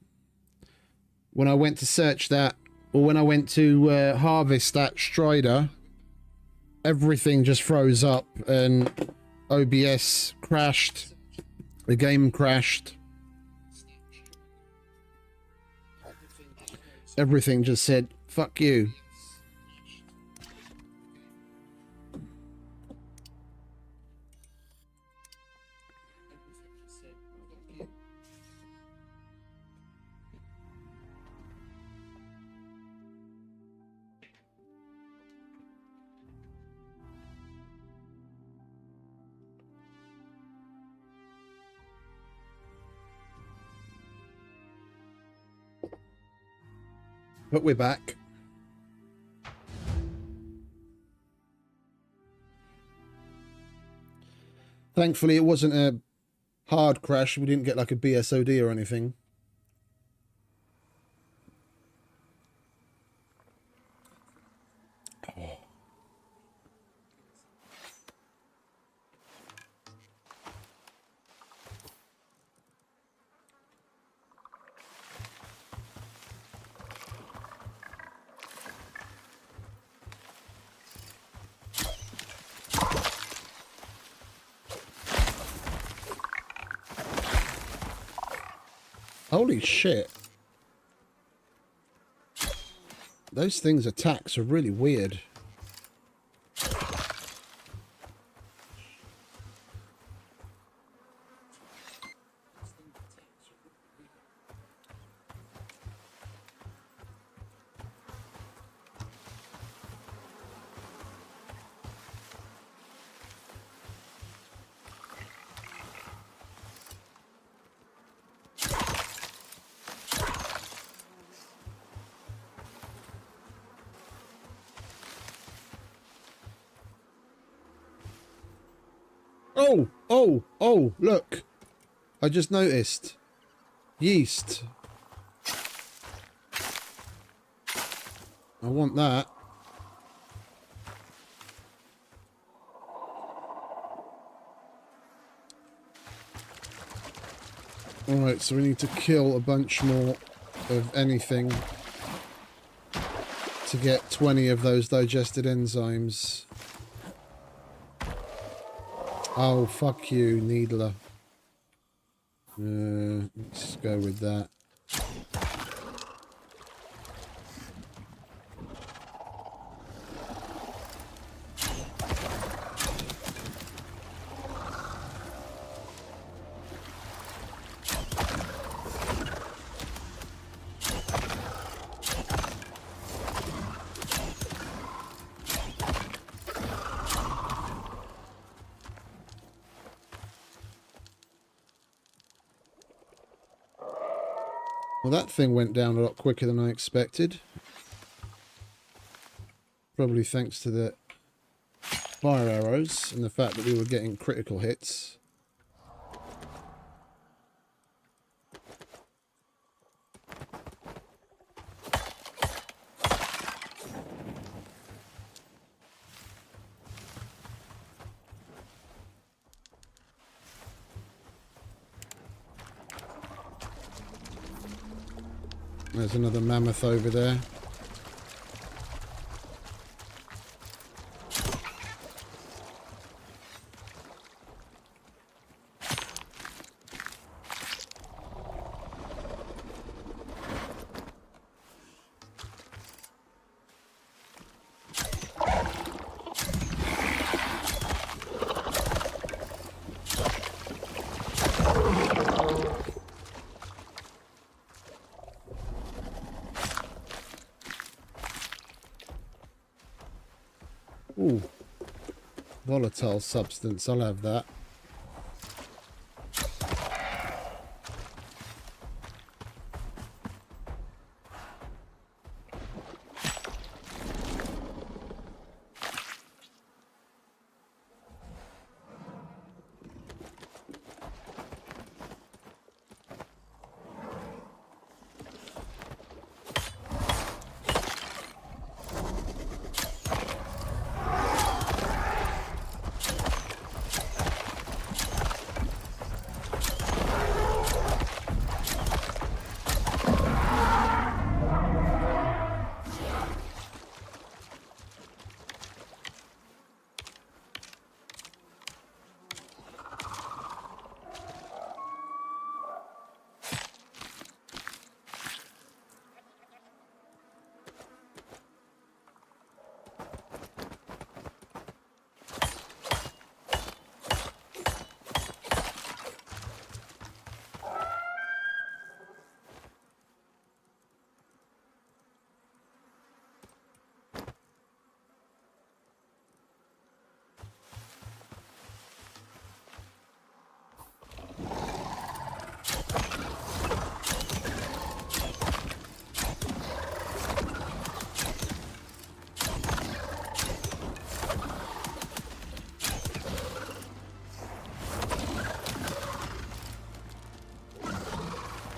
When I went to search that, or when I went to harvest that Strider, everything just froze up and OBS crashed. The game crashed. Everything just said, fuck you. But we're back. Thankfully, it wasn't a hard crash. We didn't get like a BSOD or anything. Holy shit. Those things' attacks are really weird. Oh, look. I just noticed. Yeast. I want that. Alright, so we need to kill a bunch more of anything to get 20 of those digested enzymes. Oh, fuck you, Needler. Let's go with that. Well, that thing went down a lot quicker than I expected. Probably thanks to the fire arrows and the fact that we were getting critical hits. There's another mammoth over there. Ooh. Volatile substance. I'll have that.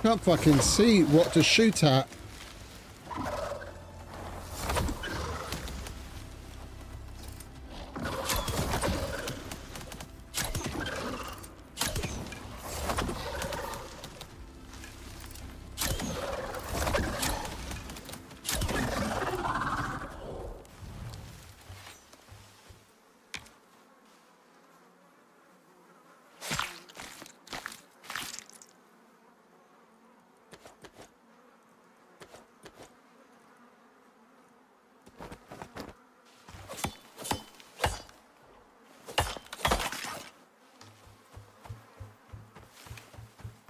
Can't fucking see what to shoot at.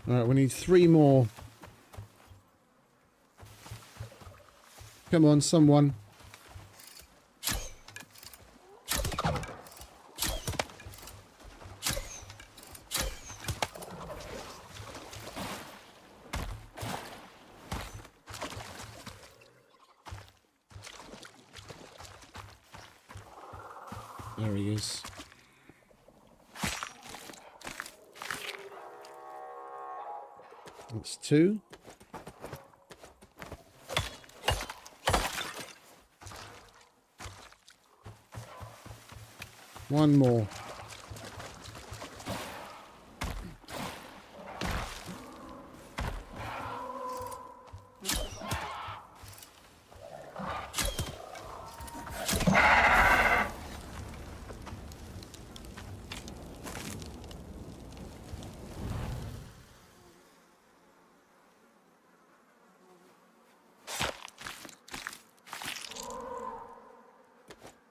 Alright, we need 3 more. Come on, someone. There he is. That's 2. One more.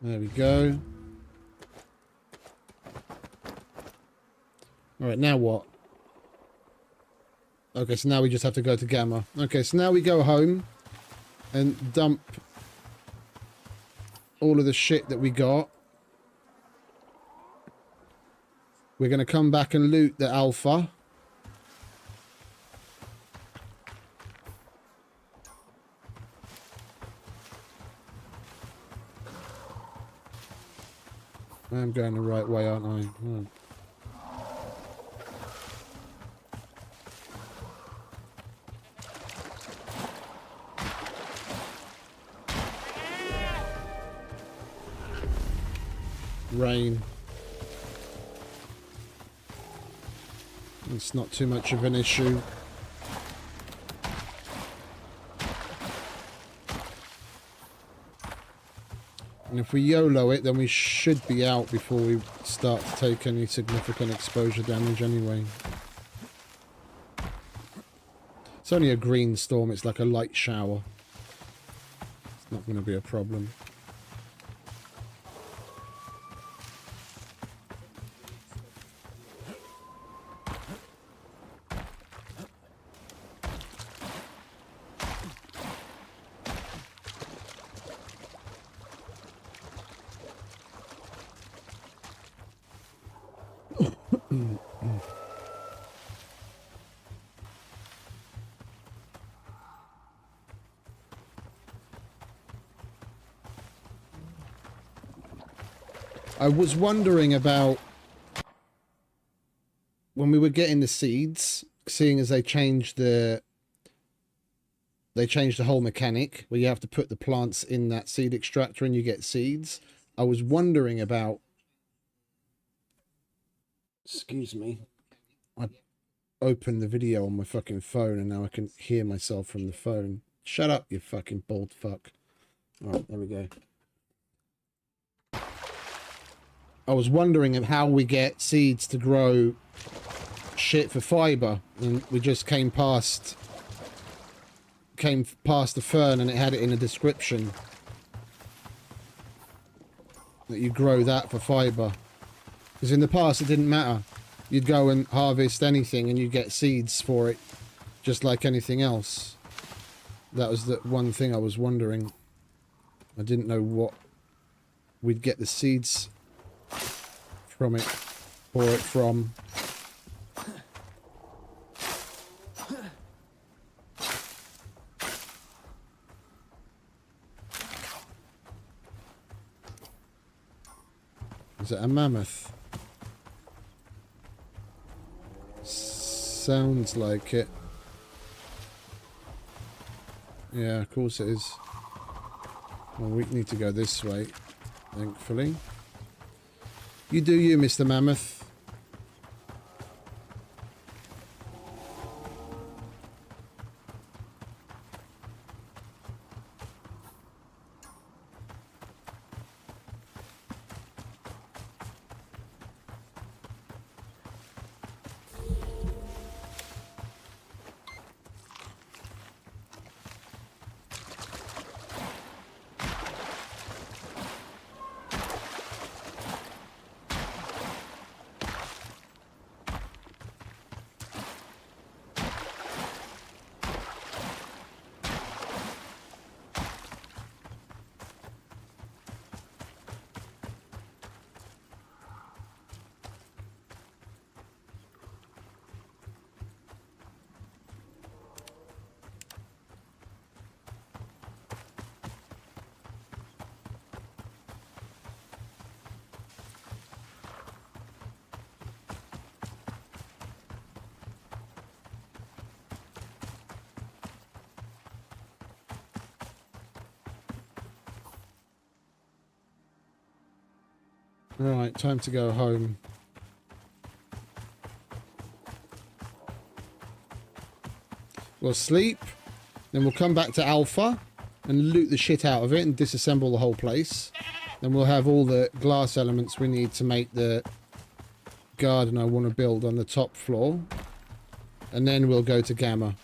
There we go. Alright, now what? Okay, so now we just have to go to Gamma. Okay, so now we go home and dump all of the shit that we got. We're going to come back and loot the Alpha. I'm going the right way, aren't I? Oh. Rain. It's not too much of an issue. And if we YOLO it, then we should be out before we start to take any significant exposure damage anyway. It's only a green storm, it's like a light shower. It's not going to be a problem. I was wondering about when we were getting the seeds, seeing as they changed the whole mechanic where you have to put the plants in that seed extractor and you get seeds. I was wondering about, excuse me, I opened the video on my fucking phone and now I can hear myself from the phone. Shut up, you fucking bald fuck. All right, there we go. I was wondering how we get seeds to grow shit for fiber, and we just came past the fern and it had it in the description that you grow that for fiber. Because in the past it didn't matter. You'd go and harvest anything and you get seeds for it just like anything else. That was the one thing I was wondering. I didn't know what we'd get the seeds from it, for it from. Is it a mammoth? Sounds like it. Yeah, of course it is. Well, we need to go this way, thankfully. You do you, Mr. Mammoth. Right, time to go home. We'll sleep, then we'll come back to Alpha and loot the shit out of it and disassemble the whole place. Then we'll have all the glass elements we need to make the garden I want to build on the top floor. And then we'll go to Gamma.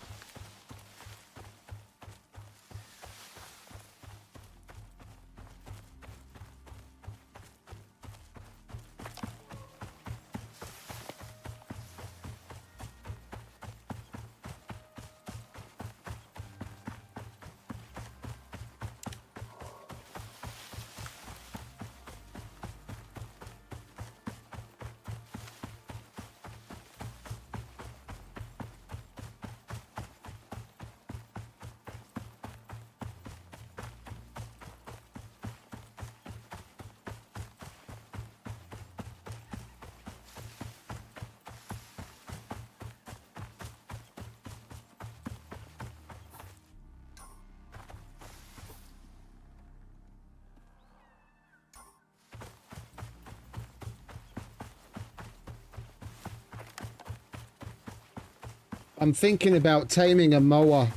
I'm thinking about taming a mower,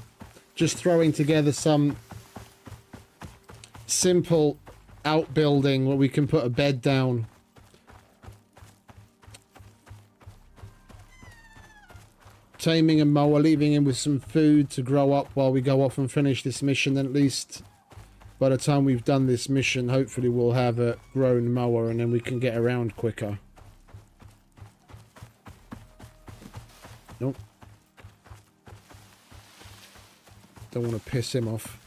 just throwing together some simple outbuilding where we can put a bed down. Taming a mower, leaving him with some food to grow up while we go off and finish this mission. Then at least by the time we've done this mission, hopefully we'll have a grown mower and then we can get around quicker. Nope. Don't want to piss him off.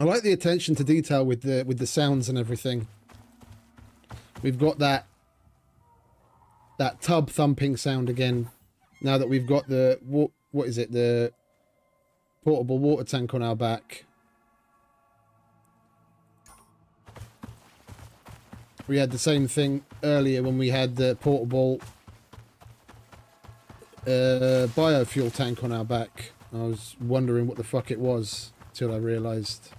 I like the attention to detail with the sounds and everything. We've got that tub thumping sound again. Now that we've got the what is it, the portable water tank on our back. We had the same thing earlier when we had the portable biofuel tank on our back. I was wondering what the fuck it was till I realised.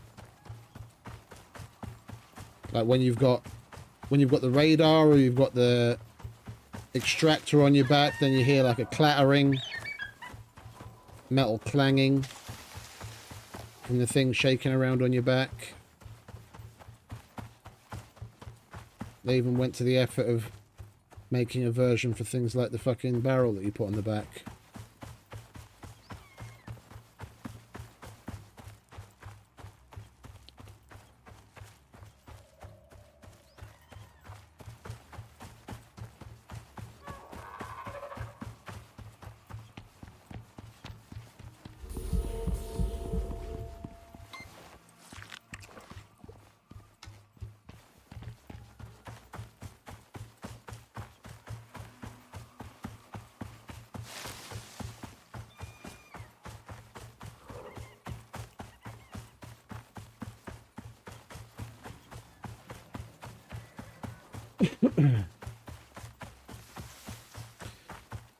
Like when you've got the radar or you've got the extractor on your back, then you hear like a clattering, metal clanging from the thing shaking around on your back. They even went to the effort of making a version for things like the fucking barrel that you put on the back.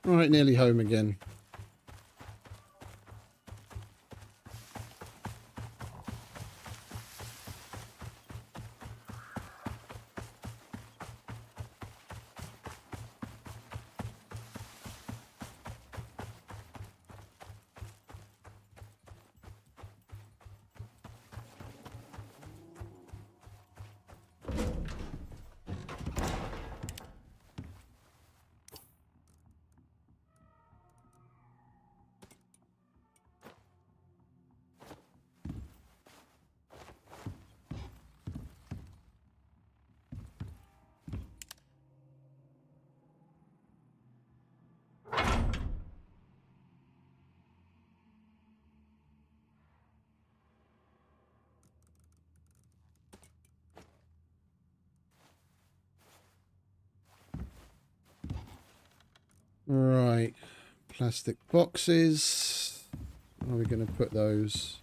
Alright, nearly home again. Right, plastic boxes. Where are we going to put those?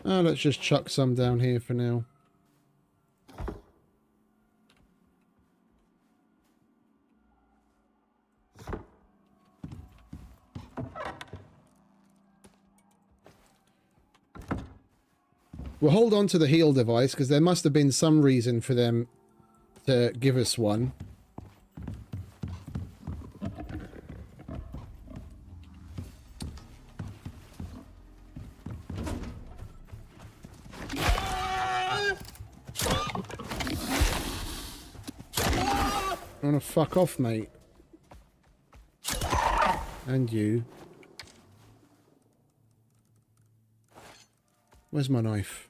Oh, let's just chuck some down here for now. We'll hold on to the heal device because there must have been some reason for them to give us one. I want to fuck off, mate. And you. Where's my knife?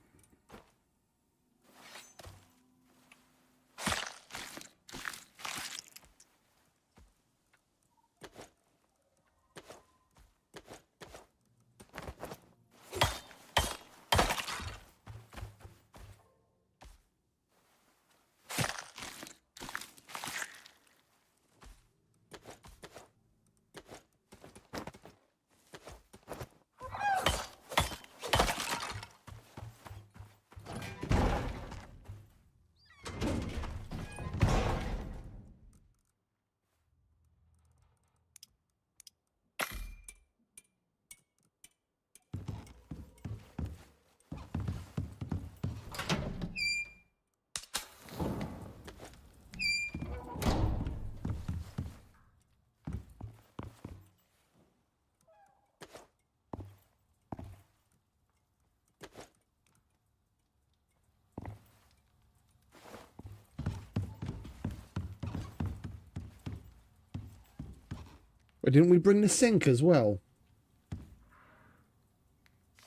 But didn't we bring the sink as well?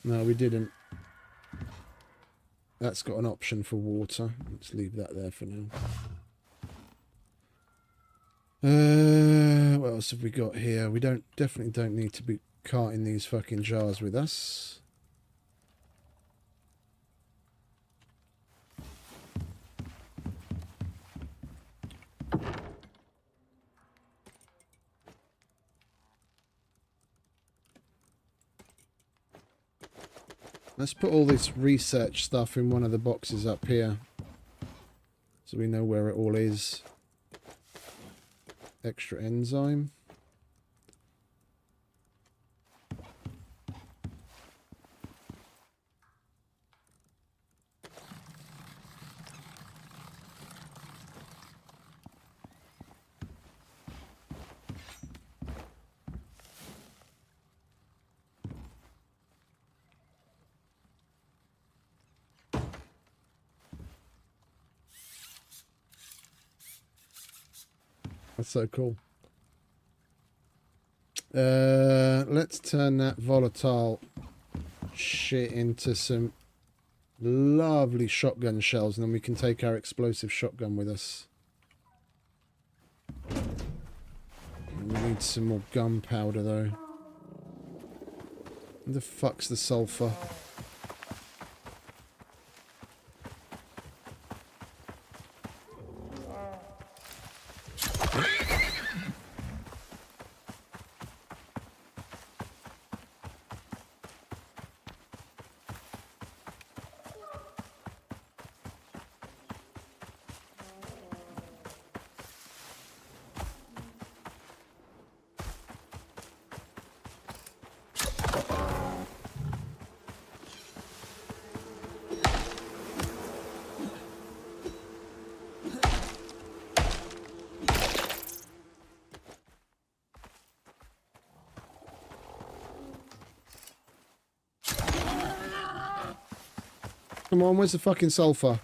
No, we didn't. That's got an option for water. Let's leave that there for now. What else have we got here? We definitely don't need to be carting these fucking jars with us. Let's put all this research stuff in one of the boxes up here, so we know where it all is. Extra enzyme. That's so cool. Let's turn that volatile shit into some lovely shotgun shells, and then we can take our explosive shotgun with us. We need some more gunpowder though. Where the fuck's the sulfur? Come on, where's the fucking sulfur?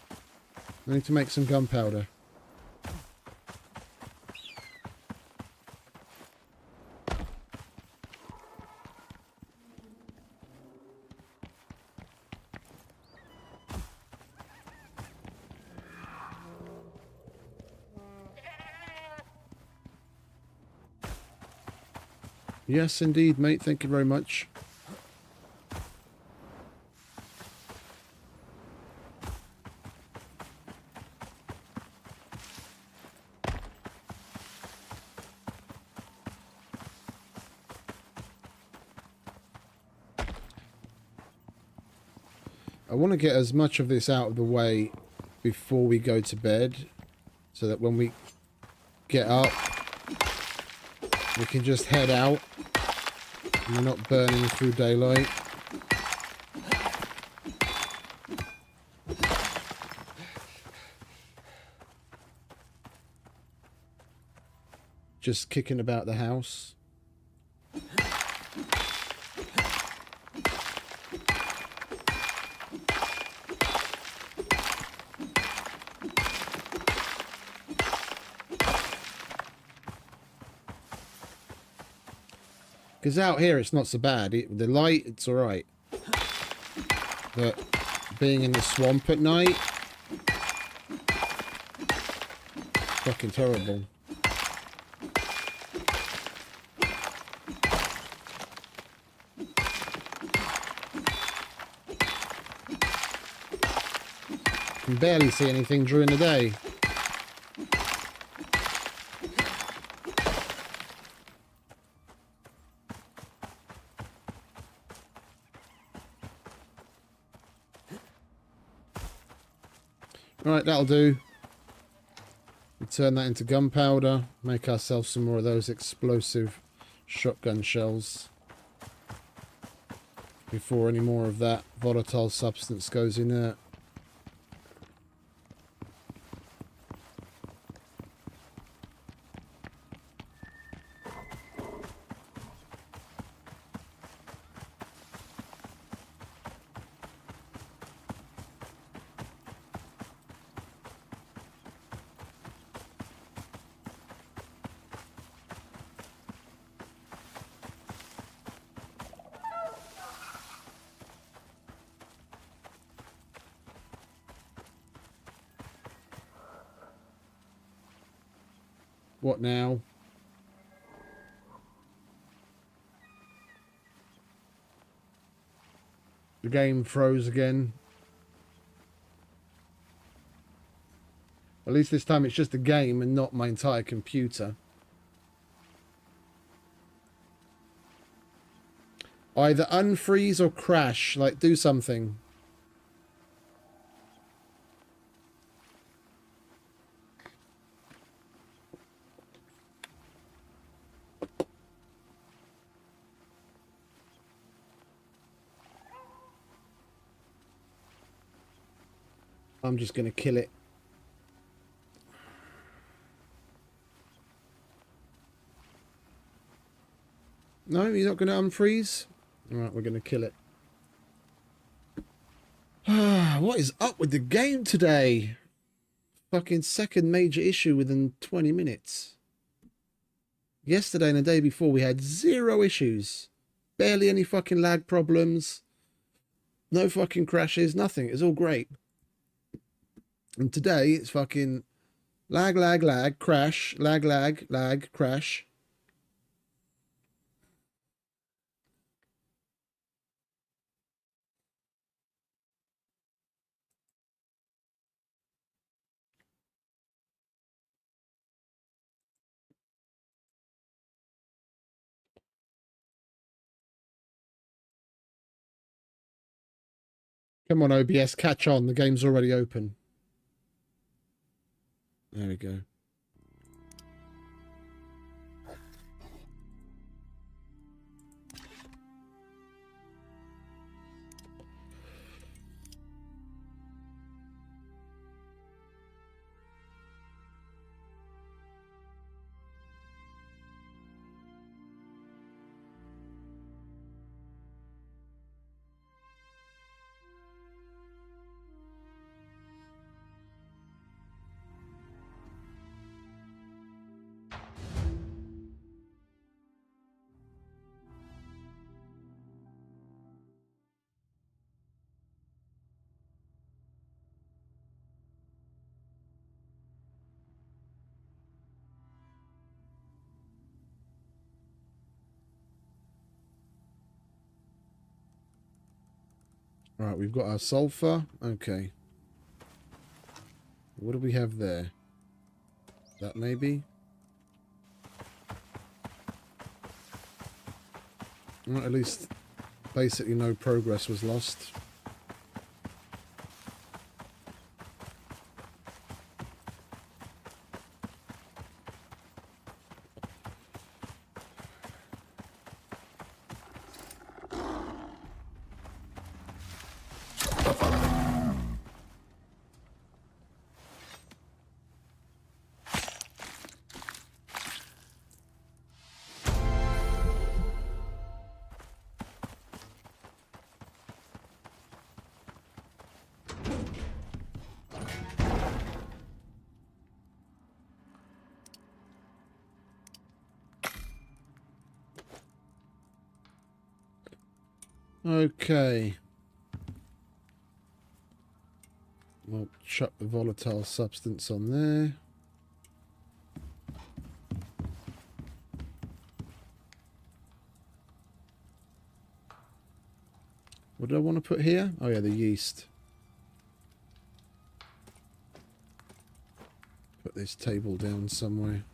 I need to make some gunpowder. Yes, indeed, mate. Thank you very much. I want to get as much of this out of the way before we go to bed, so that when we get up, we can just head out and we're not burning through daylight. Just kicking about the house. Because out here it's not so bad. The light, it's alright. But being in the swamp at night, fucking terrible. You can barely see anything during the day. Right, that'll do. We turn that into gunpowder, make ourselves some more of those explosive shotgun shells before any more of that volatile substance goes inert. What now? The game froze again. At least this time it's just a game and not my entire computer. Either unfreeze or crash. Like, do something. I'm just going to kill it. No, you're not going to unfreeze? Alright, we're going to kill it. What is up with the game today? Fucking second major issue within 20 minutes. Yesterday and the day before we had 0 issues. Barely any fucking lag problems. No fucking crashes, nothing. It's all great. And today it's fucking lag, lag, lag, crash, lag, lag, lag, crash. Come on, OBS, catch on. The game's already open. There we go. Right, we've got our sulfur. Okay. What do we have there? That maybe? Well, at least basically no progress was lost. Okay. We'll chuck the volatile substance on there. What do I want to put here? Oh yeah, the yeast. Put this table down somewhere.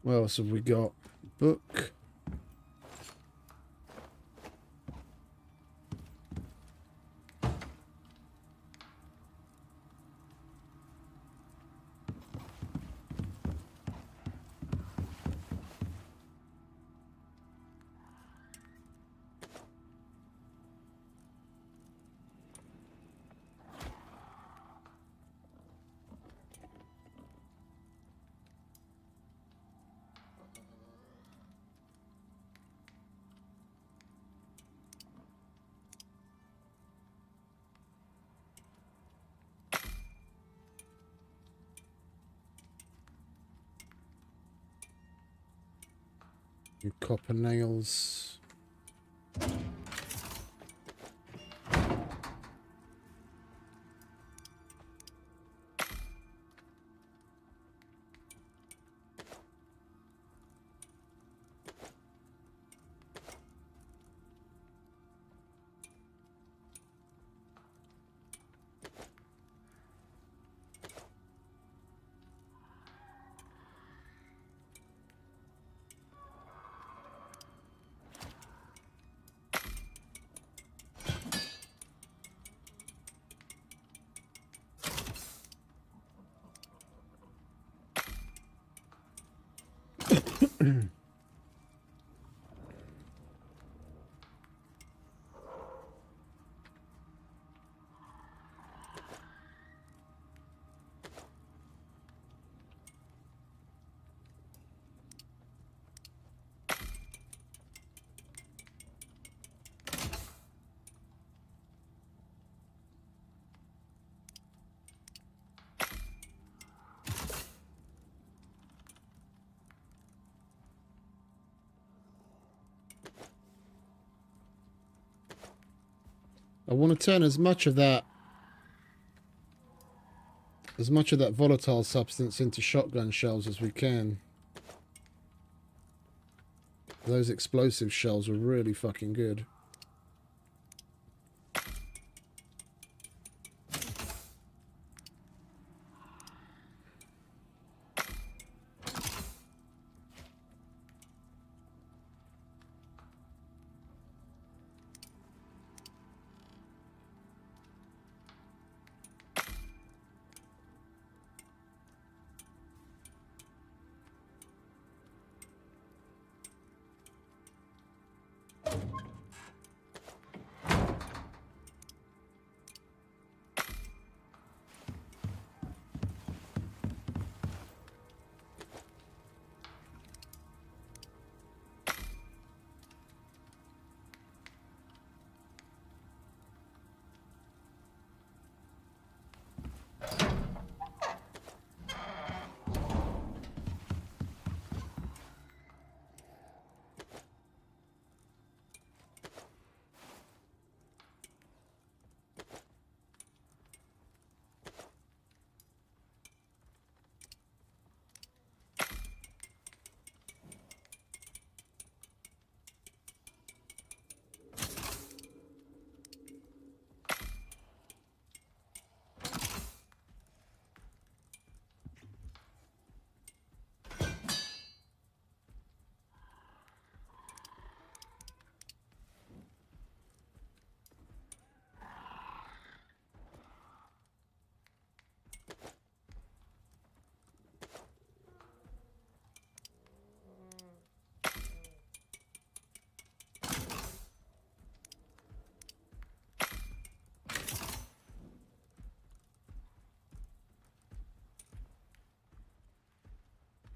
What else have we got? Book. And copper nails. I want to turn as much of that volatile substance into shotgun shells as we can. Those explosive shells are really fucking good.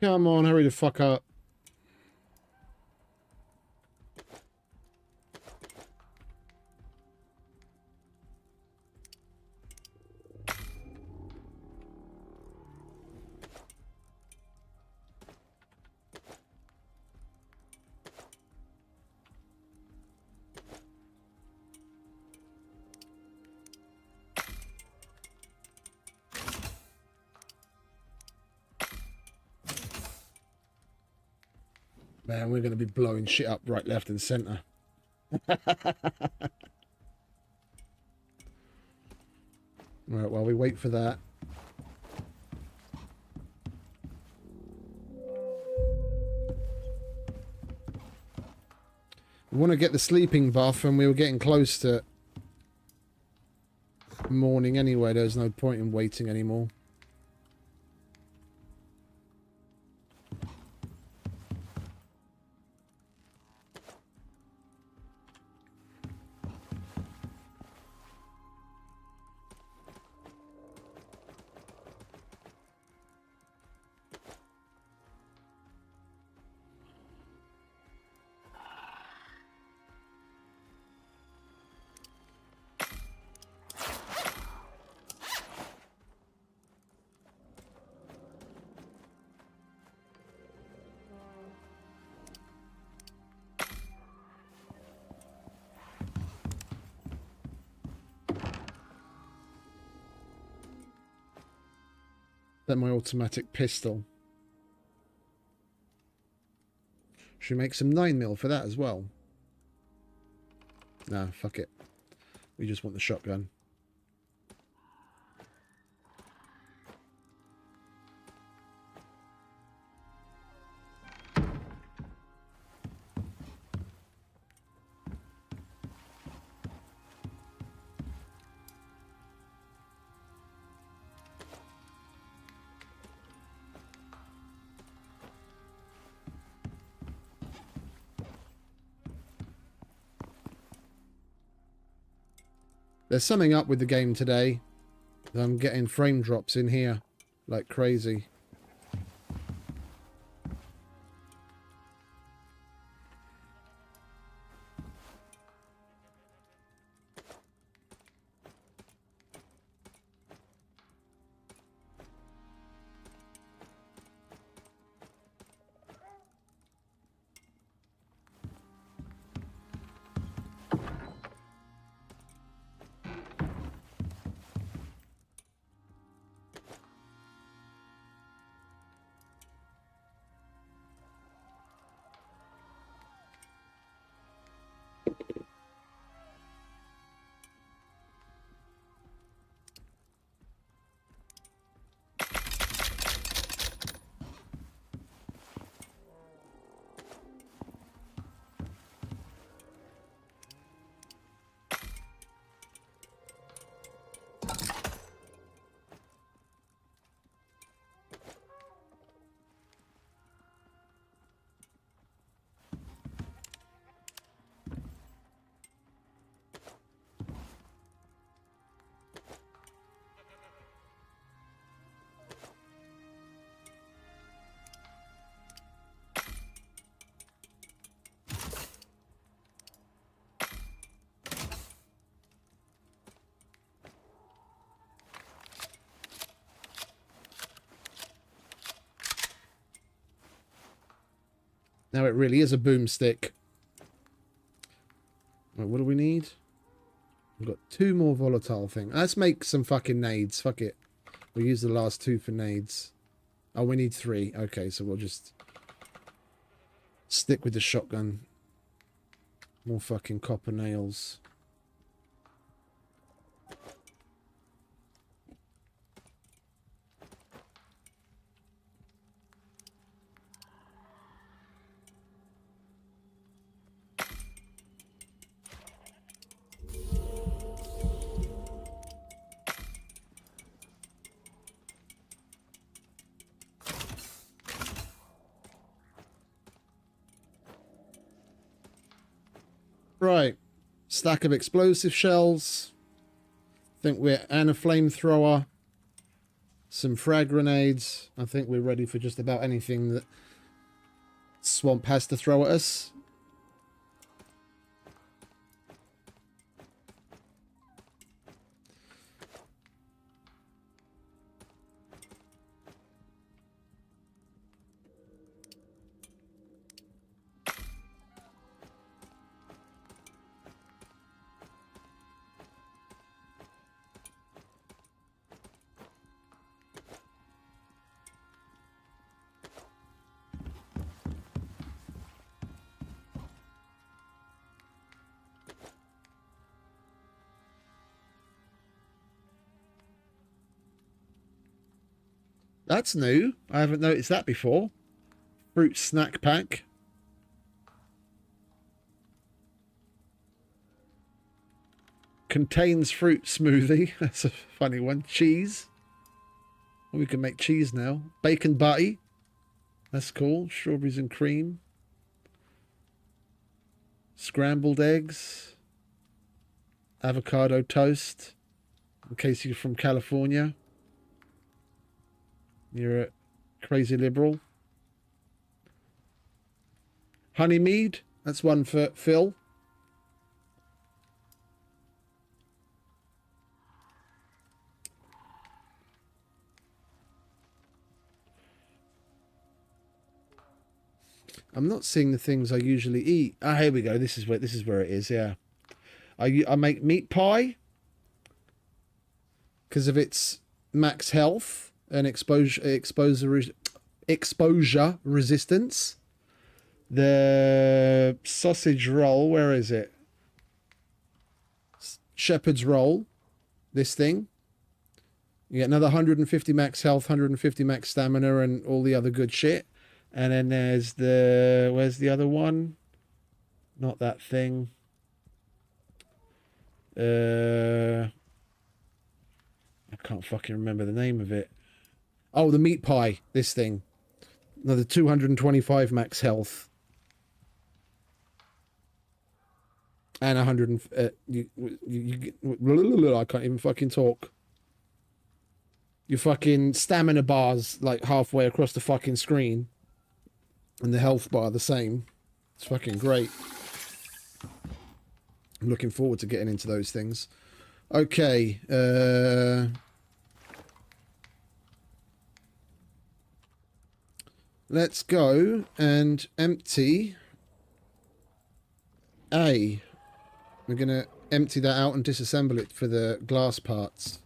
Come on, hurry the fuck up. Man, we're going to be blowing shit up right, left, and centre. Right, while we wait for that. We want to get the sleeping buff, and we were getting close to morning anyway. There's no point in waiting anymore. Semi-automatic pistol. Should we make some 9mm for that as well? Nah, fuck it. We just want the shotgun. There's something up with the game today. I'm getting frame drops in here like crazy. Now it really is a boomstick. Right, what do we need? We've got 2 more volatile things. Let's make some fucking nades. Fuck it. We'll use the last 2 for nades. Oh, we need 3. Okay, so we'll just stick with the shotgun. More fucking copper nails. Right, stack of explosive shells. Think we're and a flamethrower. Some frag grenades. I think we're ready for just about anything that Swamp has to throw at us. That's new. I haven't noticed that before. Fruit snack pack. Contains fruit smoothie. That's a funny one. Cheese. We can make cheese now. Bacon butty. That's cool. Strawberries and cream. Scrambled eggs. Avocado toast. In case you're from California. You're a crazy liberal. Honey mead. That's one for Phil. I'm not seeing the things I usually eat. Ah, here we go. This is where it is. Yeah, I make meat pie because of its max health and exposure resistance. The sausage roll, where is it? Shepherd's roll, this thing. You get another 150 max health, 150 max stamina, and all the other good shit. And then there's the... Where's the other one? Not that thing. I can't fucking remember the name of it. Oh, the meat pie, this thing. Another 225 max health. And 100... I can't even fucking talk. Your fucking stamina bar's like halfway across the fucking screen. And the health bar the same. It's fucking great. I'm looking forward to getting into those things. Okay. Let's go and empty A. We're going to empty that out and disassemble it for the glass parts.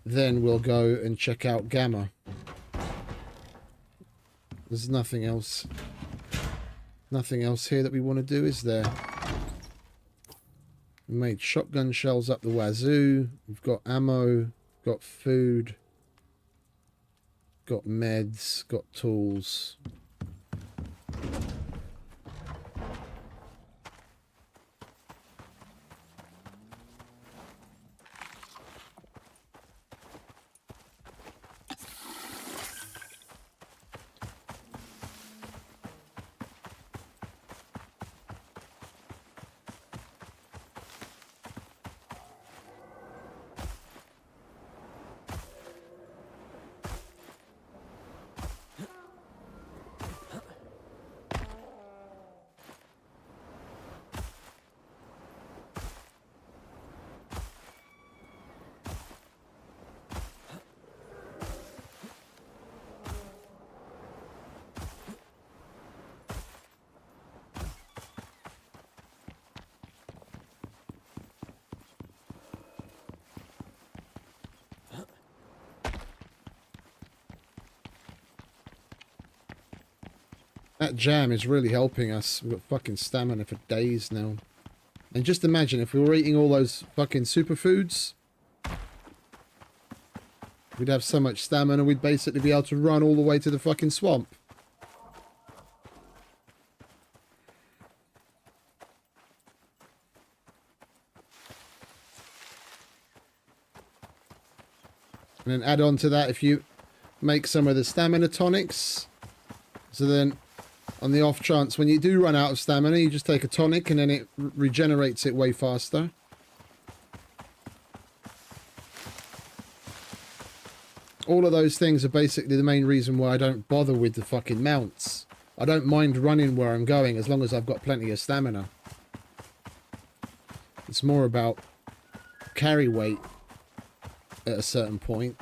Then we'll go and check out Gamma. There's nothing else. Nothing else here that we want to do, is there? We made shotgun shells up the wazoo. We've got ammo, got food, got meds, got tools. That jam is really helping us. We've got fucking stamina for days now. And just imagine if we were eating all those fucking superfoods. We'd have so much stamina, we'd basically be able to run all the way to the fucking swamp. And then add on to that if you make some of the stamina tonics. So then, on the off chance, when you do run out of stamina, you just take a tonic and then it regenerates it way faster. All of those things are basically the main reason why I don't bother with the fucking mounts. I don't mind running where I'm going as long as I've got plenty of stamina. It's more about carry weight at a certain point.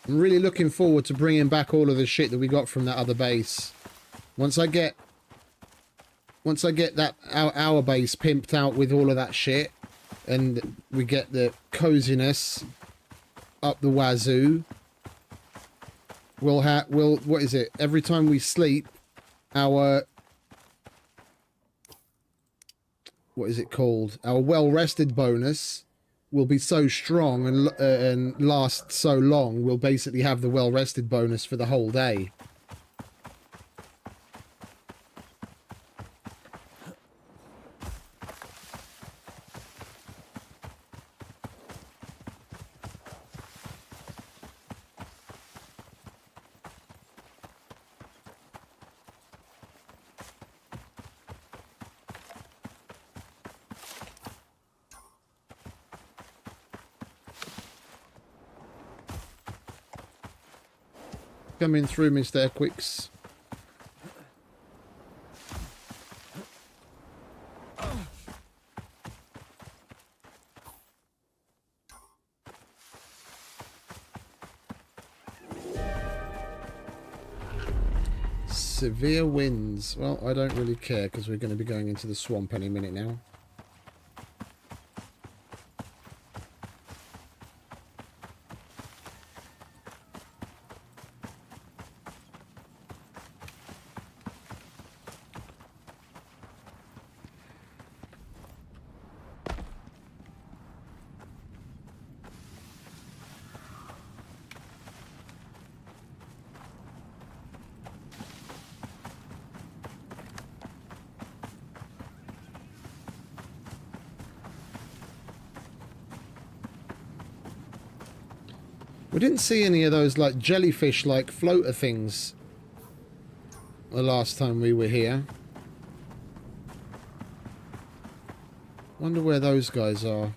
I'm really looking forward to bringing back all of the shit that we got from that other base. Once I get that our base pimped out with all of that shit, and we get the coziness up the wazoo, we'll what is it? Every time we sleep, our what is it called? Our well rested bonus will be so strong and last so long, we'll basically have the well rested bonus for the whole day. Coming through, Mr. Equix. Severe winds. Well, I don't really care because we're going to be going into the swamp any minute now. We didn't see any of those like jellyfish like floater things the last time we were here. Wonder where those guys are.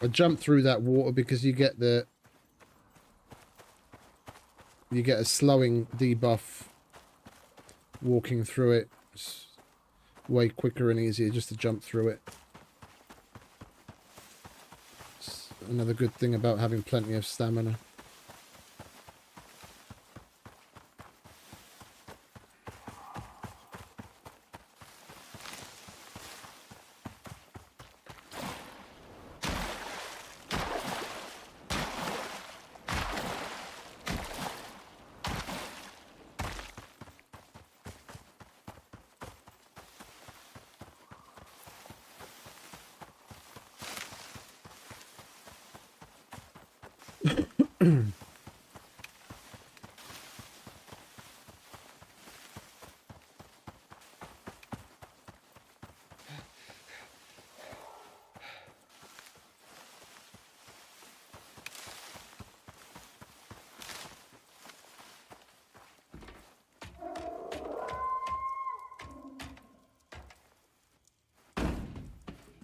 I jumped through that water because you get a slowing debuff walking through it. It's way quicker and easier just to jump through it. It's another good thing about having plenty of stamina.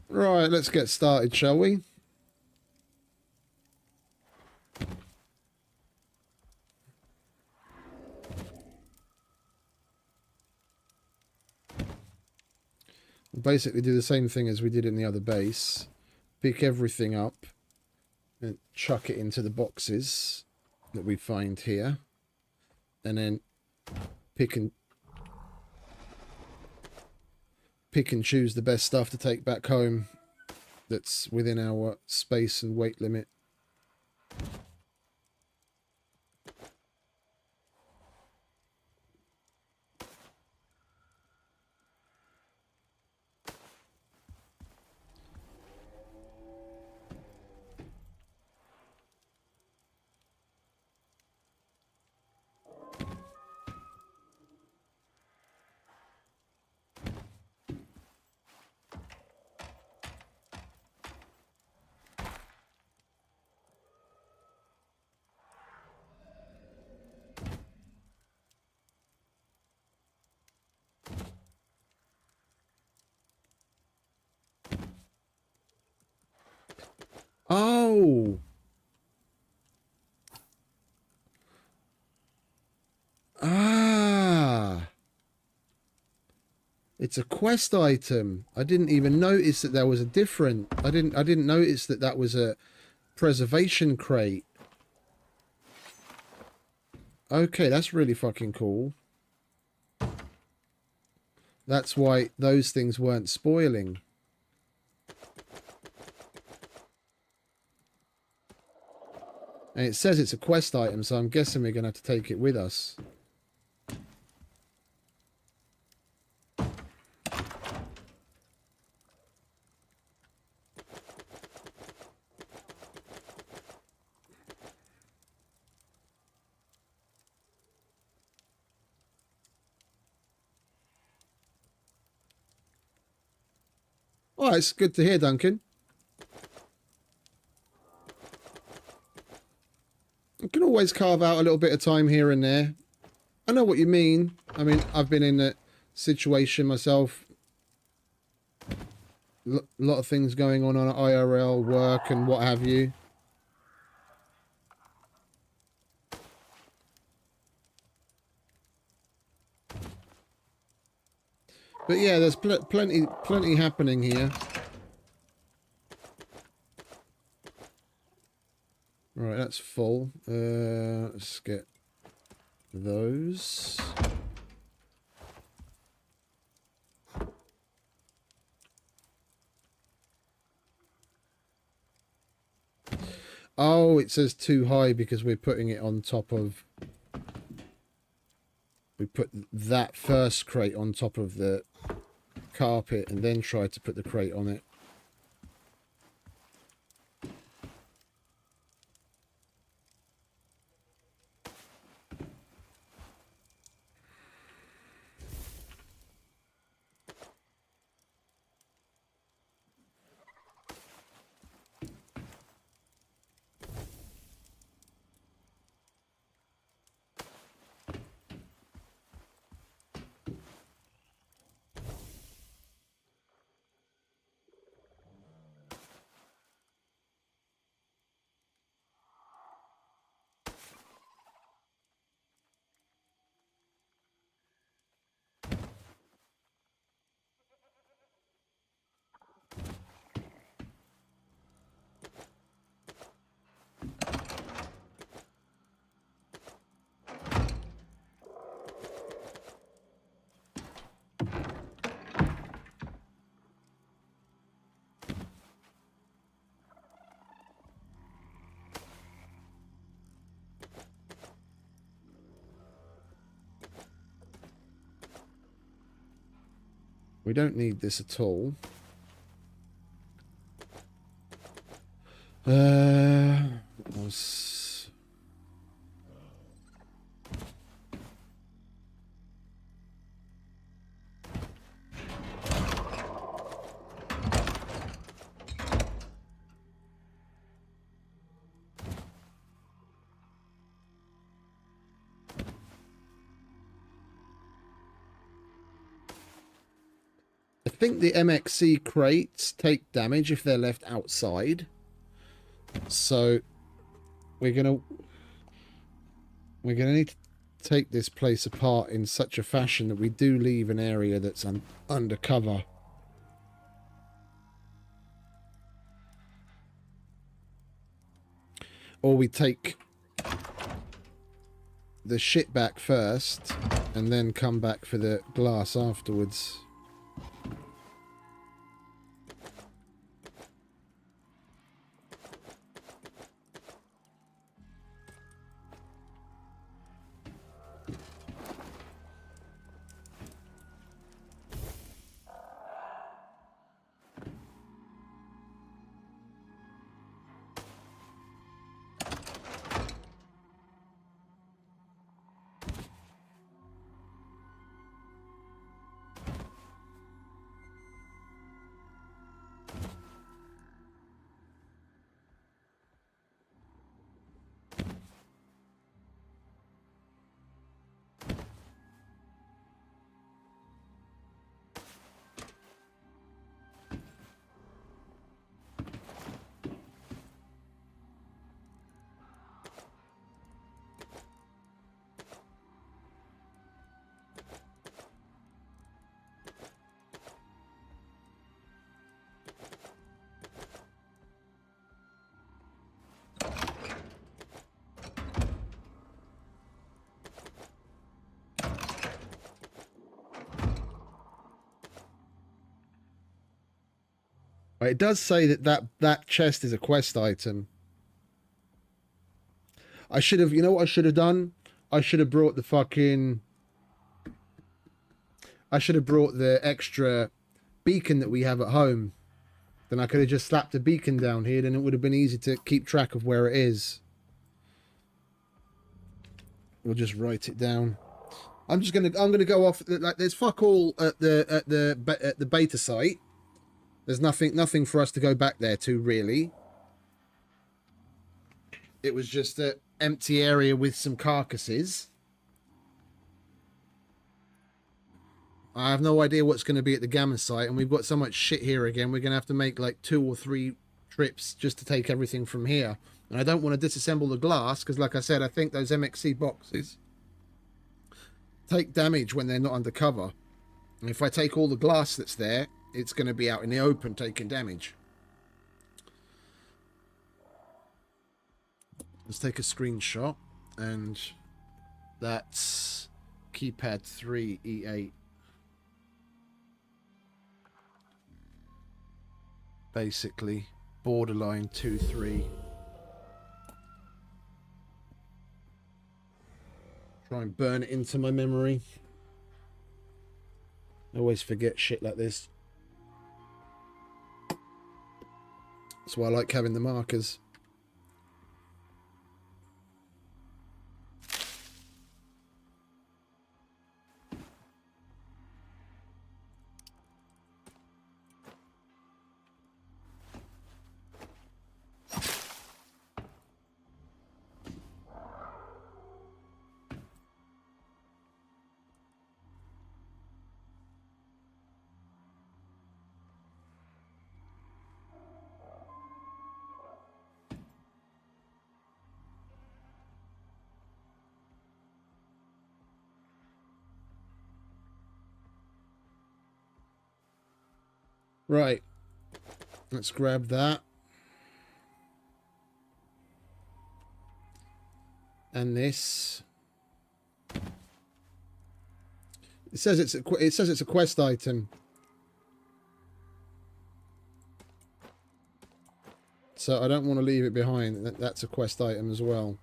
Right, let's get started, shall we? We'll basically do the same thing as we did in the other base. Pick everything up and chuck it into the boxes that we find here. And then pick and choose the best stuff to take back home that's within our space and weight limit. Oh. Ah. It's a quest item. I didn't even notice that there was a different. I didn't notice that that was a preservation crate. Okay, that's really fucking cool. That's why those things weren't spoiling. And it says it's a quest item, so I'm guessing we're going to have to take it with us. Oh, it's good to hear, Duncan. You can always carve out a little bit of time here and there. I know what you mean. I mean, I've been in a situation myself. A lot of things going on IRL, work and what have you. But yeah, there's plenty happening here. Right, that's full. Let's get those. Oh, it says too high because we're putting it on top of... We put that first crate on top of the carpet and then tried to put the crate on it. We don't need this at all. Was... I think the MXC crates take damage if they're left outside. So we're gonna need to take this place apart in such a fashion that we do leave an area that's undercover. Or we take the shit back first and then come back for the glass afterwards. But it does say that chest is a quest item. I should have, you know what I should have done? I should have brought the fucking... I should have brought the extra beacon that we have at home. Then I could have just slapped a beacon down here, then it would have been easy to keep track of where it is. We'll just write it down. I'm gonna go off, like, there's fuck all at the beta site. There's nothing for us to go back there to, really. It was just an empty area with some carcasses. I have no idea what's going to be at the Gamma site, and we've got so much shit here again. We're going to have to make like 2 or 3 trips just to take everything from here. And I don't want to disassemble the glass, because like I said, I think those MXC boxes take damage when they're not under cover. And if I take all the glass that's there, it's going to be out in the open taking damage. Let's take a screenshot, and that's keypad 3 E8. Basically, borderline 2-3. Try and burn it into my memory. I always forget shit like this. That's why I like having the markers. Right, let's grab that. And this. It says it's a quest item. So I don't want to leave it behind. That's a quest item as well.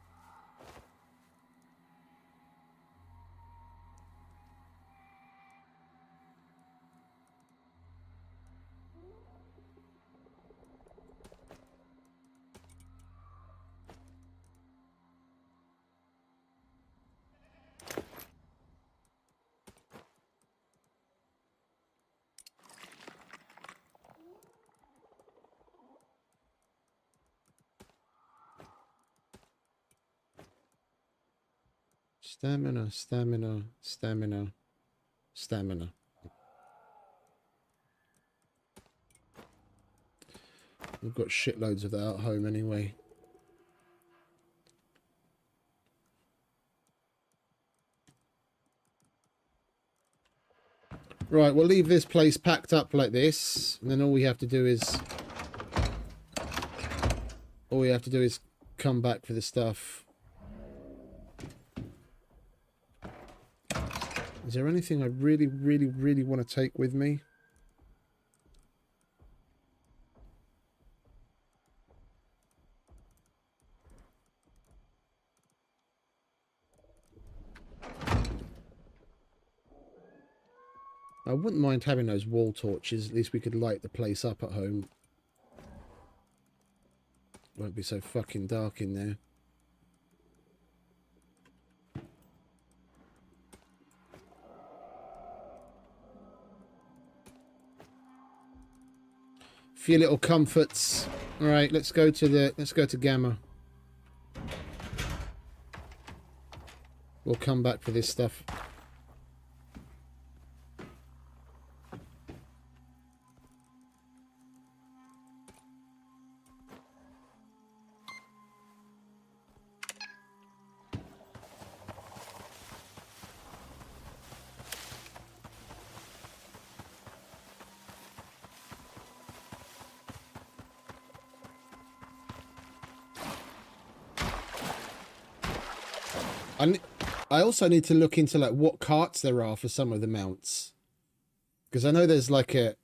Stamina, stamina, stamina, stamina. We've got shitloads of that at home anyway. Right, we'll leave this place packed up like this, and then all we have to do is come back for the stuff. Is there anything I really, really, really want to take with me? I wouldn't mind having those wall torches. At least we could light the place up at home. Won't be so fucking dark in there. Few little comforts. All right, let's go to Gamma. We'll come back for this stuff. I also need to look into like what carts there are for some of the mounts, because I know there's like a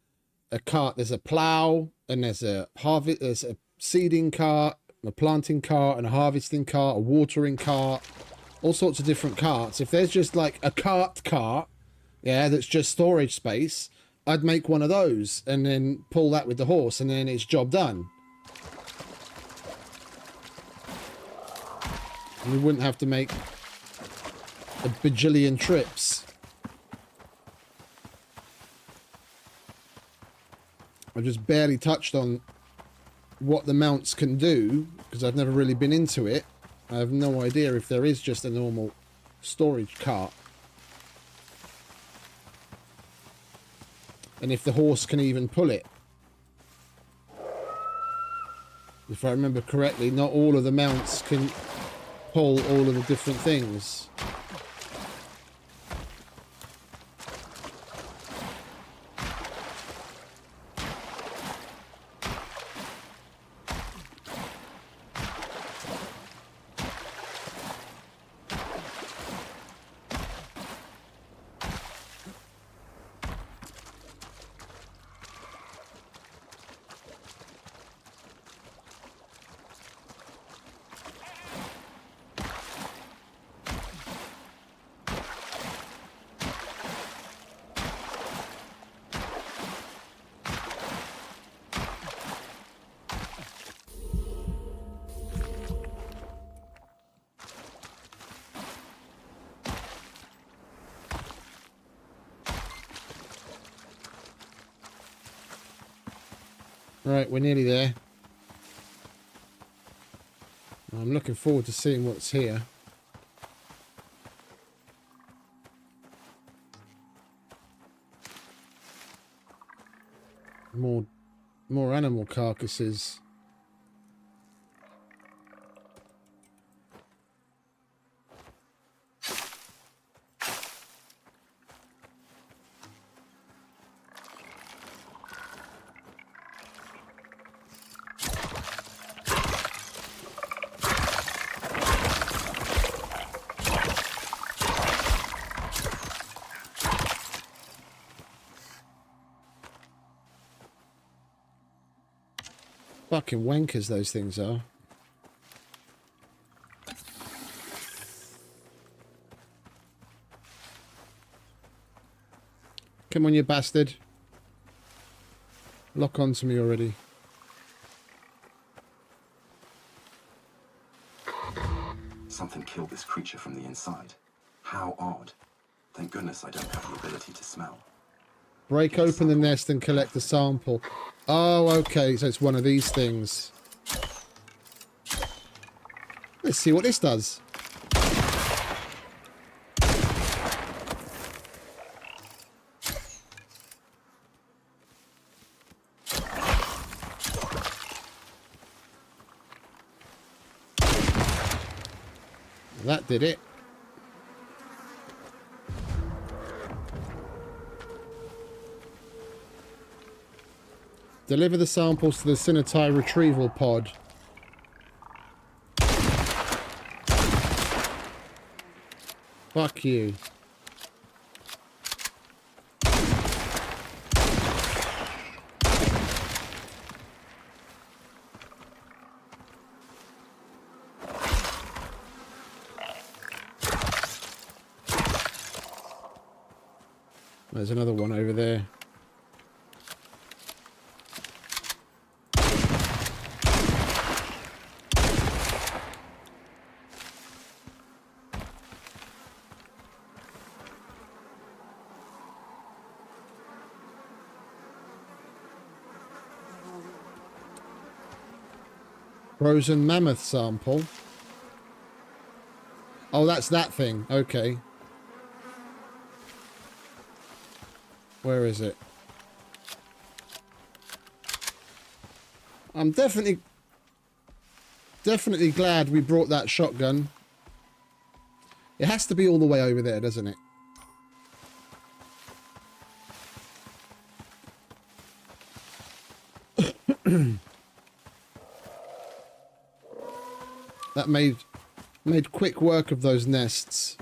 a cart. There's a plow, and there's a harvest. There's a seeding cart, a planting cart, and a harvesting cart, a watering cart. All sorts of different carts. If there's just like a cart, yeah, that's just storage space, I'd make one of those and then pull that with the horse, and then it's job done. And we wouldn't have to make a bajillion trips. I just barely touched on what the mounts can do because I've never really been into it. I have no idea if there is just a normal storage cart. And if the horse can even pull it. If I remember correctly, not all of the mounts can pull all of the different things. Right, we're nearly there. I'm looking forward to seeing what's here. More animal carcasses. Fucking wankers those things are. Come on, you bastard. Lock onto me already. Something killed this creature from the inside. How odd. Thank goodness I don't have the ability to smell. Break open the nest and collect the sample. Oh, okay, so it's one of these things. Let's see what this does. That did it. Deliver the samples to the Cinetai retrieval pod. Fuck you. There's another one over there. Frozen mammoth sample. Oh, that's that thing. Okay. Where is it? I'm definitely glad we brought that shotgun. It has to be all the way over there, doesn't it? That made quick work of those nests.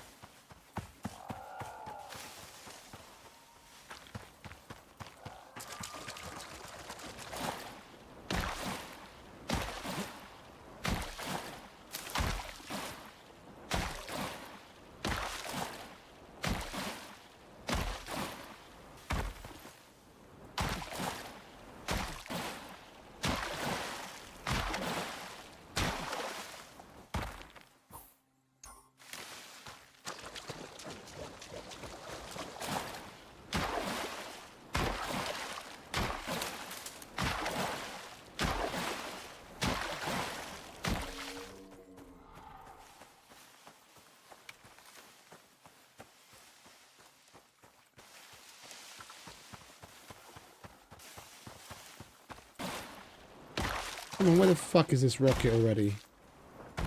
Come on, where the fuck is this rocket already?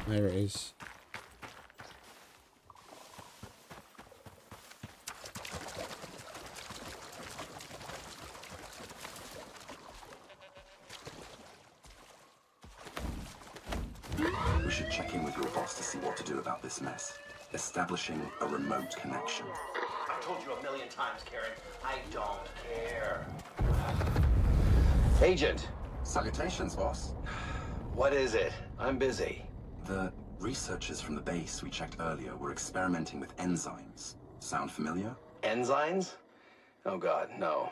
There it is. We should check in with your boss to see what to do about this mess. Establishing a remote connection. I've told you a million times, Karen. I don't care. Agent, Salutations, boss. what is it? I'm busy. The researchers from the base we checked earlier were experimenting with enzymes. Sound familiar? Enzymes? Oh God, no.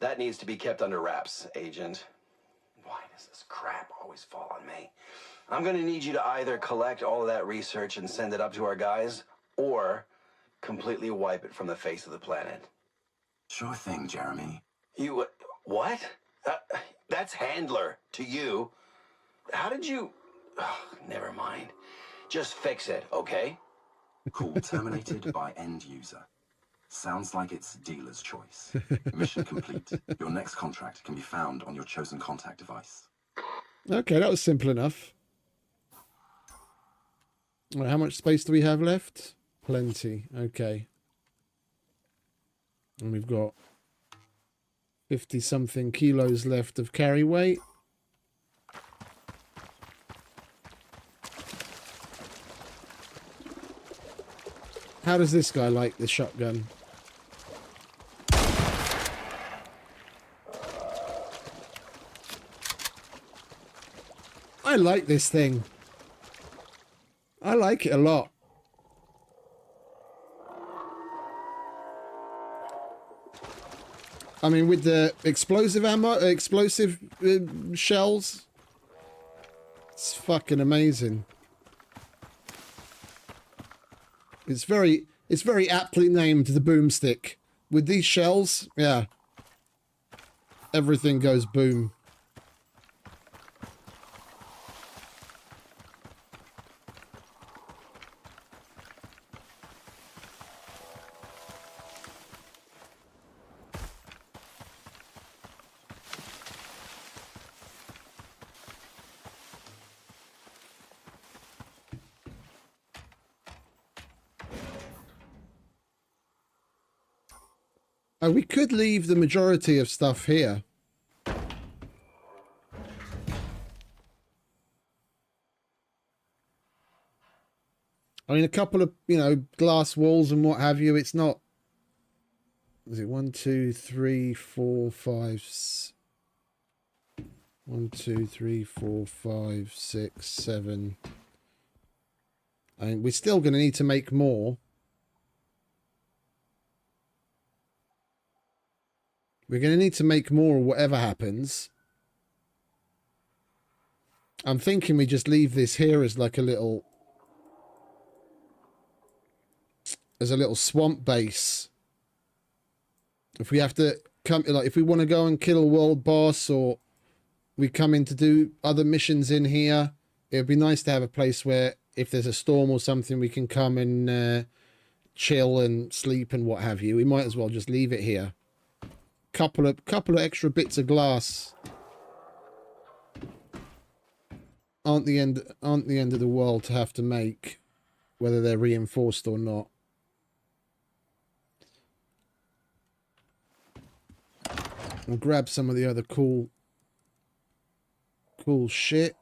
That needs to be kept under wraps, Agent. Why does this crap always fall on me? I'm gonna need you to either collect all of that research and send it up to our guys, or completely wipe it from the face of the planet. Sure thing, Jeremy. You, what? That's Handler to you. How did you... Oh, never mind. Just fix it, okay? Call terminated by end user. Sounds like it's dealer's choice. Mission complete. Your next contract can be found on your chosen contact device. Okay, that was simple enough. Right, how much space do we have left? Plenty. Okay. And we've got 50-something kilos left of carry weight. How does this guy like the shotgun? I like this thing. I like it a lot. I mean, with the explosive ammo, explosive shells, it's fucking amazing. It's very aptly named the boomstick. With these shells, yeah, everything goes boom. Oh, we could leave the majority of stuff here. I mean, a couple of, you know, glass walls and what have you. It's not... Is it 1, 2, 3, 4, 5... 1, 2, 3, 4, 5, 6, 7... I mean, we're still going to need to make more. We're going to need to make more whatever happens. I'm thinking we just leave this here as like a little... as a little swamp base. If we have to come... like, if we want to go and kill a world boss, or we come in to do other missions in here, it would be nice to have a place where if there's a storm or something, we can come and chill and sleep and what have you. We might as well just leave it here. Couple of extra bits of glass aren't the end of the world to have to make, whether they're reinforced or not. I'll grab some of the other cool shit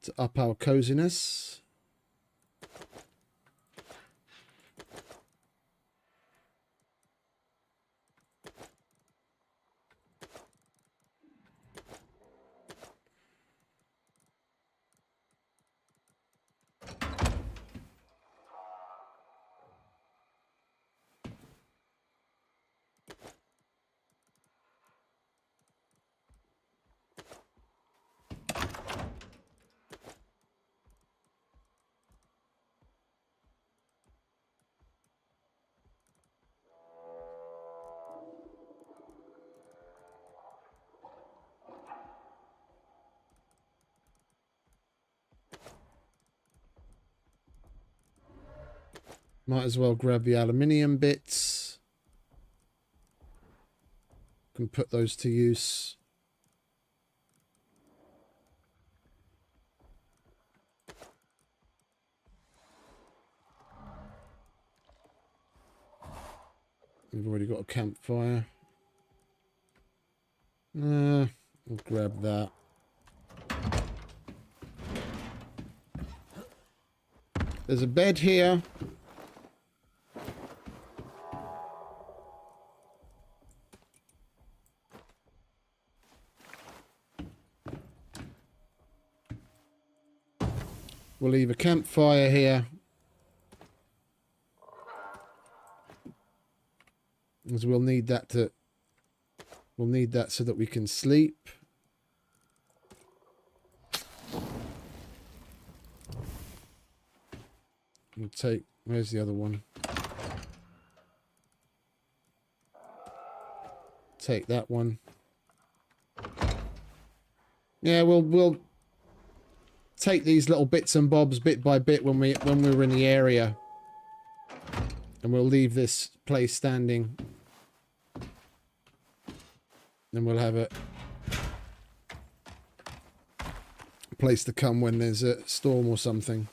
to up our coziness. Might as well grab the aluminium bits. Can put those to use. We've already got a campfire. We'll grab that. There's a bed here. We'll leave a campfire here. As we'll need that so that we can sleep. We'll take, where's the other one? Take that one. Yeah, we'll take these little bits and bobs bit by bit when we're in the area. And we'll leave this place standing. Then we'll have a place to come when there's a storm or something.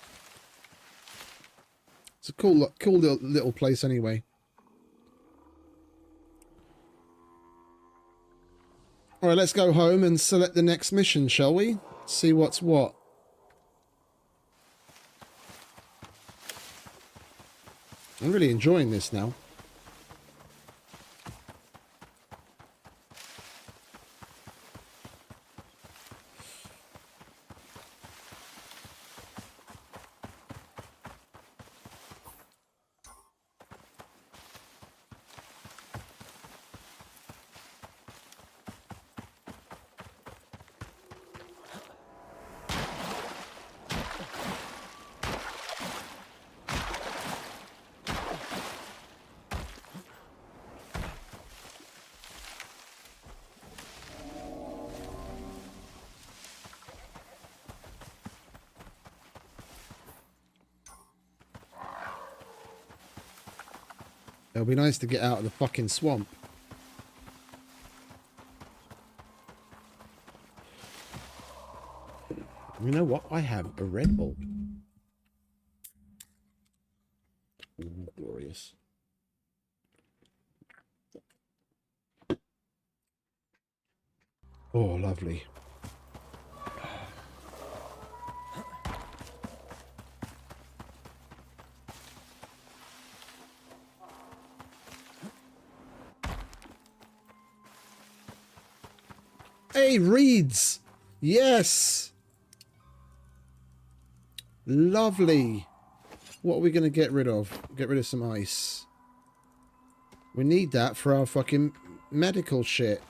It's a cool little place anyway. Alright, let's go home and select the next mission, shall we? See what's what. I'm really enjoying this now. It'll be nice to get out of the fucking swamp. You know what? I have a Red Bull. Ooh, glorious. Oh, lovely. Hey, reeds! Yes! Lovely. What are we going to get rid of? Get rid of some ice. We need that for our fucking medical shit.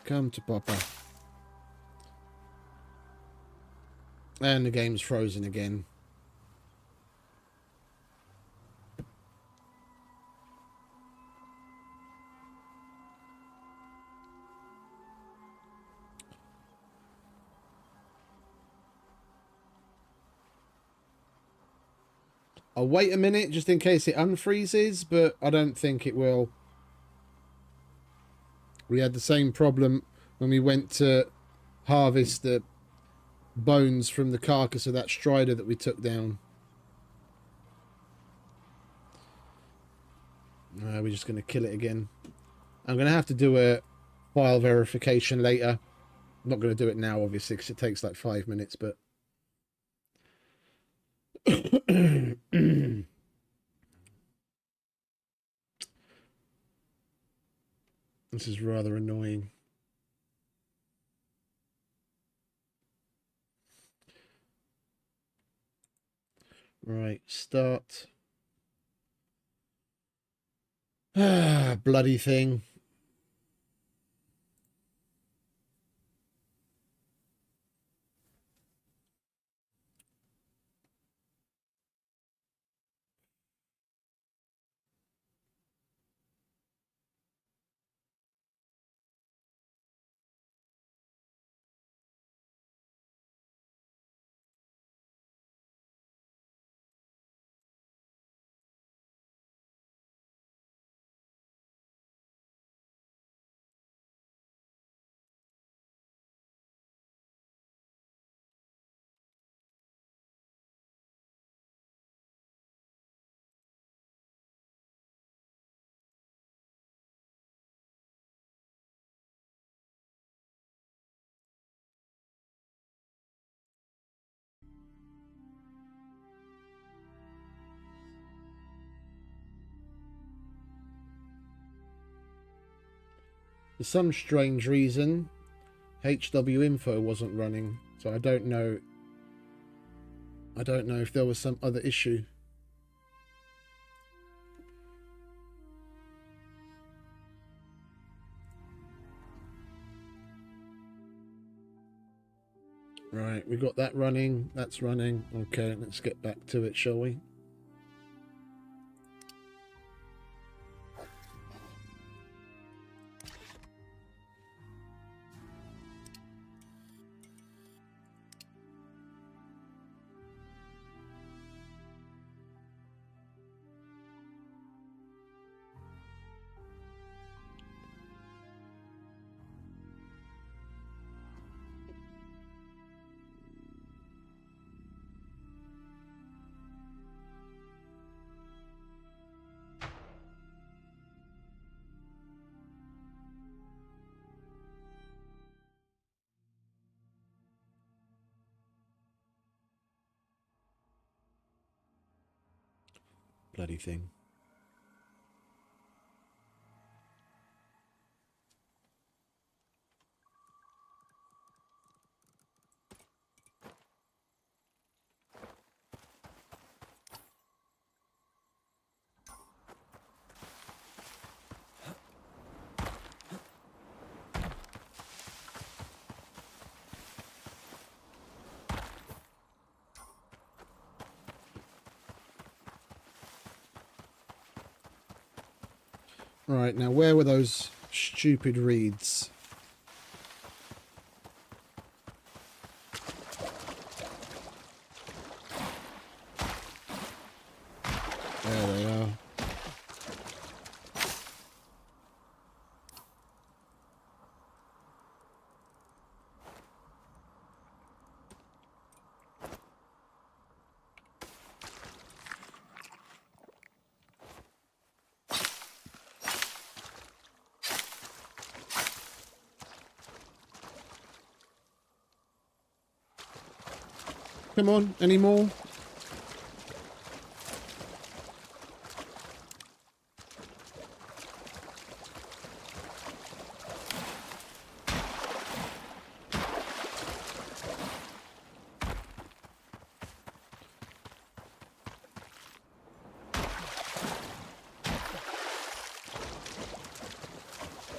Come to Papa. And the game's frozen again. I'll wait a minute just in case it unfreezes, but I don't think it will. We had the same problem when we went to harvest the bones from the carcass of that strider that we took down. We're just going to kill it again. I'm going to have to do a file verification later. I'm not going to do it now, obviously, because it takes like 5 minutes, but... This is rather annoying. Right, start. Ah, bloody thing. For some strange reason, HW info wasn't running, so I don't know. I don't know if there was some other issue. Right, we got that running. That's running. Okay, let's get back to it, shall we? Bloody thing. Right, now where were those stupid reeds? There they are. Come on, any more?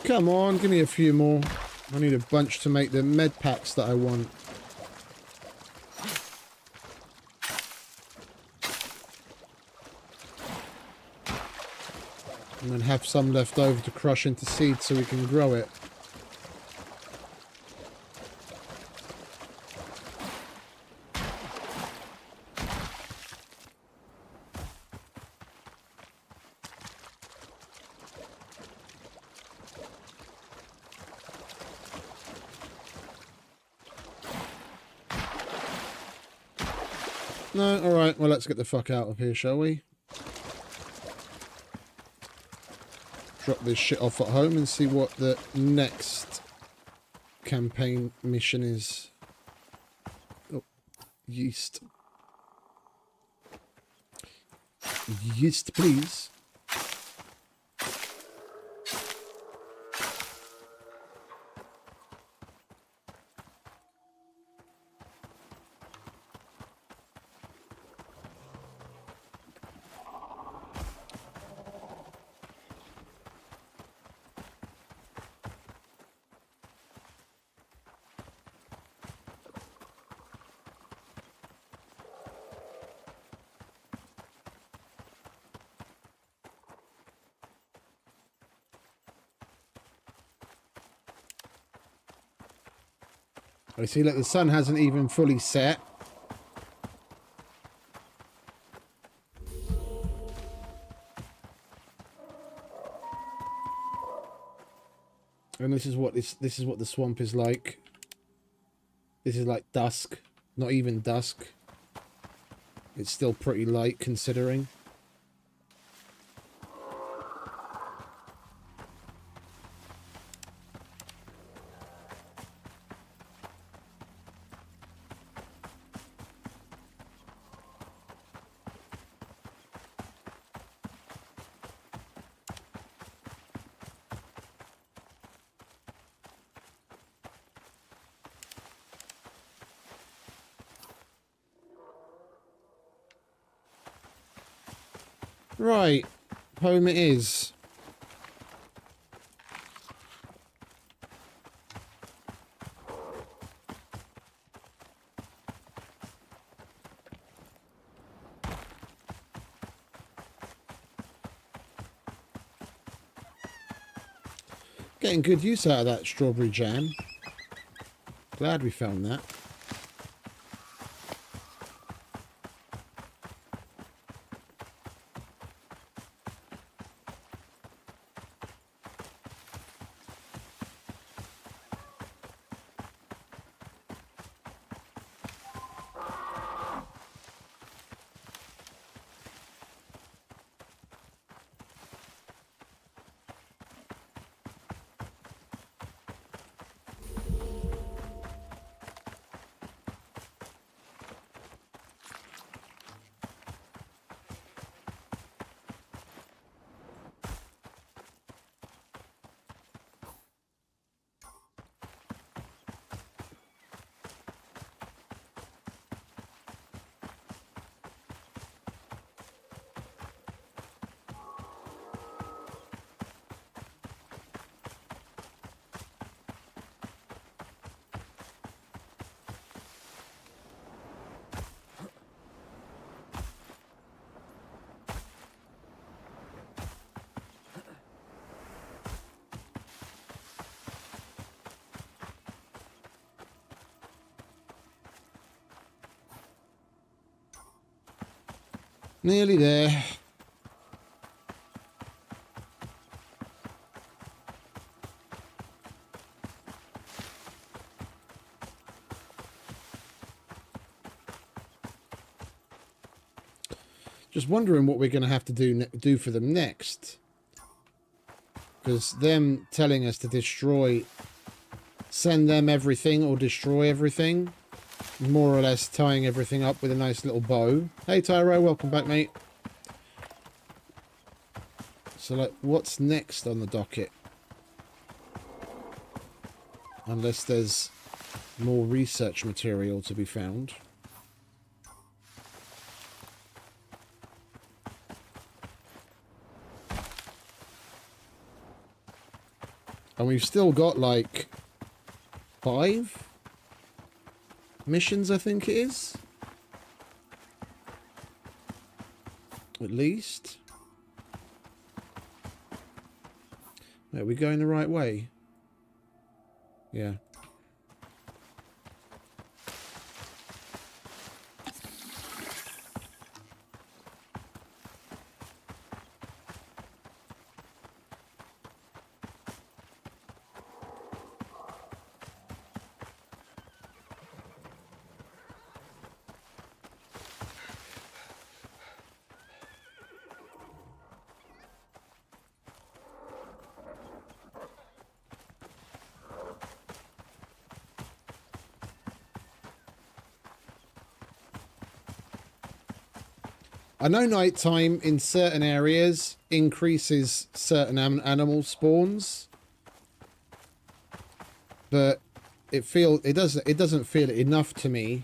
Come on, give me a few more. I need a bunch to make the med packs that I want. And then have some left over to crush into seeds so we can grow it. No, alright, well let's get the fuck out of here, shall we? Drop this shit off at home and see what the next campaign mission is. Oh, yeast. Yeast, please. I see, look, the sun hasn't even fully set. And this is what the swamp is like. This is like dusk, not even dusk. It's still pretty light considering. Right, home it is. Getting good use out of that strawberry jam. Glad we found that. Nearly there. Just wondering what we're going to have to do for them next. Because them telling us to destroy, send them everything or destroy everything, more or less tying everything up with a nice little bow. Hey Tyro, welcome back, mate. So like, what's next on the docket? Unless there's more research material to be found. And we've still got like 5 missions, I think it is. At least. Are we going the right way? Yeah. I know nighttime in certain areas increases certain animal spawns, but it doesn't feel enough to me.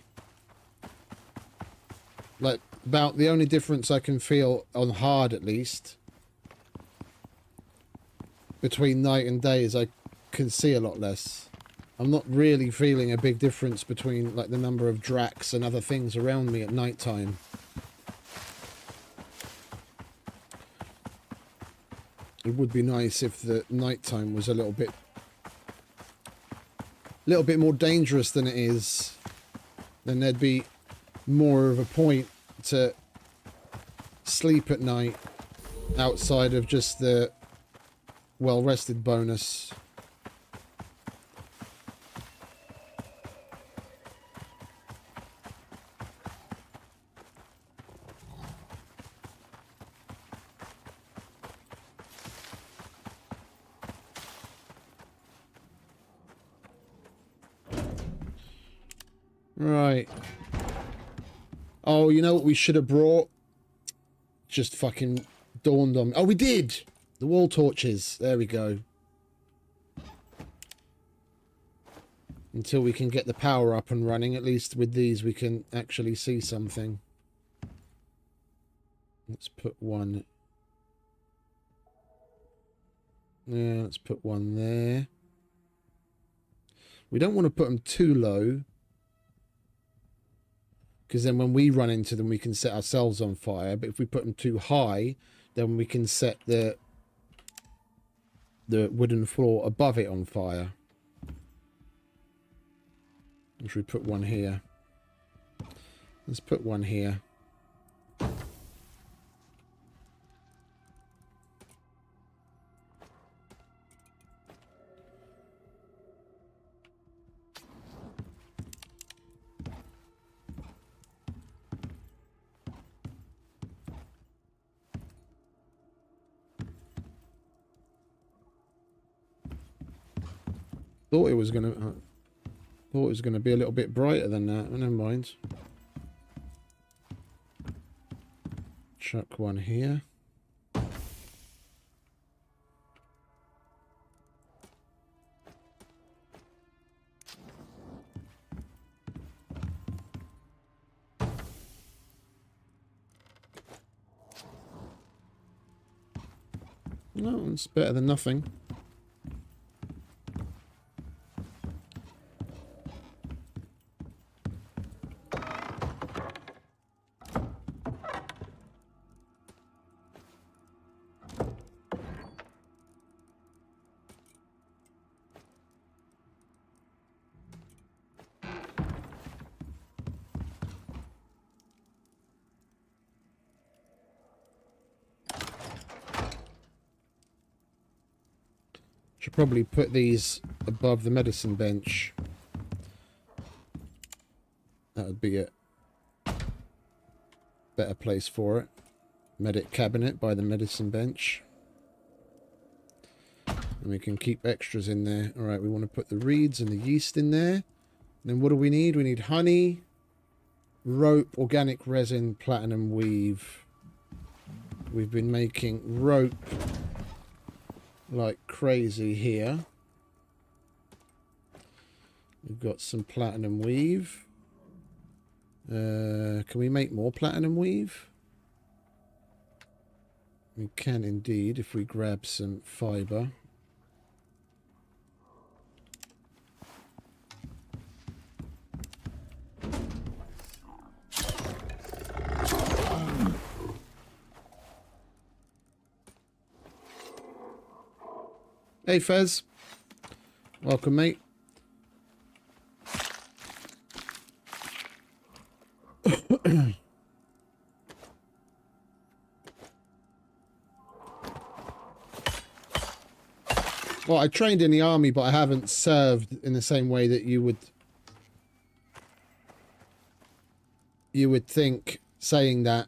Like about the only difference I can feel on hard, at least, between night and day is I can see a lot less. I'm not really feeling a big difference between like the number of Dracs and other things around me at nighttime. It would be nice if the nighttime was a little bit more dangerous than it is. Then there'd be more of a point to sleep at night outside of just the well-rested bonus. Right. Oh, you know what we should have brought? Just fucking dawned on me. Oh, we did! The wall torches. There we go. Until we can get the power up and running, at least with these we can actually see something. Let's put one Yeah, let's put one there. We don't want to put them too low, because then when we run into them, we can set ourselves on fire. But if we put them too high, then we can set the wooden floor above it on fire. Should we put one here? Let's put one here. Thought it was gonna be a little bit brighter than that. Never mind. Chuck one here. No, it's better than nothing. Should probably put these above the medicine bench. That would be a better place for it. Medic cabinet by the medicine bench. And we can keep extras in there. Alright, we want to put the reeds and the yeast in there. And then what do we need? We need honey, rope, organic resin, platinum weave. We've been making rope like crazy here. We've got some platinum weave. Can we make more platinum weave? We can indeed if we grab some fiber. Hey Fez, welcome mate. Well, I trained in the army, but I haven't served in the same way that you would think, saying that.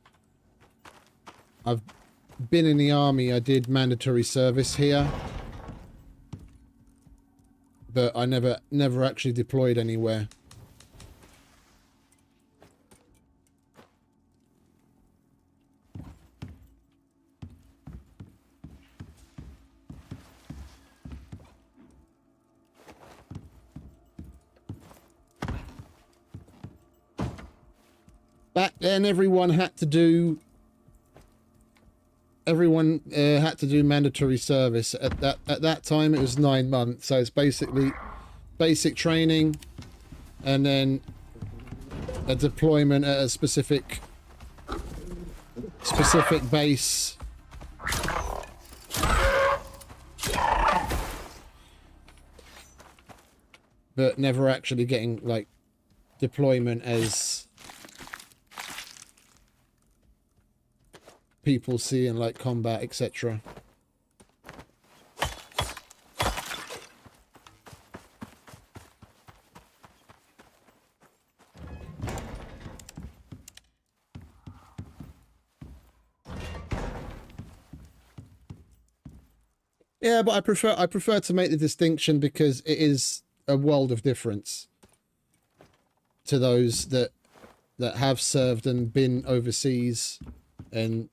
I've been in the army, I did mandatory service here. But I never actually deployed anywhere. Back then, everyone had to do mandatory service. At that time, it was 9 months. So it's basically basic training, and then a deployment at a specific base. But never actually getting like deployment as people see in like combat, etc. Yeah, but I prefer to make the distinction because it is a world of difference to those that have served and been overseas and,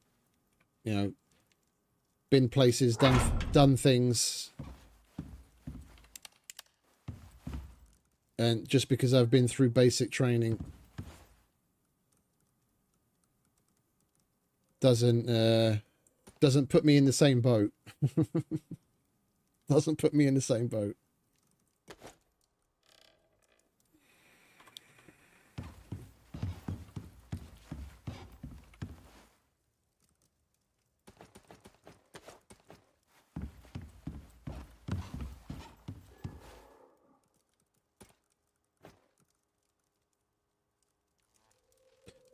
you know, been places, done things. And just because I've been through basic training doesn't put me in the same boat. Doesn't put me in the same boat.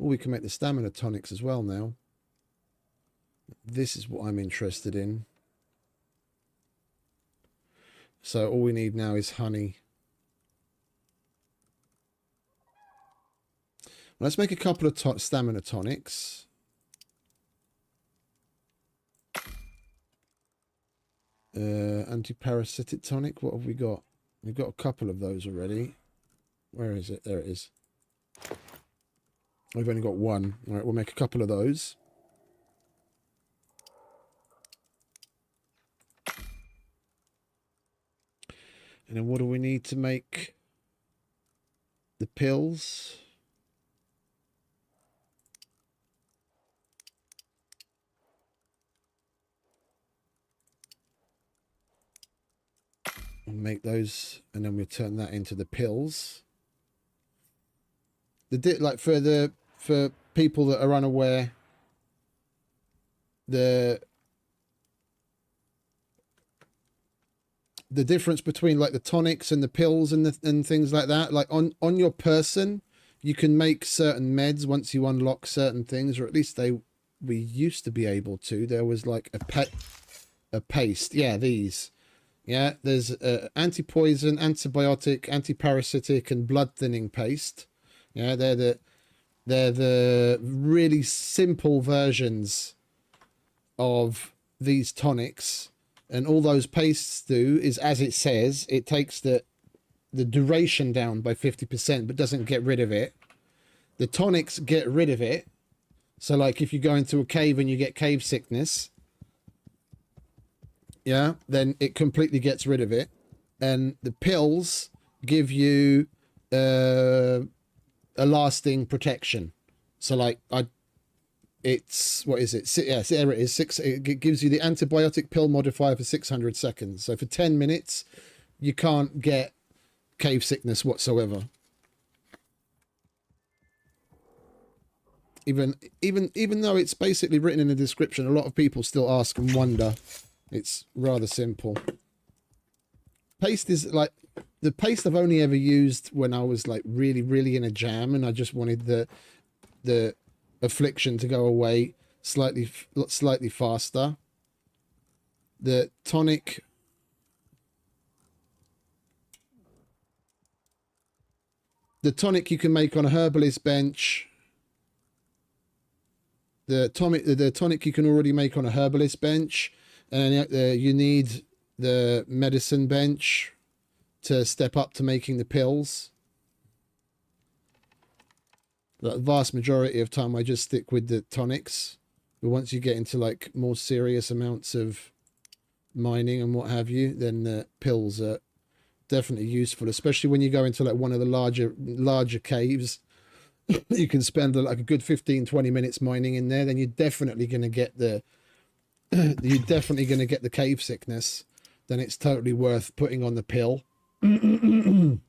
Oh, we can make the stamina tonics as well now. This is what I'm interested in. So all we need now is honey. Let's make a couple of stamina tonics. Anti-parasitic tonic. What have we got? We've got a couple of those already. Where is it? There it is. We've only got one. All right, we'll make a couple of those. And then what do we need to make the pills? We'll make those, and then we'll turn that into the pills. Like for people that are unaware, the difference between like the tonics and the pills and things like that, like on your person, you can make certain meds once you unlock certain things, or at least we used to be able to. There was like a paste. Yeah, these. Yeah, there's anti-poison, antibiotic, anti-parasitic, and blood thinning paste. Yeah, they're the really simple versions of these tonics. And all those pastes do is, as it says, it takes the duration down by 50%, but doesn't get rid of it. The tonics get rid of it. So like if you go into a cave and you get cave sickness, yeah, then it completely gets rid of it. And the pills give you a lasting protection. So like it's, what is it? Yeah, there it is. It gives you the antibiotic pill modifier for 600 seconds. So for 10 minutes, you can't get cave sickness whatsoever. Even though it's basically written in the description, a lot of people still ask and wonder. It's rather simple. Paste is like, the paste I've only ever used when I was like really, really in a jam and I just wanted the affliction to go away slightly faster. The tonic, you can make on a herbalist bench. The tonic you can already make on a herbalist bench, and you need the medicine bench to step up to making the pills. The vast majority of time I just stick with the tonics, but once you get into like more serious amounts of mining and what have you, then the pills are definitely useful, especially when you go into like one of the larger caves. You can spend like a good 15-20 minutes mining in there, then you're definitely going to get the cave sickness. Then it's totally worth putting on the pill. And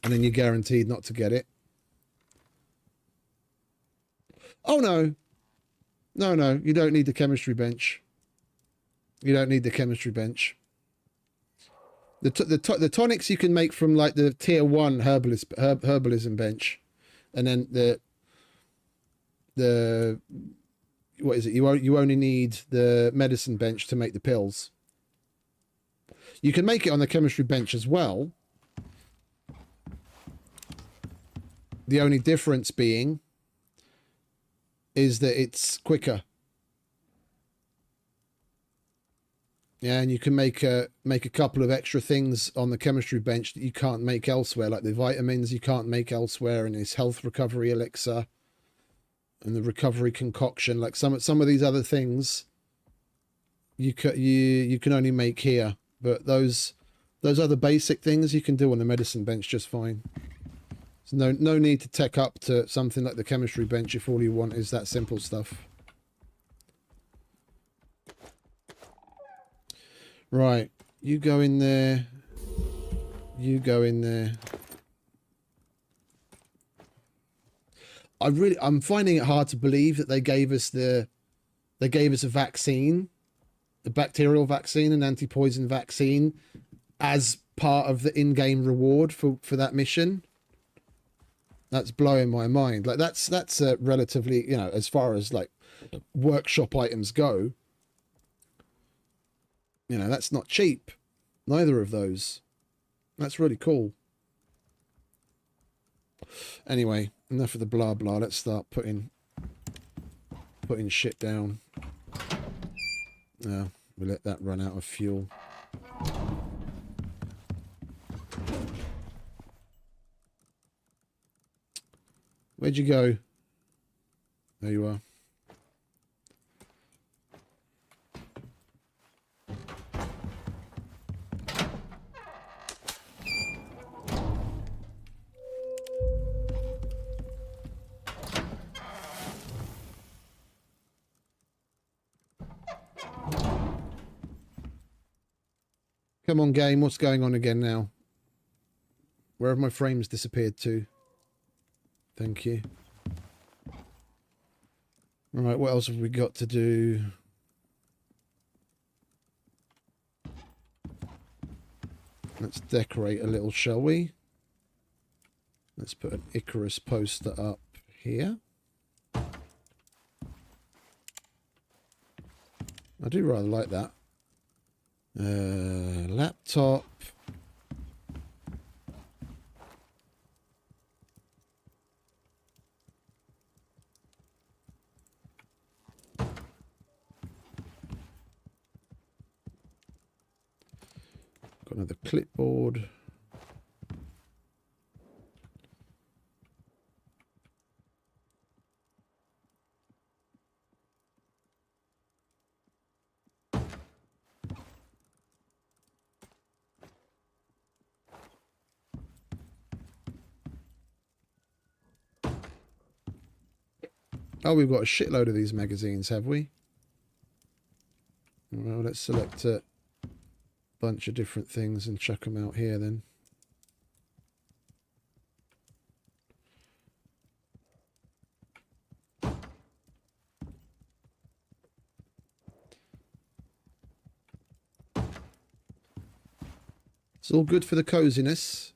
then you're guaranteed not to get it. Oh no, you don't need the chemistry bench. You don't need the chemistry bench. The tonics you can make from like the tier 1 herbalism bench, and then the what is it? You only need the medicine bench to make the pills. You can make it on the chemistry bench as well. The only difference being is that it's quicker. Yeah, and you can make a couple of extra things on the chemistry bench that you can't make elsewhere, like the vitamins you can't make elsewhere, and this health recovery elixir and the recovery concoction. Like some of these other things you can only make here, but those other basic things you can do on the medicine bench just fine. So no need to tech up to something like the chemistry bench if all you want is that simple stuff. Right. You go in there. You go in there. I'm finding it hard to believe that they gave us a vaccine, a bacterial vaccine, an anti-poison vaccine, as part of the in-game reward for that mission. That's blowing my mind. Like that's relatively, you know, as far as like workshop items go, you know, that's not cheap. Neither of those. That's really cool. Anyway, enough of the blah blah. Let's start putting shit down. We'll let that run out of fuel. Where'd you go? There you are. Come on, game. What's going on again now? Where have my frames disappeared to? Thank you. All right, what else have we got to do? Let's decorate a little, shall we? Let's put an ICARUS poster up here. I do rather like that. Laptop. Got another clipboard. Oh, we've got a shitload of these magazines, have we? Well, let's select a bunch of different things and chuck them out here then. It's all good for the coziness.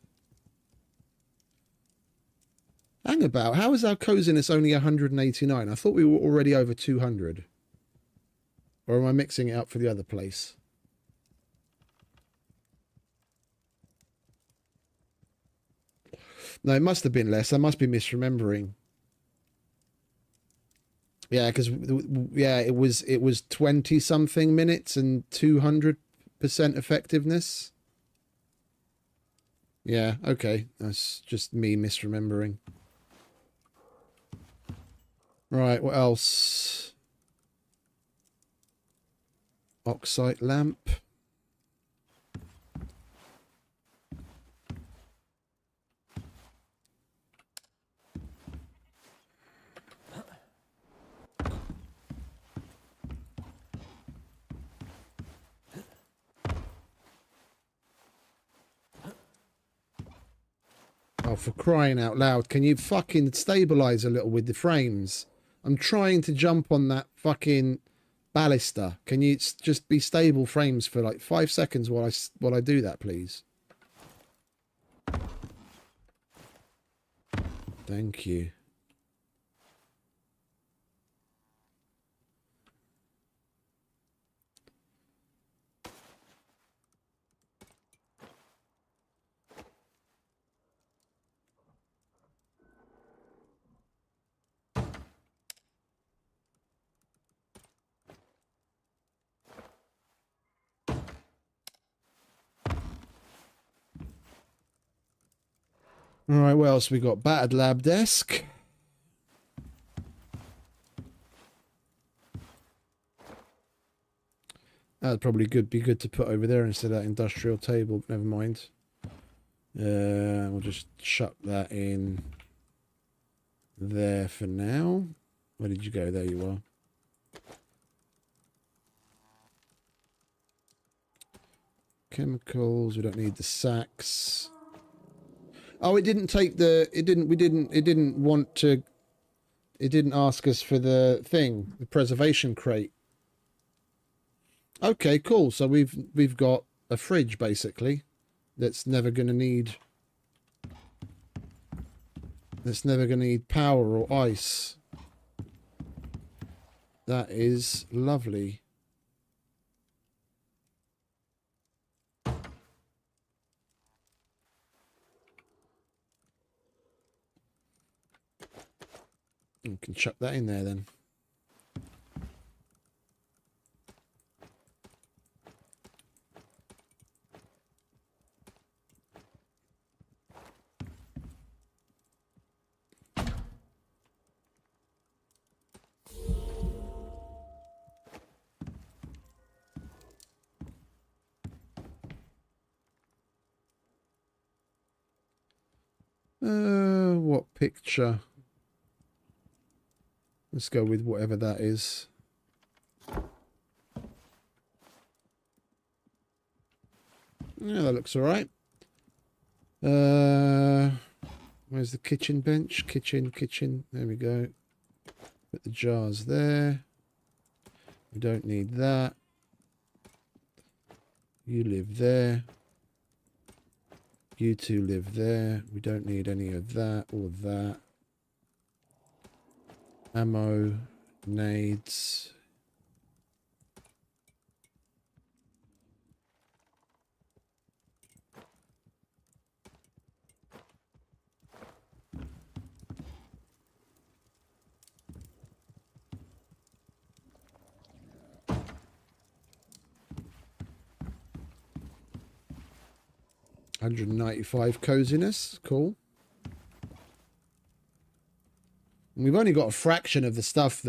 Hang about, how is our coziness only 189? I thought we were already over 200. Or am I mixing it up for the other place? No, it must have been less. I must be misremembering. Yeah, because yeah, it was 20 something minutes and 200% effectiveness. Yeah, okay. That's just me misremembering. Right, what else? Oxide lamp. Oh, for crying out loud, can you fucking stabilize a little with the frames? I'm trying to jump on that fucking ballista. Can you just be stable frames for like 5 seconds while I do that, please? Thank you. All right, what else we got? Battered lab desk. That'd probably be good to put over there instead of that industrial table. Never mind. We'll just chuck that in there for now. Where did you go? There you are. chemicals. We don't need the sacks. Oh, it didn't take the. It didn't. We didn't. It didn't want to. It didn't ask us for the thing, the preservation crate. Okay, cool. So we've got a fridge basically that's never going to need. That's never going to need power or ice. That is lovely. You can chuck that in there then. What picture? Let's go with whatever that is. Yeah, that looks all right. Where's the kitchen bench? Kitchen. There we go. Put the jars there. We don't need that. You live there. You two live there. We don't need any of that or that. Ammo, nades. $195 coziness, cool. And we've only got a fraction of the stuff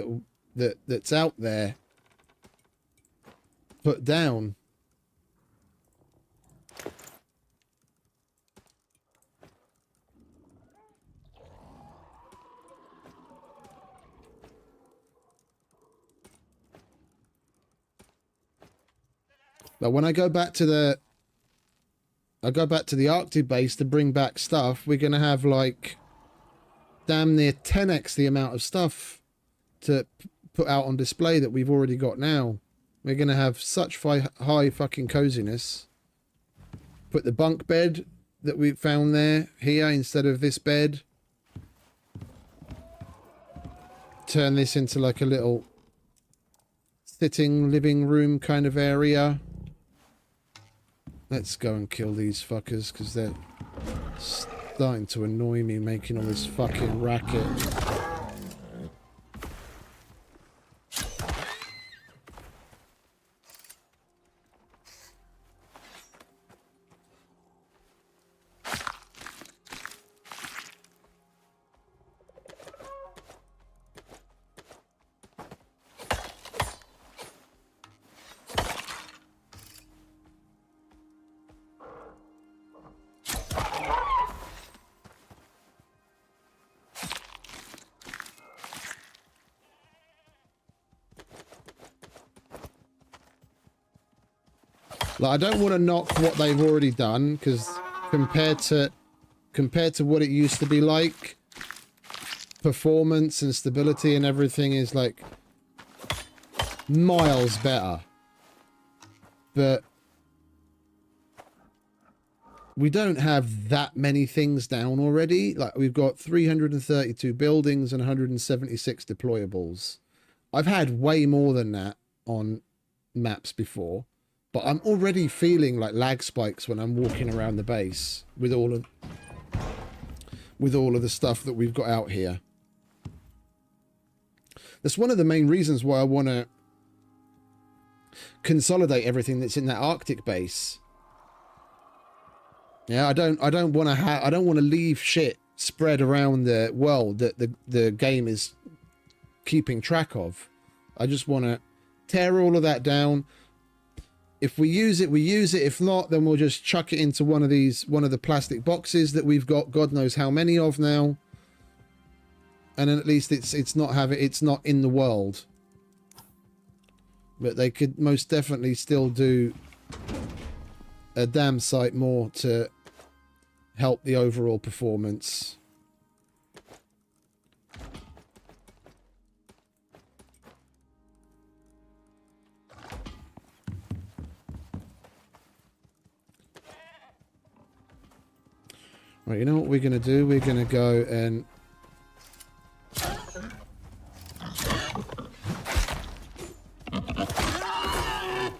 that's out there put down. But when I go back to the Arctic base to bring back stuff, we're going to have like damn near 10x the amount of stuff to put out on display that we've already got now. We're going to have such high fucking coziness. Put the bunk bed that we found here instead of this bed. Turn this into like a little sitting living room kind of area. Let's go and kill these fuckers because they're starting to annoy me, making all this fucking racket. Like, I don't want to knock what they've already done, because compared to what it used to be like, performance and stability and everything is like miles better. But we don't have that many things down already. Like, we've got 332 buildings and 176 deployables. I've had way more than that on maps before. But I'm already feeling like lag spikes when I'm walking around the base with all of the stuff that we've got out here. That's one of the main reasons why I want to consolidate everything that's in that Arctic base. Yeah, I don't want to leave shit spread around the world that the game is keeping track of. I just want to tear all of that down. If we use it, we use it. If not, then we'll just chuck it into one of the plastic boxes that we've got God knows how many of now. And then at least it's not in the world. But they could most definitely still do a dam site more to help the overall performance. Right, you know what we're going to do? We're going to go and...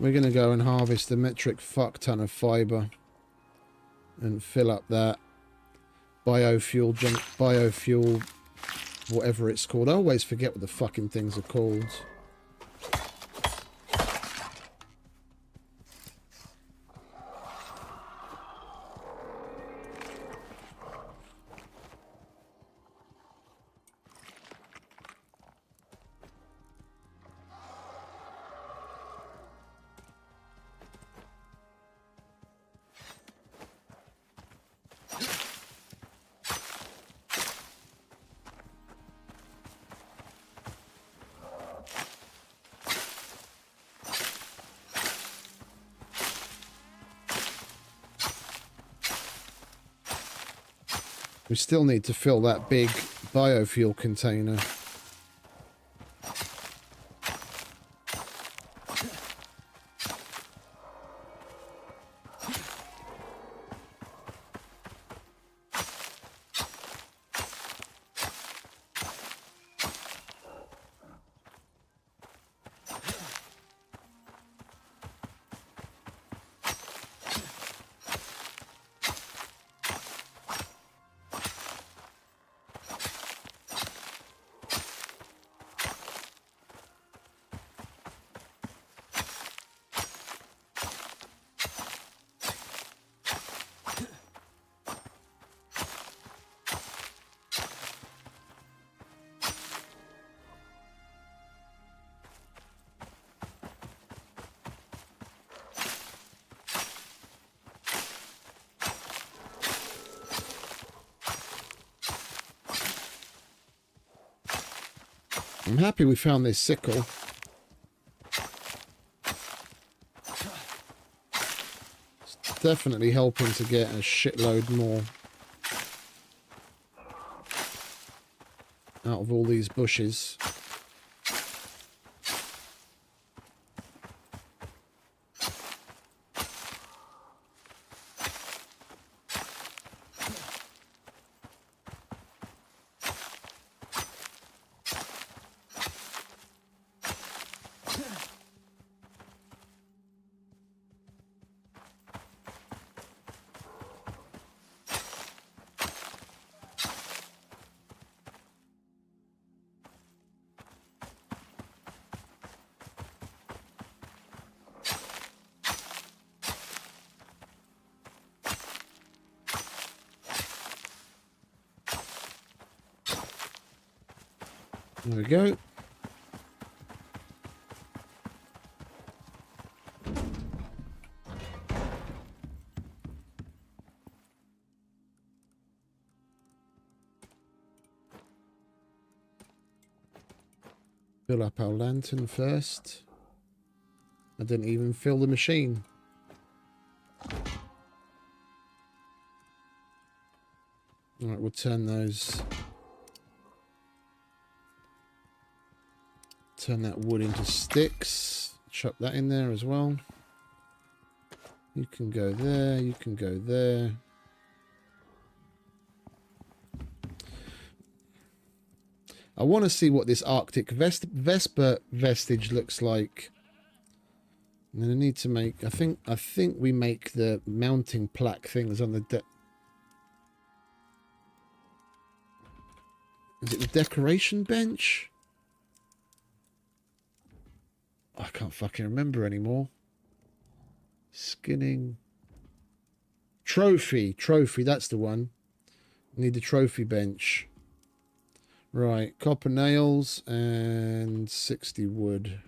we're going to go and harvest a metric fuck ton of fibre and fill up that biofuel, whatever it's called. I always forget what the fucking things are called. We still need to fill that big biofuel container. I'm happy we found this sickle. It's definitely helping to get a shitload more out of all these bushes. There we go. Fill up our lantern first. I didn't even fill the machine. Alright, we'll turn those... turn that wood into sticks. Chuck that in there as well. You can go there, you can go there. I want to see what this Arctic Vesper vestige looks like. And then I need to make... I think we make the mounting plaque things on the Is it the decoration bench? I can't fucking remember anymore. Skinning. Trophy, that's the one. Need the trophy bench. Right, copper nails and 60 wood.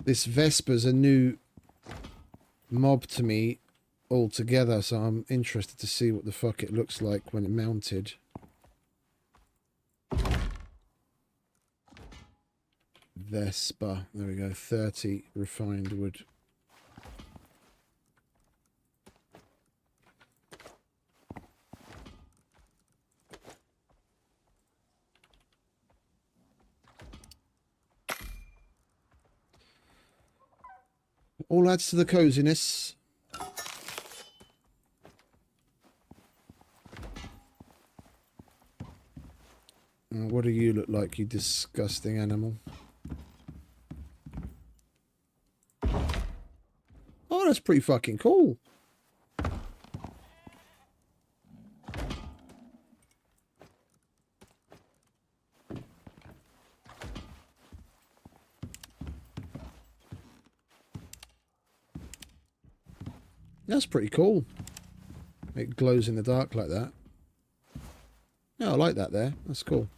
This Vesper's a new mob to me altogether, so I'm interested to see what the fuck it looks like when it mounted. Vesper. There we go. 30 refined wood. All adds to the coziness. What do you look like, you disgusting animal? Oh, that's pretty fucking cool. That's pretty cool. It glows in the dark like that. Yeah, I like that there. That's cool.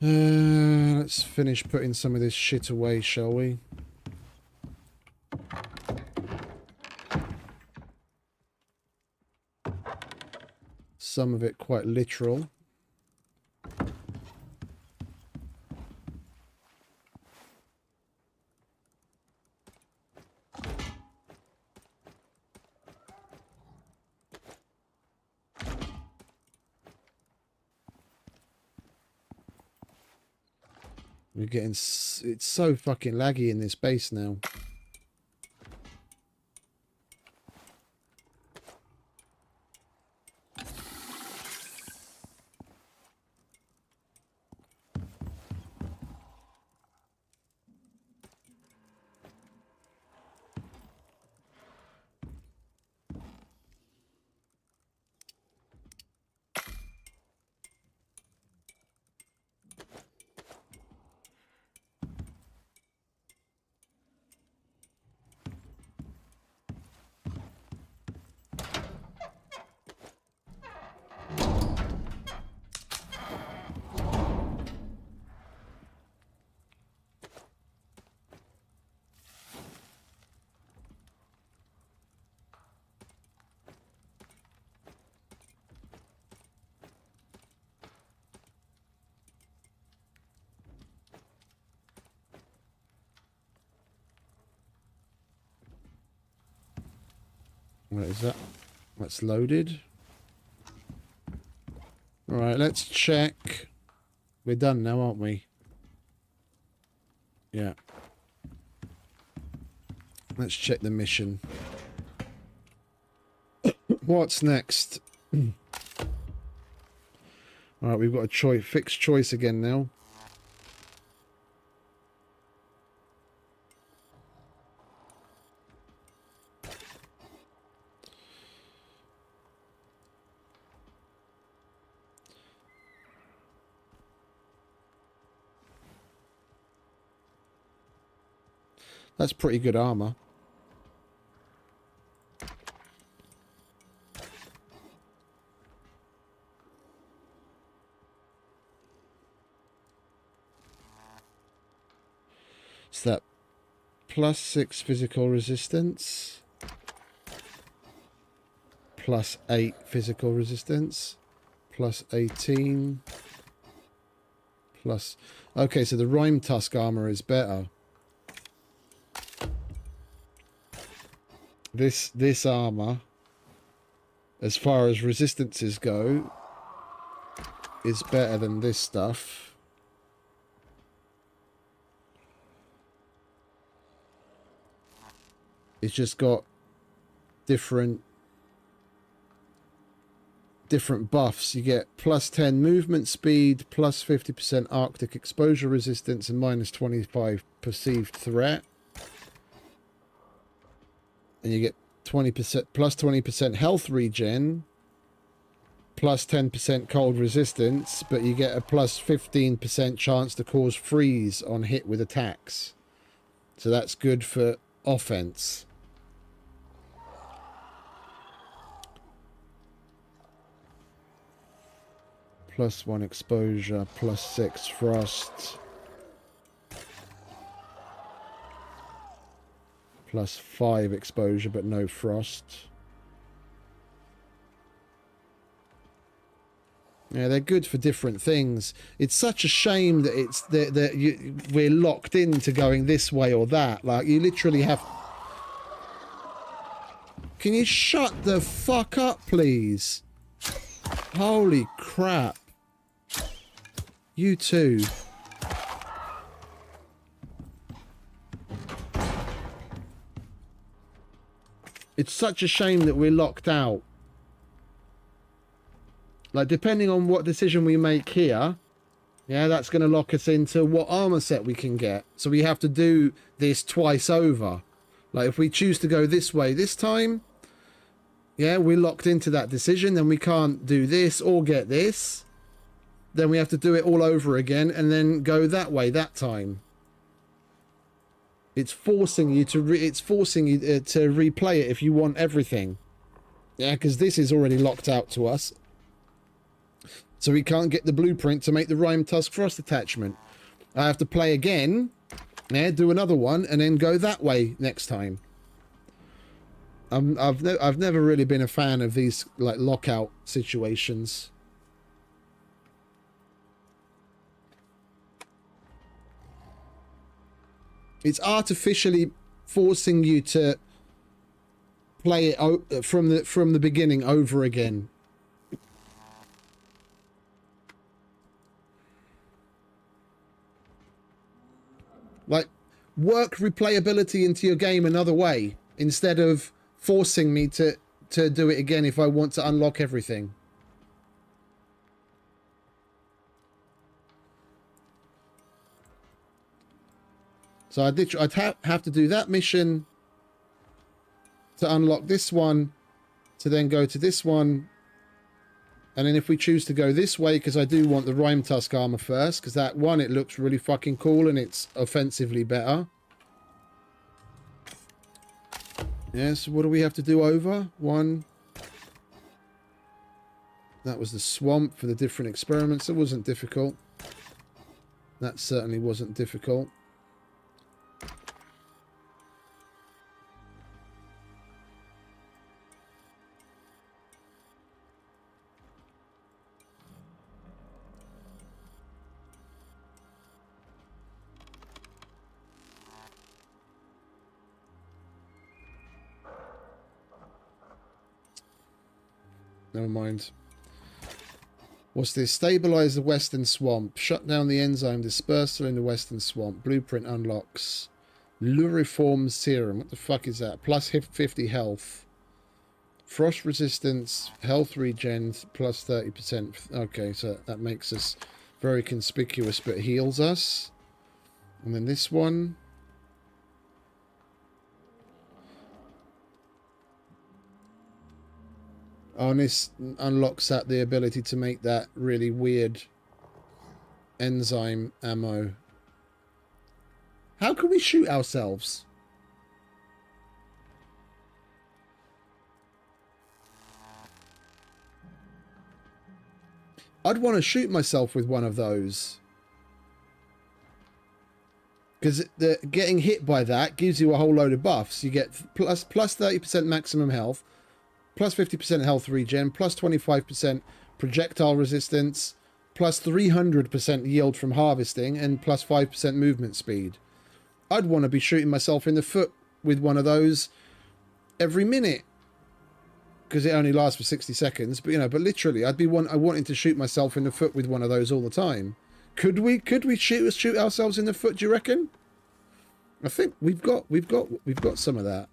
Let's finish putting some of this shit away, shall we? Some of it quite literal. We're getting... It's so fucking laggy in this base now. What is that? That's loaded. Alright, let's check. We're done now, aren't we? Yeah. Let's check the mission. What's next? Alright, we've got a choice, fixed choice again now. That's pretty good armor. Is that +6 physical resistance? +8 physical resistance? +18? Plus... Okay, so the Rimetusk armor is better. This armor, as far as resistances go, is better than this stuff. It's just got different buffs. You get +10 movement speed, +50% Arctic exposure resistance, and -25 perceived threat. And you get 20% +20% health regen, +10% cold resistance, but you get a +15% chance to cause freeze on hit with attacks. So that's good for offense. +1 exposure, +6 frost. +5 exposure, but no frost. Yeah, they're good for different things. It's such a shame that it's we're locked into going this way or that. Like, you literally have... Can you shut the fuck up, please? Holy crap. You too. It's such a shame that we're locked out. Like, depending on what decision we make here, yeah, that's going to lock us into what armor set we can get. So we have to do this twice over. Like, if we choose to go this way this time, yeah, we're locked into that decision. Then we can't do this or get this. Then we have to do it all over again and then go that way that time. It's forcing you to to replay it if you want everything. Yeah, because this is already locked out to us. So we can't get the blueprint to make the Rimetusk frost attachment. I have to play again, yeah, do another one, and then go that way next time. I've never really been a fan of these like lockout situations. It's artificially forcing you to play it from the beginning over again. Like, work replayability into your game another way instead of forcing me to do it again if I want to unlock everything. So I'd have to do that mission to unlock this one, to then go to this one. And then if we choose to go this way, because I do want the Rimetusk armor first, because that one, it looks really fucking cool and it's offensively better. Yes, what do we have to do over? One. That was the swamp for the different experiments. It wasn't difficult. That certainly wasn't difficult. Never mind. What's this? Stabilize the western swamp. Shut down the enzyme dispersal in the western swamp. Blueprint unlocks. Luriform serum. What the fuck is that? Plus 50 health. Frost resistance. Health regen. Plus 30%. Okay, so that makes us very conspicuous, but heals us. And then this one. Oh, and this unlocks that the ability to make that really weird enzyme ammo. How can we shoot ourselves? I'd want to shoot myself with one of those. Because getting hit by that gives you a whole load of buffs. You get plus 30% maximum health. Plus 50% health regen, plus 25% projectile resistance, plus 300% yield from harvesting, and plus 5% movement speed. I'd want to be shooting myself in the foot with one of those every minute. Because it only lasts for 60 seconds. But, you know, but literally, I wanting to shoot myself in the foot with one of those all the time. Could we shoot ourselves in the foot, do you reckon? I think we've got some of that.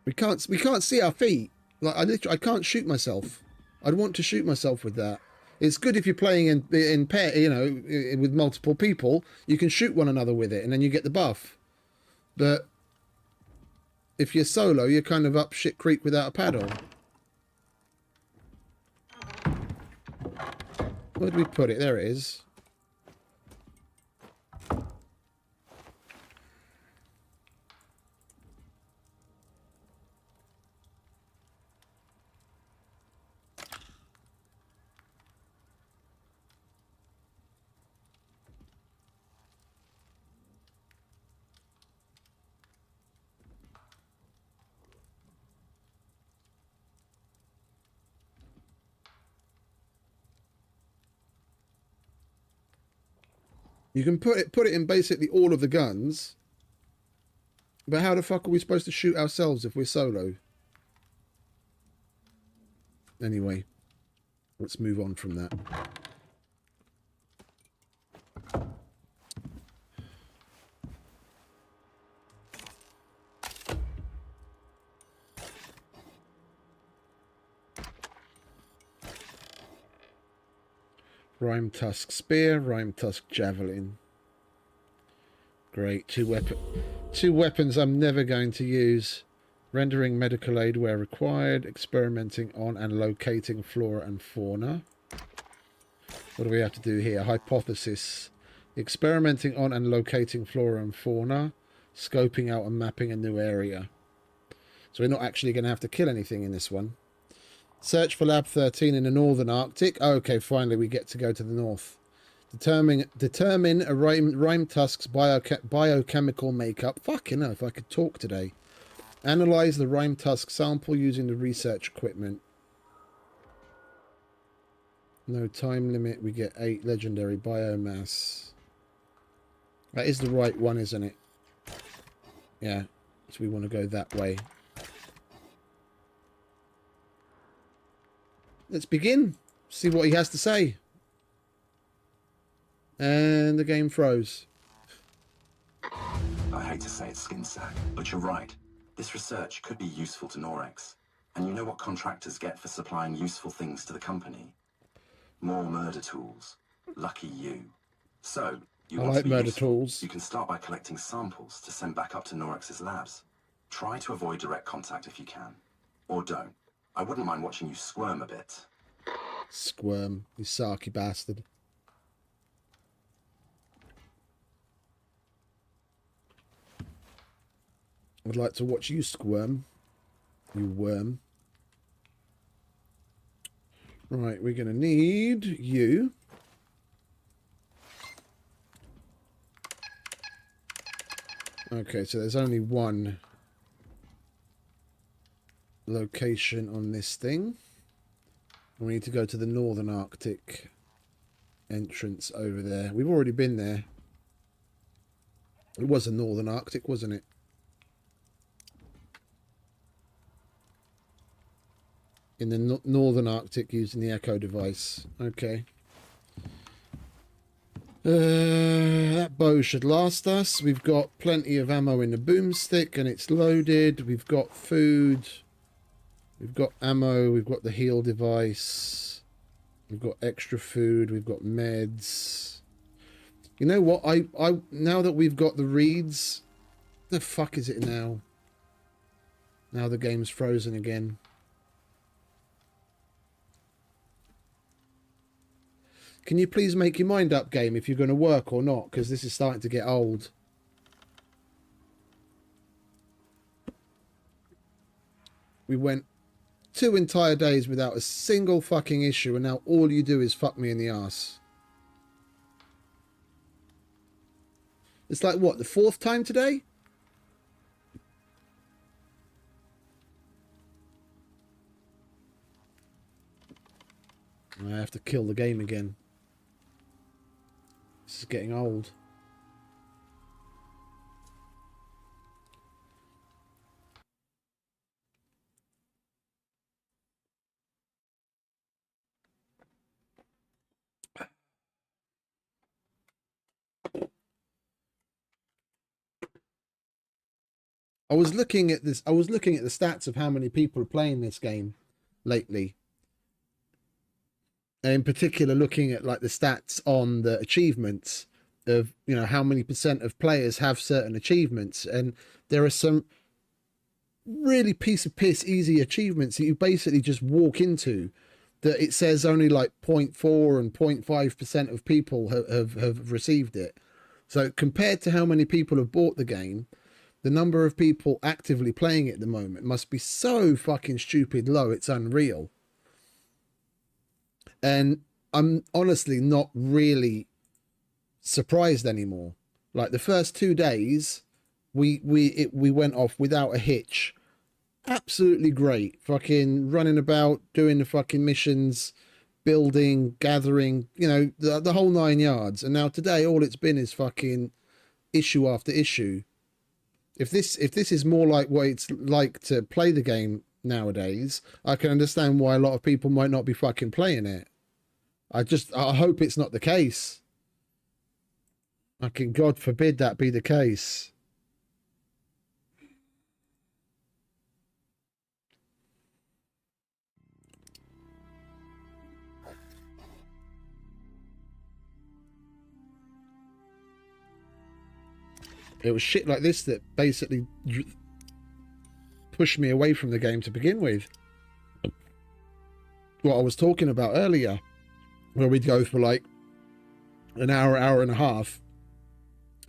We can't see our feet. Like I can't shoot myself. I'd want to shoot myself with that. It's good if you're playing in pair, you know, with multiple people. You can shoot one another with it, and then you get the buff. But if you're solo, you're kind of up shit creek without a paddle. Where did we put it? There it is. You can put it in basically all of the guns. But how the fuck are we supposed to shoot ourselves if we're solo? Anyway, let's move on from that. Rimetusk spear, Rimetusk javelin. Great, two weapons I'm never going to use. Rendering medical aid where required, experimenting on and locating flora and fauna. What do we have to do here? Hypothesis. Experimenting on and locating flora and fauna. Scoping out and mapping a new area. So we're not actually going to have to kill anything in this one. Search for Lab 13 in the Northern Arctic. Oh, okay, finally we get to go to the north. Determine a Rimetusk's biochemical makeup. Fucking hell, if I could talk today. Analyze the Rimetusk sample using the research equipment. No time limit. We get 8 legendary biomass. That is the right one, isn't it? Yeah. So we want to go that way. Let's begin. See what he has to say. And the game froze. I hate to say it, skin sack, but you're right. This research could be useful to Norex. And you know what contractors get for supplying useful things to the company? More murder tools. Lucky you. So, you want to be murder useful. tools. You can start by collecting samples to send back up to Norex's labs. Try to avoid direct contact if you can. Or don't. I wouldn't mind watching you squirm a bit. Squirm, you sarky bastard. I'd like to watch you squirm, you worm. Right, we're going to need you. Okay, so there's only one location on this thing. We need to go to the Northern Arctic entrance over there. We've already been there. It was a Northern Arctic, wasn't it? In the Northern Arctic using the Echo device. Okay. That bow should last us. We've got plenty of ammo in the boomstick and it's loaded. We've got food. We've got ammo. We've got the heal device. We've got extra food. We've got meds. You know what? I now that we've got the reeds, the fuck is it now? Now the game's frozen again. Can you please make your mind up, game, if you're going to work or not? Because this is starting to get old. We went 2 entire days without a single fucking issue, and now all you do is fuck me in the ass. It's like, what, the 4th time today? I have to kill the game again. This is getting old. I was looking at this. I was looking at the stats of how many people are playing this game lately. And in particular, looking at like the stats on the achievements of, you know, how many % of players have certain achievements. And there are some really piece of piss easy achievements that you basically just walk into that it says only like 0.4 and 0.5% of people have received it. So compared to how many people have bought the game, the number of people actively playing it at the moment must be so fucking stupid low, it's unreal. And I'm honestly not really surprised anymore. Like the first 2 days, we went off without a hitch. Absolutely great. Fucking running about, doing the fucking missions, building, gathering, you know, the whole 9 yards. And now today, all it's been is fucking issue after issue. If this is more like what it's like to play the game nowadays, I can understand why a lot of people might not be fucking playing it. I hope it's not the case. Fucking God forbid that be the case. It was shit like this that basically pushed me away from the game to begin with. What I was talking about earlier, where we'd go for like an hour, hour and a half,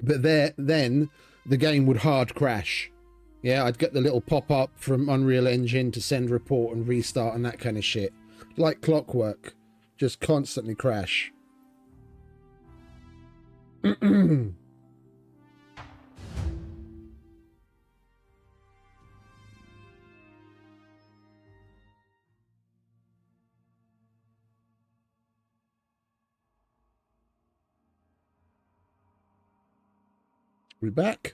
but then the game would hard crash. Yeah, I'd get the little pop-up from Unreal Engine to send report and restart and that kind of shit. Like clockwork, just constantly crash. We back?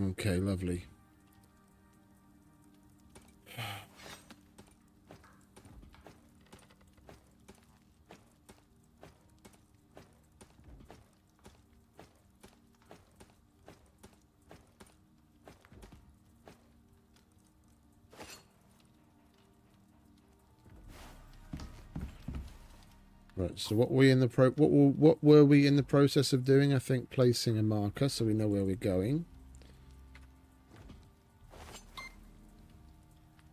Okay, lovely. Right, so what were we in the what were we in the process of doing? I think placing a marker so we know where we're going.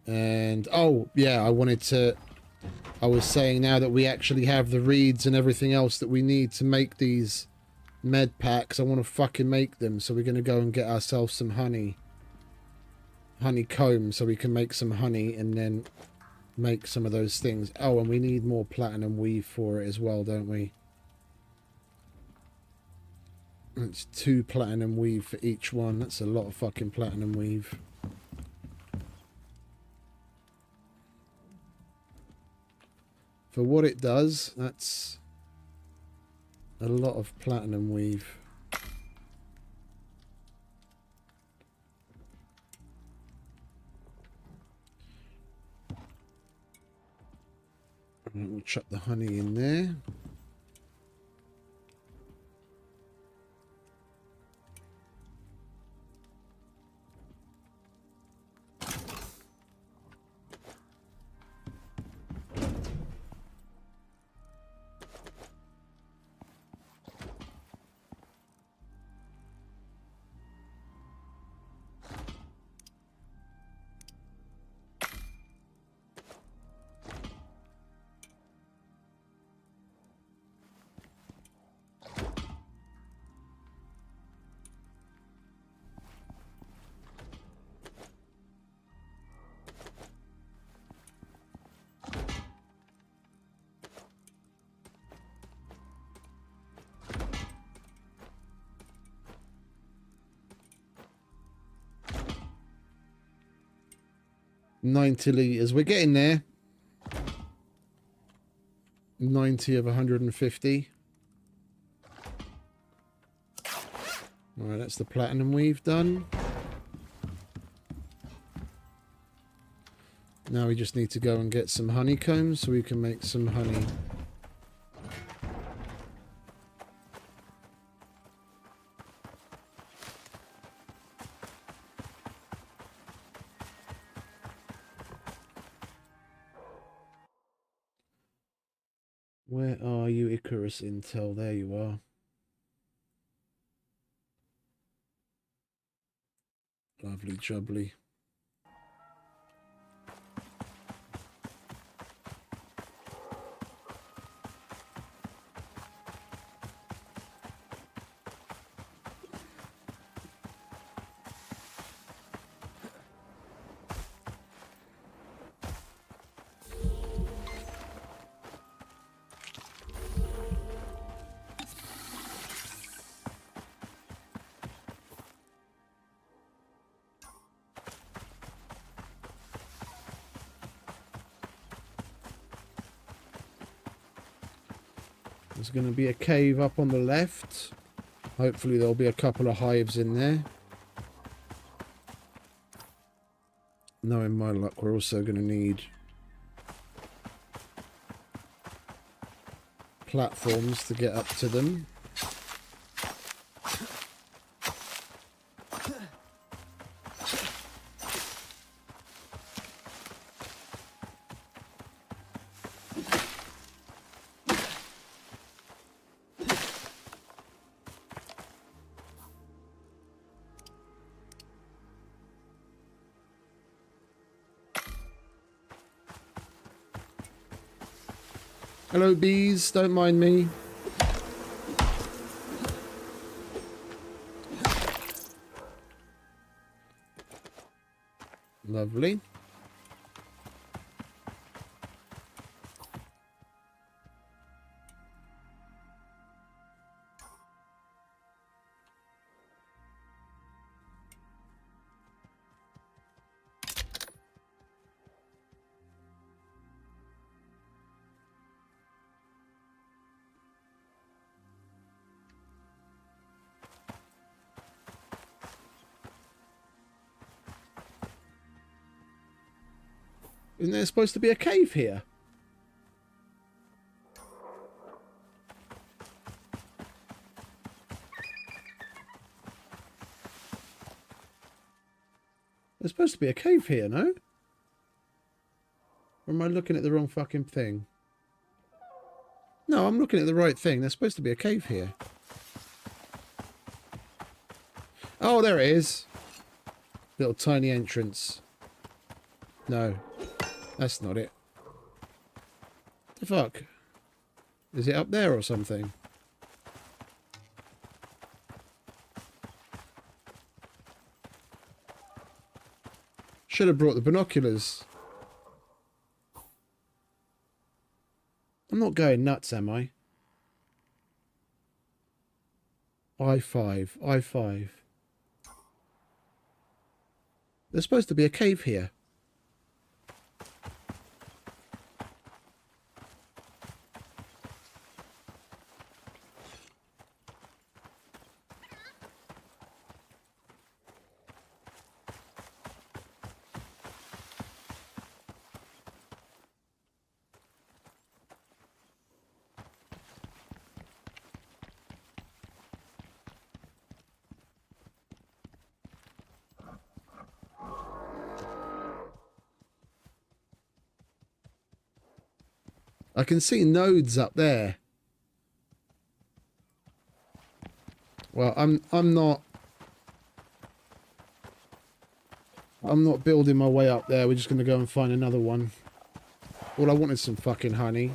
And oh yeah, I was saying now that we actually have the reeds and everything else that we need to make these med packs, I want to fucking make them, so we're going to go and get ourselves some honeycomb so we can make some honey and then make some of those things. Oh, and we need more platinum weave for it as well, don't we? It's 2 platinum weave for each one. That's a lot of fucking platinum weave. For what it does, that's a lot of platinum weave. And we'll chuck the honey in there. $90. We're getting there. 90 of 150. Alright, that's the platinum weave done. Now we just need to go and get some honeycombs so we can make some honey. Where are you, ICARUS Intel? There you are. Lovely jubbly. There's going to be a cave up on the left. Hopefully there'll be a couple of hives in there. Knowing my luck, we're also going to need platforms to get up to them. Hello bees, don't mind me. Lovely. Isn't there supposed to be a cave here? There's supposed to be a cave here, no? Or am I looking at the wrong fucking thing? No, I'm looking at the right thing. There's supposed to be a cave here. Oh, there it is. Little tiny entrance. No. That's not it. The fuck? Is it up there or something? Should have brought the binoculars. I'm not going nuts, am I? I5. I5. There's supposed to be a cave here. I can see nodes up there. Well, I'm not building my way up there. We're just going to go and find another one. All I want is some fucking honey.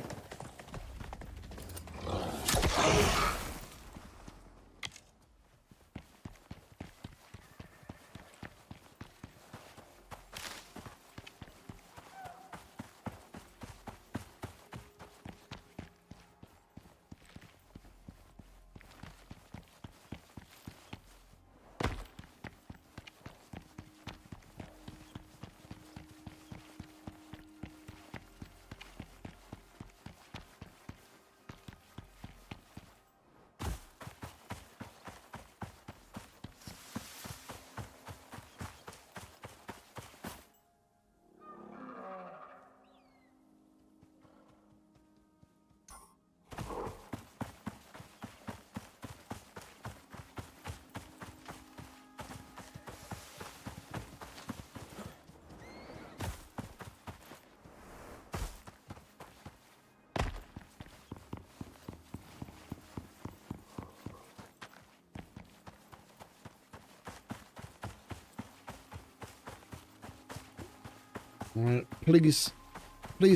Alright, please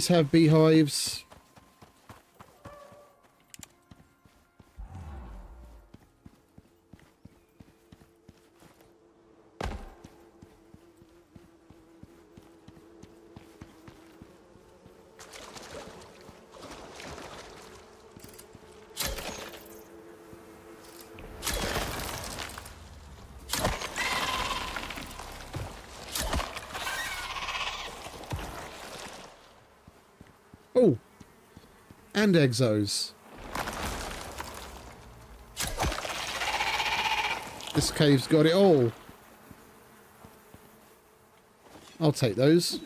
have beehives. Oh, and exos. This cave's got it all. I'll take those.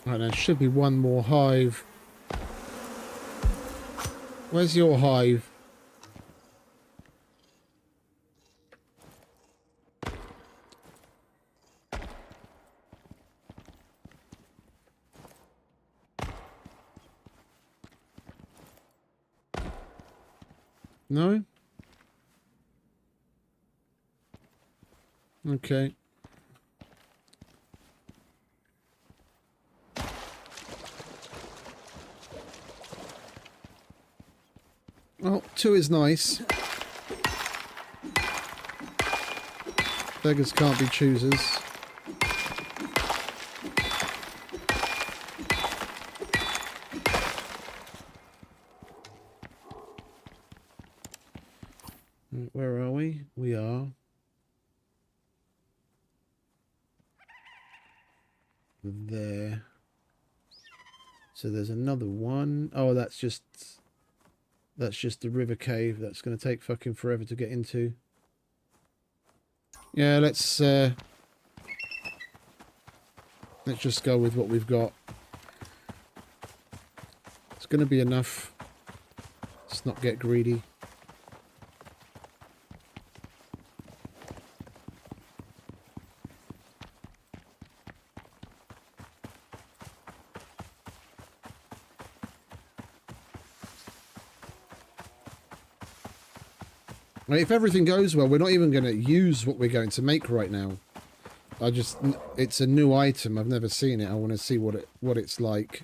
Right, there should be one more hive. Where's your hive? No? Okay. Well, 2 is nice. Beggars can't be choosers. Where are we? We are there. So there's another one. Oh, that's just the river cave. That's going to take fucking forever to get into. Yeah, let's just go with what we've got. It's going to be enough. Let's not get greedy. If everything goes well, we're not even going to use what we're going to make right now. It's a new item. I've never seen it. I want to see what it's like.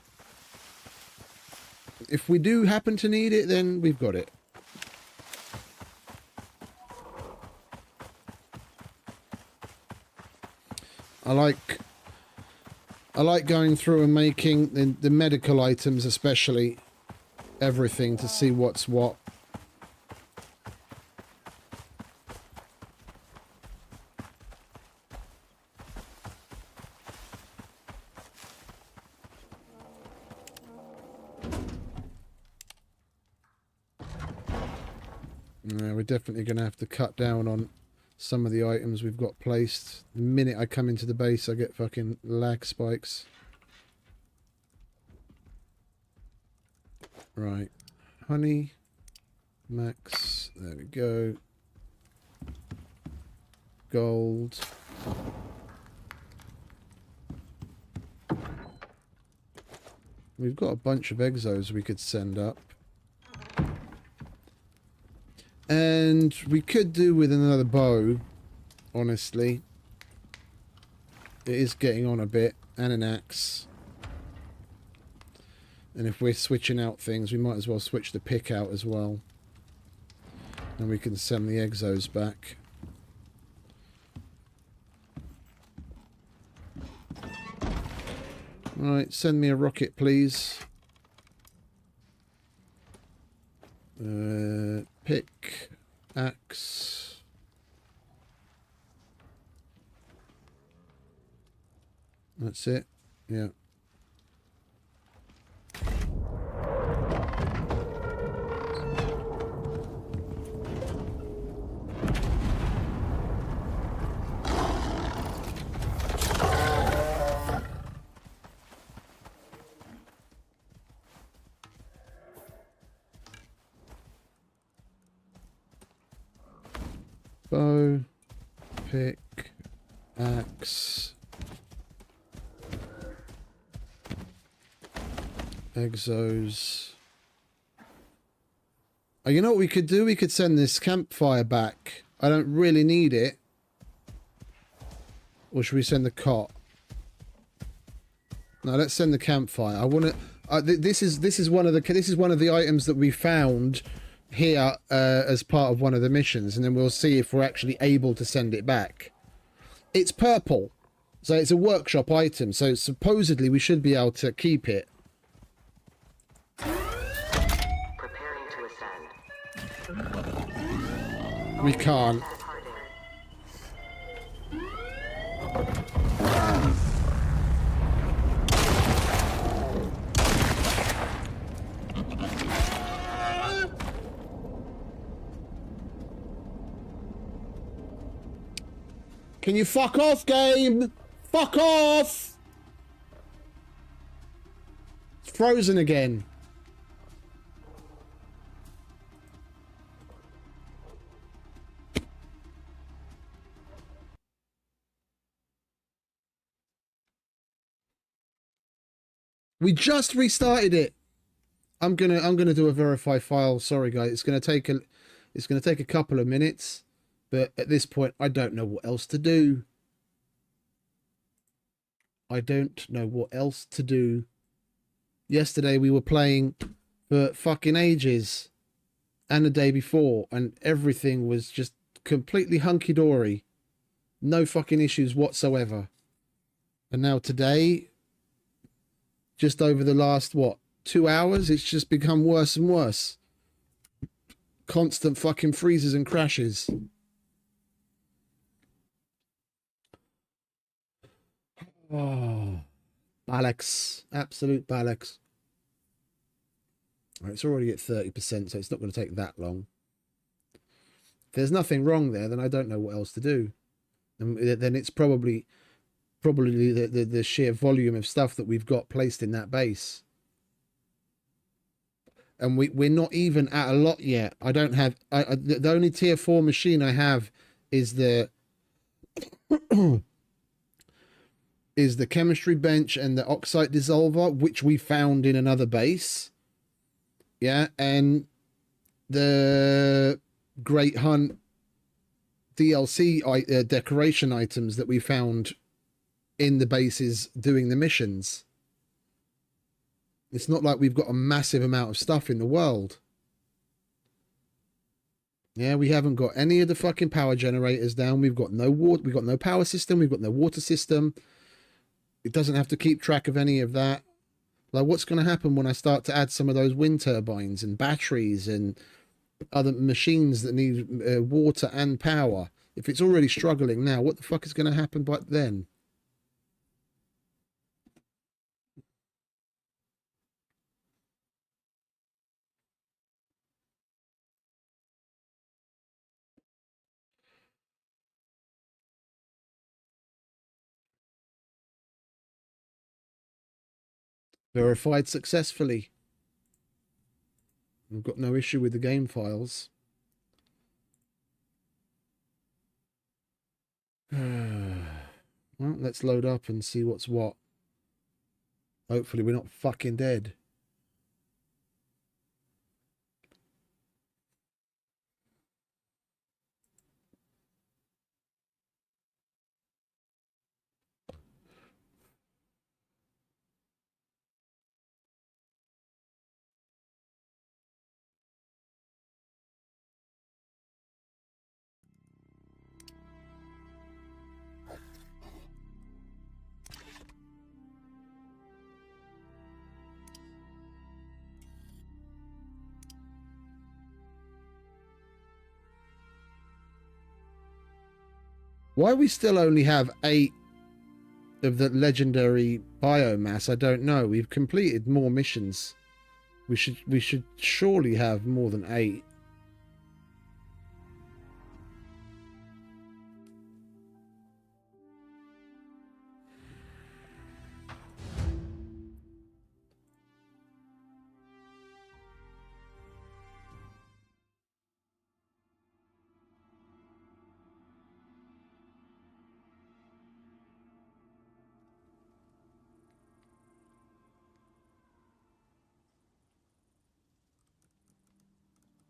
If we do happen to need it, then we've got it. I like going through and making the medical items, especially everything, to see what's what. Yeah, we're definitely going to have to cut down on some of the items we've got placed. The minute I come into the base, I get fucking lag spikes. Right. Honey. Max. There we go. Gold. We've got a bunch of exos we could send up. And we could do with another bow, honestly. It is getting on a bit. And an axe. And if we're switching out things, we might as well switch the pick out as well. And we can send the exos back. Right, send me a rocket, please. Pick, axe. That's it. Yeah. Pick, axe, exos. Oh, you know what we could do? We could send this campfire back. I don't really need it. Or should we send the cot? No, let's send the campfire. I want to. This is one of the items that we found here as part of one of the missions, and then we'll see if we're actually able to send it back. It's purple, so it's a workshop item. So supposedly we should be able to keep it. Preparing to ascend. We can't. Can you fuck off, game? Fuck off! It's frozen again. We just restarted it. I'm gonna do a verify file. Sorry guys, it's gonna take a couple of minutes. But at this point, I don't know what else to do. I don't know what else to do. Yesterday, we were playing for fucking ages. And the day before. And everything was just completely hunky-dory. No fucking issues whatsoever. And now today, just over the last, 2 hours, it's just become worse and worse. Constant fucking freezes and crashes. Oh, bollocks. Absolute bollocks. Right, it's already at 30%, so it's not going to take that long. If there's nothing wrong there, then I don't know what else to do. And then it's probably the sheer volume of stuff that we've got placed in that base. And we're not even at a lot yet. I don't have... the only tier 4 machine I have is the... is the chemistry bench and the oxide dissolver, which we found in another base. Yeah, and the Great Hunt DLC decoration items that we found in the bases doing the missions. It's not like we've got a massive amount of stuff in the world. Yeah, we haven't got any of the fucking power generators down. We've got no water. We've got no power system. We've got no water system. It doesn't have to keep track of any of that. Like, what's going to happen when I start to add some of those wind turbines and batteries and other machines that need water and power? If it's already struggling now, what the fuck is going to happen by then? Verified successfully. We've got no issue with the game files. Well, let's load up and see what's what. Hopefully we're not fucking dead. Why we still only have 8 of the legendary biomass, I don't know. We've completed more missions. We should surely have more than 8.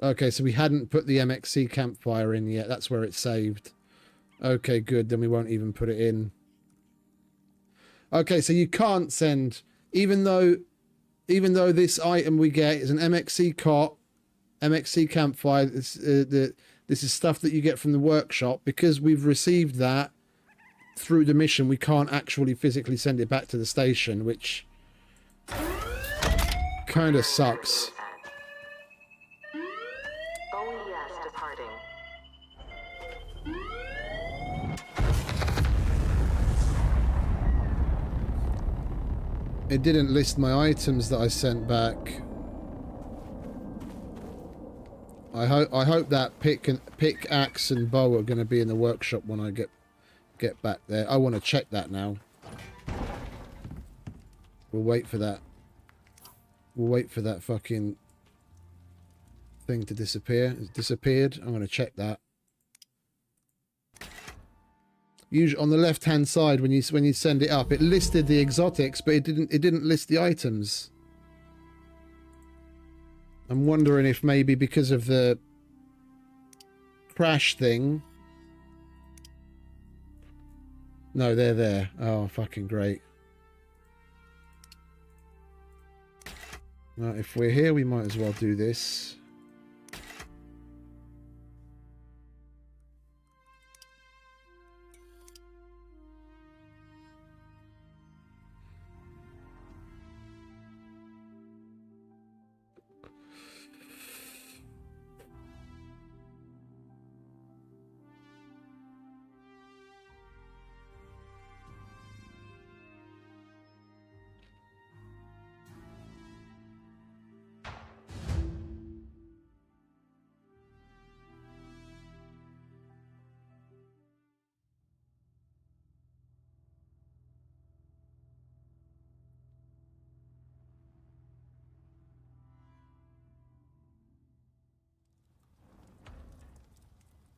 Okay, so we hadn't put the MXC campfire in yet. That's where it's saved. Okay, good. Then we won't even put it in. Okay, so you can't send, even though this item we get is an MXC cot, MXC campfire. This is stuff that you get from the workshop. Because we've received that through the mission, we can't actually physically send it back to the station, which kind of sucks. OES departing. It didn't list my items that I sent back. I hope that pickaxe and bow are going to be in the workshop when I get back there. I want to check that now. We'll wait for that. We'll wait for that fucking thing to disappear. It's disappeared. I'm going to check that. Usually on the left hand side when you send it up, it listed the exotics, but it didn't list the items. I'm wondering if maybe because of the crash thing. No, they're there. Oh, fucking great. Well, if we're here, we might as well do this.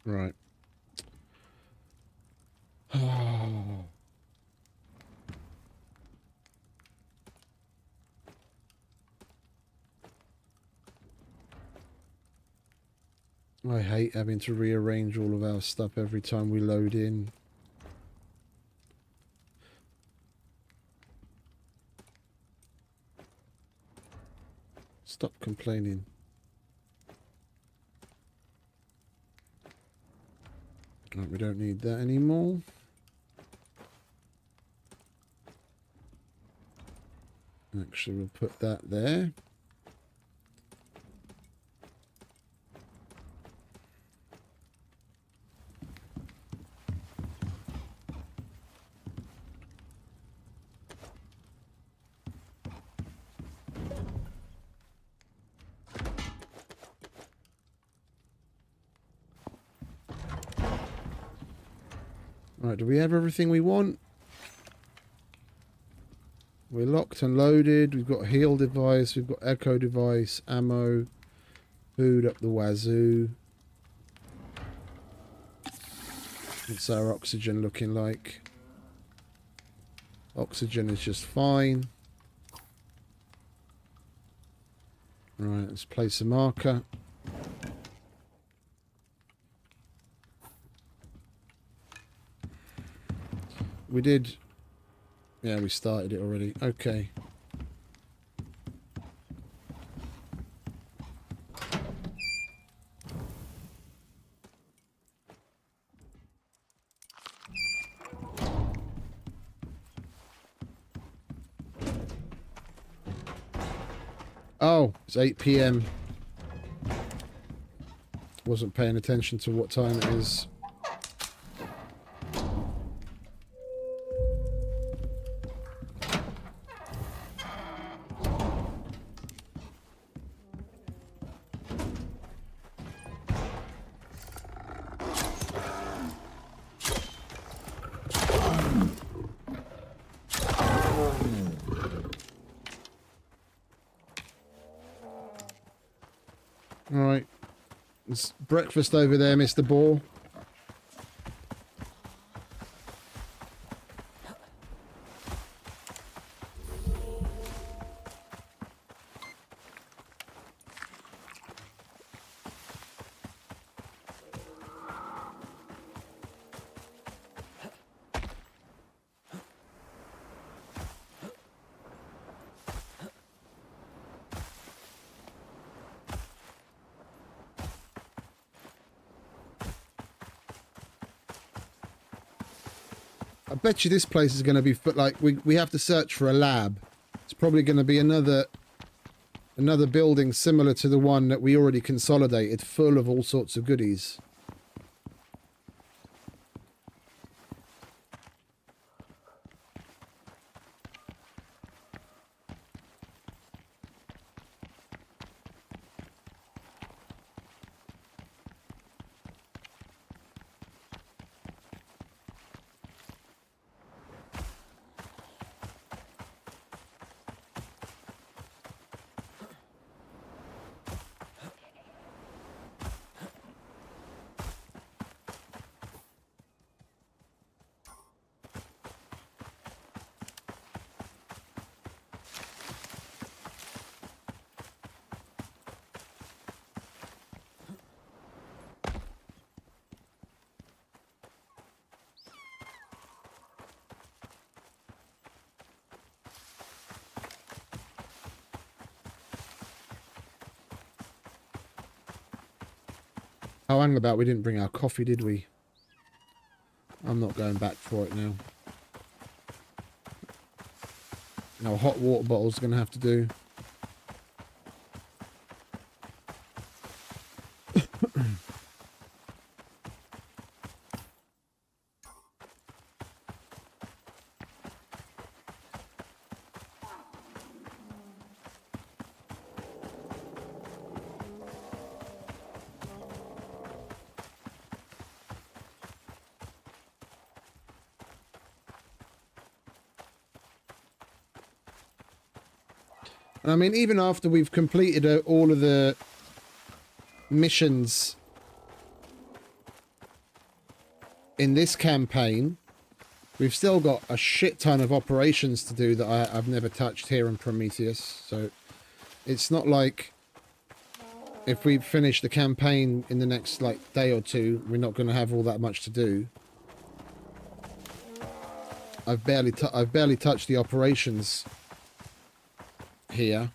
Right. Oh. I hate having to rearrange all of our stuff every time we load in. Stop complaining. Right, we don't need that anymore. Actually, we'll put that there. Right, do we have everything we want? We're locked and loaded. We've got a heal device. We've got echo device, ammo, food up the wazoo. What's our oxygen looking like? Oxygen is just fine. Right, let's place a marker. We did. Yeah, we started it already. Okay. Oh, it's 8 PM. Wasn't paying attention to what time it is. Alright. There's breakfast over there, Mr. Ball. I bet you this place is going to be like we have to search for a lab. It's probably going to be another building similar to the one that we already consolidated, full of all sorts of goodies. Oh, hang about, we didn't bring our coffee, did we? I'm not going back for it now. No, hot water bottle's going to have to do. And I mean, even after we've completed all of the missions in this campaign, we've still got a shit ton of operations to do that I've never touched here in Prometheus. So it's not like if we finish the campaign in the next like day or two, we're not going to have all that much to do. I've barely touched the operations here.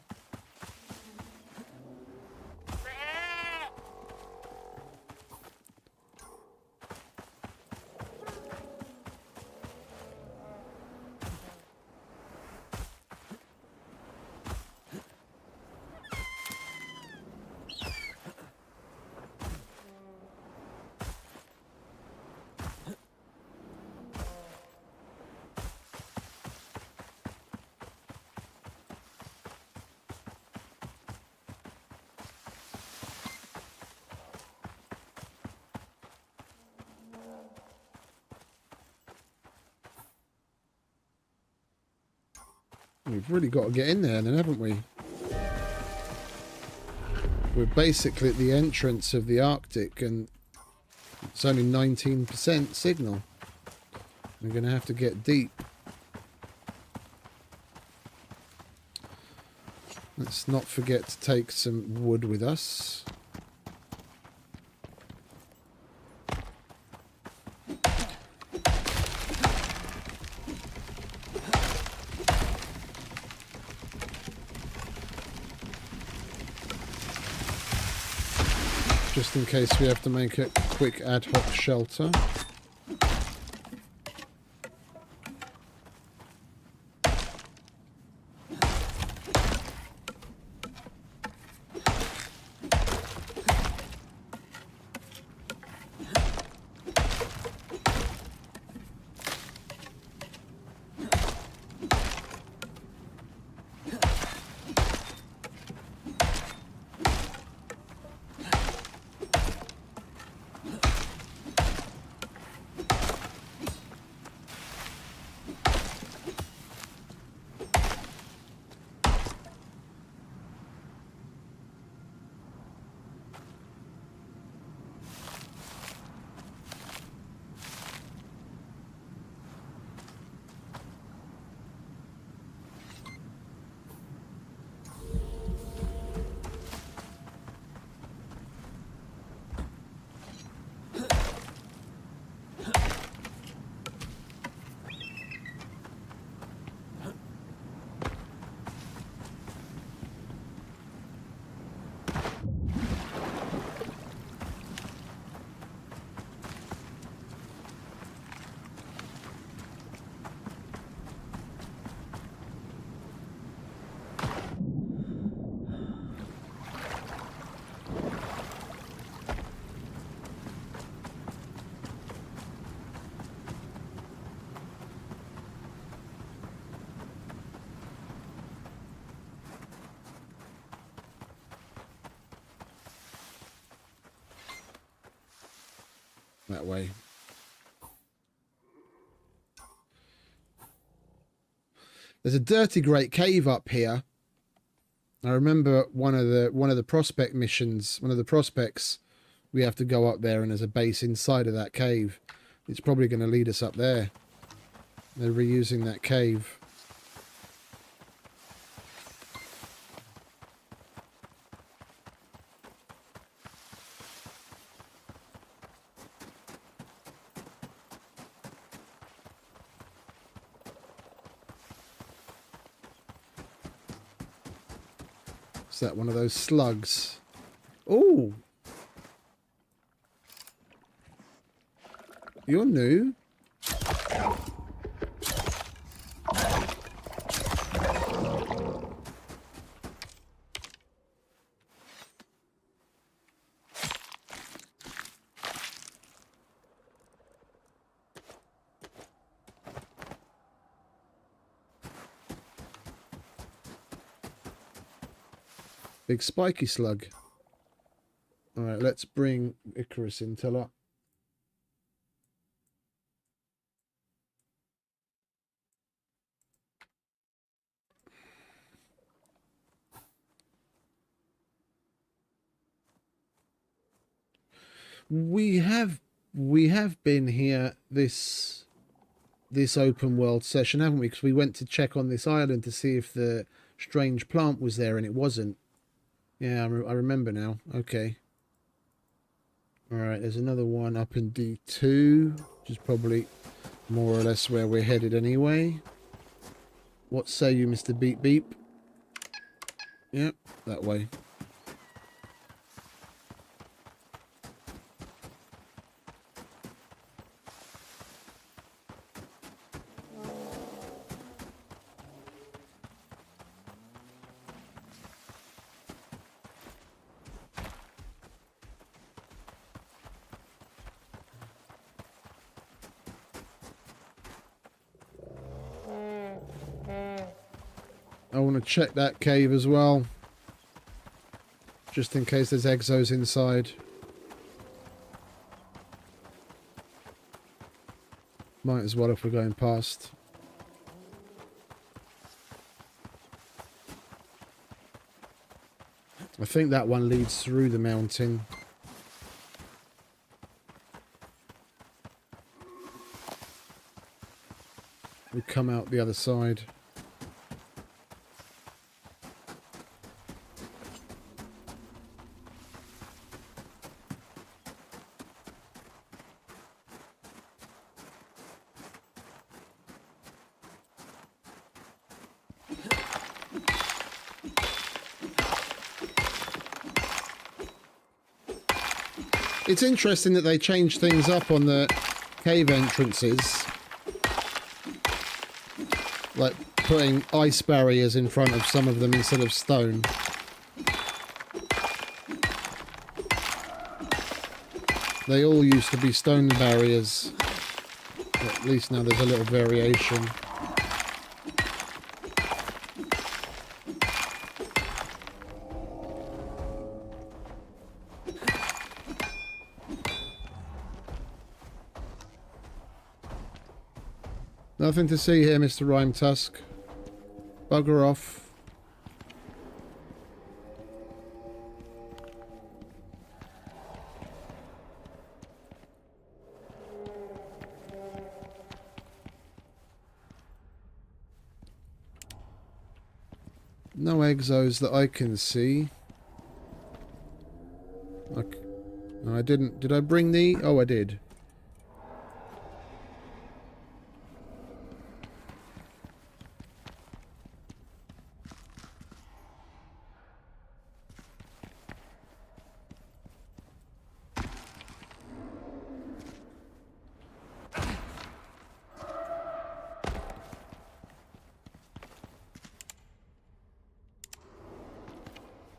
We've really got to get in there then, haven't we? We're basically at the entrance of the Arctic and it's only 19% signal. We're going to have to get deep. Let's not forget to take some wood with us. Just in case we have to make a quick ad hoc shelter. That way. There's a dirty great cave up here. I remember one of the prospect missions, one of the prospects, we have to go up there and there's a base inside of that cave. It's probably going to lead us up there. They're reusing that cave. Is that one of those slugs? Oh! You're new. Big spiky slug. Alright, let's bring ICARUS in, Teller. We have been here this open world session, haven't we? Because we went to check on this island to see if the strange plant was there, and it wasn't. Yeah, I remember now. Okay. Alright, there's another one up in D2, which is probably more or less where we're headed anyway. What say you, Mr. Beep Beep? Yep, that way. I want to check that cave as well, just in case there's exos inside. Might as well if we're going past. I think that one leads through the mountain. We come out the other side. It's interesting that they changed things up on the cave entrances. Like putting ice barriers in front of some of them instead of stone. They all used to be stone barriers. But at least now there's a little variation. Nothing to see here, Mr. Rimetusk. Bugger off. No exos that I can see. I didn't. Did I bring the... Oh, I did.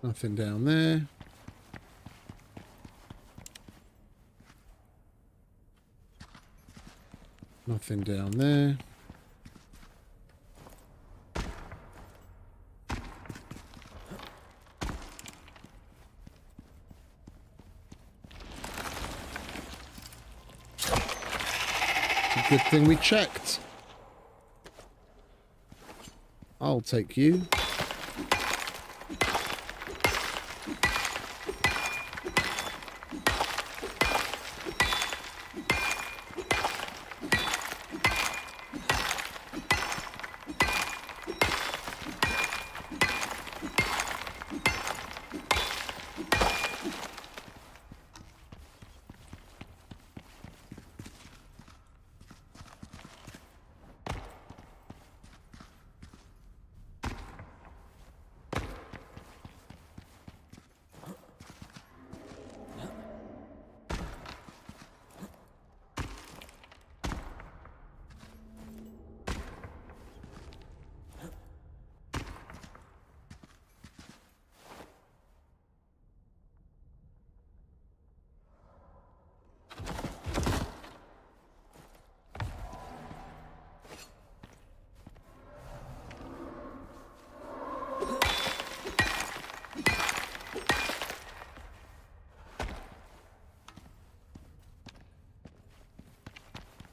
Nothing down there. Nothing down there. Good thing we checked. I'll take you.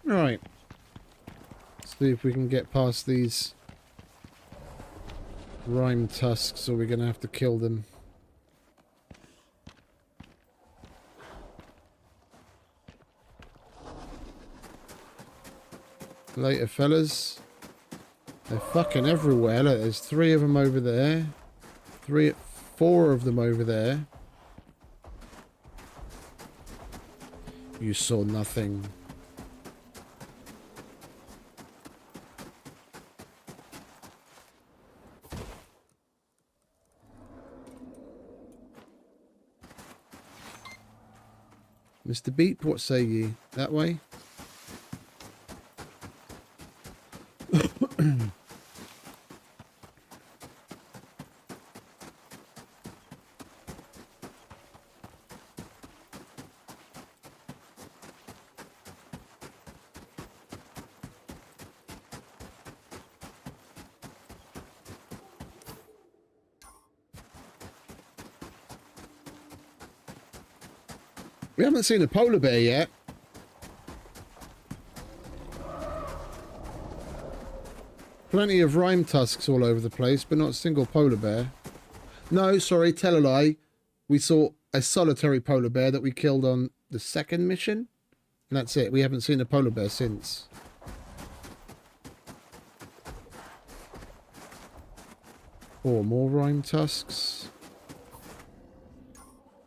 Right. See if we can get past these Rimetusks, or we're going to have to kill them. Later, fellas. They're fucking everywhere. Look, there's 3 of them over there. 4 of them over there. You saw nothing. Mr. Beep, what say ye? That way? We haven't seen a polar bear yet. Plenty of Rimetusks all over the place, but not a single polar bear. No, sorry, tell a lie. We saw a solitary polar bear that we killed on the 2nd mission. And that's it. We haven't seen a polar bear since. More Rimetusks.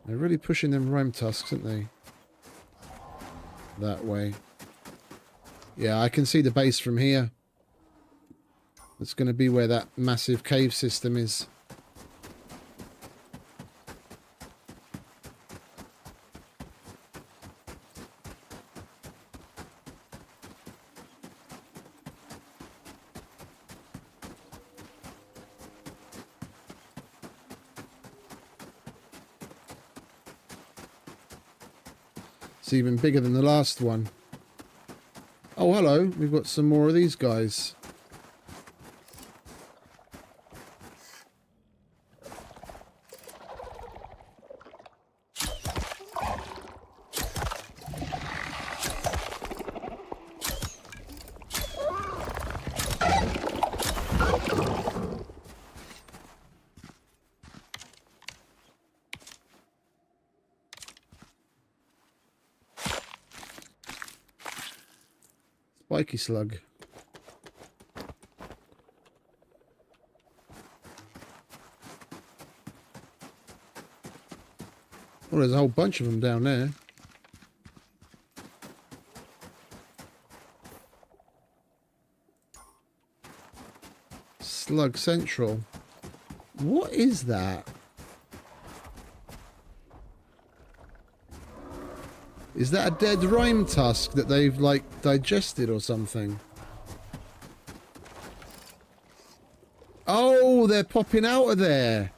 They're really pushing them Rimetusks, aren't they? That way. Yeah, I can see the base from here. It's going to be where that massive cave system is. It's even bigger than the last one. Oh, hello. We've got some more of these guys. Spiky slug. Oh, there's a whole bunch of them down there. Slug Central. What is that? Is that a dead Rimetusk that they've, like, digested or something? Oh, they're popping out of there.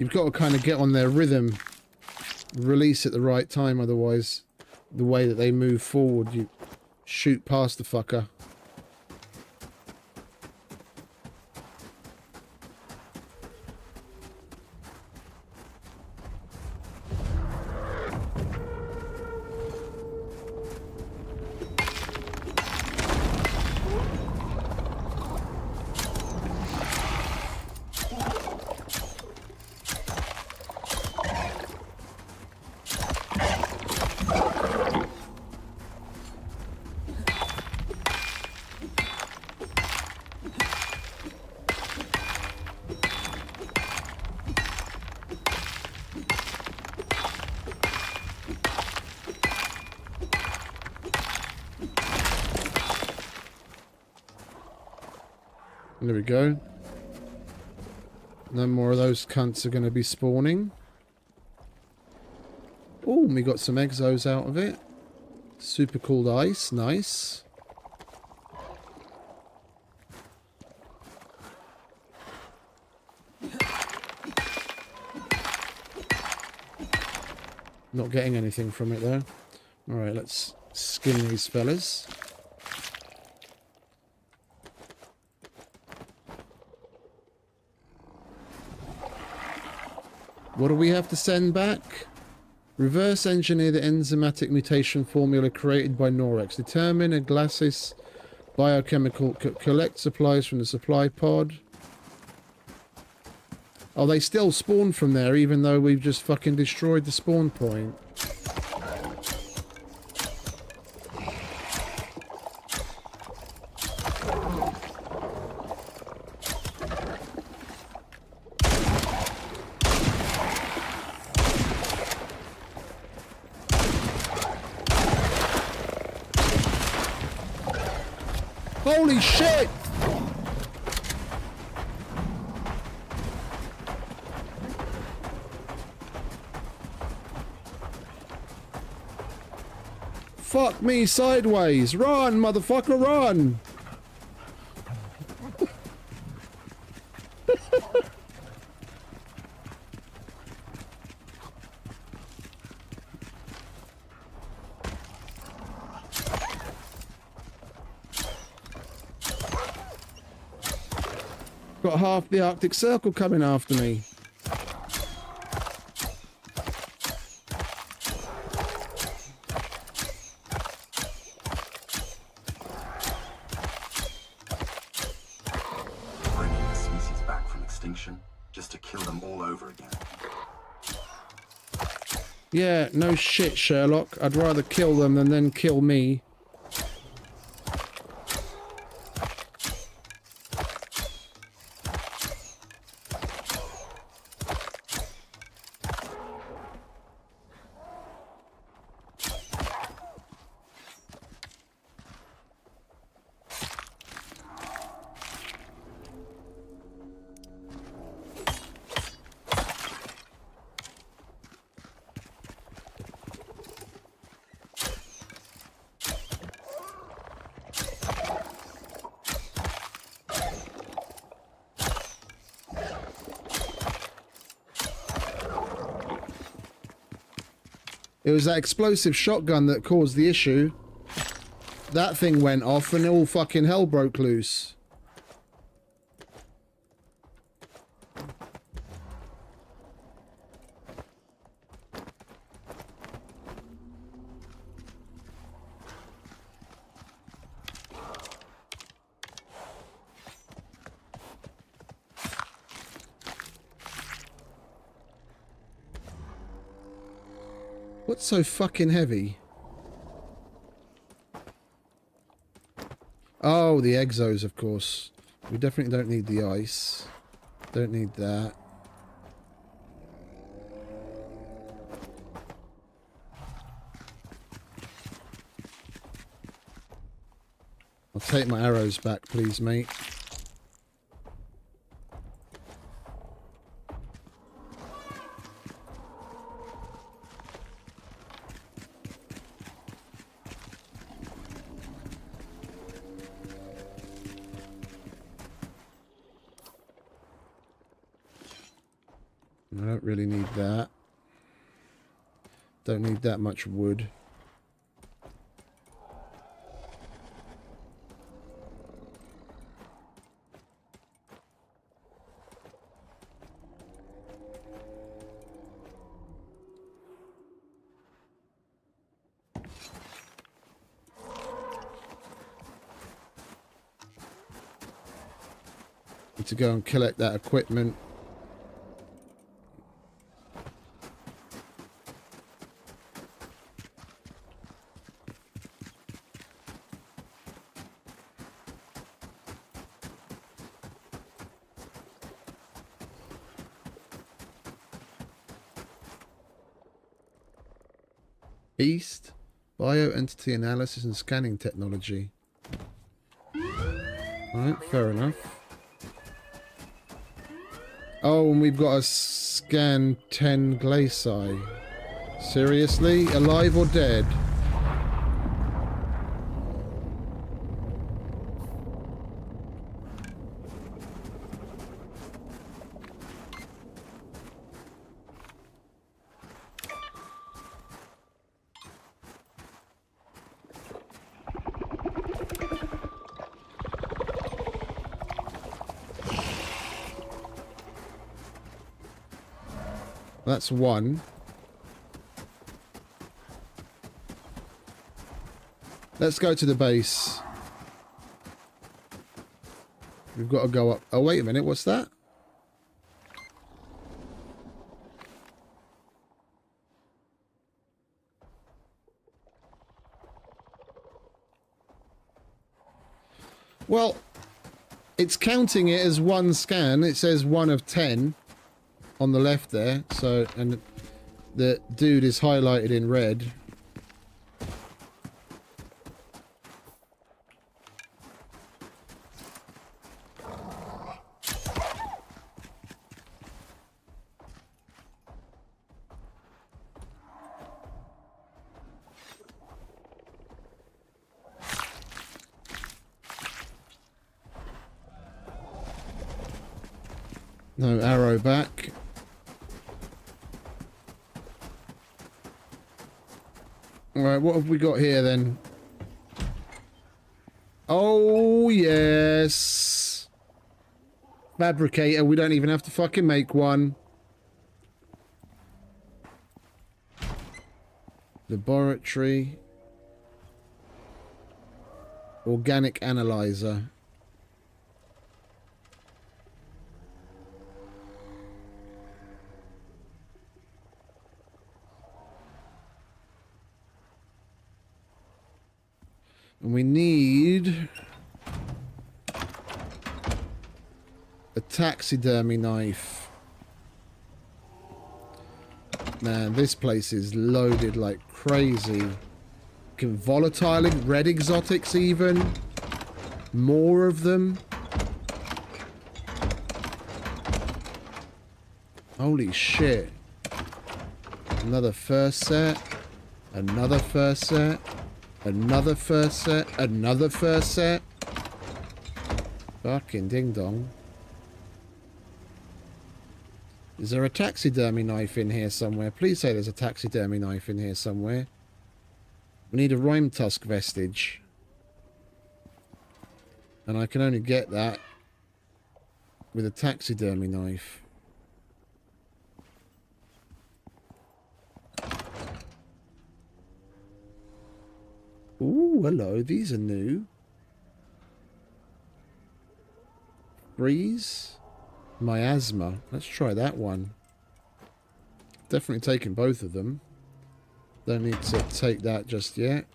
You've got to kind of get on their rhythm, release at the right time, otherwise the way that they move forward, you shoot past the fucker. There we go. No more of those cunts are going to be spawning. Oh, we got some exos out of it. Super cooled ice. Nice. Not getting anything from it though. Alright, let's skin these fellas. What do we have to send back? Reverse engineer the enzymatic mutation formula created by Norex. Determine a glacis biochemical. Collect supplies from the supply pod. Oh, they still spawn from there even though we've just fucking destroyed the spawn point. Holy shit! Fuck me sideways. Run, motherfucker, run! Got half the Arctic Circle coming after me. Bringing the species back from extinction just to kill them all over again. Yeah, no shit, Sherlock. I'd rather kill them than then kill me. It was that explosive shotgun that caused the issue. That thing went off and all fucking hell broke loose. What's so fucking heavy? Oh, the exos, of course. We definitely don't need the ice. Don't need that. I'll take my arrows back, please, mate. I don't really need that. Don't need that much wood. Need to go and collect that equipment. Beast, bioentity analysis and scanning technology. Alright, fair enough. Oh, and we've got to scan 10 glaci. Seriously? Alive or dead? That's one. Let's go to the base. We've got to go up. Oh, wait a minute. What's that? Well, it's counting it as one scan. It says 1 of 10. On the left there, so, and the dude is highlighted in red. No arrow back. Alright, what have we got here then? Oh, yes. Fabricator, we don't even have to fucking make one. Laboratory. Organic analyzer. And we need a taxidermy knife. Man, this place is loaded like crazy. Volatile red exotics even. More of them. Holy shit. Another first set. Another first set. Another first set. Another first set. Fucking ding dong. Is there a taxidermy knife in here somewhere? Please say there's a taxidermy knife in here somewhere. We need a Rimetusk vestige. And I can only get that with a taxidermy knife. Ooh, hello. These are new. Breeze. Miasma. Let's try that one. Definitely taking both of them. Don't need to take that just yet.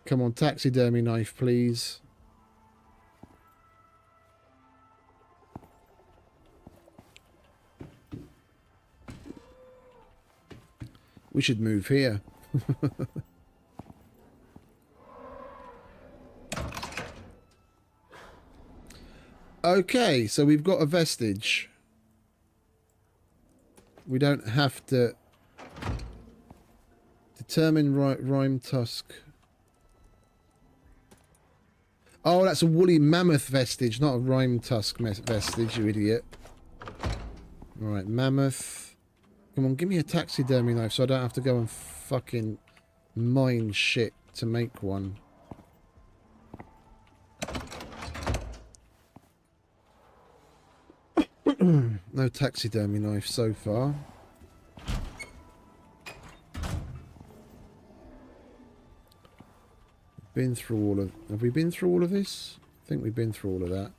Come on, taxidermy knife, please. We should move here. Okay, so we've got a vestige. We don't have to determine Rimetusk. Oh, that's a woolly mammoth vestige, not a Rimetusk vestige, you idiot. Alright, mammoth. Come on, give me a taxidermy knife so I don't have to go and fucking mine shit to make one. No taxidermy knife so far. Been through all of... Have we been through all of this? I think we've been through all of that.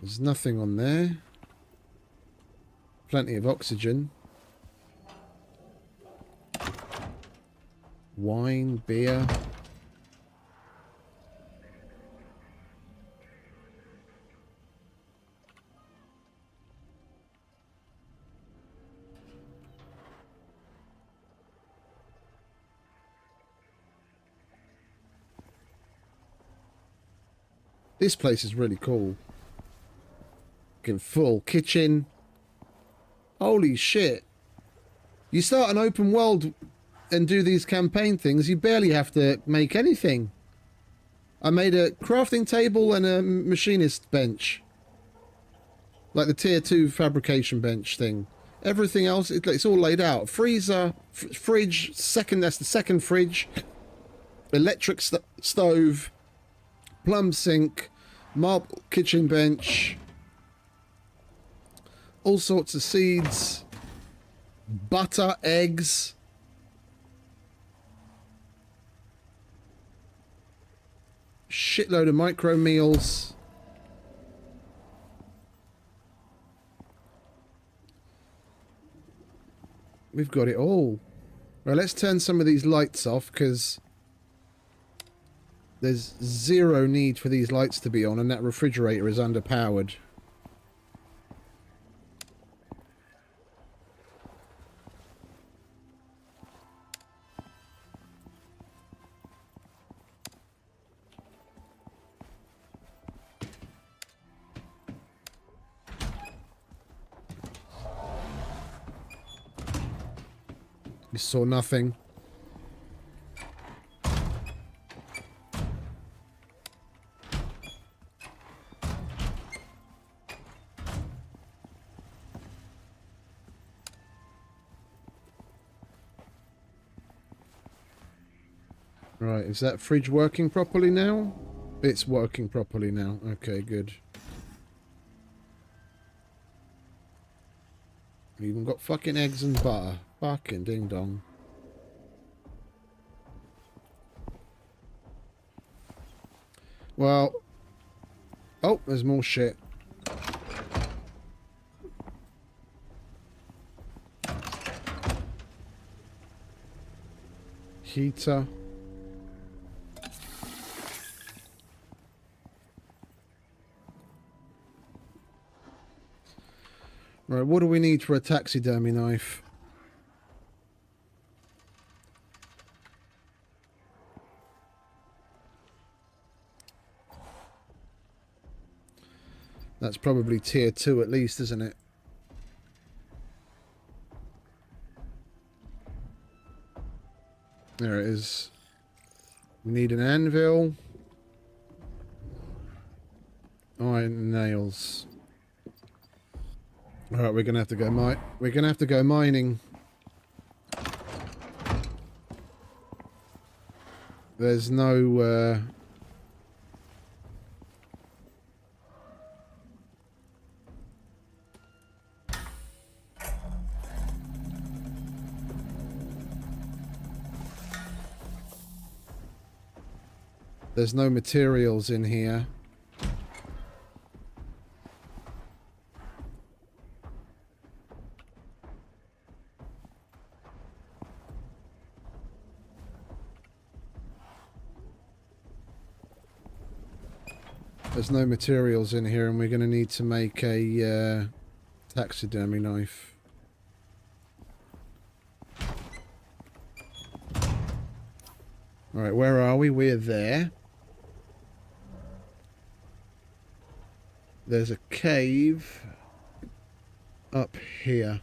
There's nothing on there. Plenty of oxygen. Wine, beer. This place is really cool. Fucking full kitchen. Holy shit. You start an open world and do these campaign things, you barely have to make anything. I made a crafting table and a machinist bench. Like the tier 2 fabrication bench thing. Everything else, it's all laid out. Freezer, fridge, that's the second fridge. Electric stove. Plumb sink. Marble kitchen bench. All sorts of seeds. Butter, eggs. Shitload of micro meals. We've got it all. Right, let's turn some of these lights off because there's zero need for these lights to be on and that refrigerator is underpowered. You saw nothing. Right, is that fridge working properly now? It's working properly now. Okay, good. We even got fucking eggs and butter. Fucking ding dong. Well. Oh, there's more shit. Heater. Right, what do we need for a taxidermy knife? That's probably tier 2 at least, isn't it? There it is. We need an anvil. Iron nails. Alright, we're gonna have to go mining. There's no there's no materials in here. There's no materials in here, and we're going to need to make a taxidermy knife. Alright, where are we? We're there. There's a cave up here.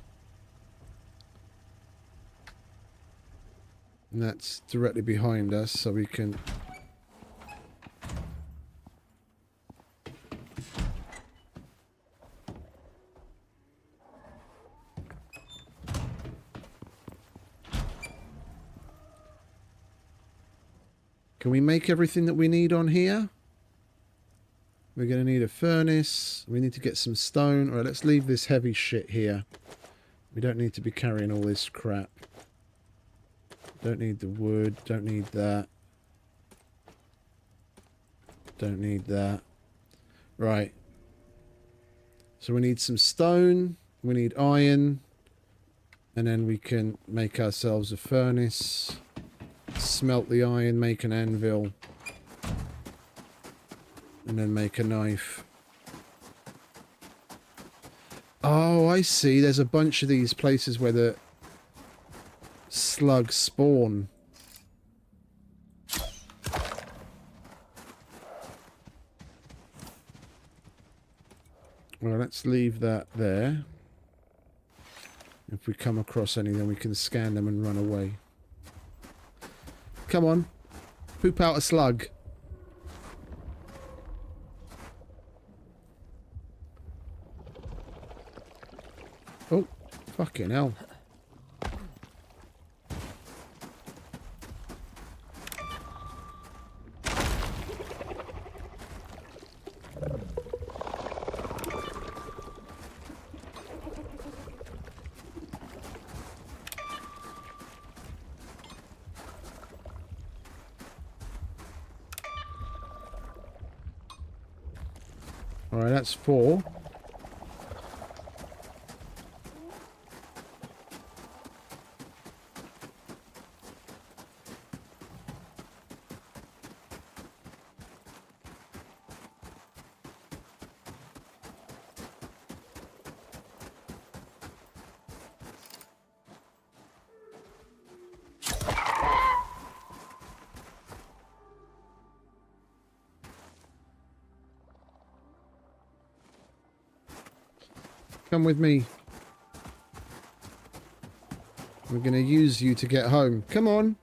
And that's directly behind us, so we can... Can we make everything that we need on here? We're going to need a furnace. We need to get some stone. All right, let's leave this heavy shit here. We don't need to be carrying all this crap. Don't need the wood. Don't need that. Don't need that. Right. So we need some stone. We need iron. And then we can make ourselves a furnace. Smelt the iron, make an anvil. And then make a knife. Oh, I see. There's a bunch of these places where the slugs spawn. Well, let's leave that there. If we come across any, then we can scan them and run away. Come on. Poop out a slug. Oh, fucking hell. Alright, that's 4. Come with me. We're going to use you to get home. Come on.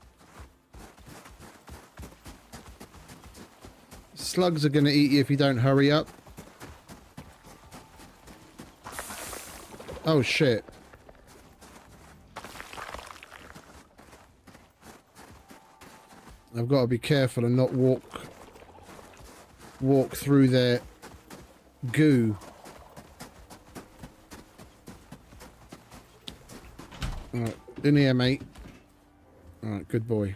Slugs are going to eat you if you don't hurry up. Oh, shit. I've got to be careful and not walk through their goo. Alright, in here, mate. Alright, good boy.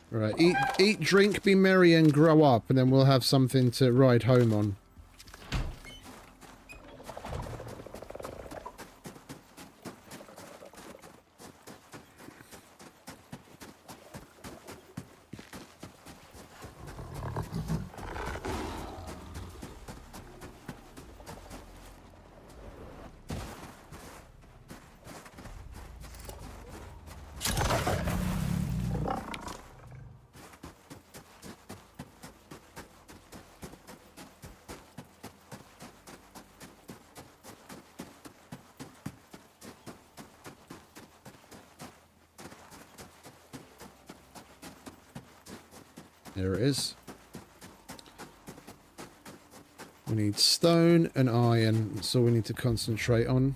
Right, eat, drink, be merry, and grow up, and then we'll have something to ride home on. There it is. We need stone and iron. That's all we need to concentrate on.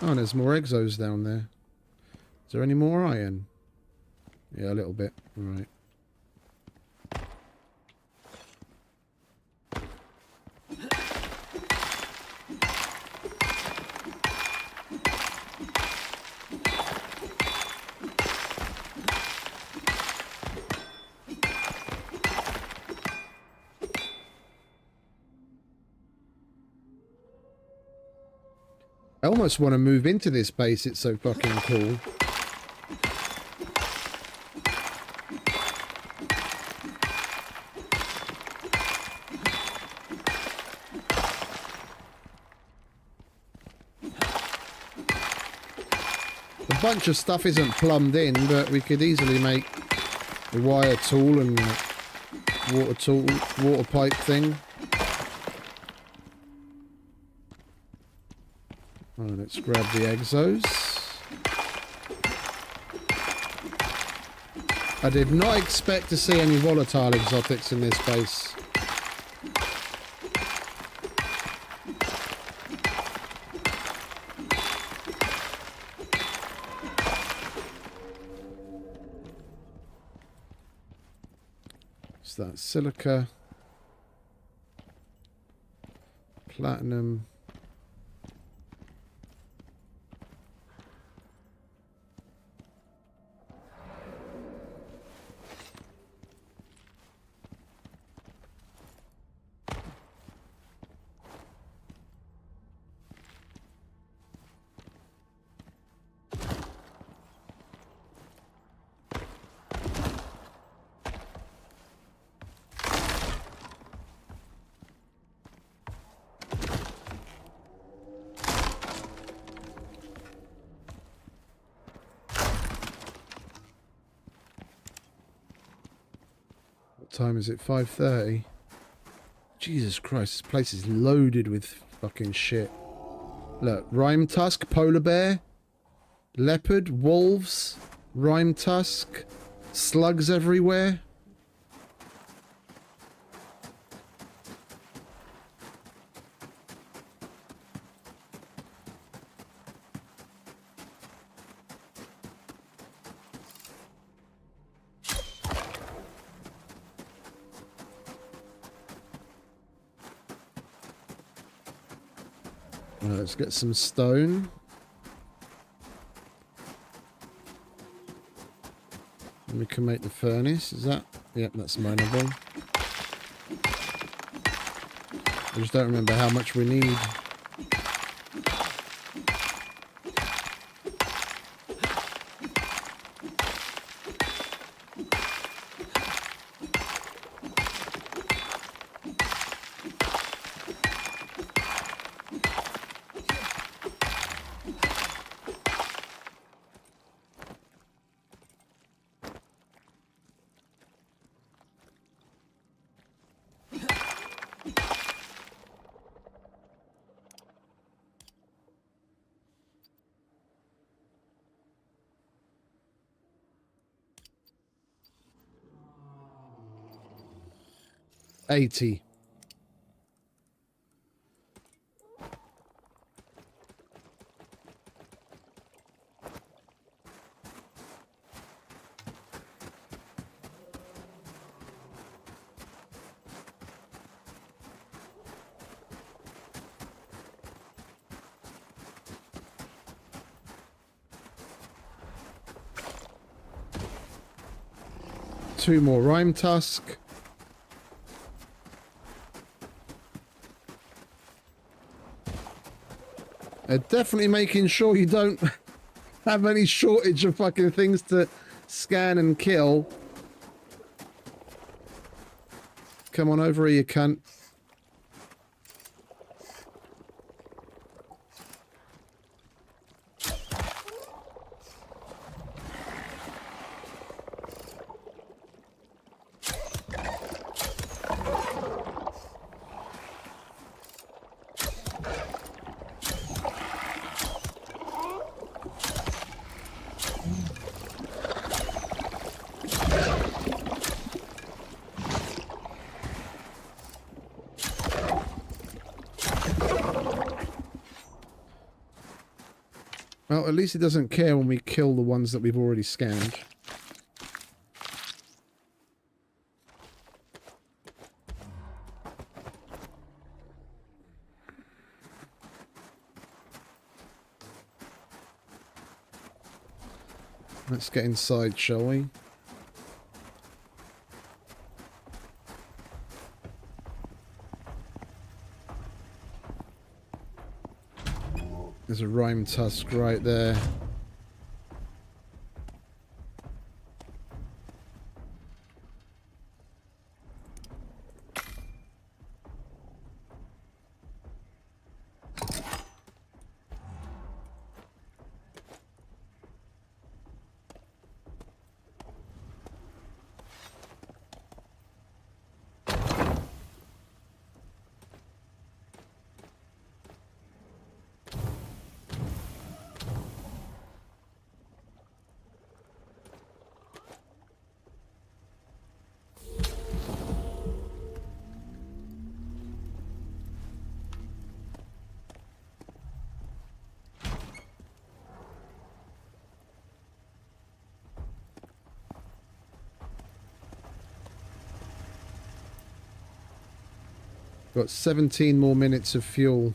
Oh, there's more exos down there. Is there any more iron? Yeah, a little bit. All right. I almost want to move into this base, it's so fucking cool. A bunch of stuff isn't plumbed in, but we could easily make the wire tool and water pipe thing. Oh, let's grab the exos. I did not expect to see any volatile exotics in this base. So that's silica, platinum. Time is it? 5:30. Jesus Christ, this place is loaded with fucking shit. Look, Rimetusk, polar bear, leopard, wolves, Rimetusk, slugs everywhere. Let's get some stone. And we can make the furnace. Is that? Yep, that's mineable. I just don't remember how much we need. $80. Two more Rimetusk. Definitely making sure you don't have any shortage of fucking things to scan and kill. Come on over here, you cunt. Well, at least it doesn't care when we kill the ones that we've already scanned. Let's get inside, shall we? There's a Rimetusk right there. Got 17 more minutes of fuel.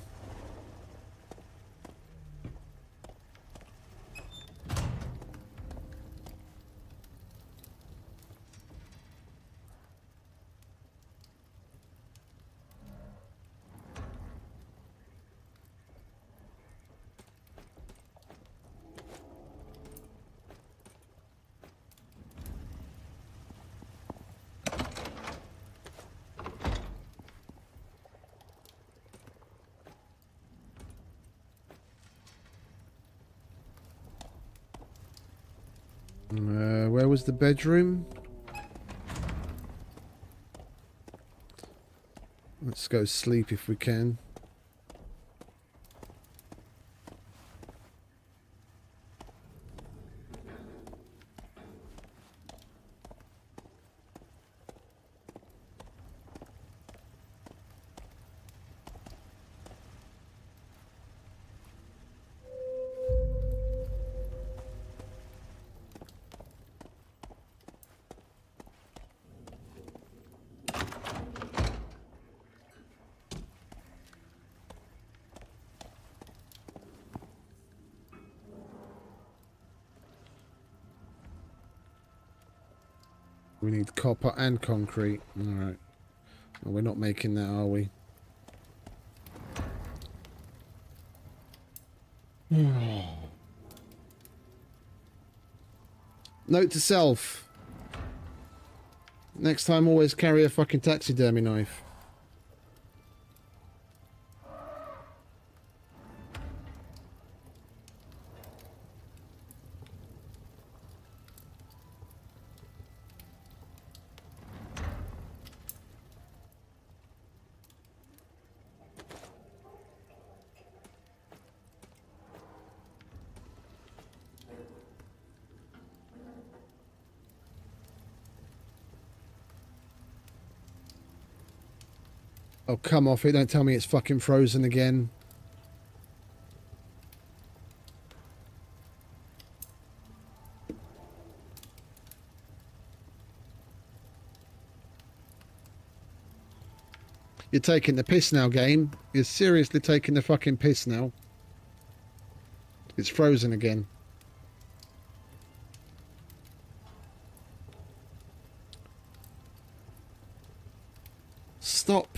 Where was the bedroom? Let's go sleep if we can. We need copper and concrete. Alright. Well, we're not making that, are we? Note to self. Next time, always carry a fucking taxidermy knife. Oh, come off it. Don't tell me it's fucking frozen again. You're taking the piss now, game. You're seriously taking the fucking piss now. It's frozen again. Stop.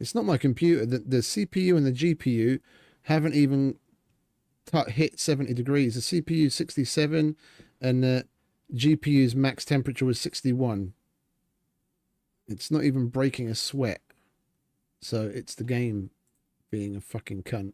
It's not my computer. The CPU and the GPU haven't even hit 70 degrees. The CPU 67 and the GPU's max temperature was 61. It's not even breaking a sweat. So it's the game being a fucking cunt.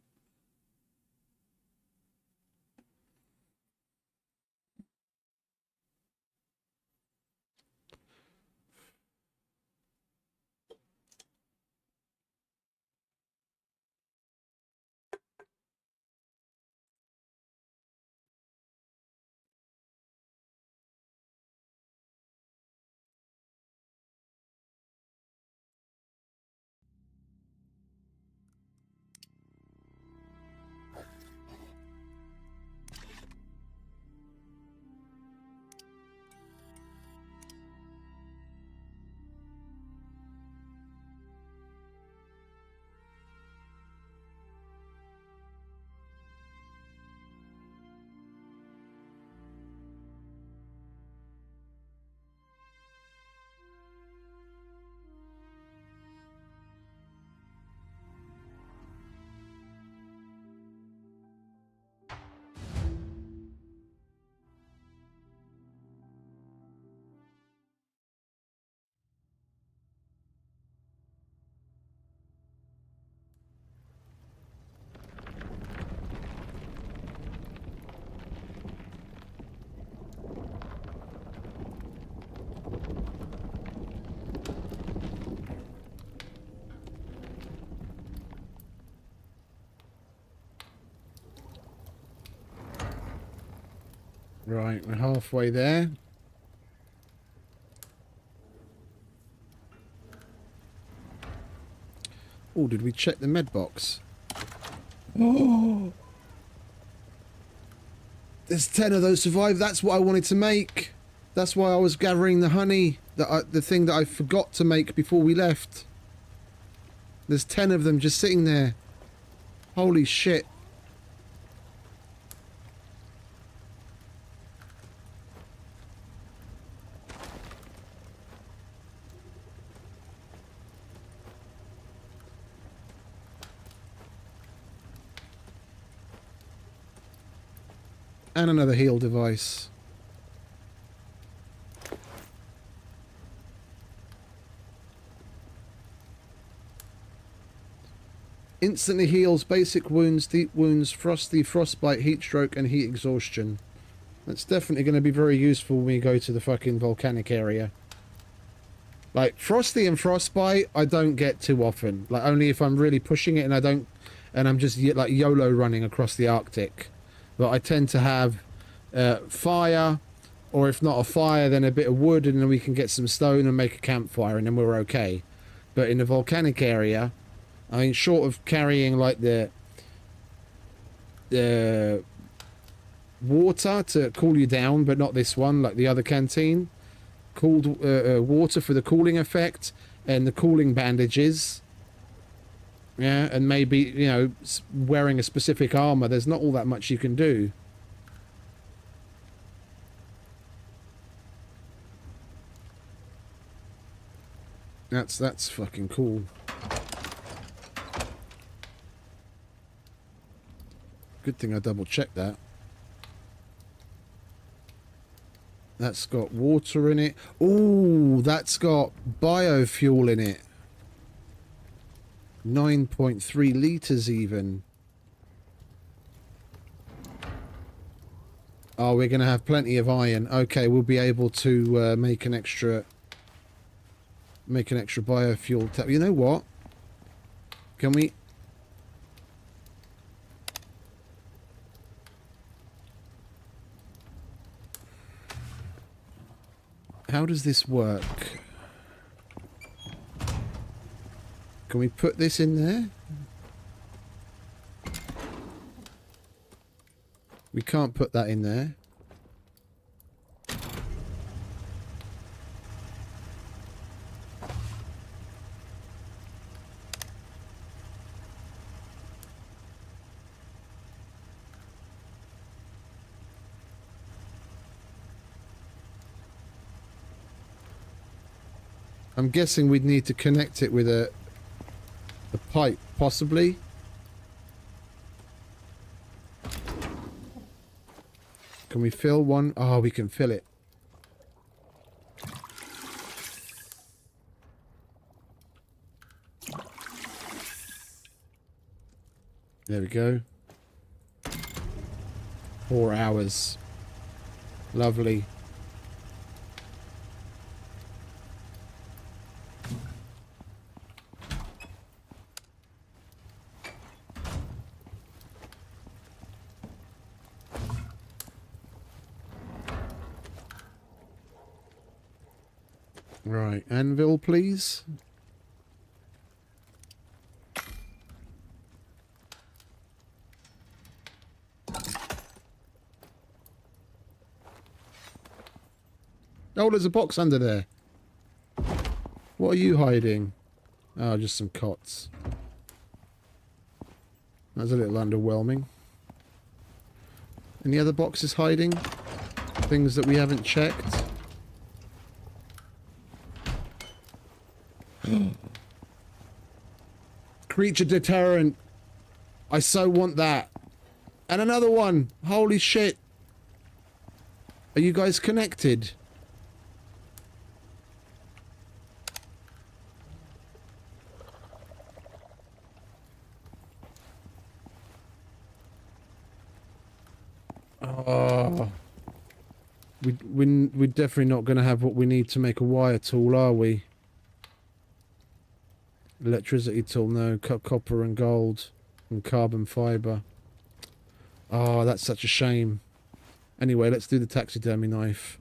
Right, we're halfway there. Oh, did we check the med box? Oh! There's 10 of those survived. That's what I wanted to make. That's why I was gathering the honey. The thing that I forgot to make before we left. There's 10 of them just sitting there. Holy shit. And another heal device. Instantly heals basic wounds, deep wounds, frosty, frostbite, heat stroke, and heat exhaustion. That's definitely going to be very useful when we go to the fucking volcanic area. Like, frosty and frostbite, I don't get too often. Like, only if I'm really pushing it and I'm just like YOLO running across the Arctic. But I tend to have fire, or if not a fire, then a bit of wood, and then we can get some stone and make a campfire, and then we're okay. But in the volcanic area, I mean, short of carrying like the water to cool you down, but not this one, like the other canteen, cooled water for the cooling effect, and the cooling bandages. Yeah, and maybe, you know, wearing a specific armor. There's not all that much you can do. That's fucking cool. Good thing I double checked that. That's got water in it. Ooh, that's got biofuel in it. 9.3 litres even. Oh, we're going to have plenty of iron. Okay, we'll be able to make an extra biofuel tap. You know what? Can we... How does this work? Can we put this in there? We can't put that in there. I'm guessing we'd need to connect it with a pipe, possibly. Can we fill one? Oh, we can fill it. There we go. 4 hours. Lovely. Right, anvil, please. Oh, there's a box under there. What are you hiding? Oh, just some cots. That's a little underwhelming. Any other boxes hiding? Things that we haven't checked? Creature deterrent. I so want that. And another one. Holy shit. Are you guys connected? Oh. We're definitely not going to have what we need to make a wire tool, are we? Electricity tool, no. Copper and gold and carbon fibre. Oh, that's such a shame. Anyway, let's do the taxidermy knife.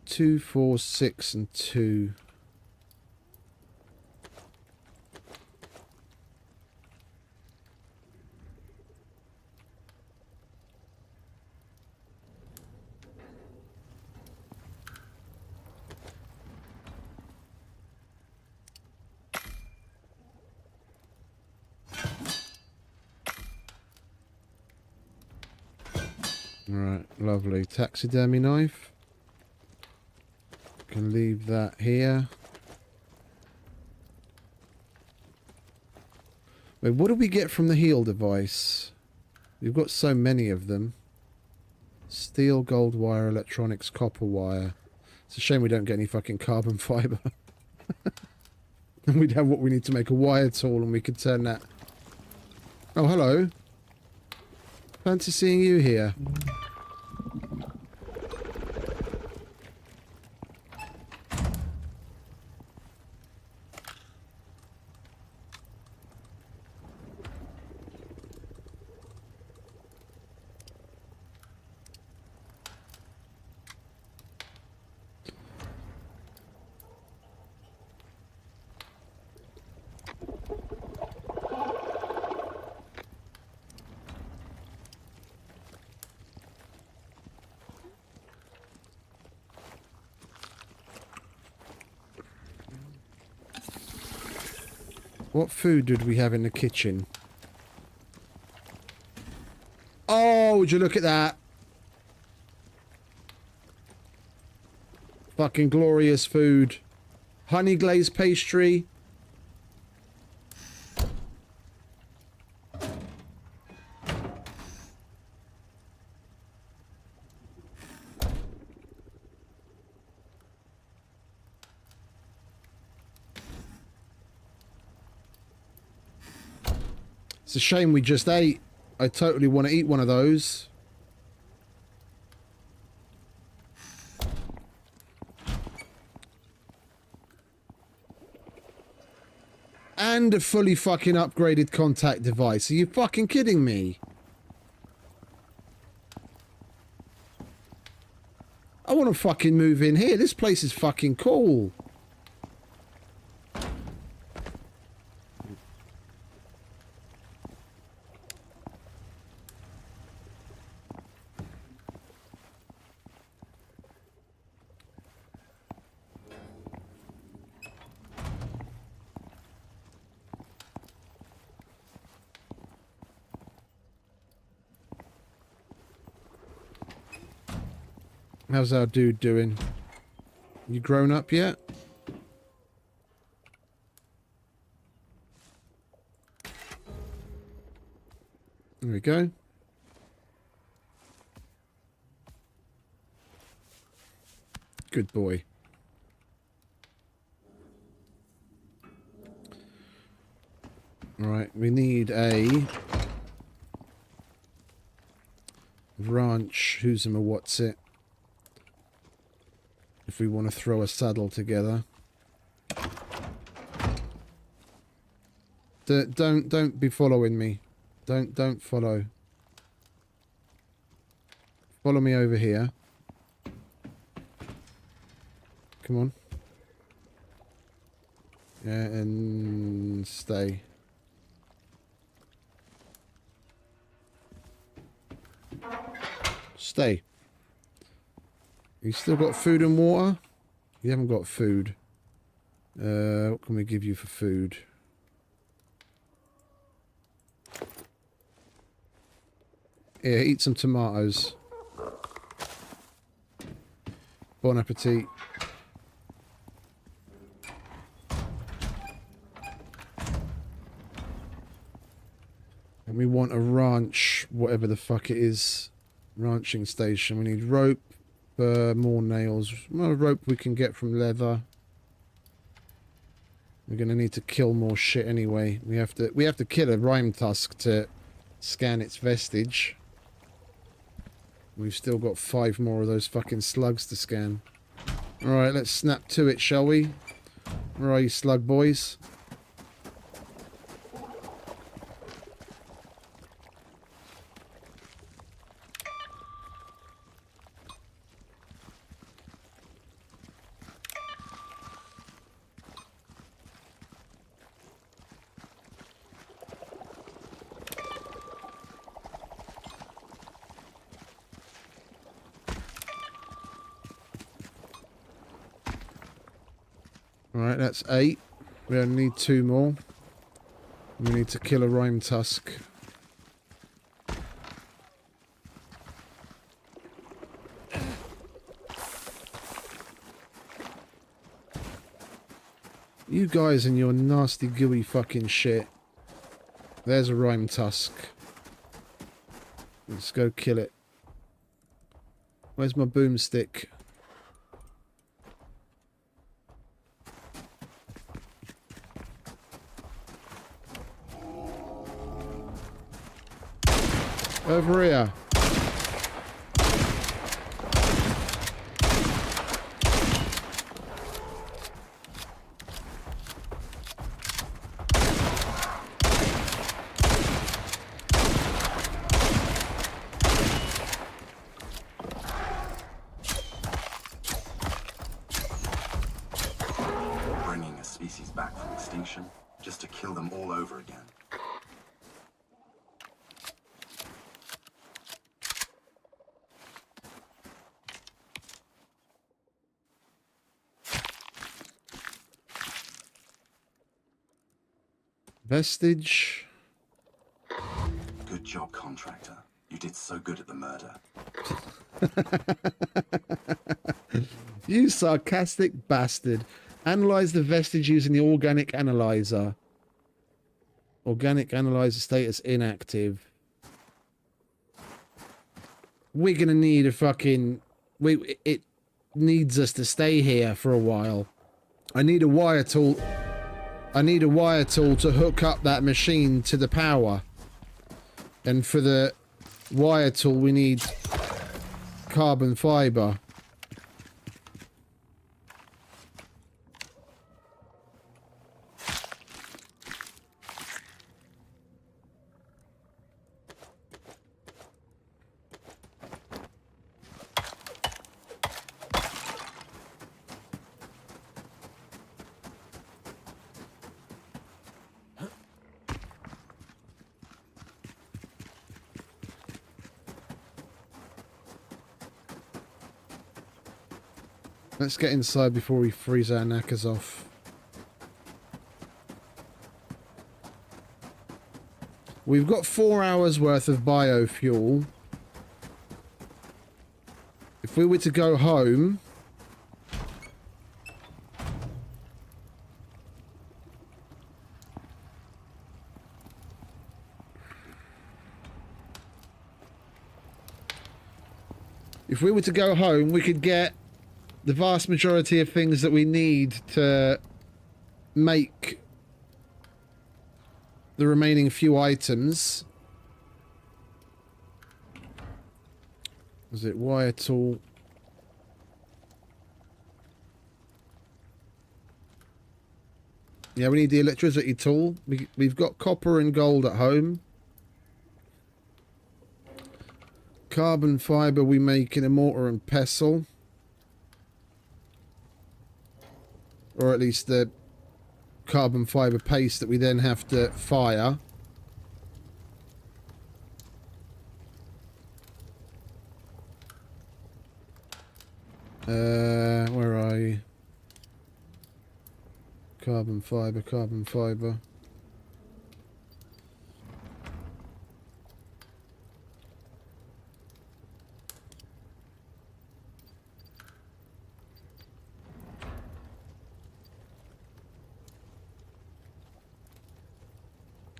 Two, 4, 6, and 2. Alright, lovely. Taxidermy knife. Can leave that here. Wait, what do we get from the heal device? We've got so many of them. Steel, gold wire, electronics, copper wire. It's a shame we don't get any fucking carbon fibre. And we'd have what we need to make a wire tool, and we could turn that... Oh, hello. Fancy seeing you here. What food did we have in the kitchen? Oh, would you look at that? Fucking glorious food. Honey glazed pastry. It's a shame we just ate. I totally want to eat one of those. And a fully fucking upgraded contact device. Are you fucking kidding me? I want to fucking move in here. This place is fucking cool. How's our dude doing? You grown up yet? There we go. Good boy. Alright, we need a ranch, who's him or what's it? If we want to throw a saddle together. Don't be following me. Don't follow. Follow me over here. Come on. Yeah, and stay. Stay. You still got food and water? You haven't got food. What can we give you for food? Here, eat some tomatoes. Bon appetit. And we want a ranch, whatever the fuck it is. Ranching station. We need rope. More nails. More rope we can get from leather. We're gonna need to kill more shit anyway. We have to kill a Rimetusk to scan its vestige. We've still got 5 more of those fucking slugs to scan. Alright, let's snap to it, shall we? Where are you, slug boys? Alright, that's 8. We only need 2 more. We need to kill a Rimetusk. You guys and your nasty gooey fucking shit. There's a Rimetusk. Let's go kill it. Where's my boomstick? Over here. Bringing a species back from extinction just to kill them all over again. Vestige. Good job, contractor. You did so good at the murder. You sarcastic bastard. Analyze the vestige using the organic analyzer. Organic analyzer status inactive. We're gonna need a fucking... It needs us to stay here for a while. I need a wire tool. I need a wire tool to hook up that machine to the power. And for the wire tool, we need carbon fiber. Let's get inside before we freeze our knackers off. We've got 4 hours worth of biofuel. If we were to go home... If we were to go home, we could get the vast majority of things that we need to make the remaining few items. Was it wire tool? Yeah, we need the electricity tool. We've got copper and gold at home. Carbon fiber we make in a mortar and pestle. Or at least the carbon fiber paste that we then have to fire. Where are you? Carbon fiber, carbon fiber.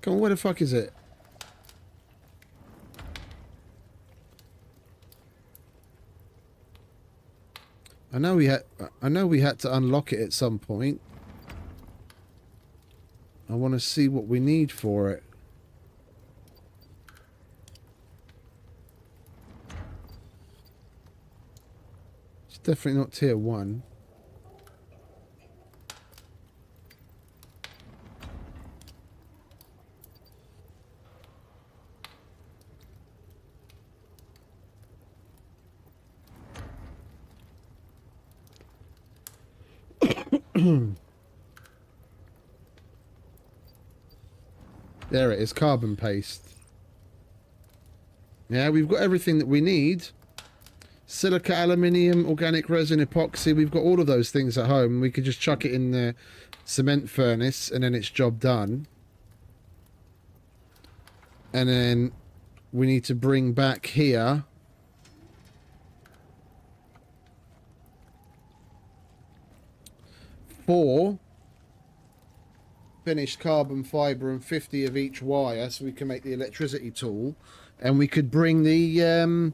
Come on, where the fuck is it? I know we had to unlock it at some point. I want to see what we need for it. It's definitely not tier 1. There it is, carbon paste. Yeah, we've got everything that we need. Silica, aluminium, organic resin, epoxy. We've got all of those things at home. We could just chuck it in the cement furnace and then it's job done. And then we need to bring back here. finished carbon fiber and 50 of each wire, so we can make the electricity tool, and we could bring the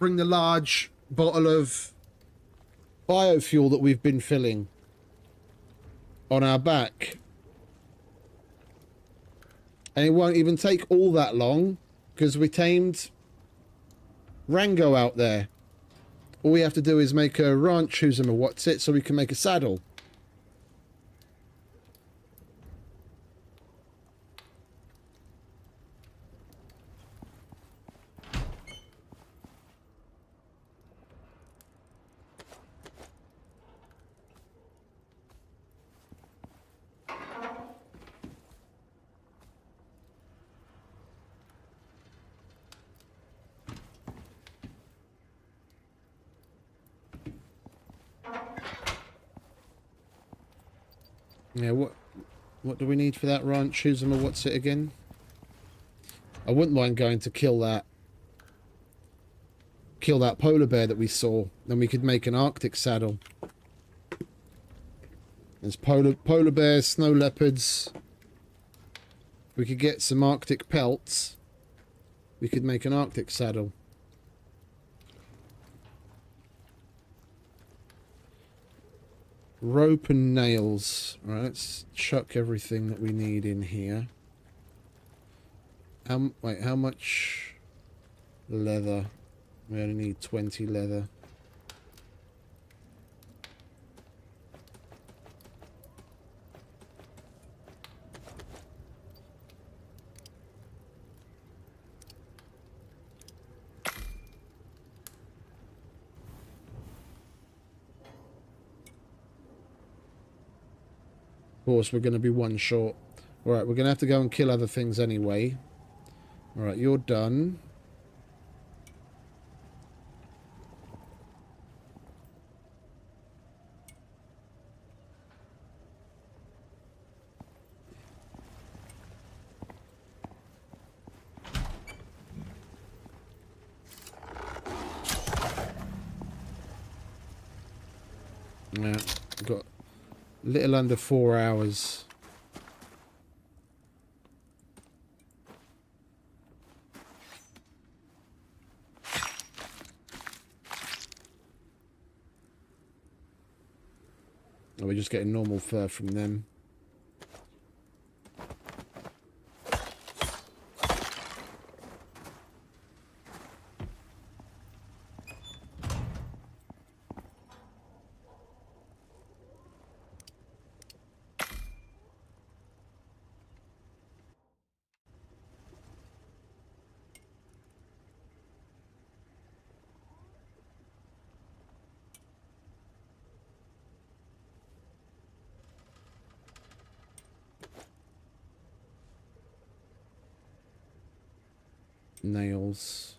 large bottle of biofuel that we've been filling on our back. And it won't even take all that long because we tamed Rango out there. All we have to do is make a ranch, choose him a what's it, so we can make a saddle. Yeah, what do we need for that ranch? Choose them or what's it again? I wouldn't mind going to kill that polar bear that we saw. Then we could make an Arctic saddle. There's polar bears, snow leopards. We could get some Arctic pelts. We could make an Arctic saddle. Rope and nails. Right, let's chuck everything that we need in here. Wait, how much leather? We only need 20 leather. Of course, we're going to be one short. Alright, we're going to have to go and kill other things anyway. Alright, you're done. Yeah, got a little under 4 hours. Oh, we're just getting normal fur from them. Nails.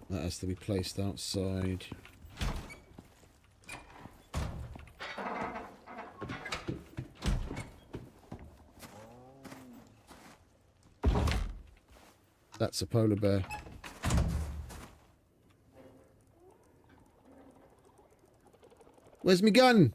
That has to be placed outside. That's a polar bear. Where's my gun?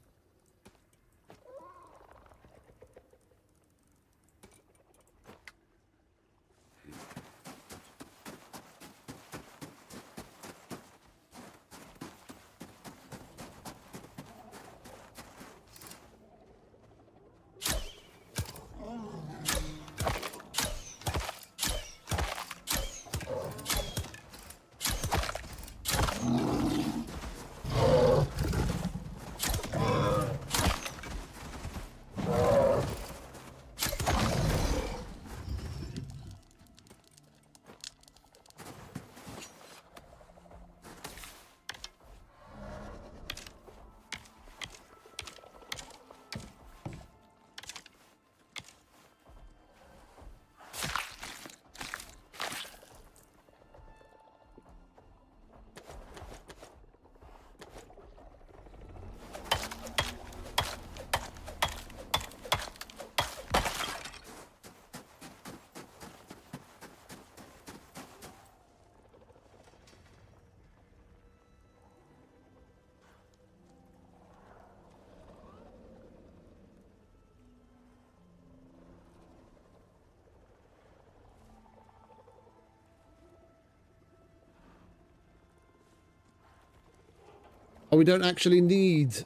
Oh, we don't actually need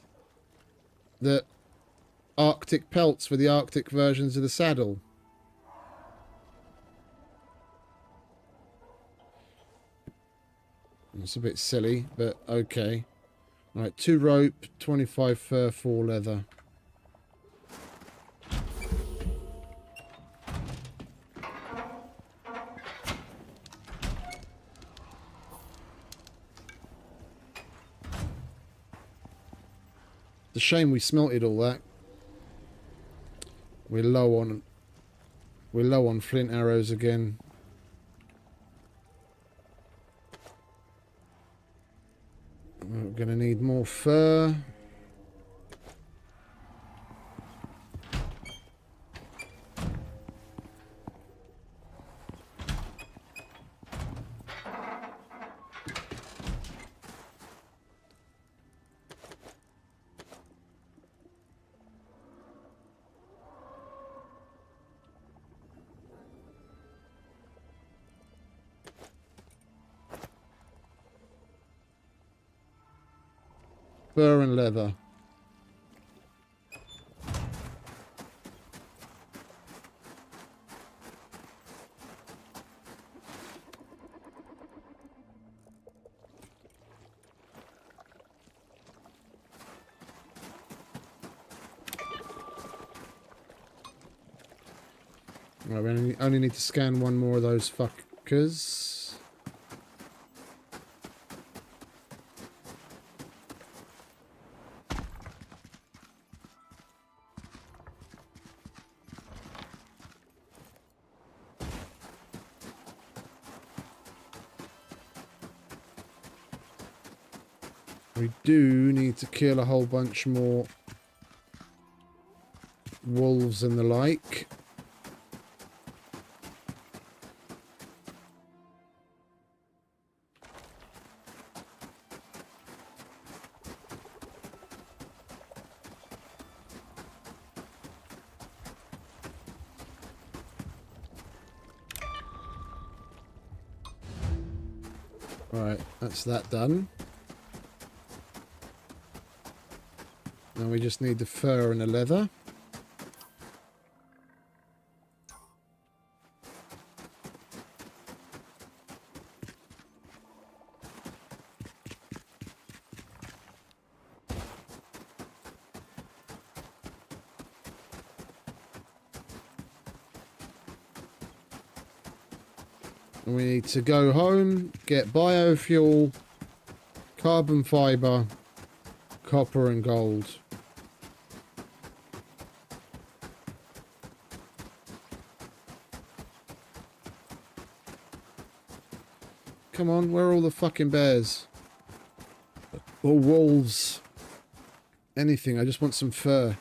the Arctic pelts for the Arctic versions of the saddle. It's a bit silly, but okay. Alright, 2 rope, 25 fur, 4 leather. It's a shame we smelted all that. We're low on flint arrows again. We're going to need more fur. Fur and leather. Right, we only need to scan one more of those fuckers. We do need to kill a whole bunch more wolves and the like. Right, that's that done. Now we just need the fur and the leather. And we need to go home, get biofuel, carbon fibre, copper and gold. Come on, where are all the fucking bears? Or wolves? Anything, I just want some fur.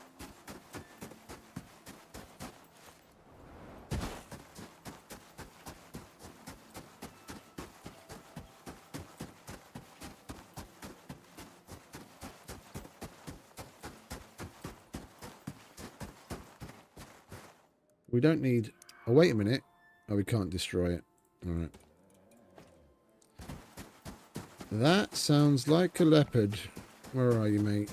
We don't need... Oh, wait a minute. Oh, we can't destroy it. Alright. That sounds like a leopard. Where are you, mate?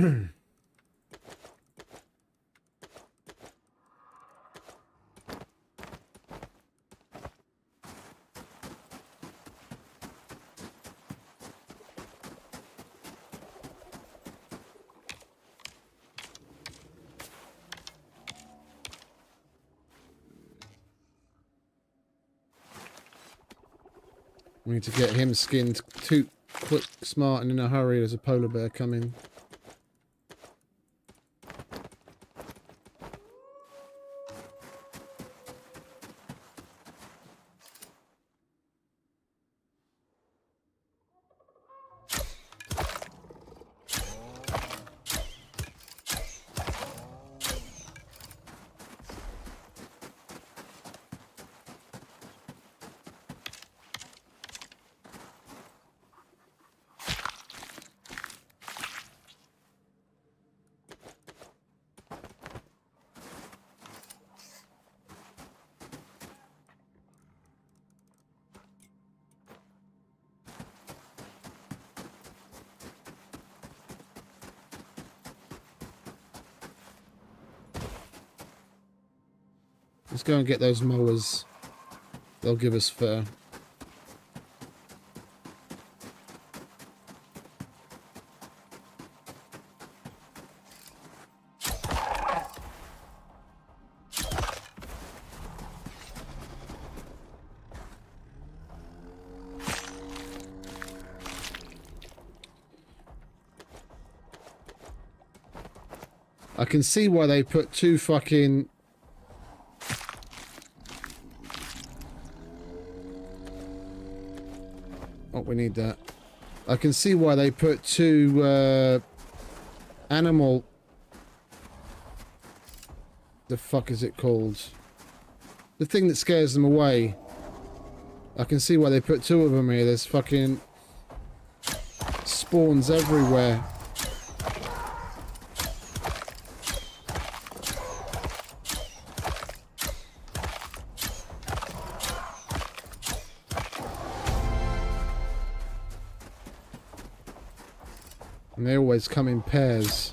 We need to get him skinned too quick, smart, and in a hurry. There's a polar bear coming. Let's go and get those mowers. They'll give us fur. I can see why they put two fucking... Oh, we need that. I can see why they put two animal... The fuck is it called? The thing that scares them away. I can see why they put two of them here. There's fucking spawns everywhere. And they always come in pairs.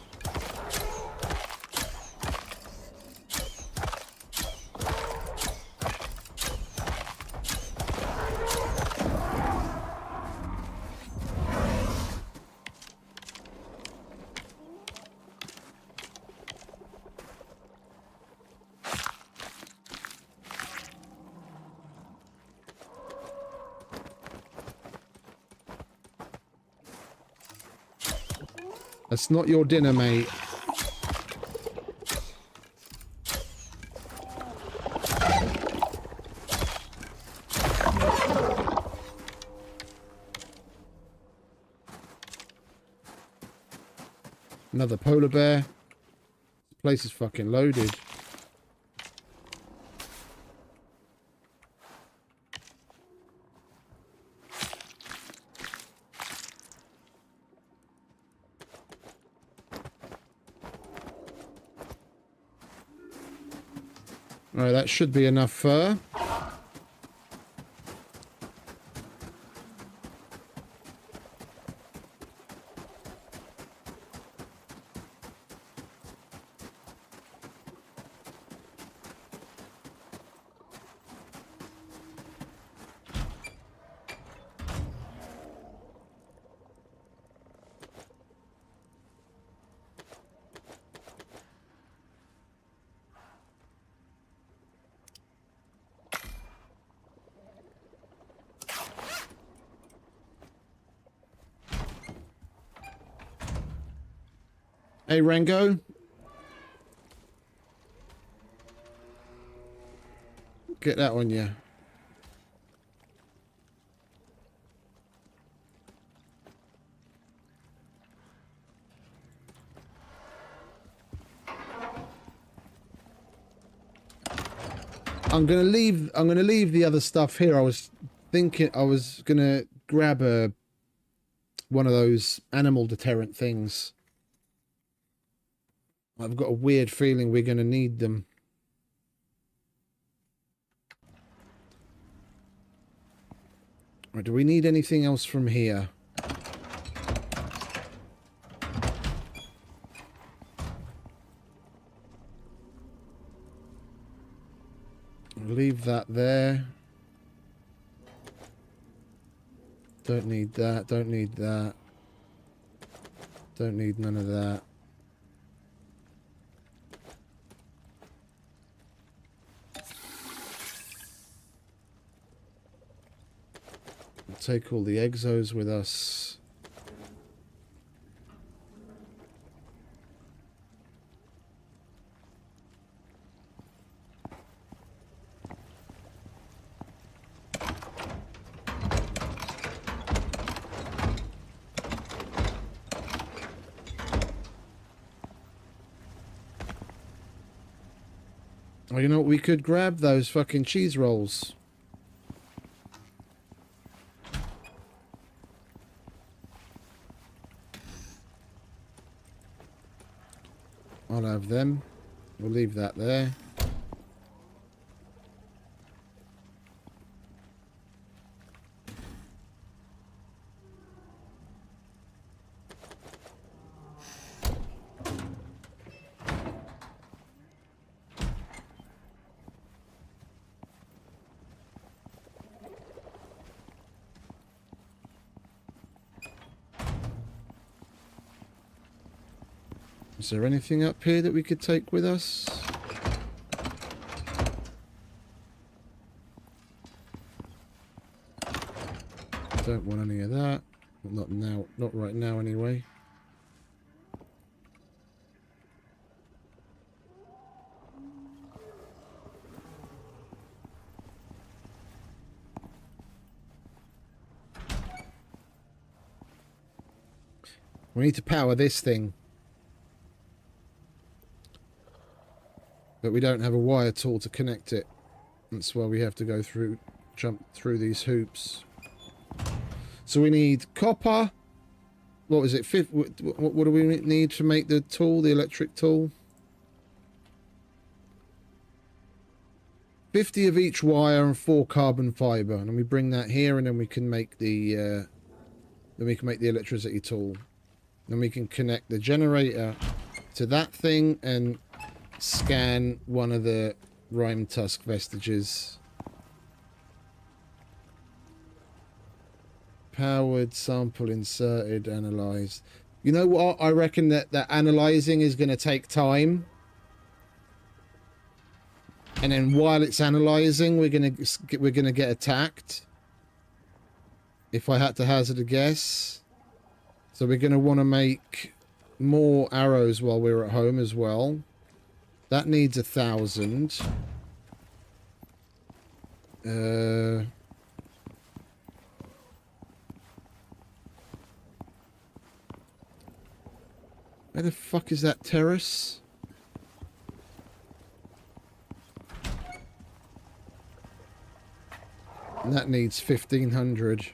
That's not your dinner, mate. Another polar bear. This place is fucking loaded. Alright, that should be enough fur. Hey, Rango. Get that on you. I'm gonna leave the other stuff here. I was thinking I was gonna grab one of those animal deterrent things. I've got a weird feeling we're going to need them. Right, do we need anything else from here? Leave that there. Don't need that. Don't need that. Don't need none of that. We'll take all the exos with us. Oh, you know what? We could grab those fucking cheese rolls. I'll have them. We'll leave that there. Is there anything up here that we could take with us? Don't want any of that. Well, not now. Not right now, anyway. We need to power this thing. But we don't have a wire tool to connect it. That's why we have to go through, jump through these hoops. So we need copper. What was it? What do we need to make the tool, the electric tool? 50 of each wire and 4 carbon fiber. And we bring that here, and then we can make the electricity tool. Then we can connect the generator to that thing and scan one of the Rimetusk vestiges. Powered, sample inserted, analyzed. You know what? I reckon that analyzing is going to take time. And then while it's analyzing, we're gonna get attacked. If I had to hazard a guess. So we're going to want to make more arrows while we're at home as well. That needs 1,000. Where the fuck is that terrace? And that needs 1,500.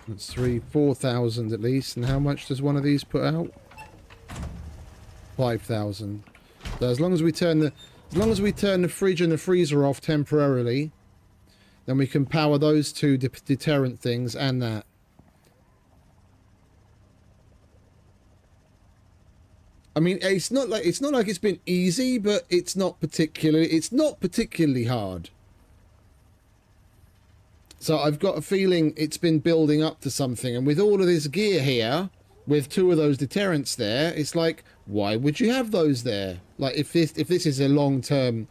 That's 4,000 at least. And how much does one of these put out? 5,000. So as long as we turn the fridge and the freezer off temporarily, then we can power those two deterrent things and that. I mean, it's not like it's been easy, but it's not particularly hard. So I've got a feeling it's been building up to something, and with all of this gear here, with 2 of those deterrents there, it's like, why would you have those there? Like, if this is a long-term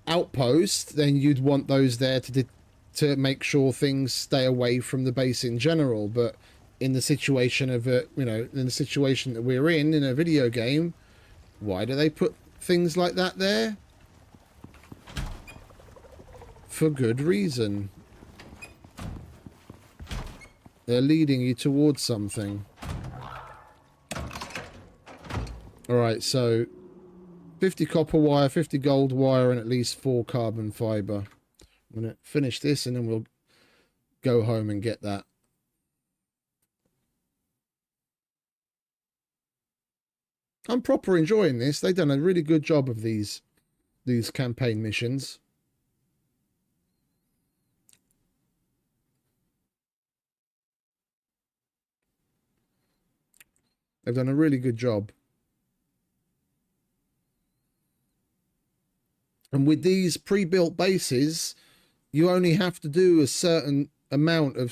outpost, then you'd want those there to make sure things stay away from the base in general. But in the situation of in the situation that we're in a video game, why do they put things like that there? For good reason. They're leading you towards something. Alright, so 50 copper wire, 50 gold wire, and at least 4 carbon fiber. I'm going to finish this and then we'll go home and get that. I'm proper enjoying this. They've done a really good job of these these campaign missions. They've done a really good job. And with these pre-built bases, you only have to do a certain amount of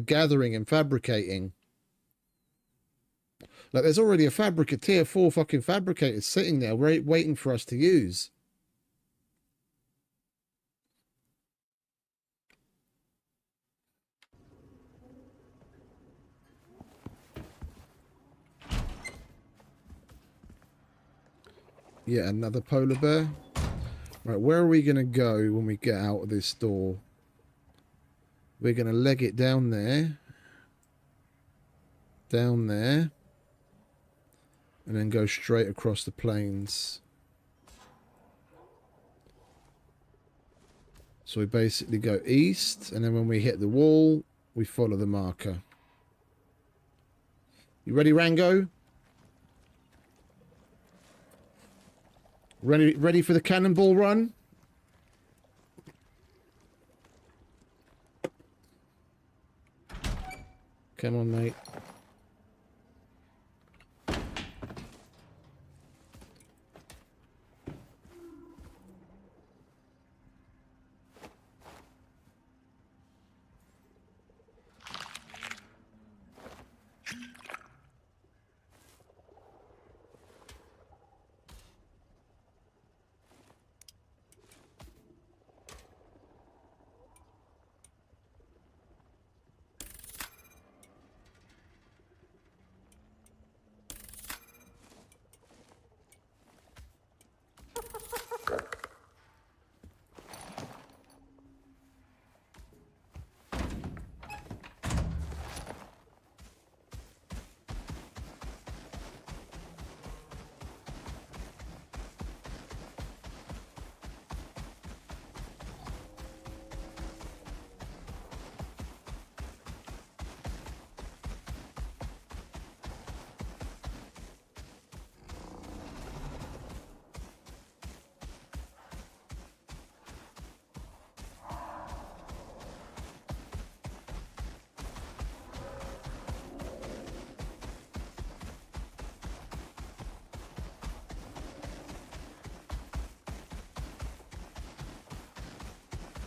gathering and fabricating. Like, there's already a tier 4 fucking fabricator sitting there waiting for us to use. Yeah, another polar bear. Right, where are we going to go when we get out of this door? We're going to leg it down there. Down there. And then go straight across the plains. So we basically go east, and then when we hit the wall, we follow the marker. You ready, Rango? Ready for the cannonball run? Come on, mate.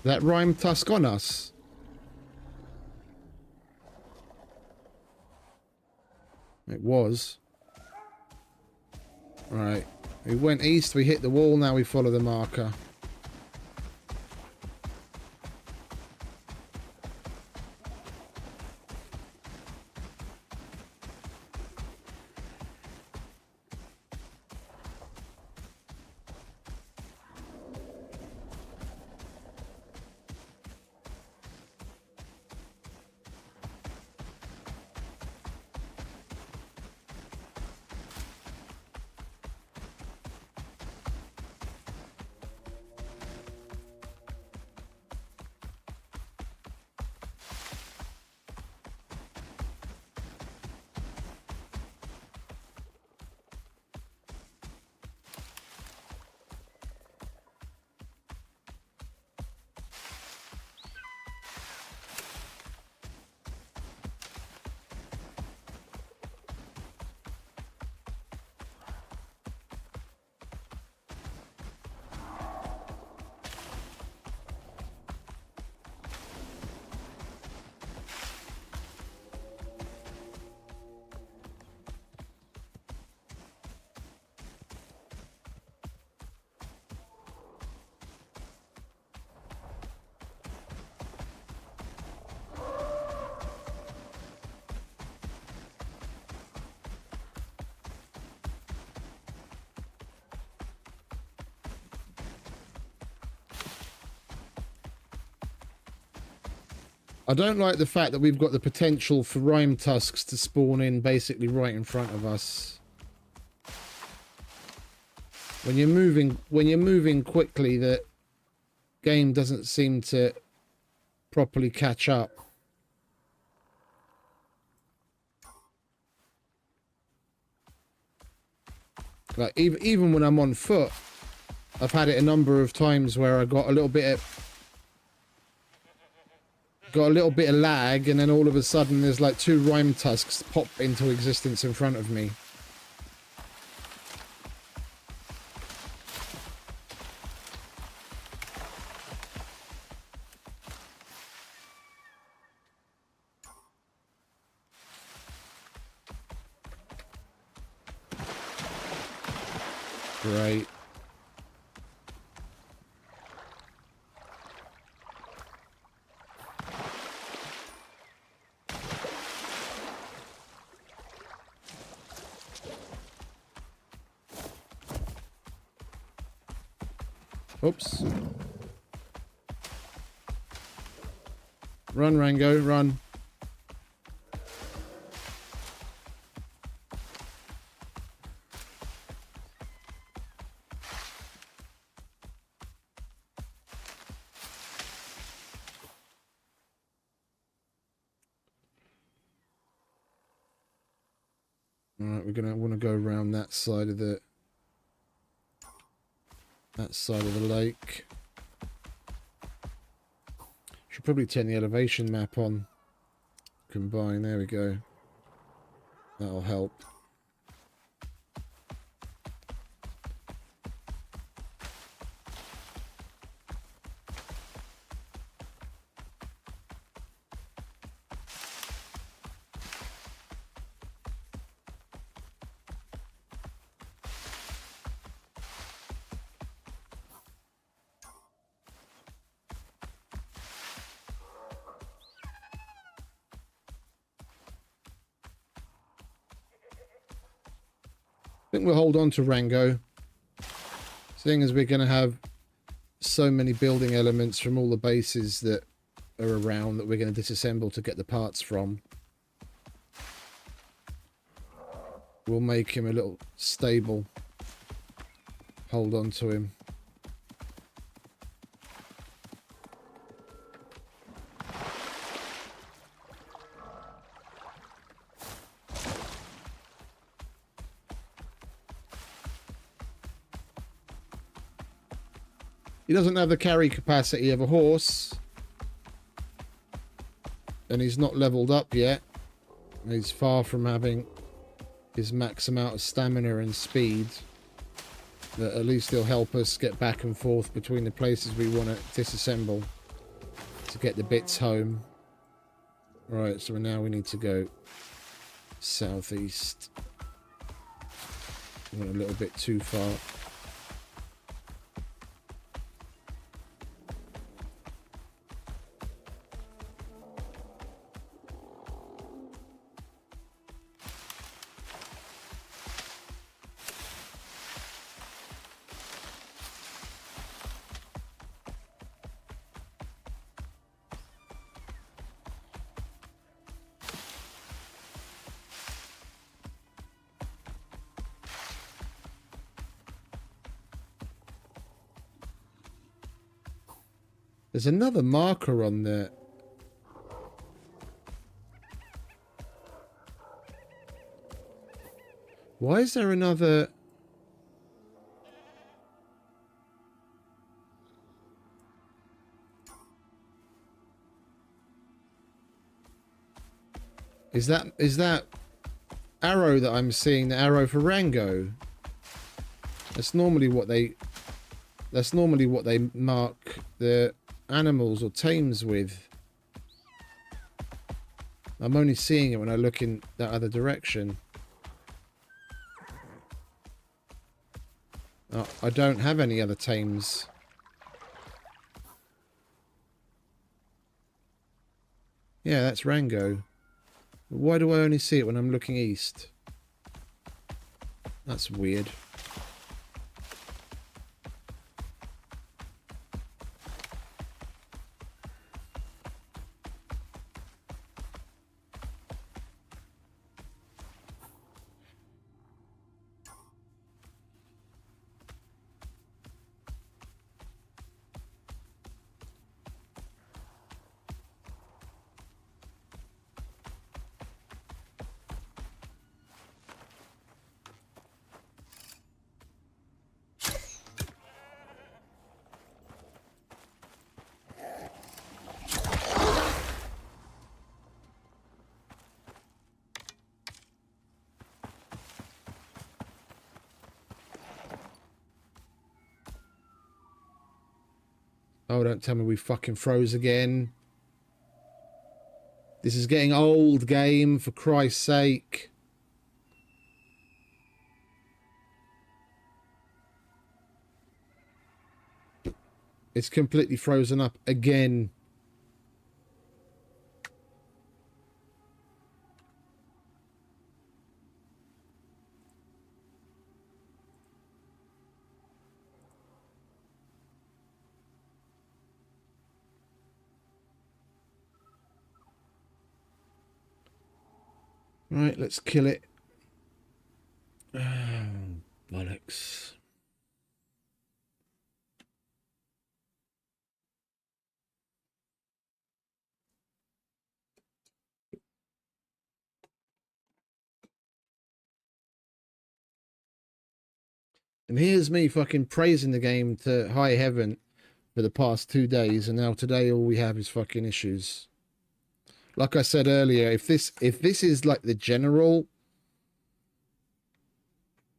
That Rimetusk on us. It was. Right. We went east, we hit the wall, now we follow the marker. I don't like the fact that we've got the potential for Rimetusks to spawn in basically right in front of us. When you're moving quickly, the game doesn't seem to properly catch up. Like even when I'm on foot, I've had it a number of times where I got a little bit of lag, and then all of a sudden there's like 2 Rimetusks pop into existence in front of me. Great. Oops. Run, Rango, run. Alright, we're gonna want to go around that side of the lake. Should probably turn the elevation map on. Combine, there we go. That'll help. I think we'll hold on to Rango, seeing as we're going to have so many building elements from all the bases that are around that we're going to disassemble to get the parts from. We'll make him a little stable. Hold on to him. He doesn't have the carry capacity of a horse. And he's not leveled up yet. He's far from having his max amount of stamina and speed. But at least he'll help us get back and forth between the places we want to disassemble to get the bits home. Right, so now we need to go southeast. We went a little bit too far. There's another marker on there. Why is there another... Is that arrow that I'm seeing the arrow for Rango? That's normally what they mark the animals or tames with. I'm only seeing it when I look in that other direction. Oh, I don't have any other tames. Yeah, that's Rango. Why do I only see it when I'm looking east? That's weird. Oh, don't tell me we fucking froze again. This is getting old, game, for Christ's sake. It's completely frozen up again. Right, let's kill it. Oh, bollocks. And here's me fucking praising the game to high heaven for the past 2 days, and now today all we have is fucking issues. Like I said earlier, if this is like the general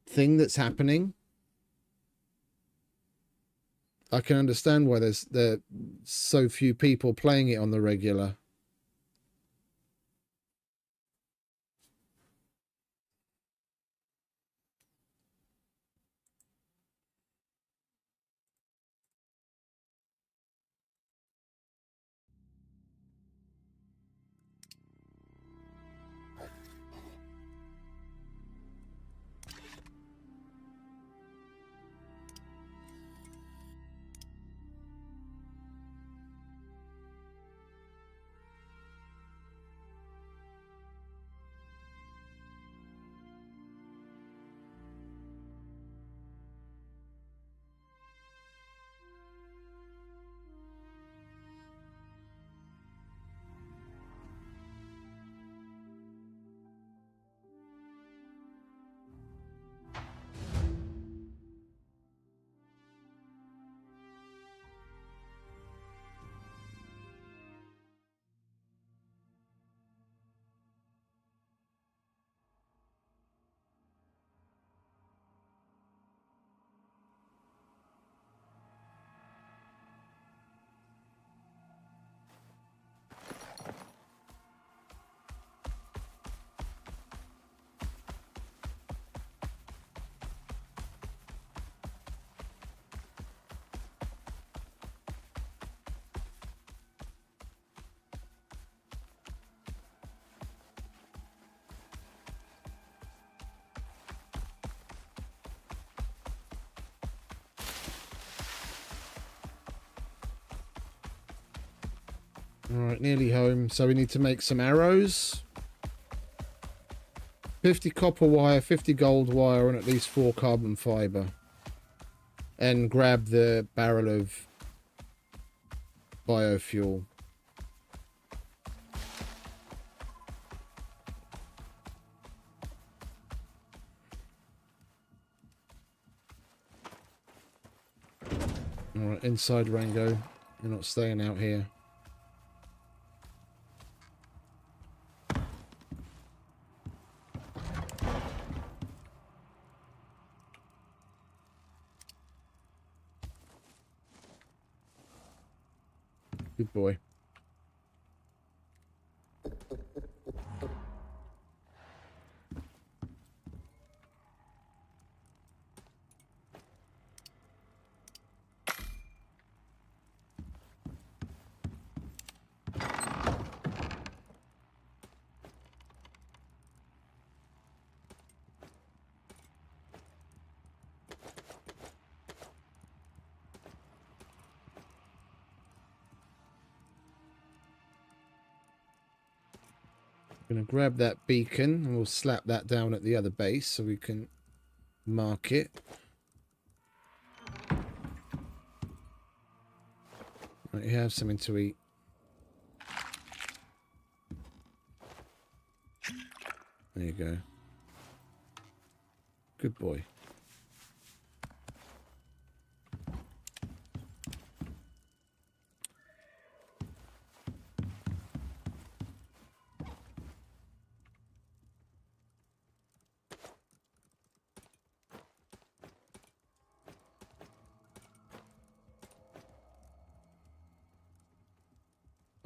thing that's happening, I can understand why there's so few people playing it on the regular. Alright, nearly home. So we need to make some arrows. 50 copper wire, 50 gold wire, and at least 4 carbon fiber. And grab the barrel of biofuel. Alright, inside Rango. You're not staying out here. Good boy. Going to grab that beacon and we'll slap that down at the other base so we can mark it. Right, you have something to eat. There you go. Good boy.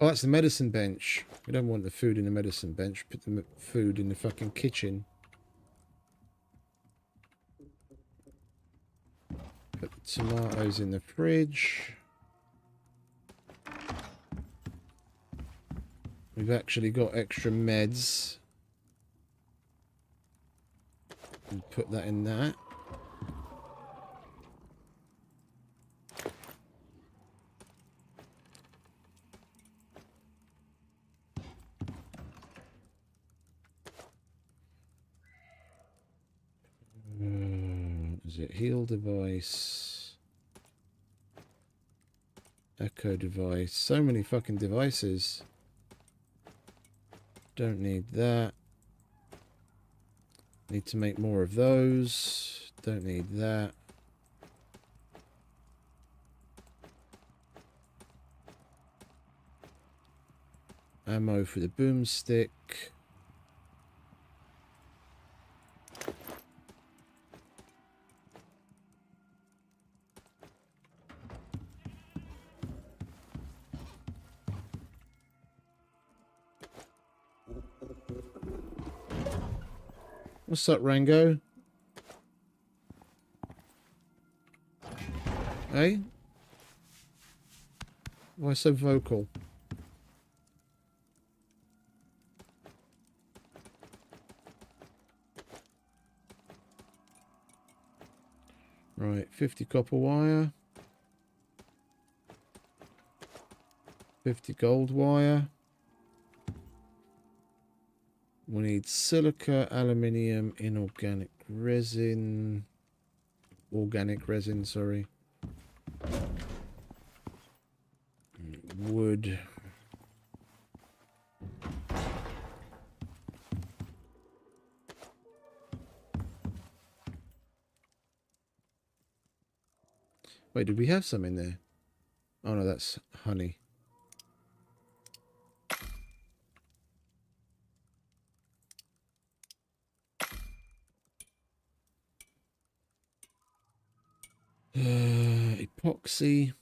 Oh, that's the medicine bench. We don't want the food in the medicine bench. Put the food in the fucking kitchen. Put the tomatoes in the fridge. We've actually got extra meds. And put that in that. Is it heal device? Echo device. So many fucking devices. Don't need that. Need to make more of those. Don't need that. Ammo for the boomstick. What's up, Rango? Hey? Why so vocal? Right, 50 copper wire. 50 gold wire. We need silica, aluminium, inorganic resin. Organic resin, sorry. Wood. Wait, did we have some in there? Oh no, that's honey. Epoxy.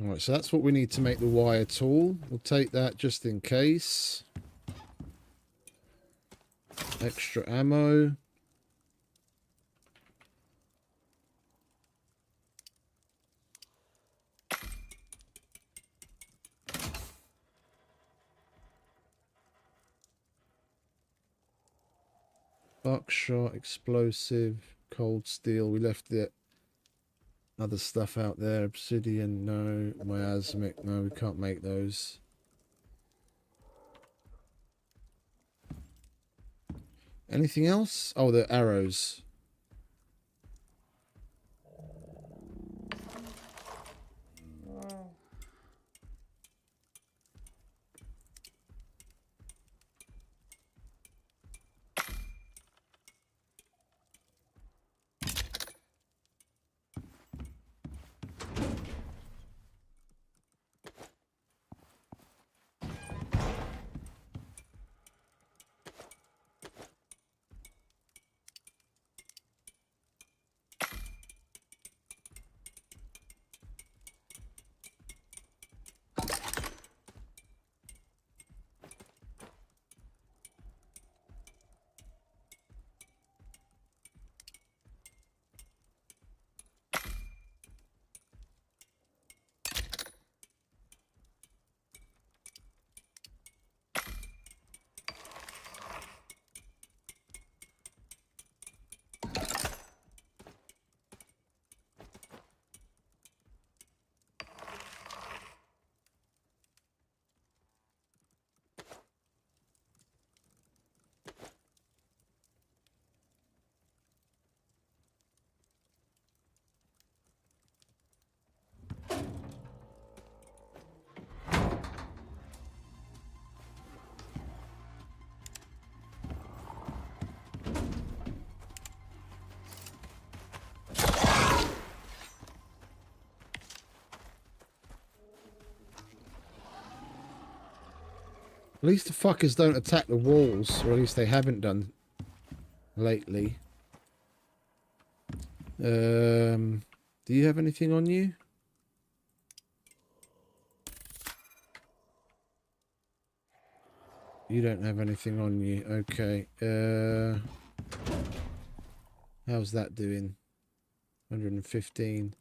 Alright, so that's what we need to make the wire tool. We'll take that just in case. Extra ammo. Buckshot, explosive, cold steel. We left the other stuff out there. Obsidian, no. Miasmic, no, we can't make those. Anything else? Oh, the arrows. At least the fuckers don't attack the walls, or at least they haven't done lately. Do you have anything on you? You don't have anything on you. Okay. How's that doing? 115.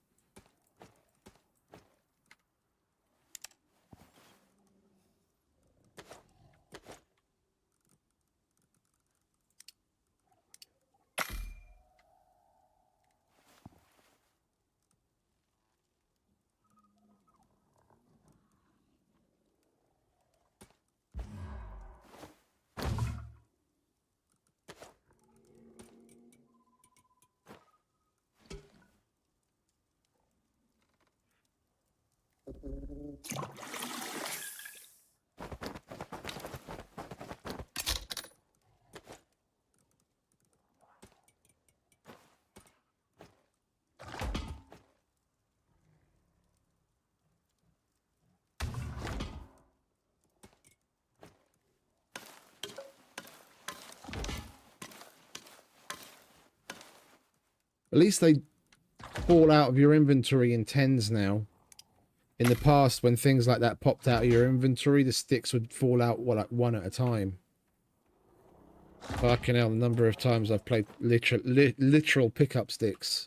At least they fall out of your inventory in tens now. In the past, when things like that popped out of your inventory, the sticks would fall out, what, like one at a time. Fucking hell, the number of times I've played literal pickup sticks.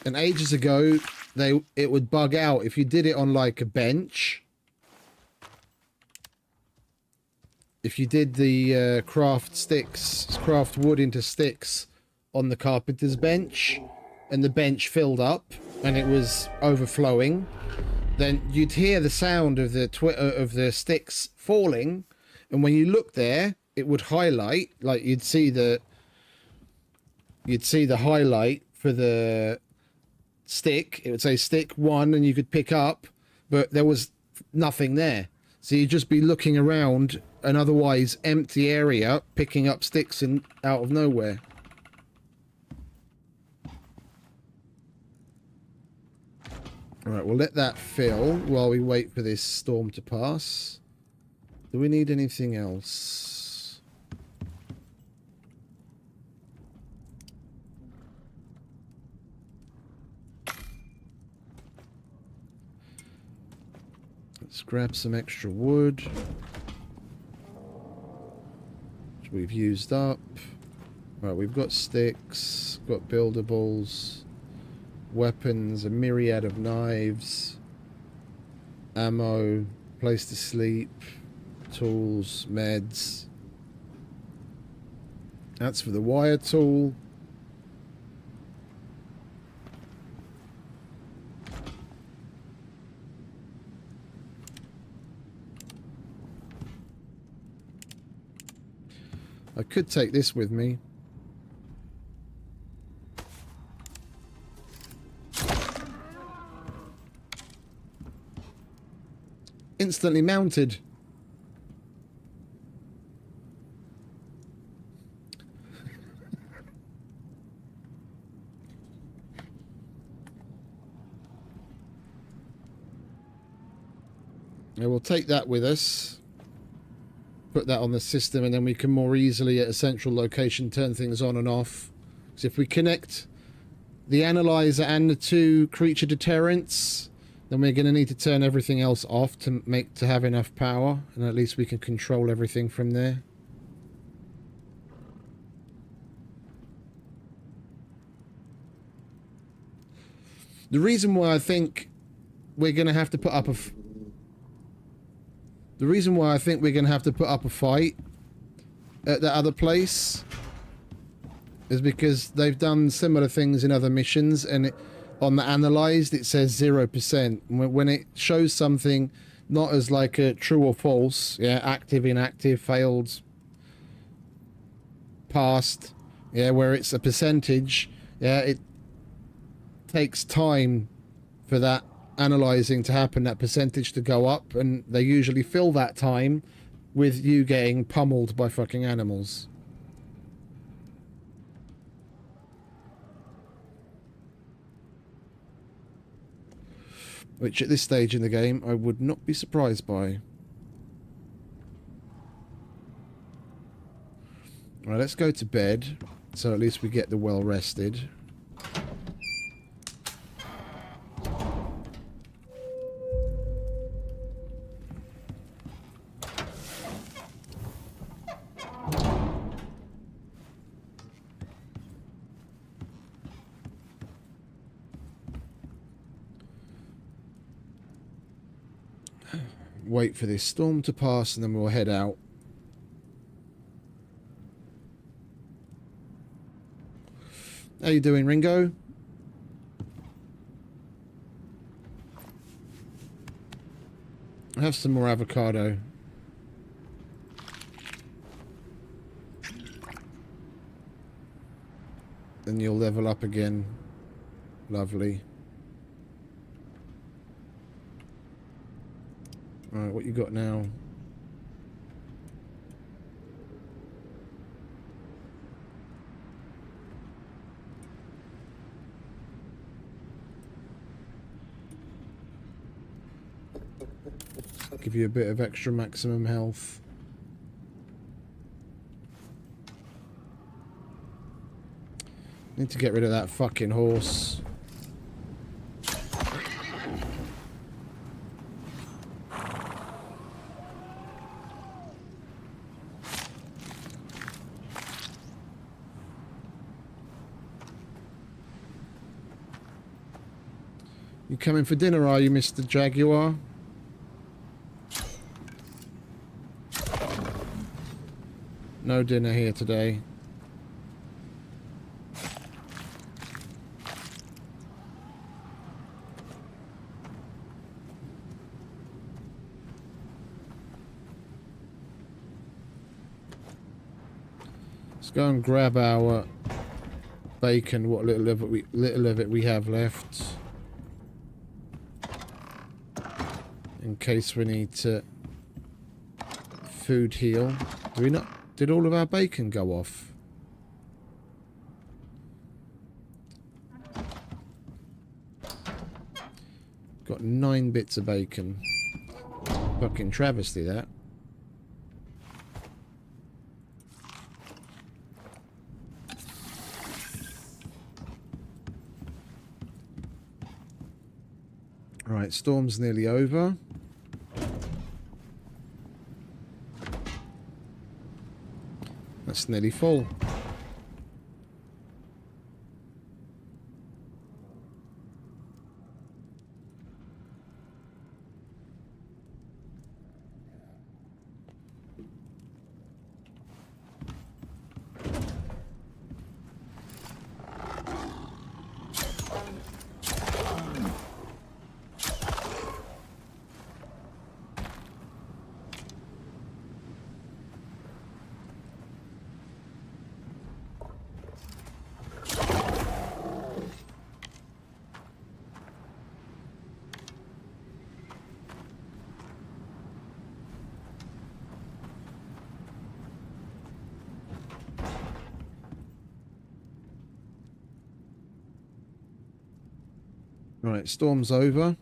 And ages ago, it would bug out if you did it on like a bench. If you did the craft wood into sticks on the carpenter's bench, and the bench filled up and it was overflowing, then you'd hear the sound of the sticks falling, and when you look there, it would highlight, like you'd see the highlight for the stick. It would say stick 1 and you could pick up, but there was nothing there, so you'd just be looking around an otherwise empty area picking up sticks out of nowhere. Alright, we'll let that fill while we wait for this storm to pass. Do we need anything else? Let's grab some extra wood, which we've used up. Right, we've got sticks, got buildables, weapons, a myriad of knives, ammo, place to sleep, tools, meds. That's for the wire tool. I could take this with me. Instantly mounted. Yeah, we'll take that with us. Put that on the system, and then we can more easily at a central location turn things on and off. So if we connect the analyzer and the 2 creature deterrents, then we're going to need to turn everything else off to have enough power, and at least we can control everything from there. The reason why I think we're going to have to put up a fight at that other place is because they've done similar things in other missions, and on the analyzed it says 0%. When it shows something not as like a true or false, yeah, active, inactive, failed, passed, yeah, where it's a percentage, yeah, it takes time for that analyzing to happen, that percentage to go up, and they usually fill that time with you getting pummeled by fucking animals. Which at this stage in the game I would not be surprised by. Right, let's go to bed, so at least we get the well rested. Wait for this storm to pass and then we'll head out. How you doing, Ringo? I have some more avocado. Then you'll level up again. Lovely. Alright, what you got now? Give you a bit of extra maximum health. Need to get rid of that fucking horse. You coming for dinner, are you, Mr. Jaguar? No dinner here today. Let's go and grab our bacon, what little of it we have left. In case we need to food heal. Do we not? Did all of our bacon go off? Got 9 bits of bacon. Fucking travesty, that. Right, storm's nearly over. That's nearly full. Right, storm's over.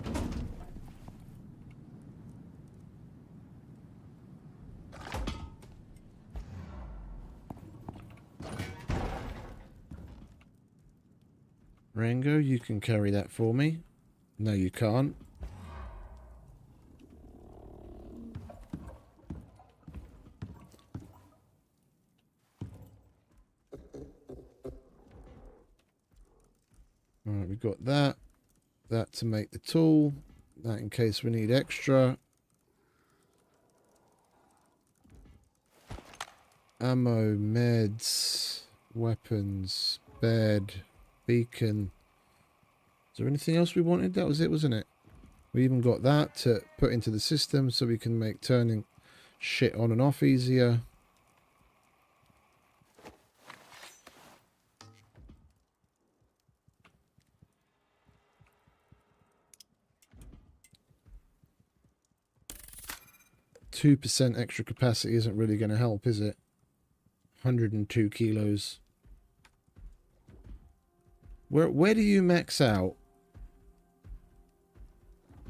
Rango, you can carry that for me. No, you can't. Alright, we've got that. That to make the tool. That in case we need extra. Ammo, meds. Weapons, bed, beacon. Is there anything else we wanted? That was it, wasn't it? We even got that to put into the system so we can make turning shit on and off easier. %2 extra capacity isn't really going to help, is it? 102 kilos. Where do you max out?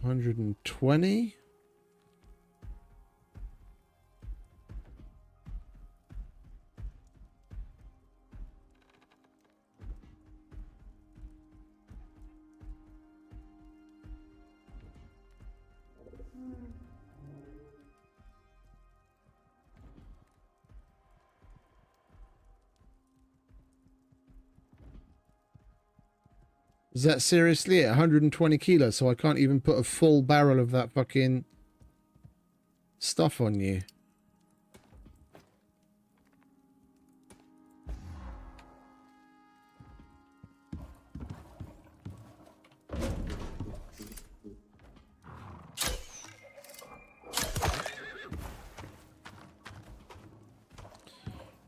120? Is that seriously it? 120 kilos, so I can't even put a full barrel of that fucking stuff on you.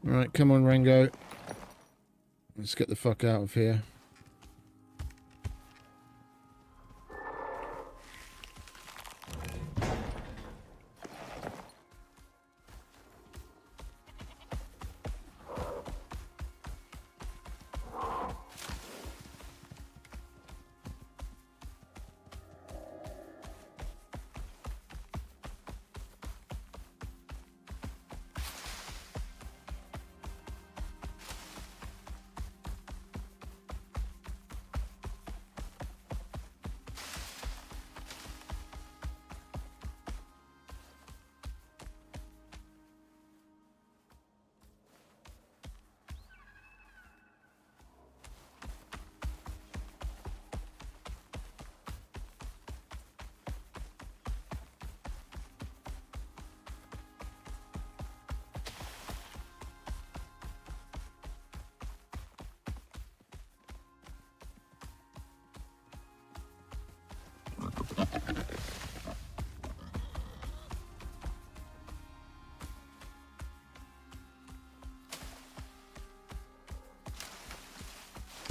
Alright, come on, Rango. Let's get the fuck out of here.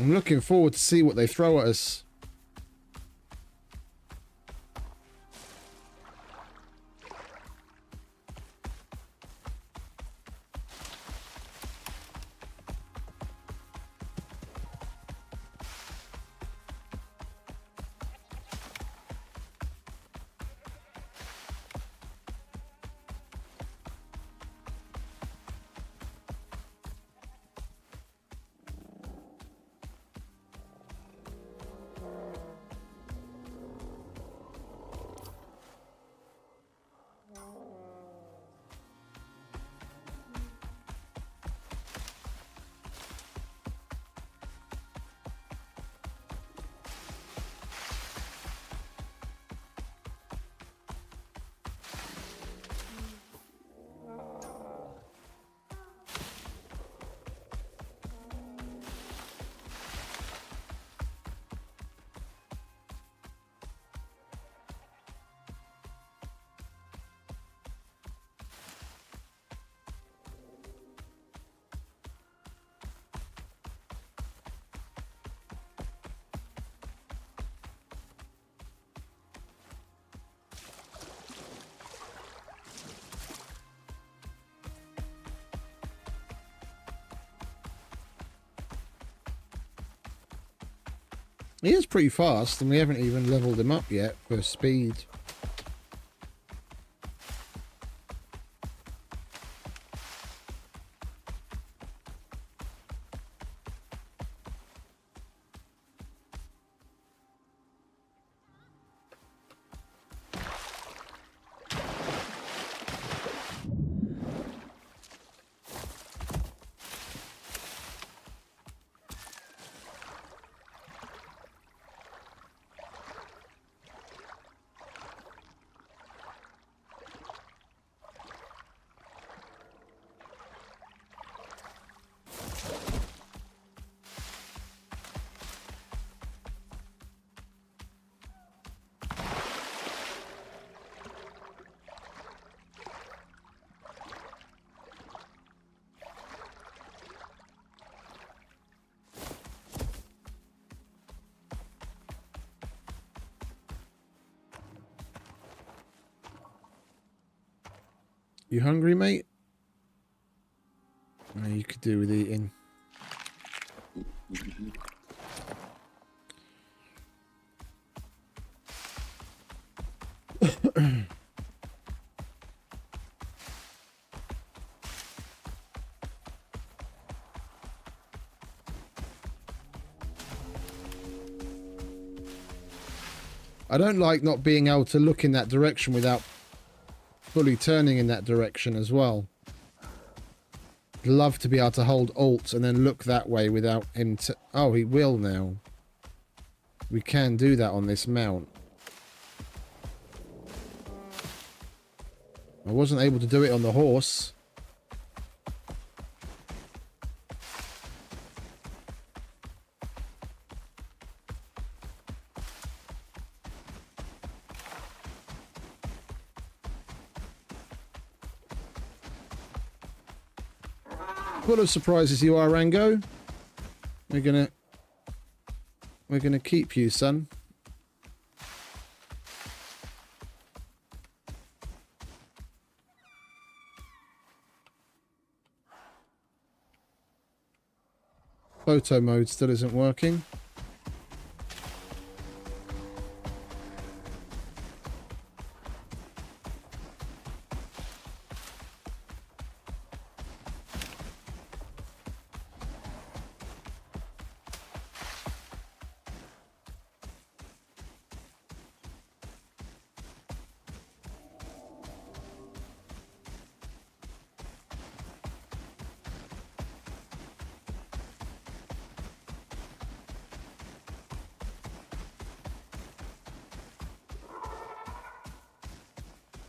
I'm looking forward to see what they throw at us. He is pretty fast, and we haven't even leveled him up yet for speed. You hungry, mate? No, you could do with eating. I don't like not being able to look in that direction without fully turning in that direction as well. I'd love to be able to hold Alt and then look that way without him to... Oh, he will now. We can do that on this mount. I wasn't able to do it on the horse. Full of surprises you are, Rango. We're gonna keep you, son. Photo mode still isn't working.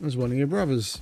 There's one of your brothers.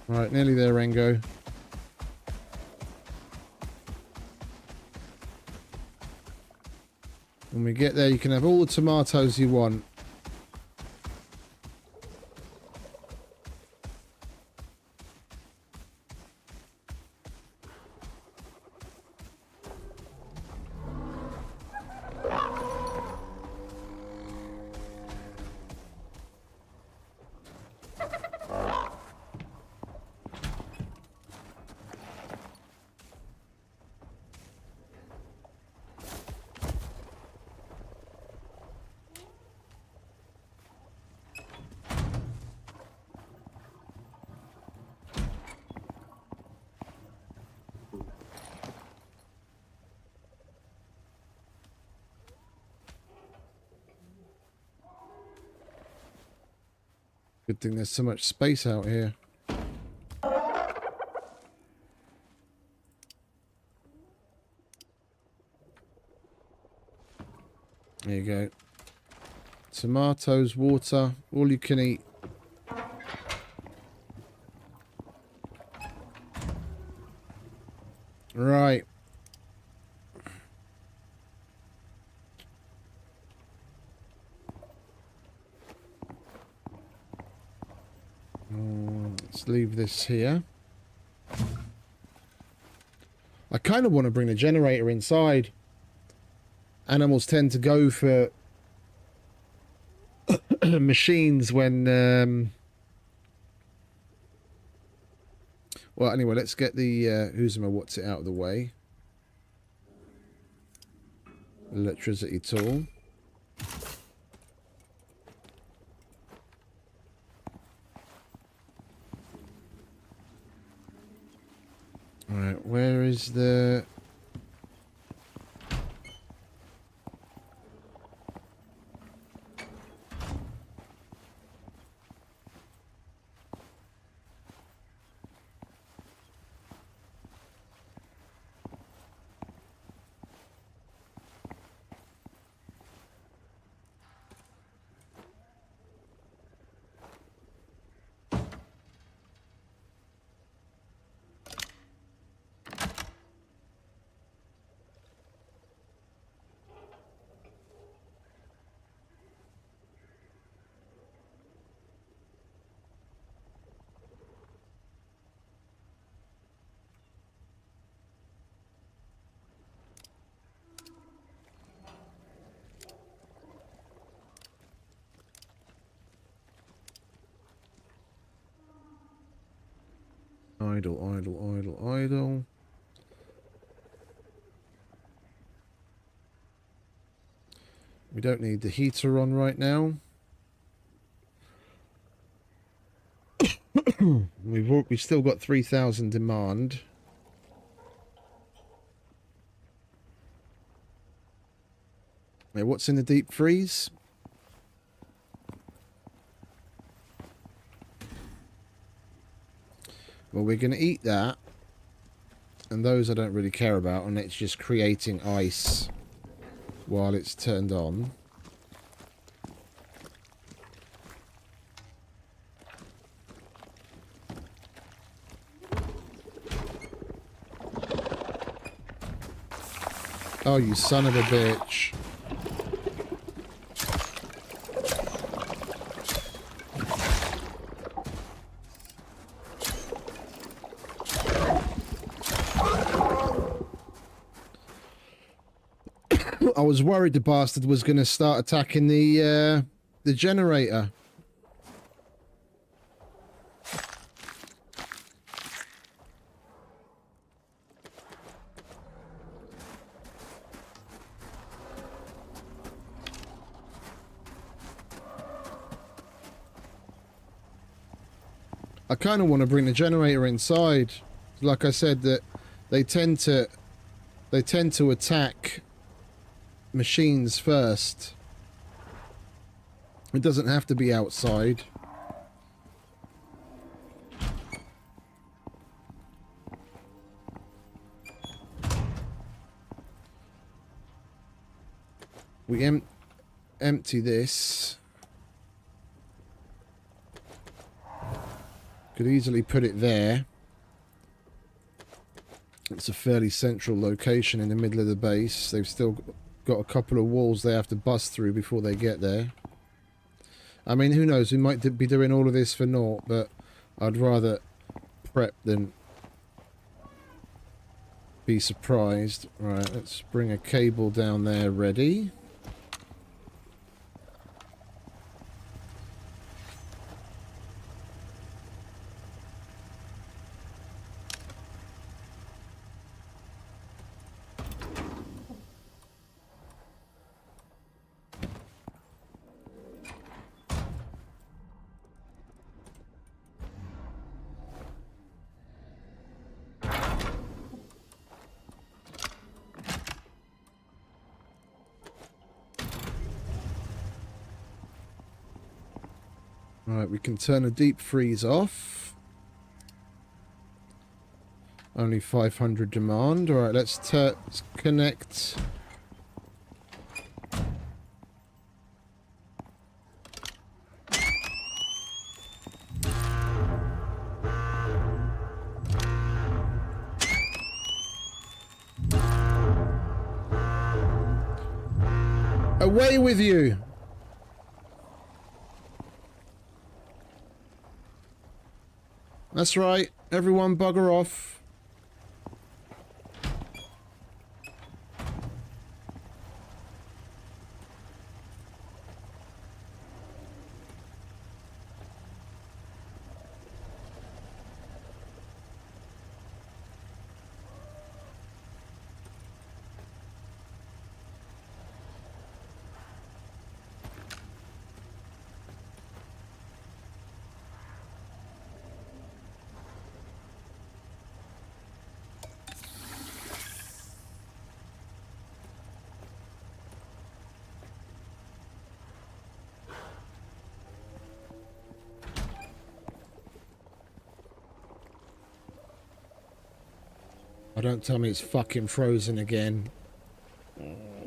Right, nearly there, Rango. When we get there, you can have all the tomatoes you want. Good thing there's so much space out here. There you go. Tomatoes, water, all you can eat. Right. Let's leave this here. I kind of want to bring the generator inside. Animals tend to go for machines when... Well, anyway, let's get the what's it out of the way. Electricity tool. Alright, where is the... Idle, idle, idle, idle. We don't need the heater on right now. We've still got 3,000 demand. Now, what's in the deep freeze? Well, we're going to eat that. And those I don't really care about. And it's just creating ice while it's turned on. Oh, you son of a bitch. I was worried the bastard was going to start attacking the generator. I kind of want to bring the generator inside. Like I said, that they tend to attack machines first. It doesn't have to be outside. We empty this. Could easily put it there. It's a fairly central location in the middle of the base. They've still got a couple of walls they have to bust through before they get there. I mean, who knows? We might be doing all of this for naught, but I'd rather prep than be surprised. Right, let's bring a cable down there ready. Right, we can turn a deep freeze off. Only 500 demand. Alright, let's connect. Away with you! That's right, everyone bugger off. Don't tell me it's fucking frozen again.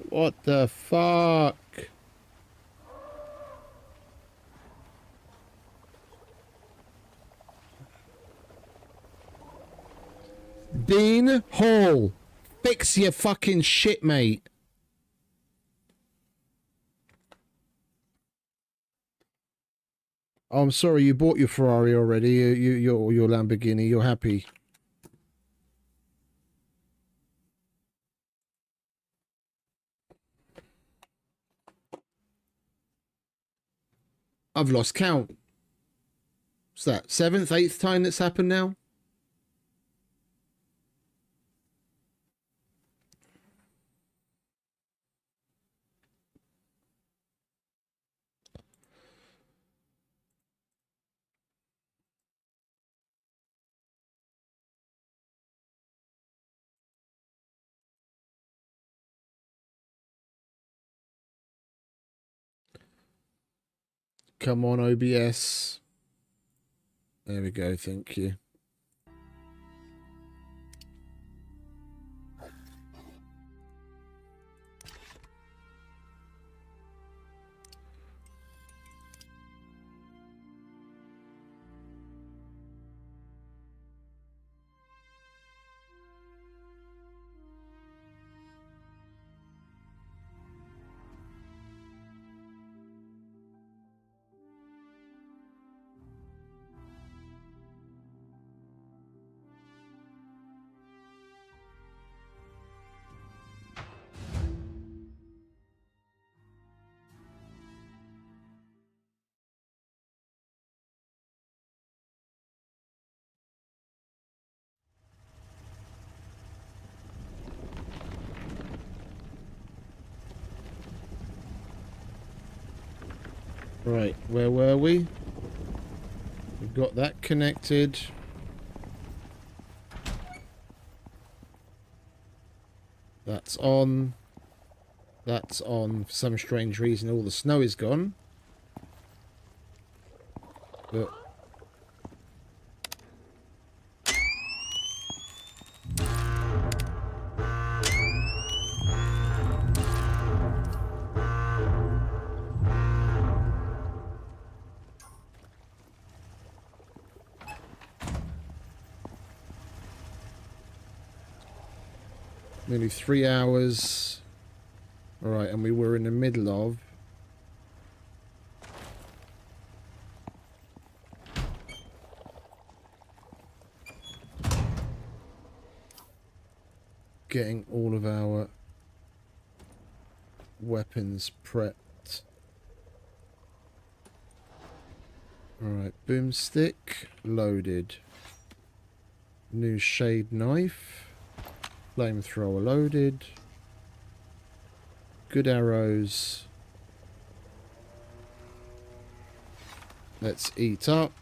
What the fuck? Dean Hall, fix your fucking shit, mate. Oh, I'm sorry, you bought your Ferrari already. Your Lamborghini. You're happy. I've lost count. What's that? 7th, 8th time that's happened now? Come on, OBS. There we go, thank you. Right, where were we? We've got that connected. That's on. That's on. For some strange reason, all the snow is gone. But nearly 3 hours. Alright, and we were in the middle of getting all of our weapons prepped. Alright, boomstick loaded. New shade knife. Flamethrower loaded. Good arrows. Let's eat up.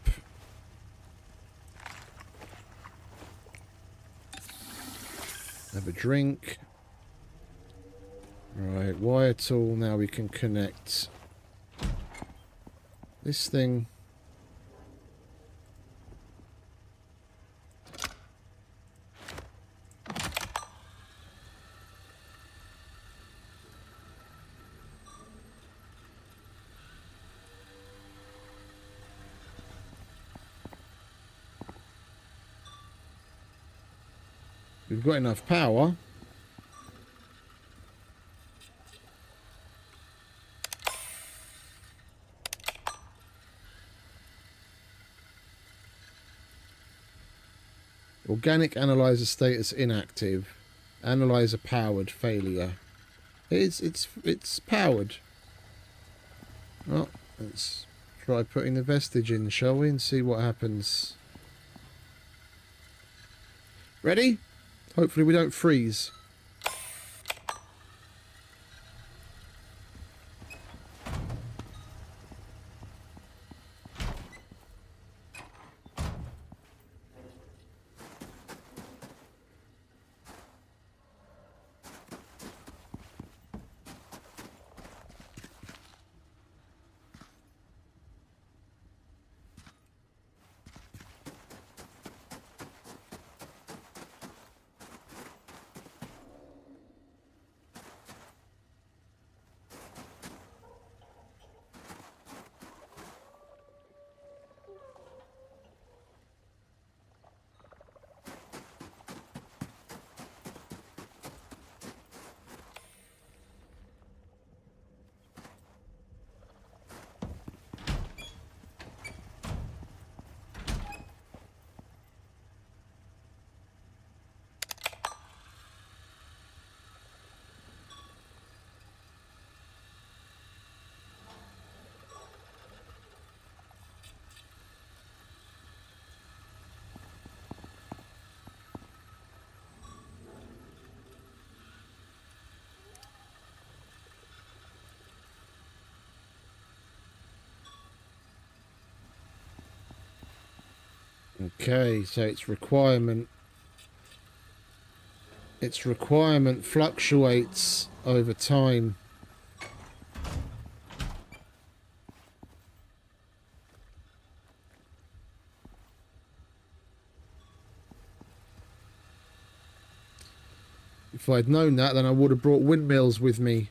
Have a drink. Alright, wire tool. Now we can connect this thing. We've got enough power. Organic analyzer status inactive. Analyzer powered failure. It's powered. Well, let's try putting the vestige in, shall we, and see what happens. Ready? Hopefully we don't freeze. Okay, so its requirement fluctuates over time. If I'd known that, then I would have brought windmills with me.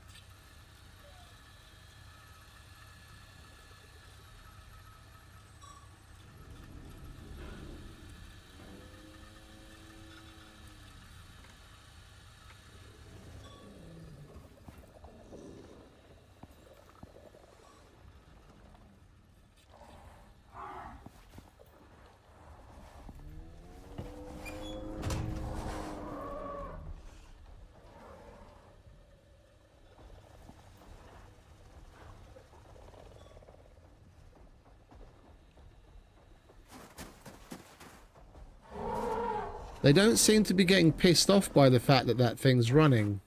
They don't seem to be getting pissed off by the fact that that thing's running.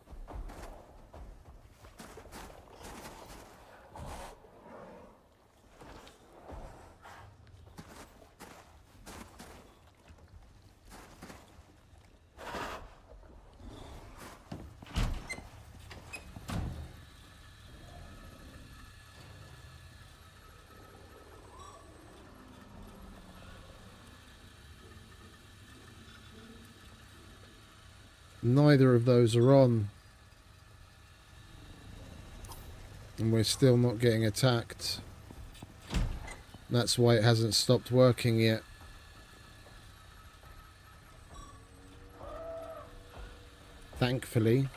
Neither of those are on. And we're still not getting attacked. That's why it hasn't stopped working yet. Thankfully.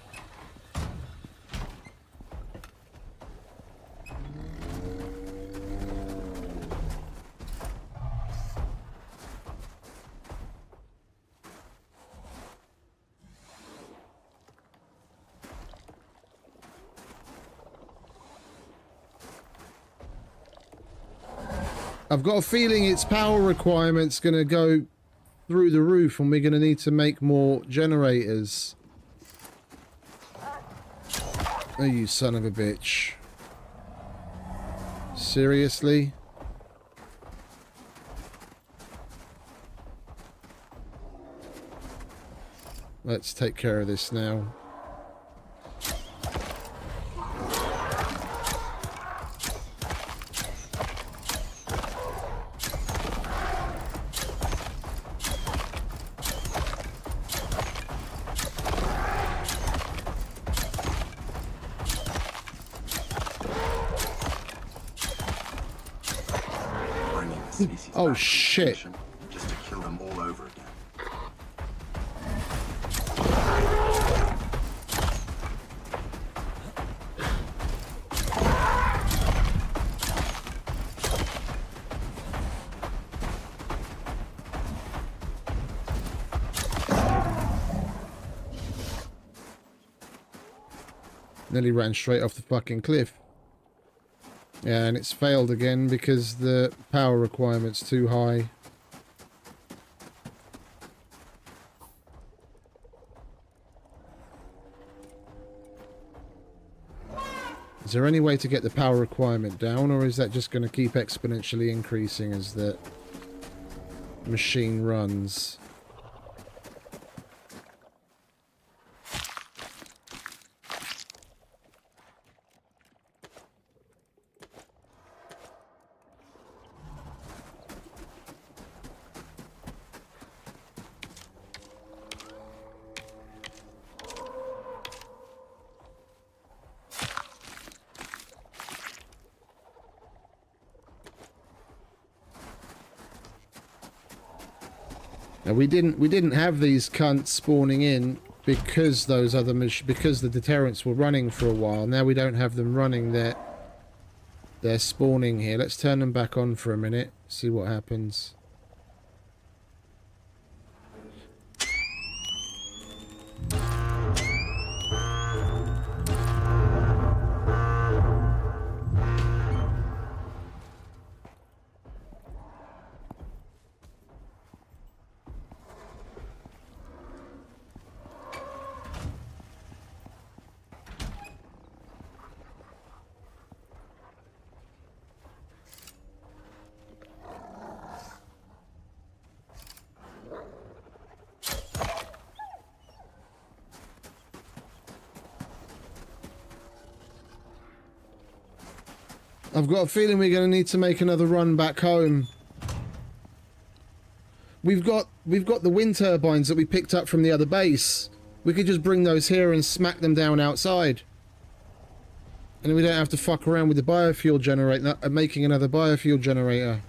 I've got a feeling its power requirement's going to go through the roof and we're going to need to make more generators. Oh, you son of a bitch. Seriously? Let's take care of this now. Oh shit. Just to kill them all over again. Nearly ran straight off the fucking cliff. Yeah, and it's failed again because the power requirement's too high. Is there any way to get the power requirement down, or is that just going to keep exponentially increasing as the machine runs? Now we didn't have these cunts spawning in because those other because the deterrents were running for a while. Now we don't have them running. They're spawning here. Let's turn them back on for a minute. See what happens. I've got a feeling we're going to need to make another run back home. We've got the wind turbines that we picked up from the other base. We could just bring those here and smack them down outside. And we don't have to fuck around with the biofuel generator, making another biofuel generator.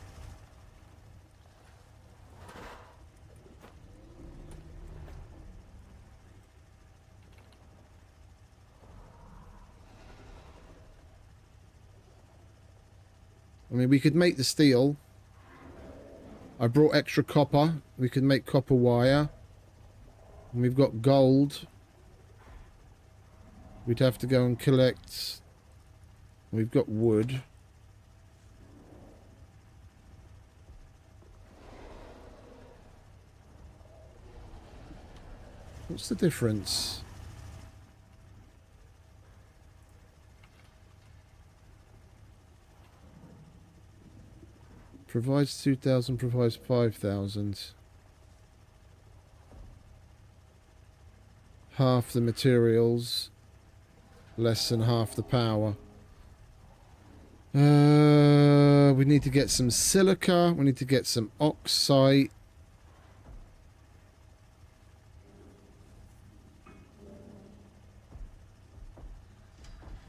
I mean, we could make the steel. I brought extra copper. We could make copper wire. And we've got gold. We'd have to go and collect. We've got wood. What's the difference? Provides 2,000, provides 5,000. Half the materials, less than half the power. We need to get some silica. We need to get some oxide.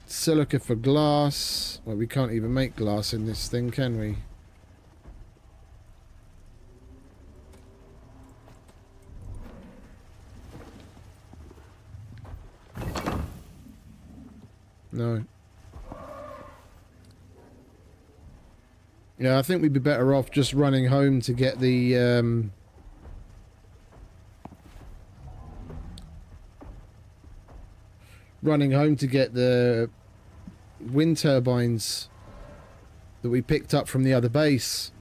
Silica for glass. Well, we can't even make glass in this thing, can we? No. Yeah, I think we'd be better off just running home to get the wind turbines that we picked up from the other base.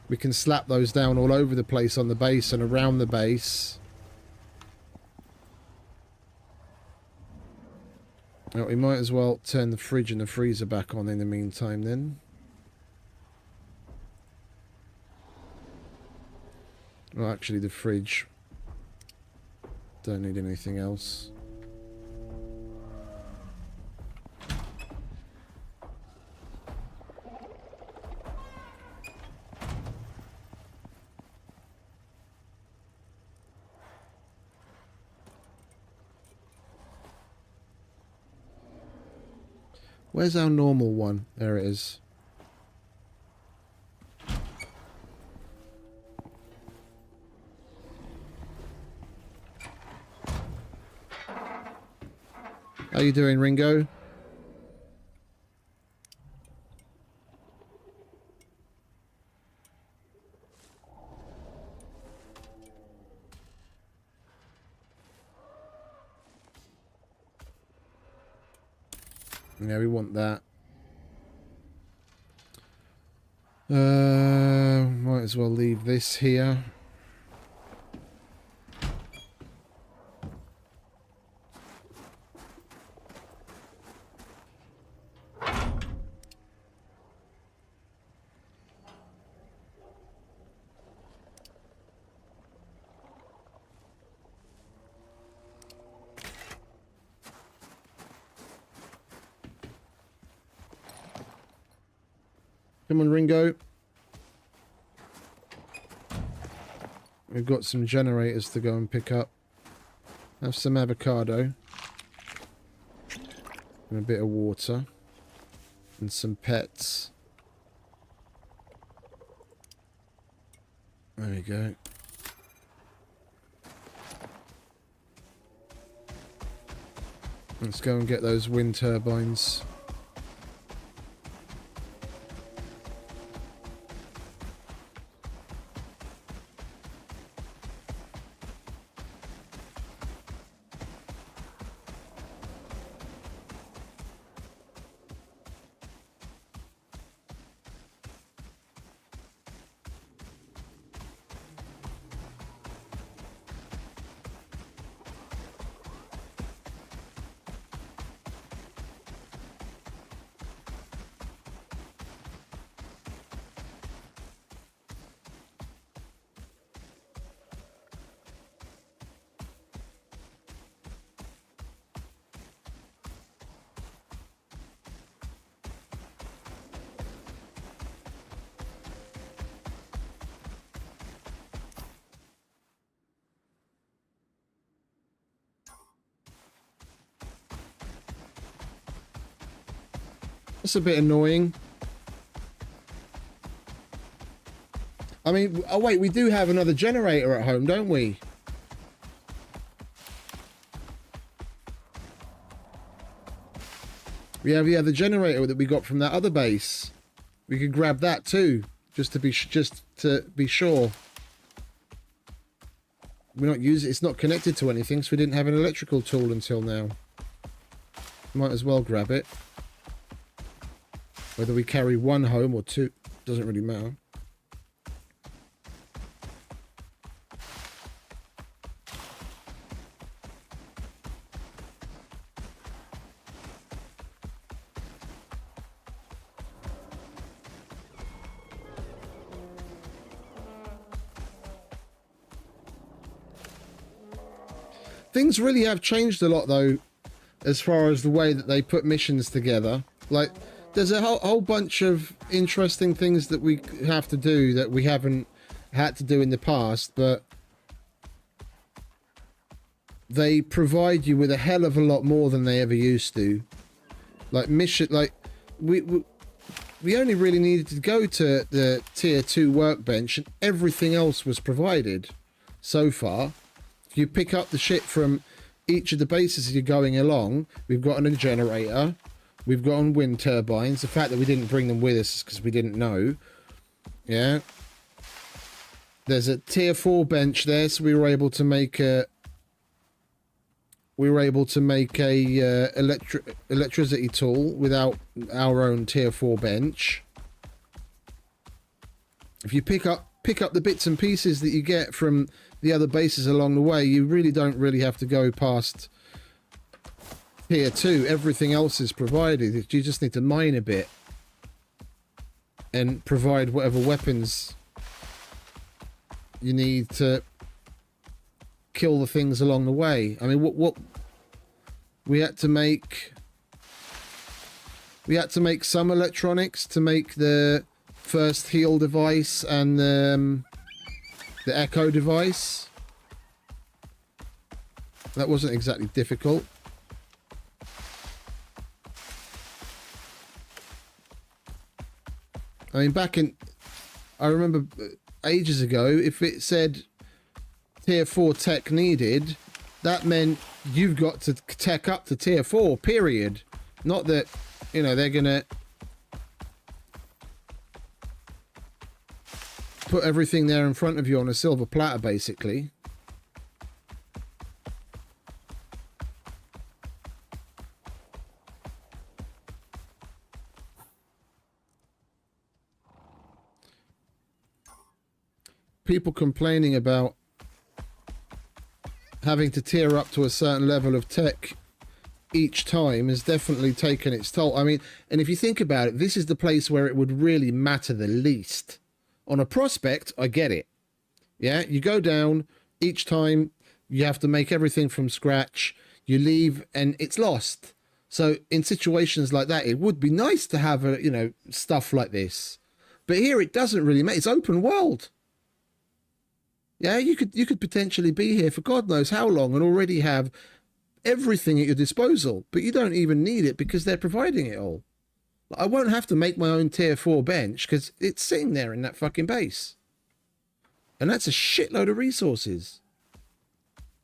We can slap those down all over the place on the base and around the base. Well, we might as well turn the fridge and the freezer back on in the meantime then. Well, actually the fridge. Don't need anything else. Where's our normal one? There it is. How you doing, Ringo? Yeah, we want that. Might as well leave this here. Come on, Ringo. We've got some generators to go and pick up. Have some avocado. And a bit of water. And some pets. There we go. Let's go and get those wind turbines. That's a bit annoying. I mean, oh wait, we do have another generator at home, don't we? We have, yeah, the generator that we got from that other base. We could grab that too, just to be sure. We're not using. It's not connected to anything, so we didn't have an electrical tool until now. Might as well grab it. Whether we carry one home or two doesn't really matter. Things really have changed a lot, though, as far as the way that they put missions together. Like, there's a whole bunch of interesting things that we have to do that we haven't had to do in the past, but they provide you with a hell of a lot more than they ever used to. Like, we only really needed to go to the tier 2 workbench, and everything else was provided so far. You pick up the shit from each of the bases you're going along. We've got a generator. We've got wind turbines. The fact that we didn't bring them with us is because we didn't know. Yeah. There's a tier 4 bench there, so we were able to make a electricity tool without our own tier 4 bench. If you pick up the bits and pieces that you get from the other bases along the way, you really don't have to go past tier 2. Everything else is provided. You just need to mine a bit and provide whatever weapons you need to kill the things along the way. I mean, what we had to make some electronics to make the first heal device and the echo device. That wasn't exactly difficult. I mean, I remember ages ago, if it said tier 4 tech needed, that meant you've got to tech up to tier 4, period. Not that, you know, they're gonna put everything there in front of you on a silver platter, basically. People complaining about having to tier up to a certain level of tech each time has definitely taken its toll. I mean, and if you think about it, this is the place where it would really matter the least. On a prospect, I get it. Yeah, you go down each time, you have to make everything from scratch, you leave and it's lost. So in situations like that, it would be nice to have stuff like this. But here it doesn't really matter. It's open world. Yeah, you could potentially be here for God knows how long and already have everything at your disposal, but you don't even need it because they're providing it all. I won't have to make my own tier 4 bench because it's sitting there in that fucking base. And that's a shitload of resources.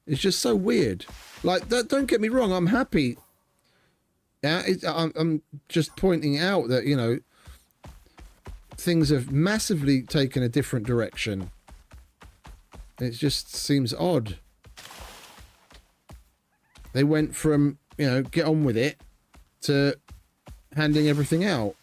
It's just so weird. Like, don't get me wrong, I'm happy. Yeah, I'm just pointing out that, you know, things have massively taken a different direction. It just seems odd. They went from, you know, get on with it to handing everything out.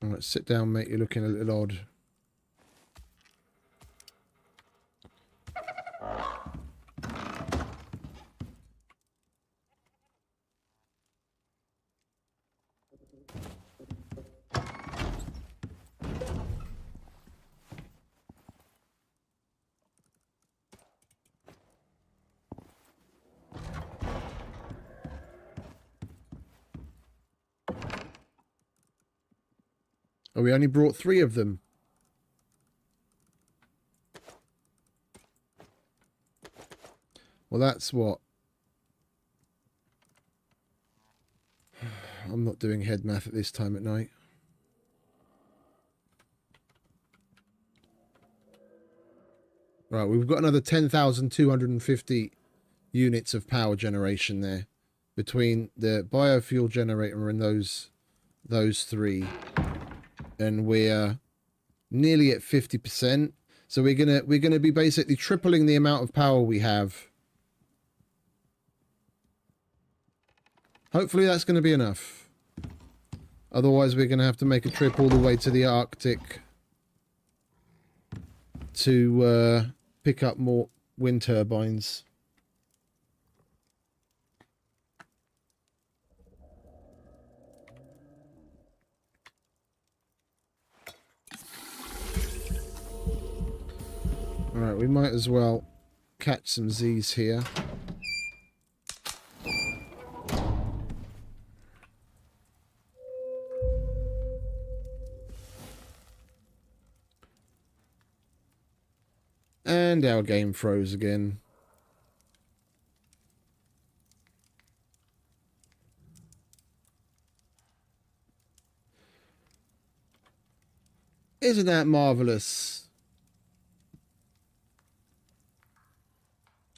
All right, sit down, mate. You're looking a little odd. Oh, we only brought 3 of them. Well, that's what. I'm not doing head math at this time at night. Right, we've got another 10,250 units of power generation there between the biofuel generator and those 3, and we're nearly at 50%. So we're gonna be basically tripling the amount of power we have. Hopefully that's going to be enough. Otherwise we're going to have to make a trip all the way to the Arctic to pick up more wind turbines. Alright, we might as well catch some Z's here. And our game froze again. Isn't that marvelous?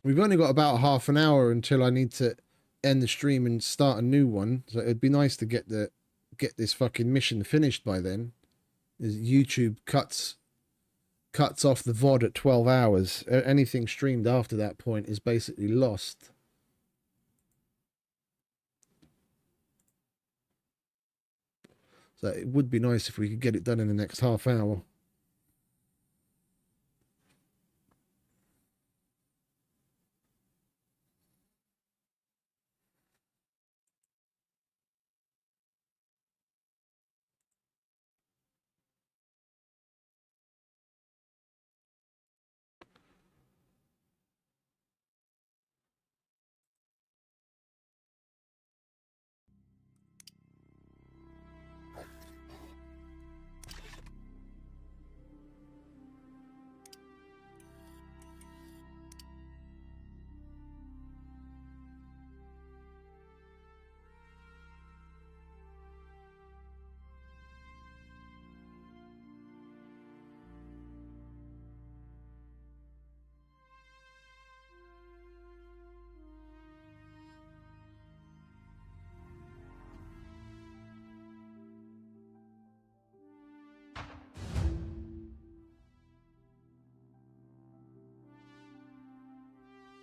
We've only got about half an hour until I need to end the stream and start a new one. So it'd be nice to get this fucking mission finished by then. YouTube cuts off the VOD at 12 hours. Anything streamed after that point is basically lost. So it would be nice if we could get it done in the next half hour.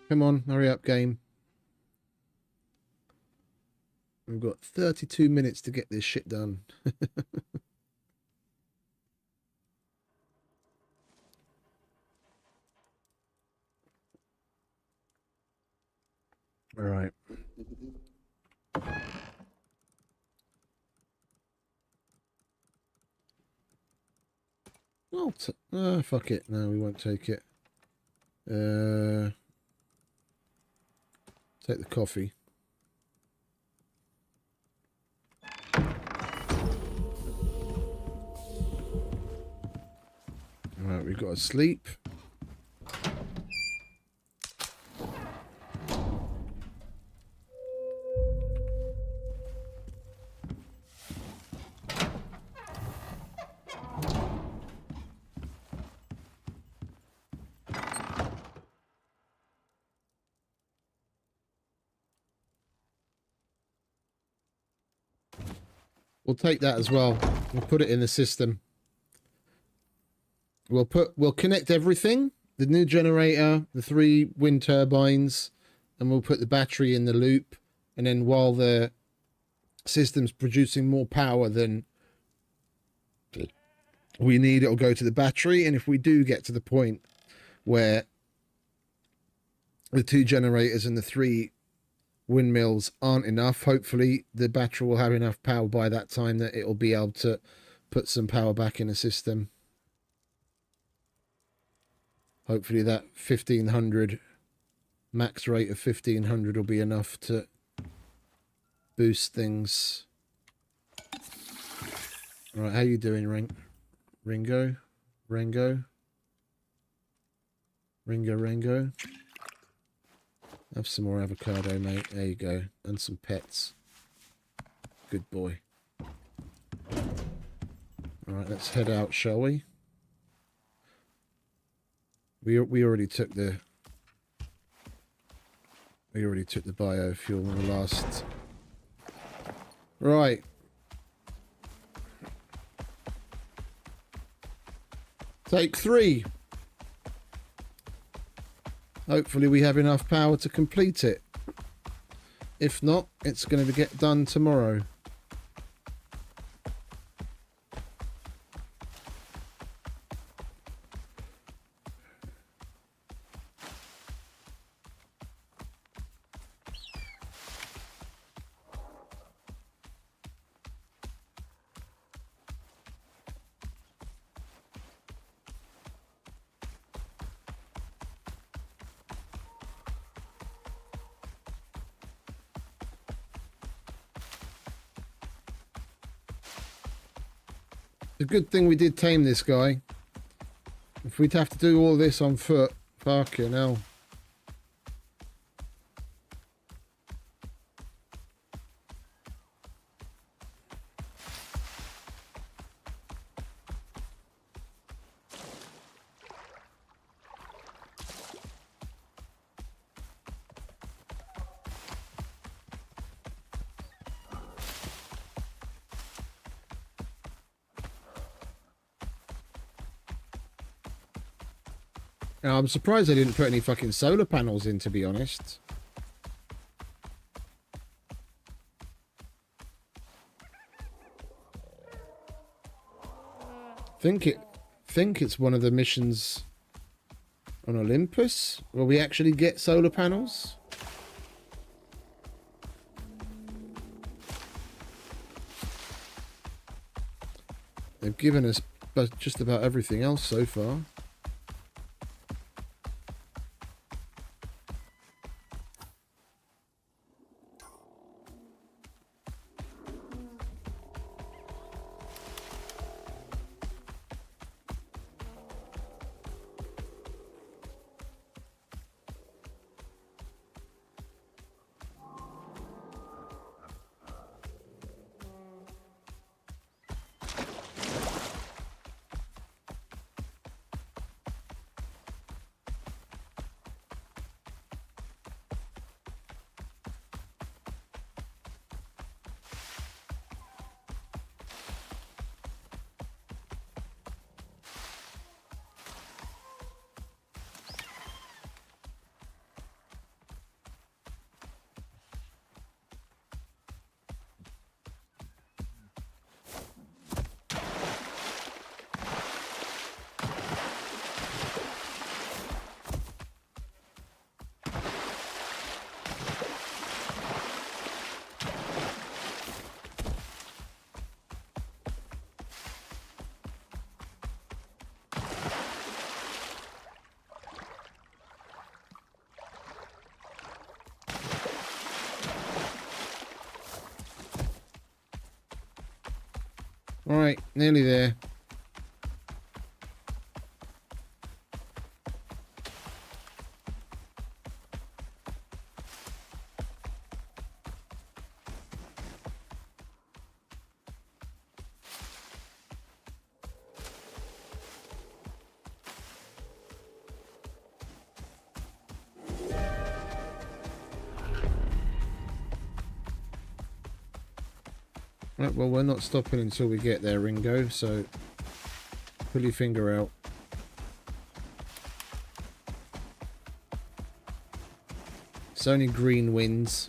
Come on, hurry up, game. We've got 32 minutes to get this shit done. All right. Fuck it. No, we won't take it. Take the coffee. Alright, we've got to sleep. We'll take that as well. We'll put it in the system. We'll connect everything. The new generator, the 3 wind turbines, and we'll put the battery in the loop. And then while the system's producing more power, then we need, it'll go to the battery. And if we do get to the point where the 2 generators and the 3 windmills aren't enough, hopefully the battery will have enough power by that time that it'll be able to put some power back in the system. Hopefully that 1500 max rate of 1500 will be enough to boost things. All right, how you doing, Ringo? Have some more avocado, mate. There you go. And some pets. Good boy. Alright, let's head out, shall we? We already took the biofuel in the last. Right. Take 3. Hopefully we have enough power to complete it. If not, it's going to get done tomorrow. It's a good thing we did tame this guy. If we'd have to do all this on foot, fucking hell. Now, I'm surprised they didn't put any fucking solar panels in, to be honest. Think it's one of the missions on Olympus where we actually get solar panels. They've given us just about everything else so far. All right, nearly there. Right, well, we're not stopping until we get there, Ringo, so pull your finger out. It's only green winds.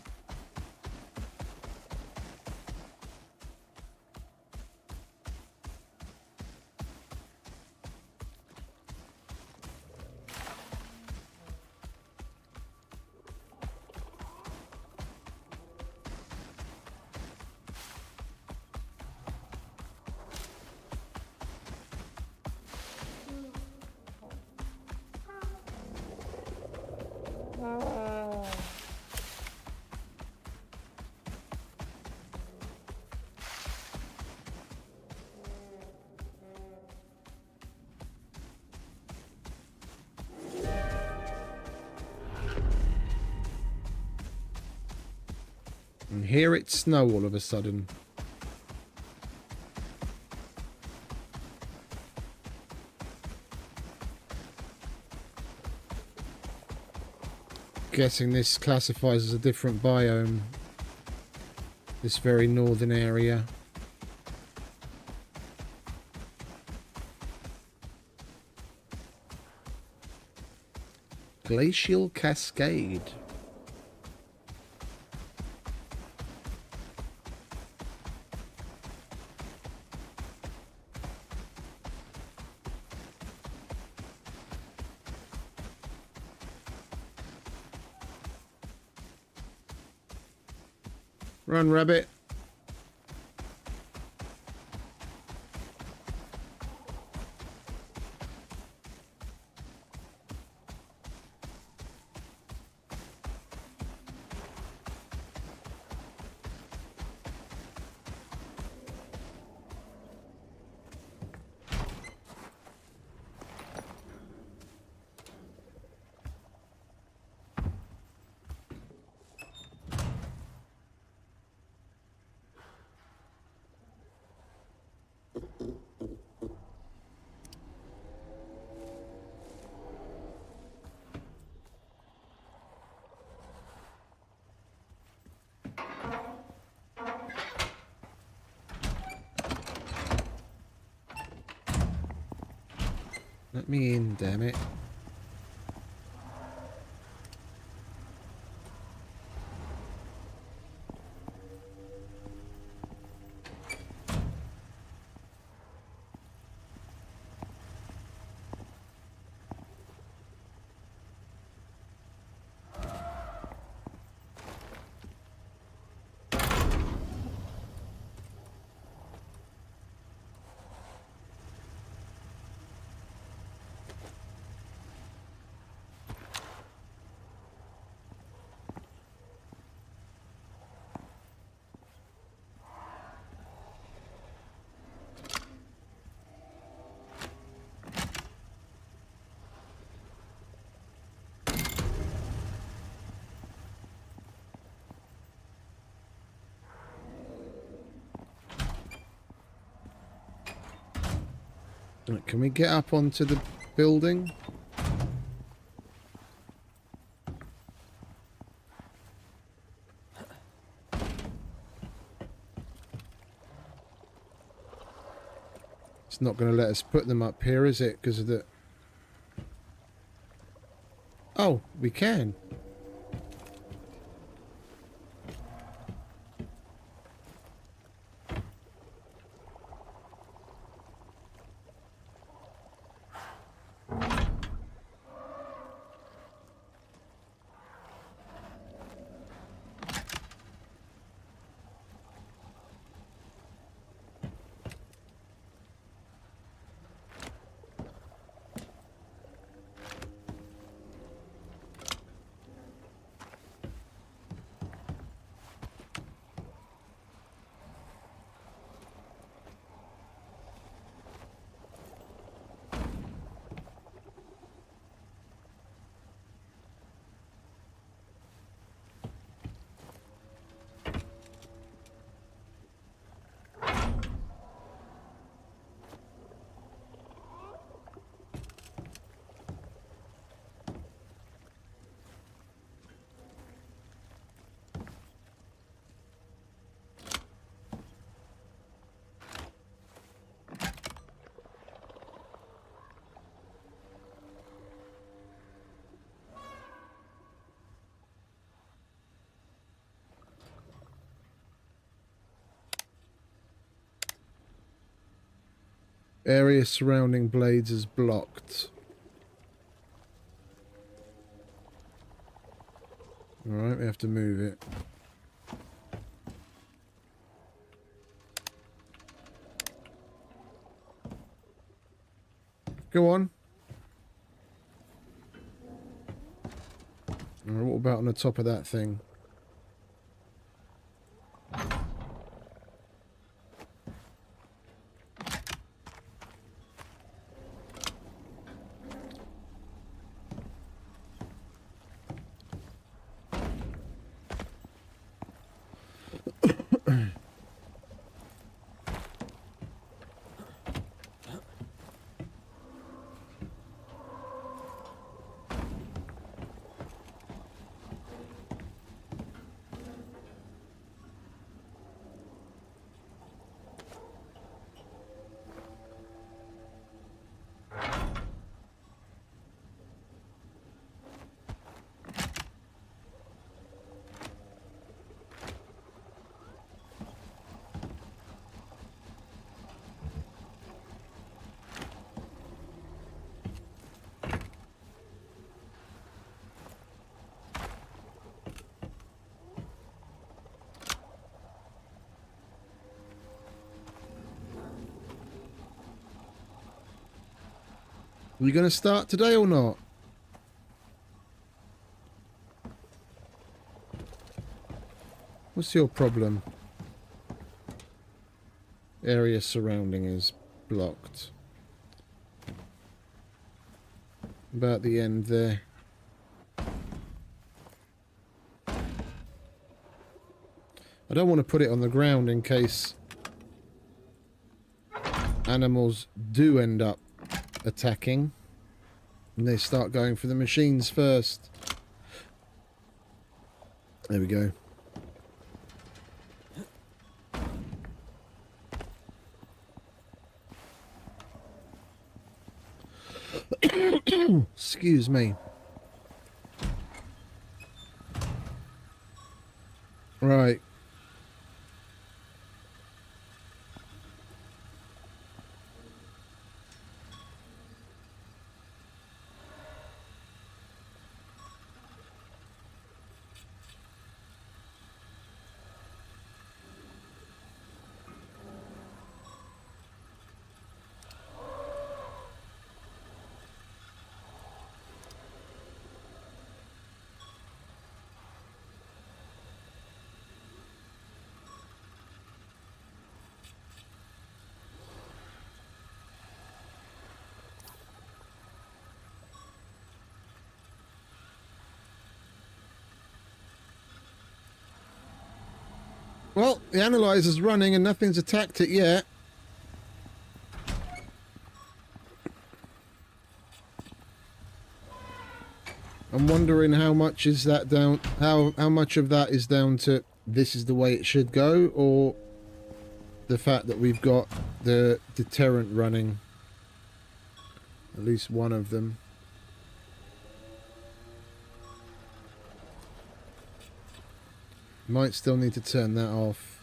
And here it's snow all of a sudden. Guessing this classifies as a different biome. This very northern area. Glacial Cascade. Run, rabbit. Let me in, damn it. Right, can we get up onto the building? It's not going to let us put them up here, is it? Because of the... Oh, we can. Area surrounding blades is blocked. Alright, we have to move it. Go on. Alright, what about on the top of that thing? Are we going to start today or not? What's your problem? Area surrounding is blocked. About the end there. I don't want to put it on the ground in case animals do end up attacking and they start going for the machines first. There we go. Excuse me. Right. Well, the analyzer's running and nothing's attacked it yet. I'm wondering how much is that down, how much of that is down to this is the way it should go, or the fact that we've got the deterrent running. At least one of them. Might still need to turn that off.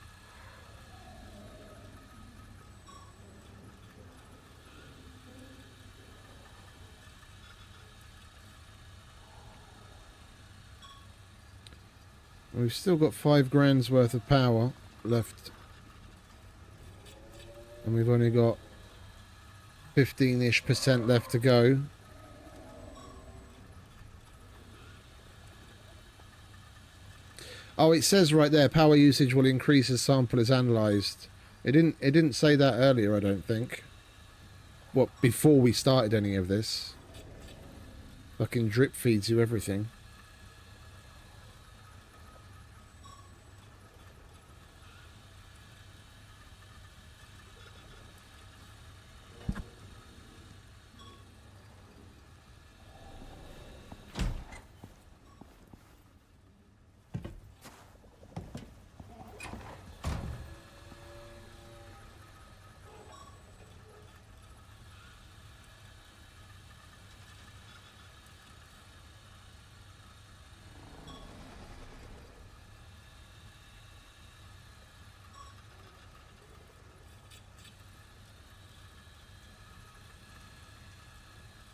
We've still got 5 grand's worth of power left. And we've only got 15-ish% left to go. Oh, it says right there, power usage will increase as sample is analysed. It didn't say that earlier, I don't think. What, before we started any of this? Fucking drip feeds you everything.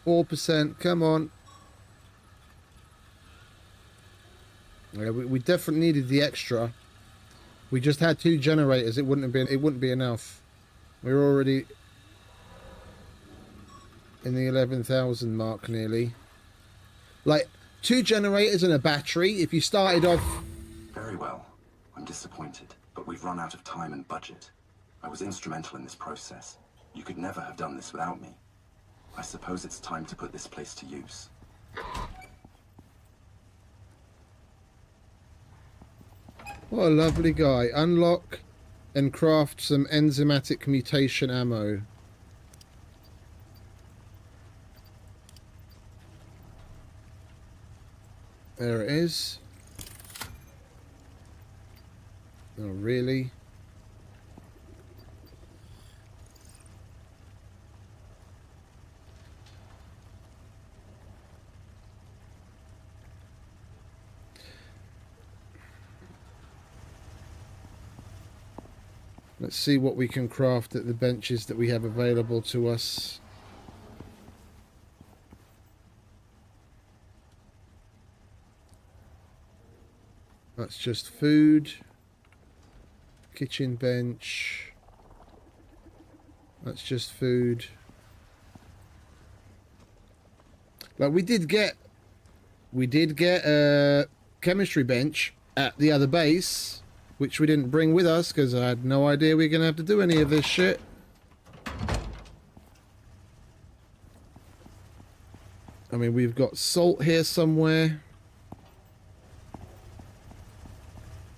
%, come on. Yeah, we definitely needed the extra. We just had 2 generators. It wouldn't be enough. We're already in the 11,000 mark nearly. Like 2 generators and a battery. If you started off. Very well. I'm disappointed, but we've run out of time and budget. I was instrumental in this process. You could never have done this without me. I suppose it's time to put this place to use. What a lovely guy. Unlock and craft some enzymatic mutation ammo. There it is. Oh, really? Let's see what we can craft at the benches that we have available to us. That's just food. Kitchen bench. That's just food. Like we did get a chemistry bench at the other base, which we didn't bring with us because I had no idea we were going to have to do any of this shit. I mean, we've got salt here somewhere,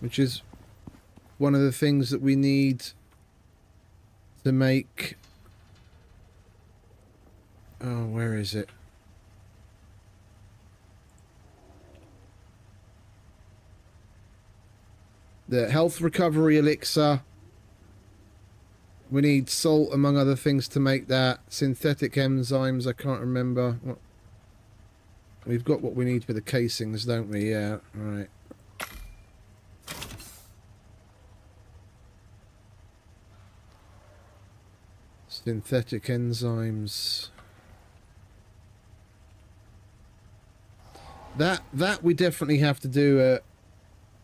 which is one of the things that we need to make... Oh, where is it? The health recovery elixir. We need salt, among other things, to make that. Synthetic enzymes, I can't remember. What? We've got what we need for the casings, don't we? Yeah, right. Synthetic enzymes. That we definitely have to do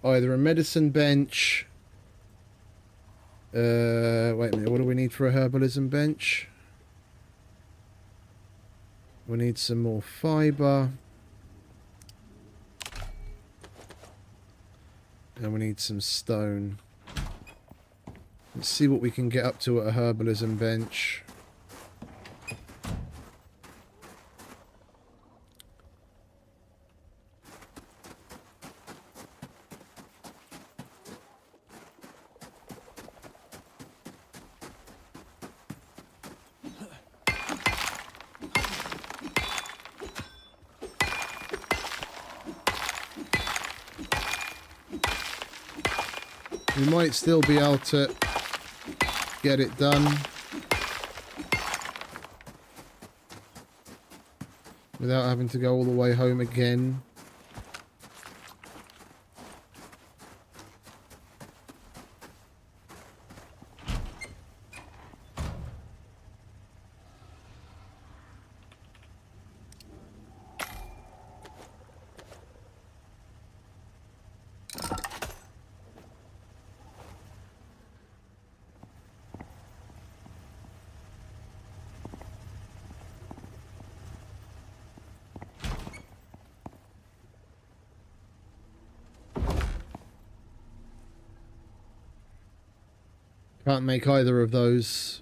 either a medicine bench. Wait a minute, what do we need for a herbalism bench? We need some more fibre. And we need some stone. Let's see what we can get up to at a herbalism bench. We might still be able to get it done without having to go all the way home again. Can't make either of those.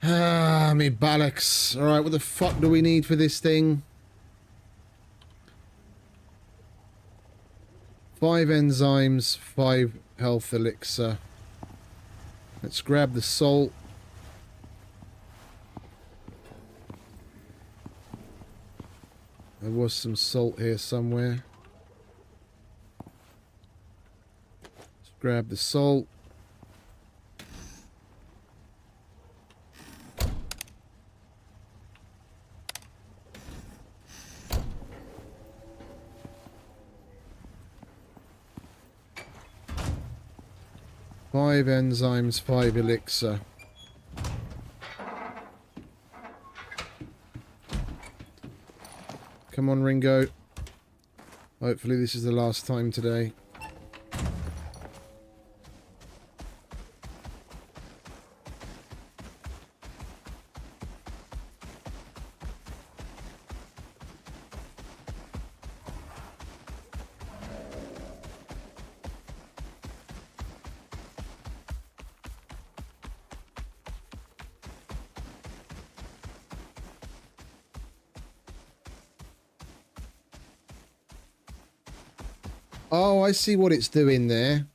Ah, me bollocks. Alright, what the fuck do we need for this thing? 5 enzymes, 5 health elixir. Let's grab the salt. There was some salt here somewhere. Grab the salt. Five enzymes, 5 elixir. Come on, Ringo. Hopefully this is the last time today. Oh, I see what it's doing there.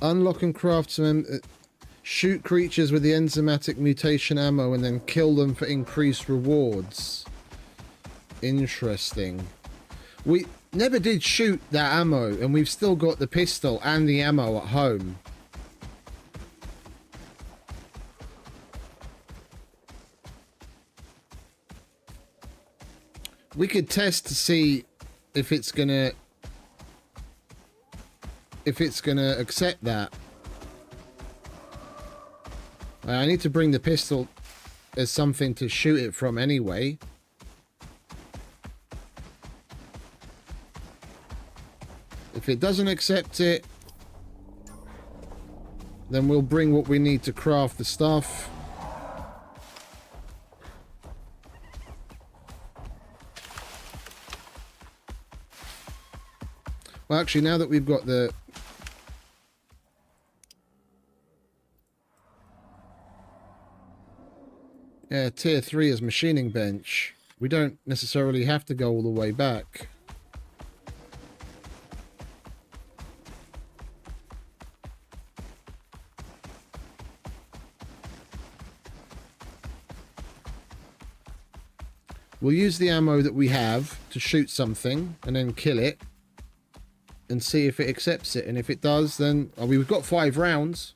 Unlock and craft some... shoot creatures with the enzymatic mutation ammo and then kill them for increased rewards. Interesting. We never did shoot that ammo, and we've still got the pistol and the ammo at home. We could test to see if it's gonna... accept that. I need to bring the pistol as something to shoot it from anyway. If it doesn't accept it, then we'll bring what we need to craft the stuff. Well, actually, now that we've got the... Yeah, tier 3 is machining bench. We don't necessarily have to go all the way back. We'll use the ammo that we have to shoot something and then kill it and see if it accepts it. And if it does, then we've got 5 rounds.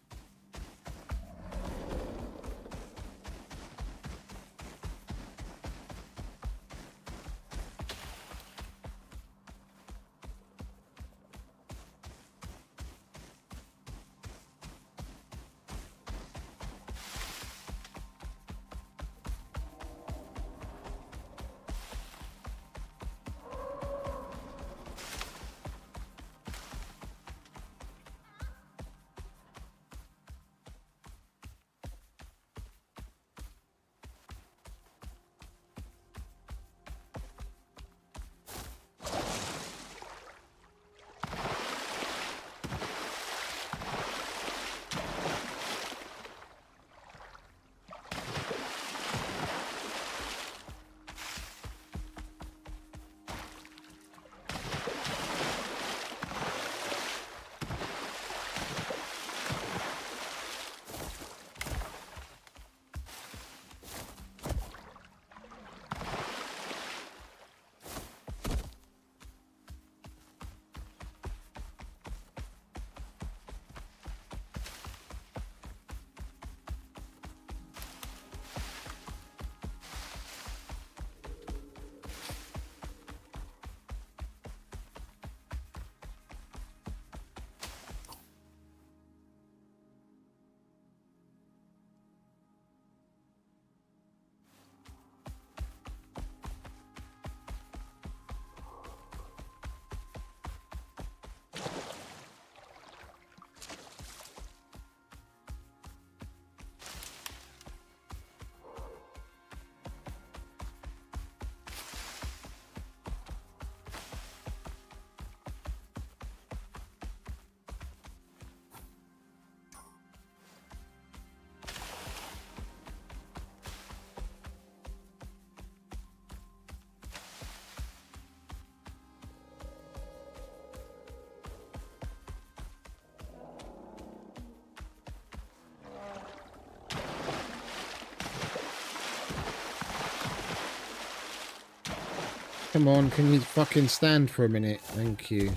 Come on, can you fucking stand for a minute? Thank you.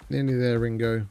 Nearly there, Ringo.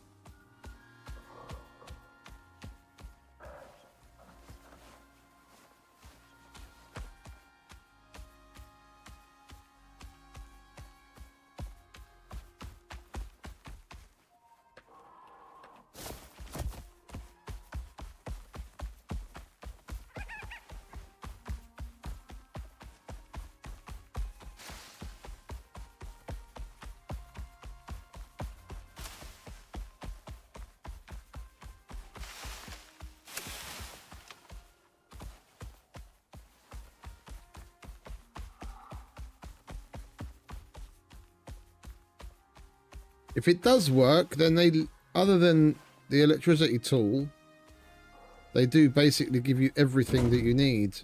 If it does work, then they, other than the electricity tool, they do basically give you everything that you need.